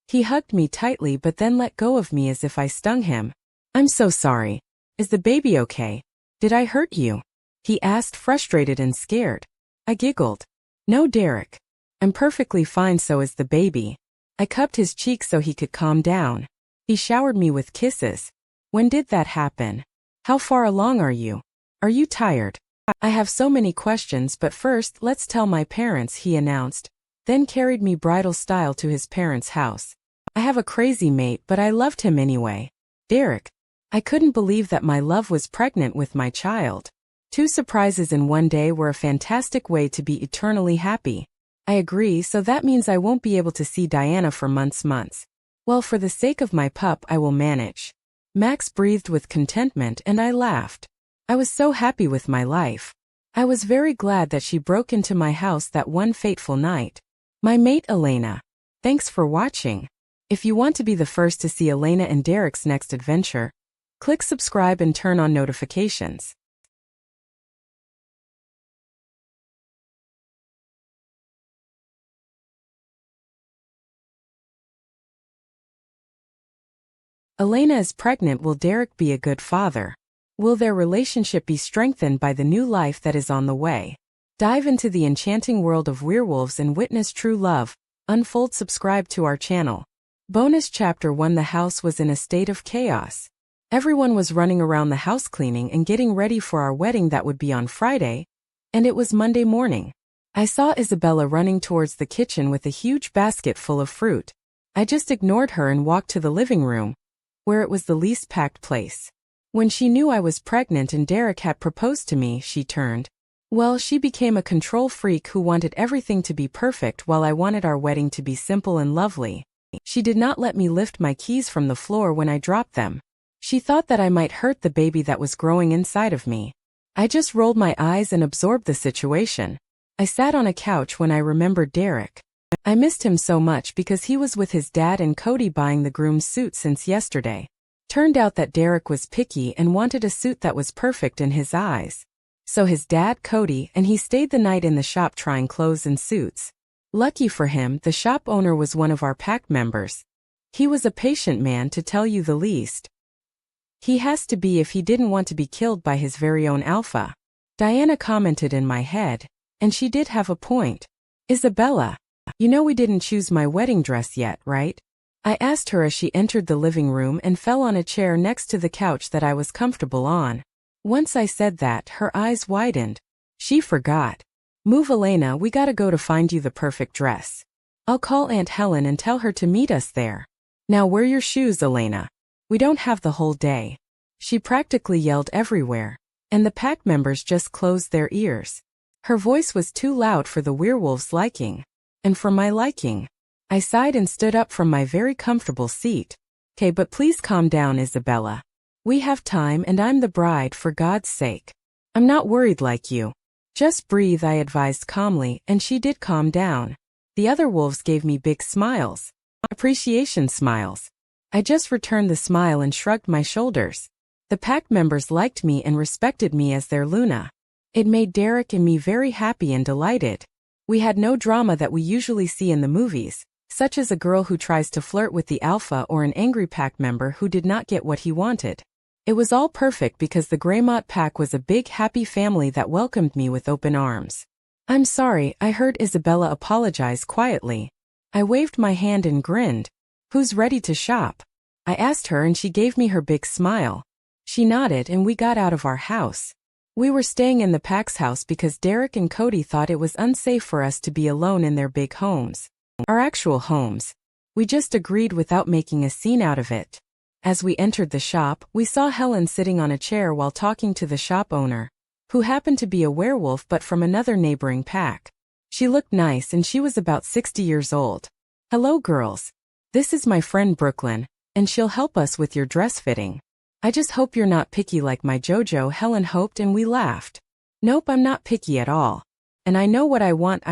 S1: He hugged me tightly but then let go of me as if I stung him. I'm so sorry. Is the baby okay? Did I hurt you? He asked, frustrated and scared. I giggled. No, Derek. I'm perfectly fine, so is the baby. I cupped his cheek so he could calm down. He showered me with kisses. When did that happen? How far along are you? Are you tired? I have so many questions, but first let's tell my parents, he announced, then carried me bridal style to his parents' house. I have a crazy mate, but I loved him anyway. Derek. I couldn't believe that my love was pregnant with my child. 2 surprises in one day were a fantastic way to be eternally happy. I agree, so that means I won't be able to see Diana for months. Well, for the sake of my pup, I will manage. Max breathed with contentment and I laughed. I was so happy with my life. I was very glad that she broke into my house that one fateful night. My mate Elena. Thanks for watching. If you want to be the first to see Elena and Derek's next adventure, click subscribe and turn on notifications. Elena is pregnant. Will Derek be a good father? Will their relationship be strengthened by the new life that is on the way? Dive into the enchanting world of werewolves and witness true love. Unfold. Subscribe to our channel. Bonus Chapter 1. The house was in a state of chaos. Everyone was running around the house cleaning and getting ready for our wedding that would be on Friday, and it was Monday morning. I saw Isabella running towards the kitchen with a huge basket full of fruit. I just ignored her and walked to the living room, where it was the least packed place. When she knew I was pregnant and Derek had proposed to me, she turned. Well, she became a control freak who wanted everything to be perfect while I wanted our wedding to be simple and lovely. She did not let me lift my keys from the floor when I dropped them. She thought that I might hurt the baby that was growing inside of me. I just rolled my eyes and absorbed the situation. I sat on a couch when I remembered Derek. I missed him so much because he was with his dad and Cody buying the groom's suit since yesterday. Turned out that Derek was picky and wanted a suit that was perfect in his eyes. So his dad, Cody, and he stayed the night in the shop trying clothes and suits. Lucky for him, the shop owner was one of our pack members. He was a patient man, to tell you the least. He has to be if he didn't want to be killed by his very own alpha. Diana commented in my head, and she did have a point. Isabella, you know we didn't choose my wedding dress yet, right? I asked her as she entered the living room and fell on a chair next to the couch that I was comfortable on. Once I said that, her eyes widened. She forgot. Move, Elena, we gotta go to find you the perfect dress. I'll call Aunt Helen and tell her to meet us there. Now wear your shoes, Elena. We don't have the whole day. She practically yelled everywhere, and the pack members just closed their ears. Her voice was too loud for the werewolves' liking, and for my liking. I sighed and stood up from my very comfortable seat. "'Kay, but please calm down, Isabella. We have time and I'm the bride, for God's sake. I'm not worried like you. Just breathe," I advised calmly, and she did calm down. The other wolves gave me big smiles. Appreciation smiles. I just returned the smile and shrugged my shoulders. The pack members liked me and respected me as their Luna. It made Derek and me very happy and delighted. We had no drama that we usually see in the movies, such as a girl who tries to flirt with the alpha or an angry pack member who did not get what he wanted. It was all perfect because the Greymont pack was a big happy family that welcomed me with open arms. "I'm sorry," I heard Isabella apologize quietly. I waved my hand and grinned. "Who's ready to shop?" I asked her and she gave me her big smile. She nodded and we got out of our house. We were staying in the pack's house because Derek and Cody thought it was unsafe for us to be alone in their big homes. Our actual homes. We just agreed without making a scene out of it. As we entered the shop, we saw Helen sitting on a chair while talking to the shop owner, who happened to be a werewolf but from another neighboring pack. She looked nice and she was about 60 years old. "Hello girls. This is my friend Brooklyn, and she'll help us with your dress fitting. I just hope you're not picky like my JoJo," Helen hoped, and we laughed. "Nope, I'm not picky at all. And I know what I want.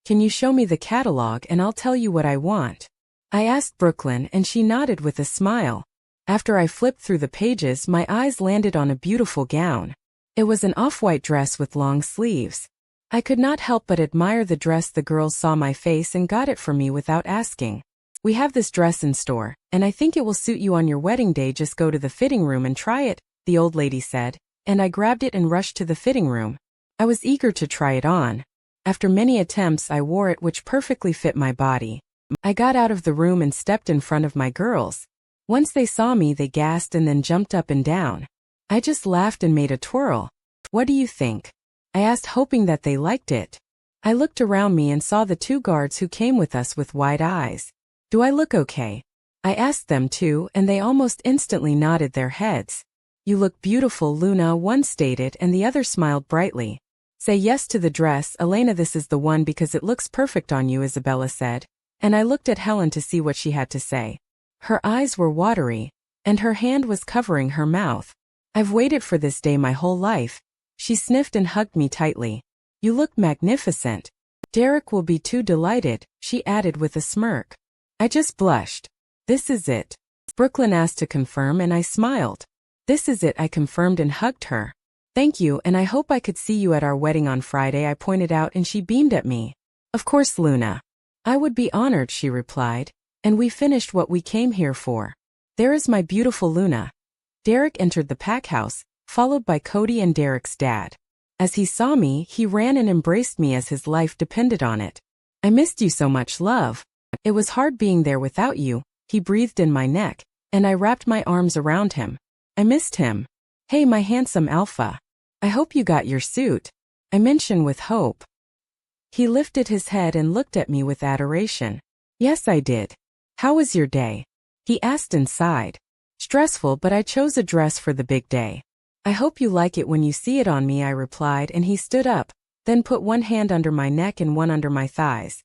S1: Can you show me the catalog and I'll tell you what I want?" I asked Brooklyn and she nodded with a smile. After I flipped through the pages, my eyes landed on a beautiful gown. It was an off-white dress with long sleeves. I could not help but admire the dress. The girls saw my face and got it for me without asking. "We have this dress in store, and I think it will suit you on your wedding day. Just go to the fitting room and try it," the old lady said, and I grabbed it and rushed to the fitting room. I was eager to try it on. After many attempts, I wore it, which perfectly fit my body. I got out of the room and stepped in front of my girls. Once they saw me, they gasped and then jumped up and down. I just laughed and made a twirl. "What do you think?" I asked, hoping that they liked it. I looked around me and saw the two guards who came with us with wide eyes. "Do I look okay?" I asked them too, and they almost instantly nodded their heads. "You look beautiful, Luna," one stated, and the other smiled brightly. "Say yes to the dress, Elena. This is the one because it looks perfect on you," Isabella said, and I looked at Helen to see what she had to say. Her eyes were watery, and her hand was covering her mouth. "I've waited for this day my whole life." She sniffed and hugged me tightly. "You look magnificent. Derek will be too delighted," she added with a smirk. I just blushed. "This is it?" Brooklyn asked to confirm, and I smiled. "This is it," I confirmed and hugged her. "Thank you, and I hope I could see you at our wedding on Friday," I pointed out, and she beamed at me. "Of course, Luna. I would be honored," she replied, and we finished what we came here for. "There is my beautiful Luna." Derek entered the pack house, followed by Cody and Derek's dad. As he saw me, he ran and embraced me as his life depended on it. "I missed you so much, love. It was hard being there without you," he breathed in my neck, and I wrapped my arms around him. I missed him. "Hey, my handsome alpha. I hope you got your suit," I mentioned with hope. He lifted his head and looked at me with adoration. "Yes, I did. How was your day?" he asked and sighed. "Stressful, but I chose a dress for the big day." "I hope you like it when you see it on me," I replied, and he stood up, then put one hand under my neck and one under my thighs.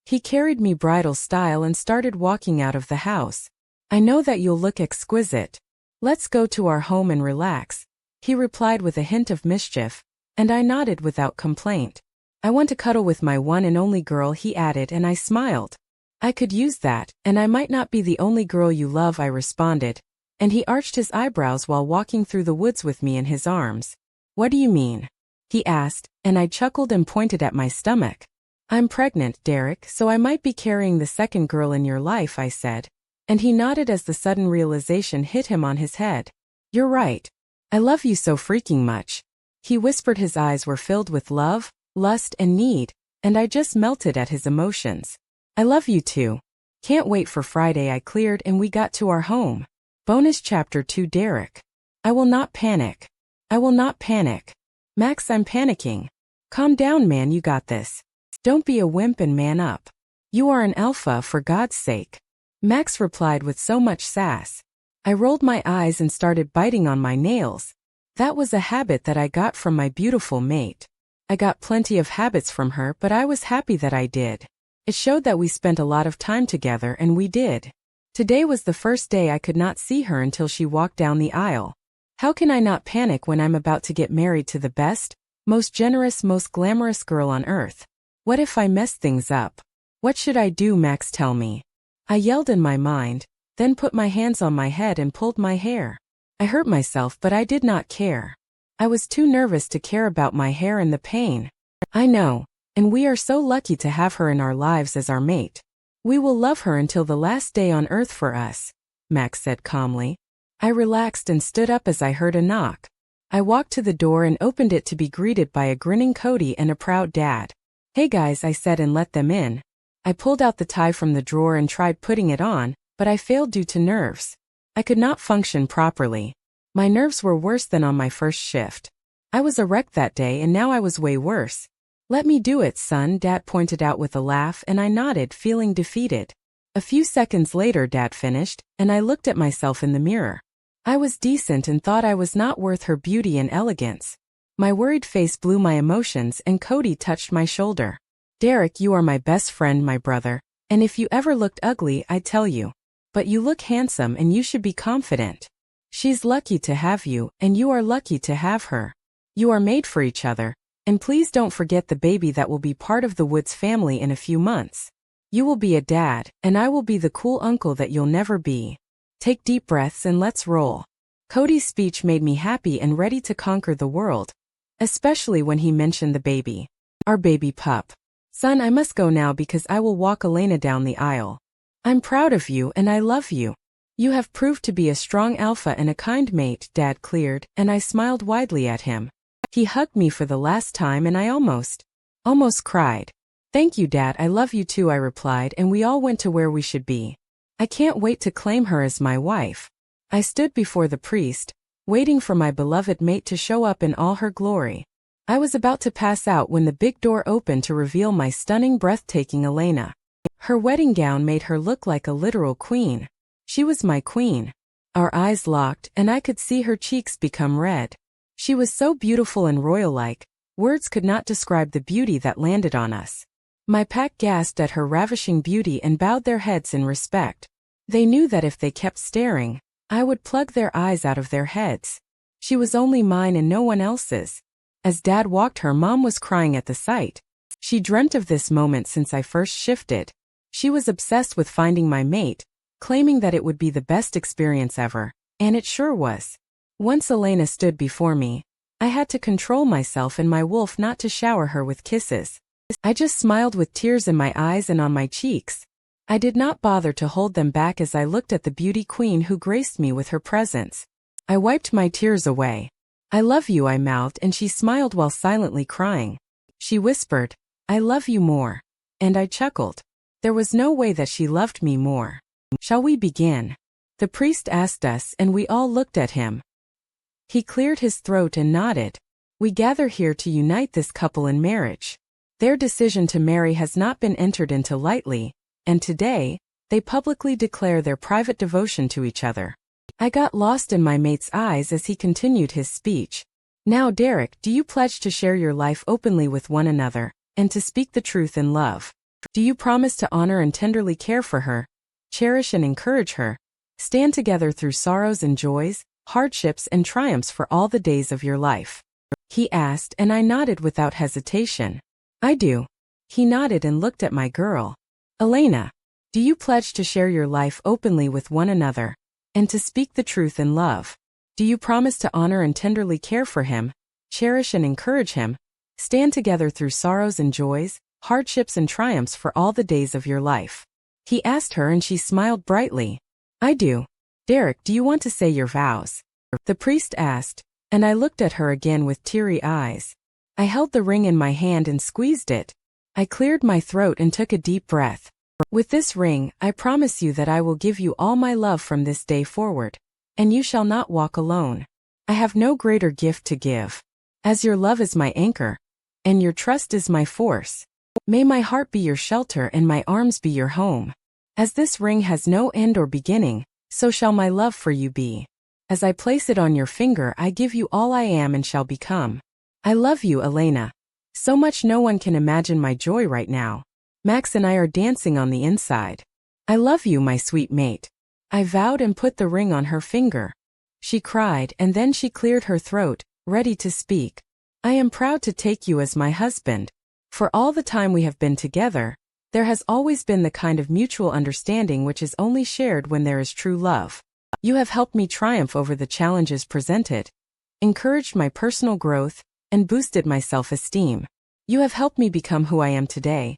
S1: He carried me bridal style and started walking out of the house. "I know that you'll look exquisite. Let's go to our home and relax," he replied with a hint of mischief, and I nodded without complaint. "I want to cuddle with my one and only girl," he added, and I smiled. "I could use that, and I might not be the only girl you love," I responded, and he arched his eyebrows while walking through the woods with me in his arms. "What do you mean?" he asked, and I chuckled and pointed at my stomach. "I'm pregnant, Derek, so I might be carrying the second girl in your life," I said, and he nodded as the sudden realization hit him on his head. "You're right. I love you so freaking much," he whispered. His eyes were filled with love, lust, and need, and I just melted at his emotions. "I love you too. Can't wait for Friday," I cleared, and we got to our home. Bonus Chapter 2. Derek. "I will not panic. I will not panic. Max, I'm panicking." "Calm down, man, you got this. Don't be a wimp and man up. You are an alpha, for God's sake," Max replied with so much sass. I rolled my eyes and started biting on my nails. That was a habit that I got from my beautiful mate. I got plenty of habits from her, but I was happy that I did. It showed that we spent a lot of time together, and we did. Today was the first day I could not see her until she walked down the aisle. How can I not panic when I'm about to get married to the best, most generous, most glamorous girl on earth? What if I mess things up? What should I do, Max, tell me? I yelled in my mind, then put my hands on my head and pulled my hair. I hurt myself, but I did not care. I was too nervous to care about my hair and the pain. I know, and we are so lucky to have her in our lives as our mate. We will love her until the last day on earth for us, Max said calmly. I relaxed and stood up as I heard a knock. I walked to the door and opened it to be greeted by a grinning Cody and a proud dad. "Hey guys," I said and let them in. I pulled out the tie from the drawer and tried putting it on, but I failed due to nerves. I could not function properly. My nerves were worse than on my first shift. I was a wreck that day, and now I was way worse. "Let me do it, son," Dad pointed out with a laugh, and I nodded, feeling defeated. A few seconds later, Dad finished, and I looked at myself in the mirror. I was decent and thought I was not worth her beauty and elegance. My worried face blew my emotions and Cody touched my shoulder. Derek, you are my best friend, my brother, and if you ever looked ugly, I'd tell you. But you look handsome and you should be confident. She's lucky to have you, and you are lucky to have her. You are made for each other, and please don't forget the baby that will be part of the Woods family in a few months. You will be a dad, and I will be the cool uncle that you'll never be. Take deep breaths and let's roll. Cody's speech made me happy and ready to conquer the world, especially when he mentioned the baby. Our baby pup. Son, I must go now because I will walk Elena down the aisle. I'm proud of you and I love you. You have proved to be a strong alpha and a kind mate, Dad cleared, and I smiled widely at him. He hugged me for the last time and I almost cried. Thank you, Dad, I love you too, I replied, and we all went to where we should be. I can't wait to claim her as my wife. I stood before the priest, waiting for my beloved mate to show up in all her glory. I was about to pass out when the big door opened to reveal my stunning, breathtaking Elena. Her wedding gown made her look like a literal queen. She was my queen. Our eyes locked, and I could see her cheeks become red. She was so beautiful and royal-like, words could not describe the beauty that landed on us. My pack gasped at her ravishing beauty and bowed their heads in respect. They knew that if they kept staring, I would plug their eyes out of their heads. She was only mine and no one else's. As Dad walked her, Mom was crying at the sight. She dreamt of this moment since I first shifted. She was obsessed with finding my mate, claiming that it would be the best experience ever, and it sure was. Once Elena stood before me, I had to control myself and my wolf not to shower her with kisses. I just smiled with tears in my eyes and on my cheeks. I did not bother to hold them back as I looked at the beauty queen who graced me with her presence. I wiped my tears away. I love you, I mouthed, and she smiled while silently crying. She whispered, I love you more. And I chuckled. There was no way that she loved me more. Shall we begin? The priest asked us, and we all looked at him. He cleared his throat and nodded. We gather here to unite this couple in marriage. Their decision to marry has not been entered into lightly, and today, they publicly declare their private devotion to each other. I got lost in my mate's eyes as he continued his speech. Now, Derek, do you pledge to share your life openly with one another, and to speak the truth in love? Do you promise to honor and tenderly care for her, cherish and encourage her, stand together through sorrows and joys, hardships and triumphs for all the days of your life? He asked, and I nodded without hesitation. I do. He nodded and looked at my girl. Elena, do you pledge to share your life openly with one another, and to speak the truth in love? Do you promise to honor and tenderly care for him, cherish and encourage him, stand together through sorrows and joys, hardships and triumphs for all the days of your life? He asked her and she smiled brightly. I do. Derek, do you want to say your vows? The priest asked, and I looked at her again with teary eyes. I held the ring in my hand and squeezed it. I cleared my throat and took a deep breath. With this ring, I promise you that I will give you all my love from this day forward, and you shall not walk alone. I have no greater gift to give, as your love is my anchor, and your trust is my force. May my heart be your shelter and my arms be your home. As this ring has no end or beginning, so shall my love for you be. As I place it on your finger, I give you all I am and shall become. I love you, Elena. So much no one can imagine my joy right now. Max and I are dancing on the inside. I love you, my sweet mate. I vowed and put the ring on her finger. She cried and then she cleared her throat, ready to speak. I am proud to take you as my husband. For all the time we have been together, there has always been the kind of mutual understanding which is only shared when there is true love. You have helped me triumph over the challenges presented, encouraged my personal growth, and boosted my self-esteem. You have helped me become who I am today.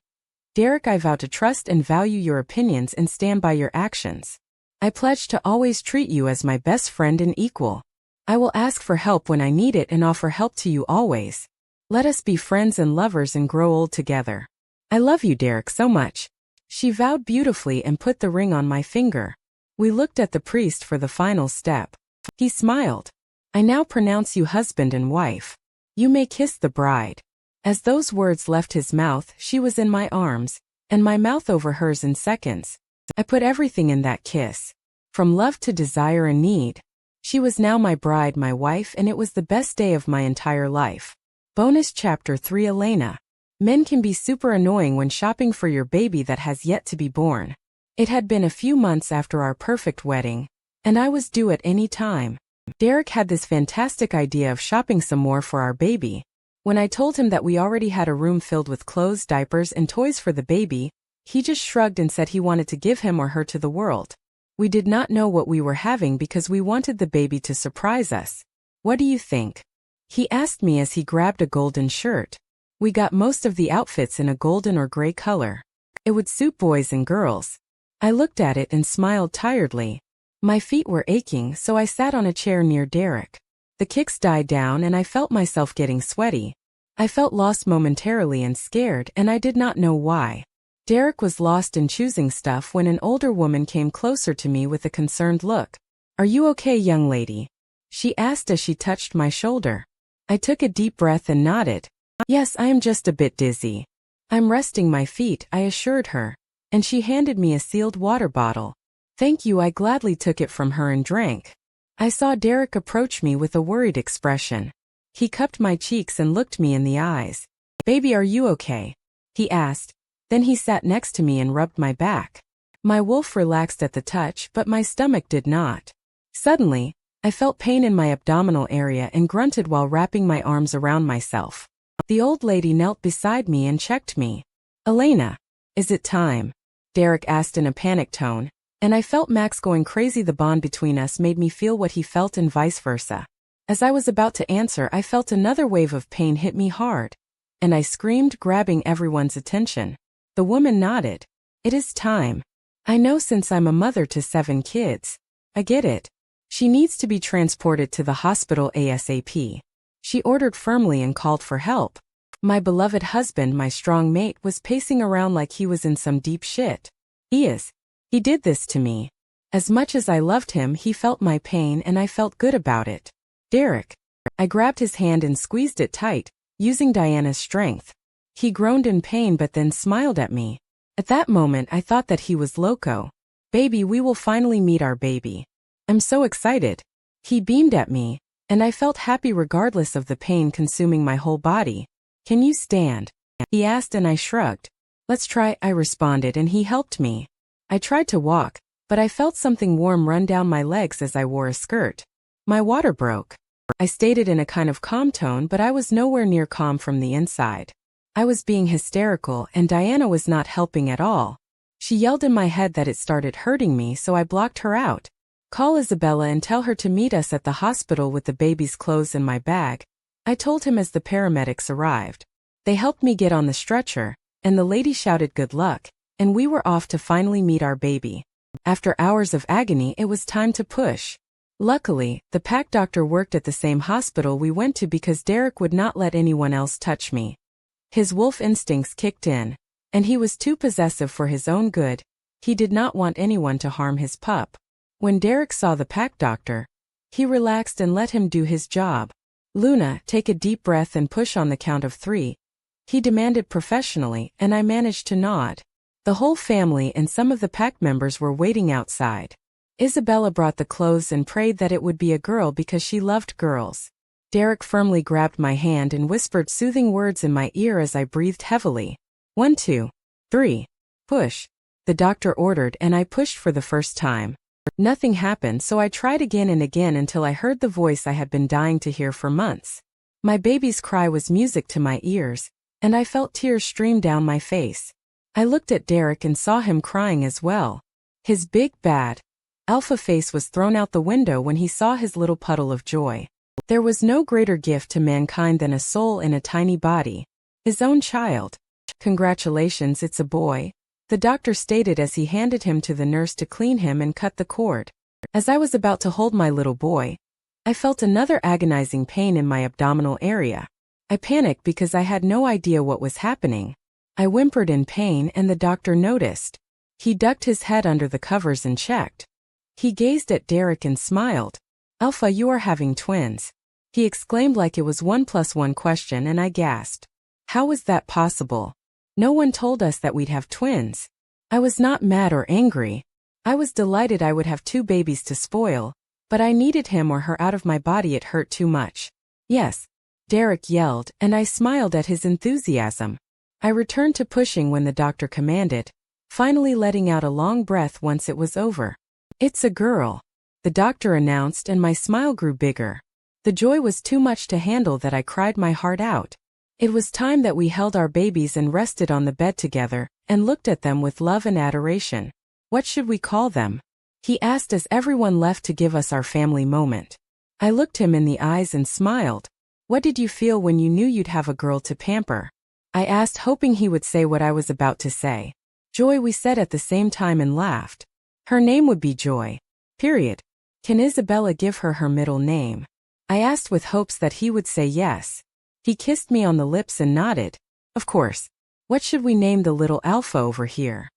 S1: Derek, I vow to trust and value your opinions and stand by your actions. I pledge to always treat you as my best friend and equal. I will ask for help when I need it and offer help to you always. Let us be friends and lovers and grow old together. I love you, Derek, so much. She vowed beautifully and put the ring on my finger. We looked at the priest for the final step. He smiled. I now pronounce you husband and wife. You may kiss the bride. As those words left his mouth, she was in my arms, and my mouth over hers in seconds. I put everything in that kiss. From love to desire and need. She was now my bride, my wife, and it was the best day of my entire life. Bonus Chapter 3 Elena. Men can be super annoying when shopping for your baby that has yet to be born. It had been a few months after our perfect wedding, and I was due at any time. Derek had this fantastic idea of shopping some more for our baby. When I told him that we already had a room filled with clothes, diapers, and toys for the baby, he just shrugged and said he wanted to give him or her to the world. We did not know what we were having because we wanted the baby to surprise us. What do you think? He asked me as he grabbed a golden shirt. We got most of the outfits in a golden or gray color. It would suit boys and girls. I looked at it and smiled tiredly. My feet were aching, so I sat on a chair near Derek. The kicks died down and I felt myself getting sweaty. I felt lost momentarily and scared, and I did not know why. Derek was lost in choosing stuff when an older woman came closer to me with a concerned look. "Are you okay, young lady?" she asked as she touched my shoulder. I took a deep breath and nodded. "Yes, I am just a bit dizzy. I'm resting my feet," I assured her, and she handed me a sealed water bottle. "Thank you," I gladly took it from her and drank. I saw Derek approach me with a worried expression. He cupped my cheeks and looked me in the eyes. "Baby, are you okay?" he asked. Then he sat next to me and rubbed my back. My wolf relaxed at the touch, but my stomach did not. Suddenly, I felt pain in my abdominal area and grunted while wrapping my arms around myself. The old lady knelt beside me and checked me. "Elena, is it time?" Derek asked in a panicked tone, and I felt Max going crazy. The bond between us made me feel what he felt and vice versa. As I was about to answer, I felt another wave of pain hit me hard, and I screamed, grabbing everyone's attention. The woman nodded. "It is time. I know, since I'm a mother to 7 kids. I get it. She needs to be transported to the hospital ASAP." She ordered firmly and called for help. My beloved husband, my strong mate, was pacing around like he was in some deep shit. He did this to me. As much as I loved him, he felt my pain and I felt good about it. "Derek." I grabbed his hand and squeezed it tight, using Diana's strength. He groaned in pain but then smiled at me. At that moment I thought that he was loco. "Baby, we will finally meet our baby. I'm so excited." He beamed at me, and I felt happy regardless of the pain consuming my whole body. "Can you stand?" he asked, and I shrugged. "Let's try," I responded, and he helped me. I tried to walk, but I felt something warm run down my legs as I wore a skirt. My water broke. I stated in a kind of calm tone, but I was nowhere near calm from the inside. I was being hysterical, and Diana was not helping at all. She yelled in my head that it started hurting me, so I blocked her out. "Call Isabella and tell her to meet us at the hospital with the baby's clothes in my bag," I told him as the paramedics arrived. They helped me get on the stretcher, and the lady shouted good luck, and we were off to finally meet our baby. After hours of agony, it was time to push. Luckily, the pack doctor worked at the same hospital we went to because Derek would not let anyone else touch me. His wolf instincts kicked in, and he was too possessive for his own good. He did not want anyone to harm his pup. When Derek saw the pack doctor, he relaxed and let him do his job. "Luna, take a deep breath and push on the count of 3. He demanded professionally, and I managed to nod. The whole family and some of the pack members were waiting outside. Isabella brought the clothes and prayed that it would be a girl because she loved girls. Derek firmly grabbed my hand and whispered soothing words in my ear as I breathed heavily. 1, 2, 3. Push. The doctor ordered, and I pushed for the first time. Nothing happened, so I tried again and again until I heard the voice I had been dying to hear for months. My baby's cry was music to my ears, and I felt tears stream down my face. I looked at Derek and saw him crying as well. His big, bad, alpha face was thrown out the window when he saw his little puddle of joy. There was no greater gift to mankind than a soul in a tiny body. His own child. "Congratulations, it's a boy," the doctor stated as he handed him to the nurse to clean him and cut the cord. As I was about to hold my little boy, I felt another agonizing pain in my abdominal area. I panicked because I had no idea what was happening. I whimpered in pain, and the doctor noticed. He ducked his head under the covers and checked. He gazed at Derek and smiled. "Alpha, you are having twins," he exclaimed like it was 1 + 1 question, and I gasped. How was that possible? No one told us that we'd have twins. I was not mad or angry. I was delighted I would have 2 babies to spoil, but I needed him or her out of my body. It hurt too much. Yes, Derek yelled, and I smiled at his enthusiasm. I returned to pushing when the doctor commanded, finally letting out a long breath once it was over. It's a girl, the doctor announced, and my smile grew bigger. The joy was too much to handle that I cried my heart out. It was time that we held our babies and rested on the bed together, and looked at them with love and adoration. What should we call them? He asked as everyone left to give us our family moment. I looked him in the eyes and smiled. What did you feel when you knew you'd have a girl to pamper? I asked, hoping he would say what I was about to say. Joy, we said at the same time and laughed. Her name would be Joy. Period. Can Isabella give her her middle name? I asked with hopes that he would say yes. He kissed me on the lips and nodded. Of course. What should we name the little alpha over here?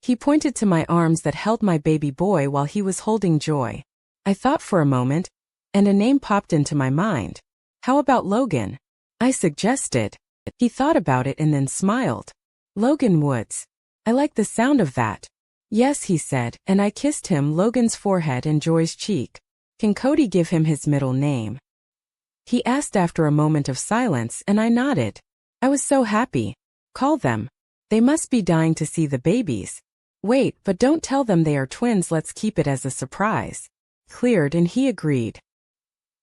S1: He pointed to my arms that held my baby boy while he was holding Joy. I thought for a moment, and a name popped into my mind. How about Logan? I suggested. He thought about it and then smiled. Logan Woods. I like the sound of that. Yes, he said, and I kissed him, Logan's forehead and Joy's cheek. Can Cody give him his middle name? He asked after a moment of silence, and I nodded. I was so happy. Call them. They must be dying to see the babies. Wait, but don't tell them they are twins. Let's keep it as a surprise. Cleared, and he agreed.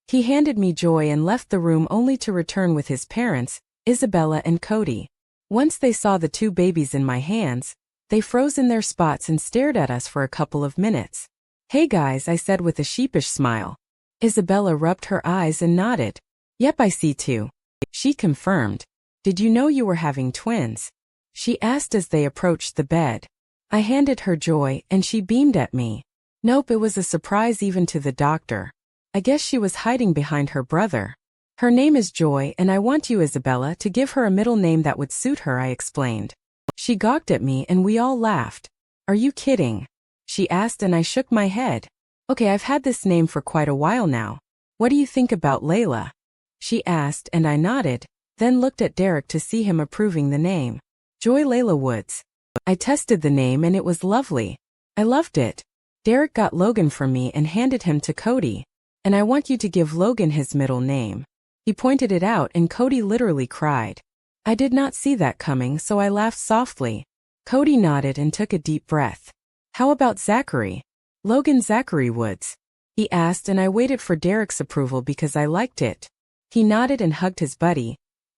S1: He handed me Joy and left the room only to return with his parents, Isabella and Cody. Once they saw the 2 babies in my hands, they froze in their spots and stared at us for a couple of minutes. Hey guys, I said with a sheepish smile. Isabella rubbed her eyes and nodded. Yep, I see 2. She confirmed. Did you know you were having twins? She asked as they approached the bed. I handed her Joy, and she beamed at me. Nope, it was a surprise even to the doctor. I guess she was hiding behind her brother. Her name is Joy, and I want you, Isabella, to give her a middle name that would suit her, I explained. She gawked at me and we all laughed. Are you kidding? She asked, and I shook my head. Okay, I've had this name for quite a while now. What do you think about Layla? She asked, and I nodded, then looked at Derek to see him approving the name. Joy Layla Woods. I tested the name and it was lovely. I loved it. Derek got Logan from me and handed him to Cody. And I want you to give Logan his middle name. He pointed it out and Cody literally cried. I did not see that coming, so I laughed softly. Cody nodded and took a deep breath. How about Zachary? Logan Zachary Woods? He asked, and I waited for Derek's approval because I liked it. He nodded and hugged his buddy,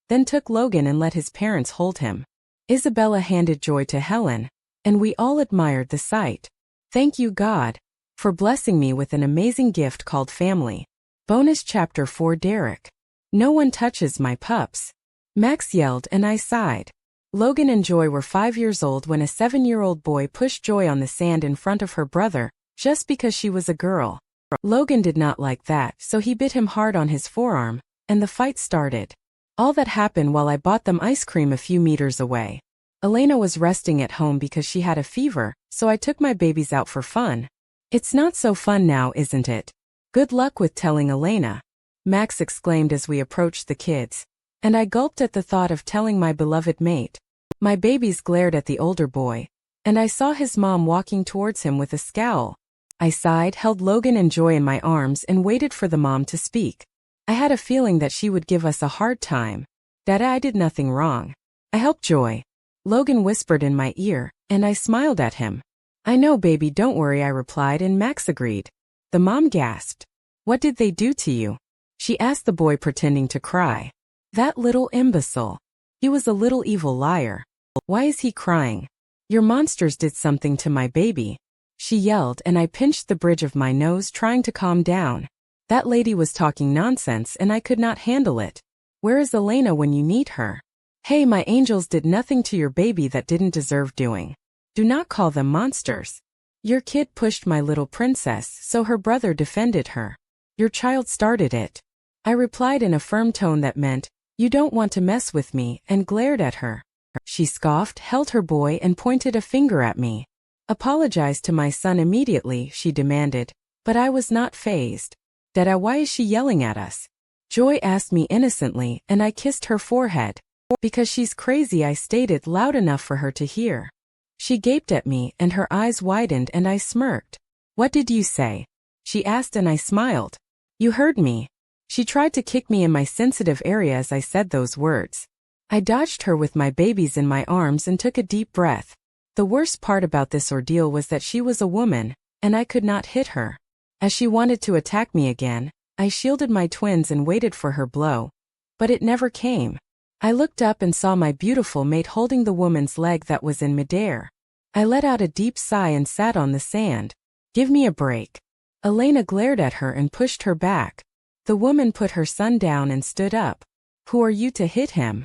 S1: then took Logan and let his parents hold him. Isabella handed Joy to Helen, and we all admired the sight. Thank you, God, for blessing me with an amazing gift called family. Bonus Chapter 4. Derek. No one touches my pups. Max yelled and I sighed. Logan and Joy were 5 years old when a 7-year-old boy pushed Joy on the sand in front of her brother, just because she was a girl. Logan did not like that, so he bit him hard on his forearm, and the fight started. All that happened while I bought them ice cream a few meters away. Elena was resting at home because she had a fever, so I took my babies out for fun. It's not so fun now, isn't it? Good luck with telling Elena, Max exclaimed as we approached the kids. And I gulped at the thought of telling my beloved mate. My babies glared at the older boy, and I saw his mom walking towards him with a scowl. I sighed, held Logan and Joy in my arms, and waited for the mom to speak. I had a feeling that she would give us a hard time. That I did nothing wrong. I helped Joy. Logan whispered in my ear, and I smiled at him. I know, baby, don't worry, I replied, and Max agreed. The mom gasped. What did they do to you? She asked the boy, pretending to cry. That little imbecile. He was a little evil liar. Why is he crying? Your monsters did something to my baby. She yelled, and I pinched the bridge of my nose, trying to calm down. That lady was talking nonsense and I could not handle it. Where is Elena when you need her? Hey, my angels did nothing to your baby that didn't deserve doing. Do not call them monsters. Your kid pushed my little princess, so her brother defended her. Your child started it. I replied in a firm tone that meant, you don't want to mess with me, and glared at her. She scoffed, held her boy, and pointed a finger at me. Apologize to my son immediately, she demanded, but I was not fazed. Dada, why is she yelling at us? Joy asked me innocently, and I kissed her forehead. Because she's crazy, I stated loud enough for her to hear. She gaped at me and her eyes widened and I smirked. What did you say? She asked and I smiled. You heard me. She tried to kick me in my sensitive area as I said those words. I dodged her with my babies in my arms and took a deep breath. The worst part about this ordeal was that she was a woman, and I could not hit her. As she wanted to attack me again, I shielded my twins and waited for her blow. But it never came. I looked up and saw my beautiful mate holding the woman's leg that was in midair. I let out a deep sigh and sat on the sand. Give me a break. Elena glared at her and pushed her back. The woman put her son down and stood up. Who are you to hit him?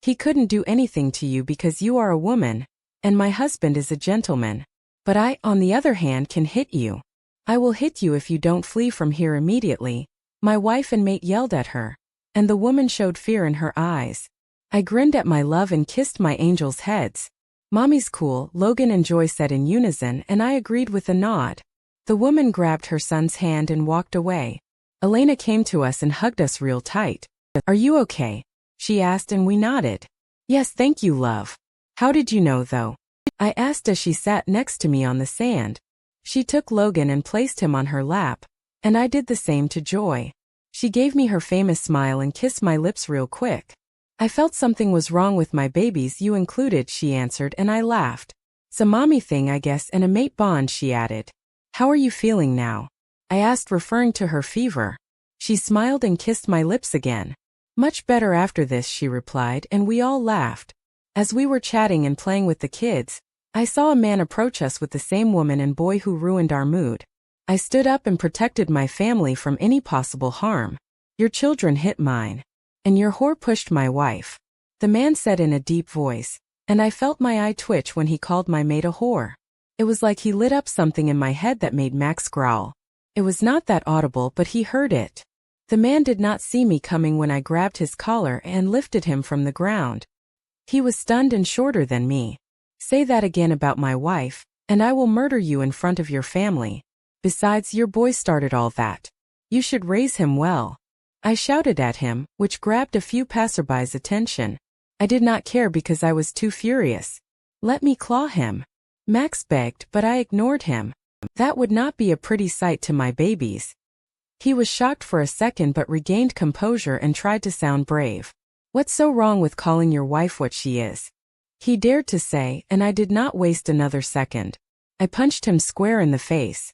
S1: He couldn't do anything to you because you are a woman, and my husband is a gentleman. But I, on the other hand, can hit you. I will hit you if you don't flee from here immediately. My wife and mate yelled at her, and the woman showed fear in her eyes. I grinned at my love and kissed my angels' heads. Mommy's cool, Logan and Joy said in unison, and I agreed with a nod. The woman grabbed her son's hand and walked away. Elena came to us and hugged us real tight. Are you okay? She asked and we nodded. Yes, thank you, love. How did you know, though? I asked as she sat next to me on the sand. She took Logan and placed him on her lap, and I did the same to Joy. She gave me her famous smile and kissed my lips real quick. I felt something was wrong with my babies, you included, she answered, and I laughed. It's a mommy thing, I guess, and a mate bond, she added. How are you feeling now? I asked, referring to her fever. She smiled and kissed my lips again. Much better after this, she replied, and we all laughed. As we were chatting and playing with the kids, I saw a man approach us with the same woman and boy who ruined our mood. I stood up and protected my family from any possible harm. Your children hit mine. And your whore pushed my wife. The man said in a deep voice, and I felt my eye twitch when he called my mate a whore. It was like he lit up something in my head that made Max growl. It was not that audible, but he heard it. The man did not see me coming when I grabbed his collar and lifted him from the ground. He was stunned and shorter than me. Say that again about my wife, and I will murder you in front of your family. Besides, your boy started all that. You should raise him well. I shouted at him, which grabbed a few passerbys' attention. I did not care because I was too furious. Let me claw him. Max begged, but I ignored him. That would not be a pretty sight to my babies. He was shocked for a second but regained composure and tried to sound brave. What's so wrong with calling your wife what she is? He dared to say, and I did not waste another second. I punched him square in the face.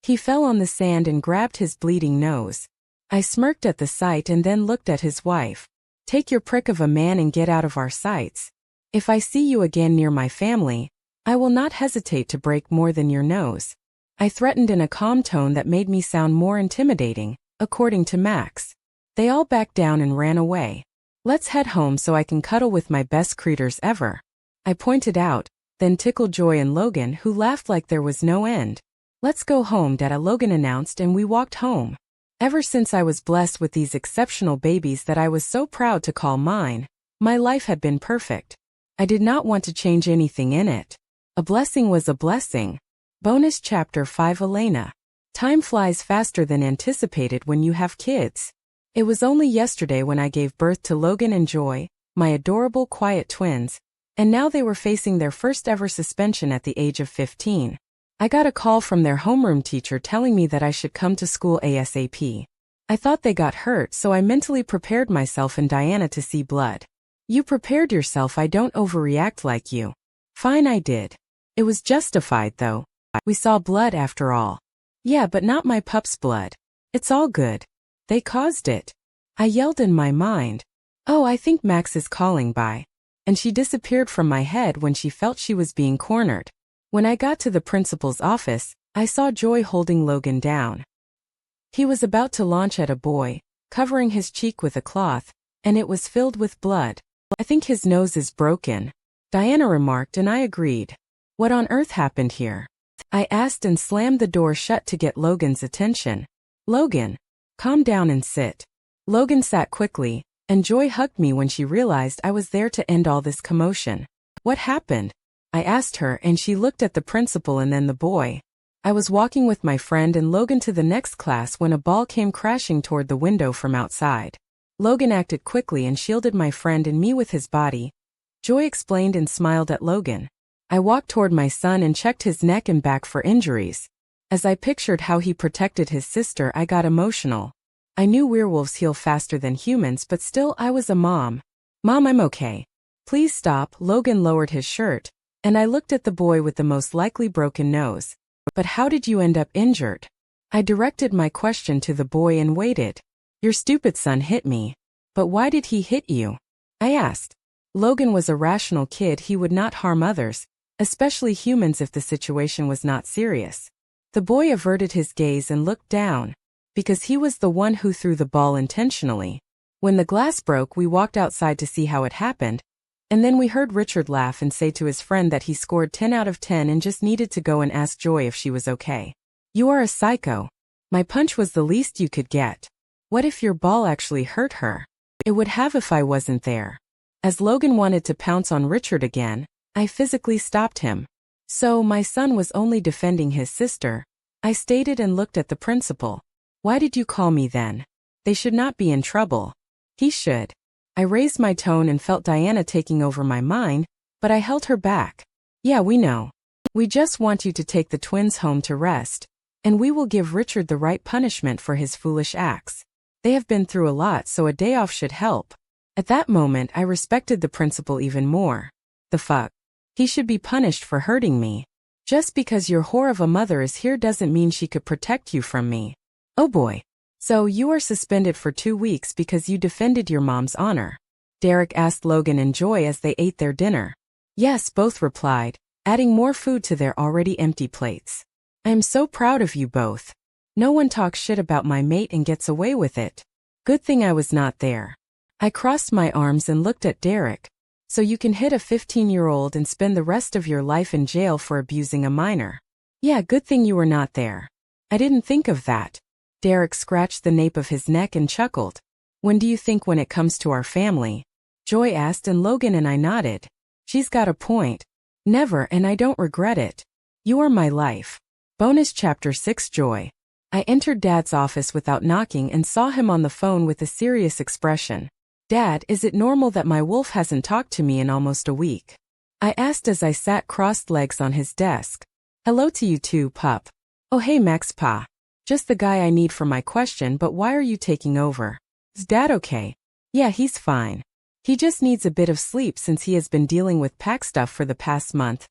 S1: He fell on the sand and grabbed his bleeding nose. I smirked at the sight and then looked at his wife. Take your prick of a man and get out of our sights. If I see you again near my family, I will not hesitate to break more than your nose. I threatened in a calm tone that made me sound more intimidating, according to Max. They all backed down and ran away. Let's head home so I can cuddle with my best creatures ever. I pointed out, then tickled Joy and Logan, who laughed like there was no end. Let's go home, Dada, Logan announced, and we walked home. Ever since I was blessed with these exceptional babies that I was so proud to call mine, my life had been perfect. I did not want to change anything in it. A blessing was a blessing. Bonus Chapter 5 Elena. Time flies faster than anticipated when you have kids. It was only yesterday when I gave birth to Logan and Joy, my adorable quiet twins, and now they were facing their first ever suspension at the age of 15. I got a call from their homeroom teacher telling me that I should come to school ASAP. I thought they got hurt, so I mentally prepared myself and Diana to see blood. You prepared yourself, I don't overreact like you. Fine, I did. It was justified though. We saw blood after all. Yeah, but not my pup's blood. It's all good. They caused it. I yelled in my mind. Oh, I think Max is calling, bye. And she disappeared from my head when she felt she was being cornered. When I got to the principal's office, I saw Joy holding Logan down. He was about to launch at a boy, covering his cheek with a cloth, and it was filled with blood. I think his nose is broken, Diana remarked, and I agreed. What on earth happened here? I asked and slammed the door shut to get Logan's attention. Logan, calm down and sit. Logan sat quickly, and Joy hugged me when she realized I was there to end all this commotion. What happened? I asked her, and she looked at the principal and then the boy. I was walking with my friend and Logan to the next class when a ball came crashing toward the window from outside. Logan acted quickly and shielded my friend and me with his body. Joy explained and smiled at Logan. I walked toward my son and checked his neck and back for injuries. As I pictured how he protected his sister, I got emotional. I knew werewolves heal faster than humans, but still I was a mom. Mom, I'm okay. Please stop. Logan lowered his shirt, and I looked at the boy with the most likely broken nose. But how did you end up injured? I directed my question to the boy and waited. Your stupid son hit me. But why did he hit you? I asked. Logan was a rational kid. He would not harm others, especially humans, if the situation was not serious. The boy averted his gaze and looked down, because he was the one who threw the ball intentionally. When the glass broke, we walked outside to see how it happened, and then we heard Richard laugh and say to his friend that he scored 10 out of 10 and just needed to go and ask Joy if she was okay. You are a psycho. My punch was the least you could get. What if your ball actually hurt her? It would have if I wasn't there. As Logan wanted to pounce on Richard again, I physically stopped him. So my son was only defending his sister, I stated, and looked at the principal. Why did you call me then? They should not be in trouble. He should. I raised my tone and felt Diana taking over my mind, but I held her back. Yeah, we know. We just want you to take the twins home to rest, and we will give Richard the right punishment for his foolish acts. They have been through a lot, so a day off should help. At that moment, I respected the principal even more. The fuck? He should be punished for hurting me. Just because your whore of a mother is here doesn't mean she could protect you from me. Oh boy. So you are suspended for 2 weeks because you defended your mom's honor? Derek asked Logan and Joy as they ate their dinner. Yes, both replied, adding more food to their already empty plates. I am so proud of you both. No one talks shit about my mate and gets away with it. Good thing I was not there. I crossed my arms and looked at Derek. So you can hit a 15-year-old and spend the rest of your life in jail for abusing a minor. Yeah, good thing you were not there. I didn't think of that. Derek scratched the nape of his neck and chuckled. When do you think when it comes to our family? Joy asked, and Logan and I nodded. She's got a point. Never, and I don't regret it. You are my life. Bonus Chapter 6 Joy. I entered Dad's office without knocking and saw him on the phone with a serious expression. Dad, is it normal that my wolf hasn't talked to me in almost a week? I asked as I sat crossed legs on his desk. Hello to you too, pup. Oh hey Max Pa. Just the guy I need for my question, but why are you taking over? Is Dad okay? Yeah, he's fine. He just needs a bit of sleep since he has been dealing with pack stuff for the past month.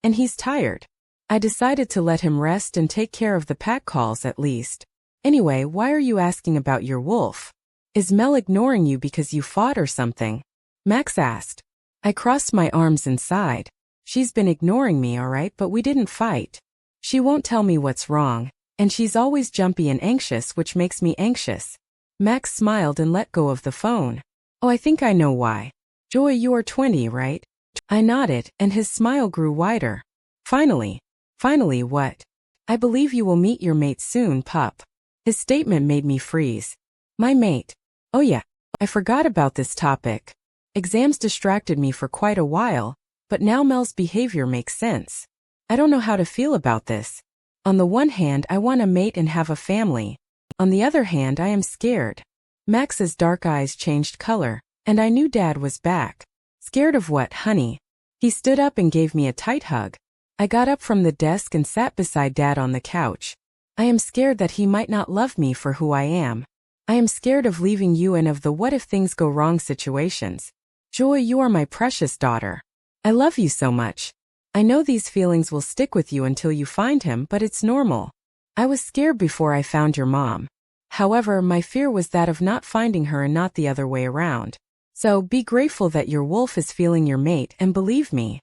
S1: And he's tired. I decided to let him rest and take care of the pack calls at least. Anyway, why are you asking about your wolf? Is Mel ignoring you because you fought or something? Max asked. I crossed my arms and sighed. She's been ignoring me, alright, but we didn't fight. She won't tell me what's wrong, and she's always jumpy and anxious, which makes me anxious. Max smiled and let go of the phone. Oh, I think I know why. Joy, you are 20, right? I nodded, and his smile grew wider. Finally. Finally what? I believe you will meet your mate soon, pup. His statement made me freeze. My mate. Oh yeah, I forgot about this topic. Exams distracted me for quite a while, but now Mel's behavior makes sense. I don't know how to feel about this. On the one hand, I want a mate and have a family. On the other hand, I am scared. Max's dark eyes changed color, and I knew Dad was back. Scared of what, honey? He stood up and gave me a tight hug. I got up from the desk and sat beside Dad on the couch. I am scared that he might not love me for who I am. I am scared of leaving you and of the what if things go wrong situations. Joy, you are my precious daughter. I love you so much. I know these feelings will stick with you until you find him, but it's normal. I was scared before I found your mom. However, my fear was that of not finding her and not the other way around. So be grateful that your wolf is feeling your mate, and believe me,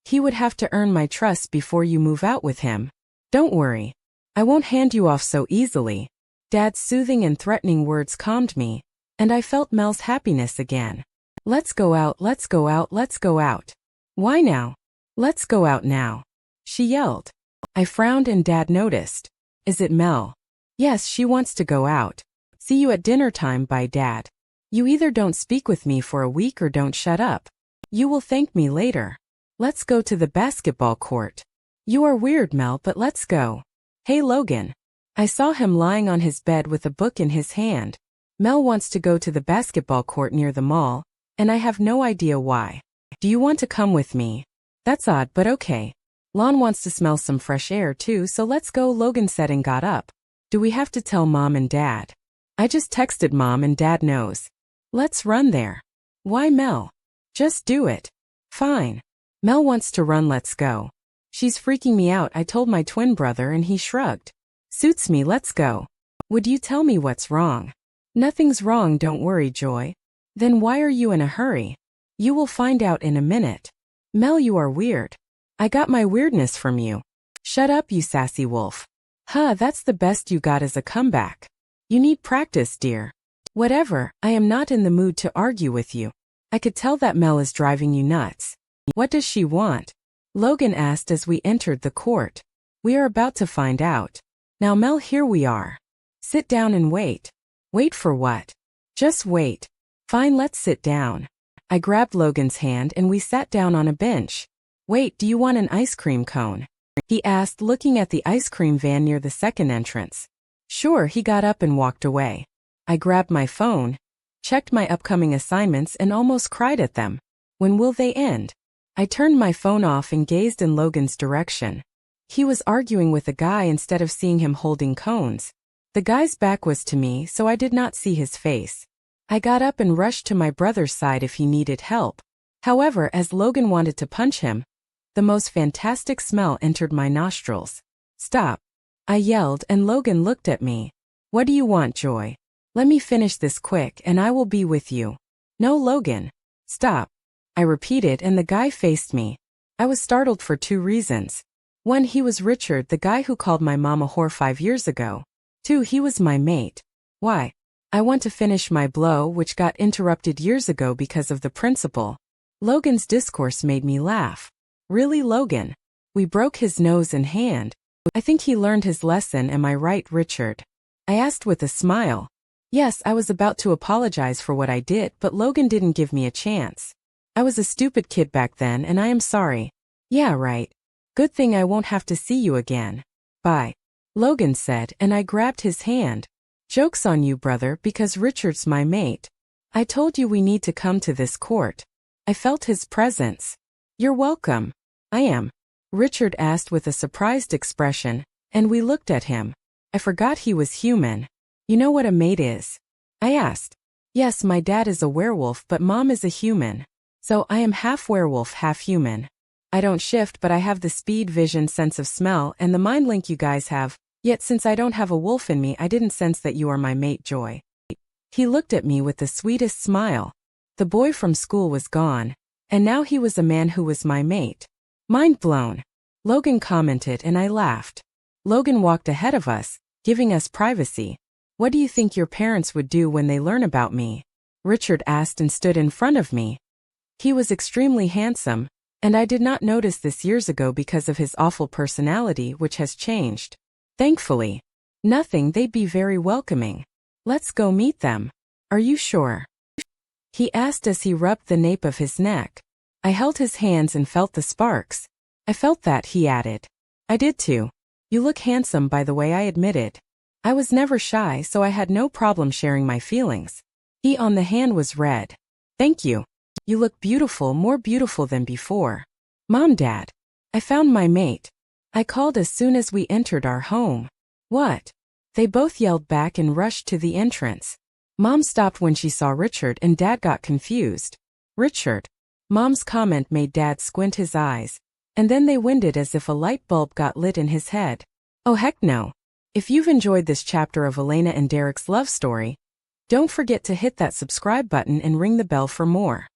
S1: he would have to earn my trust before you move out with him. Don't worry. I won't hand you off so easily. Dad's soothing and threatening words calmed me, and I felt Mel's happiness again. Let's go out, let's go out, let's go out. Why now? Let's go out now. She yelled. I frowned and Dad noticed. Is it Mel? Yes, she wants to go out. See you at dinner time, bye Dad. You either don't speak with me for a week or don't shut up. You will thank me later. Let's go to the basketball court. You are weird, Mel, but let's go. Hey Logan. I saw him lying on his bed with a book in his hand. Mel wants to go to the basketball court near the mall, and I have no idea why. Do you want to come with me? That's odd, but okay. Lon wants to smell some fresh air too, so let's go, Logan said and got up. Do we have to tell Mom and Dad? I just texted Mom and Dad knows. Let's run there. Why, Mel? Just do it. Fine. Mel wants to run, let's go. She's freaking me out, I told my twin brother and he shrugged. Suits me, let's go. Would you tell me what's wrong? Nothing's wrong, don't worry, Joy. Then why are you in a hurry? You will find out in a minute. Mel, you are weird. I got my weirdness from you. Shut up, you sassy wolf. Huh, that's the best you got as a comeback. You need practice, dear. Whatever, I am not in the mood to argue with you. I could tell that Mel is driving you nuts. What does she want? Logan asked as we entered the court. We are about to find out. Now, Mel, here we are. Sit down and wait. Wait for what? Just wait. Fine, let's sit down. I grabbed Logan's hand and we sat down on a bench. Wait, do you want an ice cream cone? He asked, looking at the ice cream van near the second entrance. Sure, he got up and walked away. I grabbed my phone, checked my upcoming assignments and almost cried at them. When will they end? I turned my phone off and gazed in Logan's direction. He was arguing with a guy instead of seeing him holding cones. The guy's back was to me, so I did not see his face. I got up and rushed to my brother's side if he needed help. However, as Logan wanted to punch him, the most fantastic smell entered my nostrils. Stop. I yelled and Logan looked at me. What do you want, Joy? Let me finish this quick and I will be with you. No, Logan. Stop. I repeated and the guy faced me. I was startled for two reasons. One, he was Richard, the guy who called my mom a whore 5 years ago. Two, he was my mate. Why? I want to finish my blow, which got interrupted years ago because of the principal. Logan's discourse made me laugh. Really, Logan? We broke his nose and hand. I think he learned his lesson, am I right, Richard? I asked with a smile. Yes, I was about to apologize for what I did, but Logan didn't give me a chance. I was a stupid kid back then and I am sorry. Yeah, right. Good thing I won't have to see you again. Bye. Logan said, and I grabbed his hand. Joke's on you, brother, because Richard's my mate. I told you we need to come to this court. I felt his presence. You're welcome. I am. Richard asked with a surprised expression, and we looked at him. I forgot he was human. You know what a mate is? I asked. Yes, my dad is a werewolf, but Mom is a human. So I am half werewolf, half human. I don't shift, but I have the speed, vision, sense of smell, and the mind link you guys have. Yet since I don't have a wolf in me, I didn't sense that you are my mate, Joy. He looked at me with the sweetest smile. The boy from school was gone, and now he was a man who was my mate. Mind blown. Logan commented and I laughed. Logan walked ahead of us, giving us privacy. What do you think your parents would do when they learn about me? Richard asked and stood in front of me. He was extremely handsome, and I did not notice this years ago because of his awful personality, which has changed. Thankfully. Nothing, they'd be very welcoming. Let's go meet them. Are you sure? He asked as he rubbed the nape of his neck. I held his hands and felt the sparks. I felt that, he added. I did too. You look handsome, by the way, I admitted. I was never shy, so I had no problem sharing my feelings. He on the hand was red. Thank you. You look beautiful, more beautiful than before. Mom, Dad. I found my mate. I called as soon as we entered our home. What? They both yelled back and rushed to the entrance. Mom stopped when she saw Richard and Dad got confused. Richard. Mom's comment made Dad squint his eyes, and then they winded as if a light bulb got lit in his head. Oh heck no. If you've enjoyed this chapter of Elena and Derek's love story, don't forget to hit that subscribe button and ring the bell for more.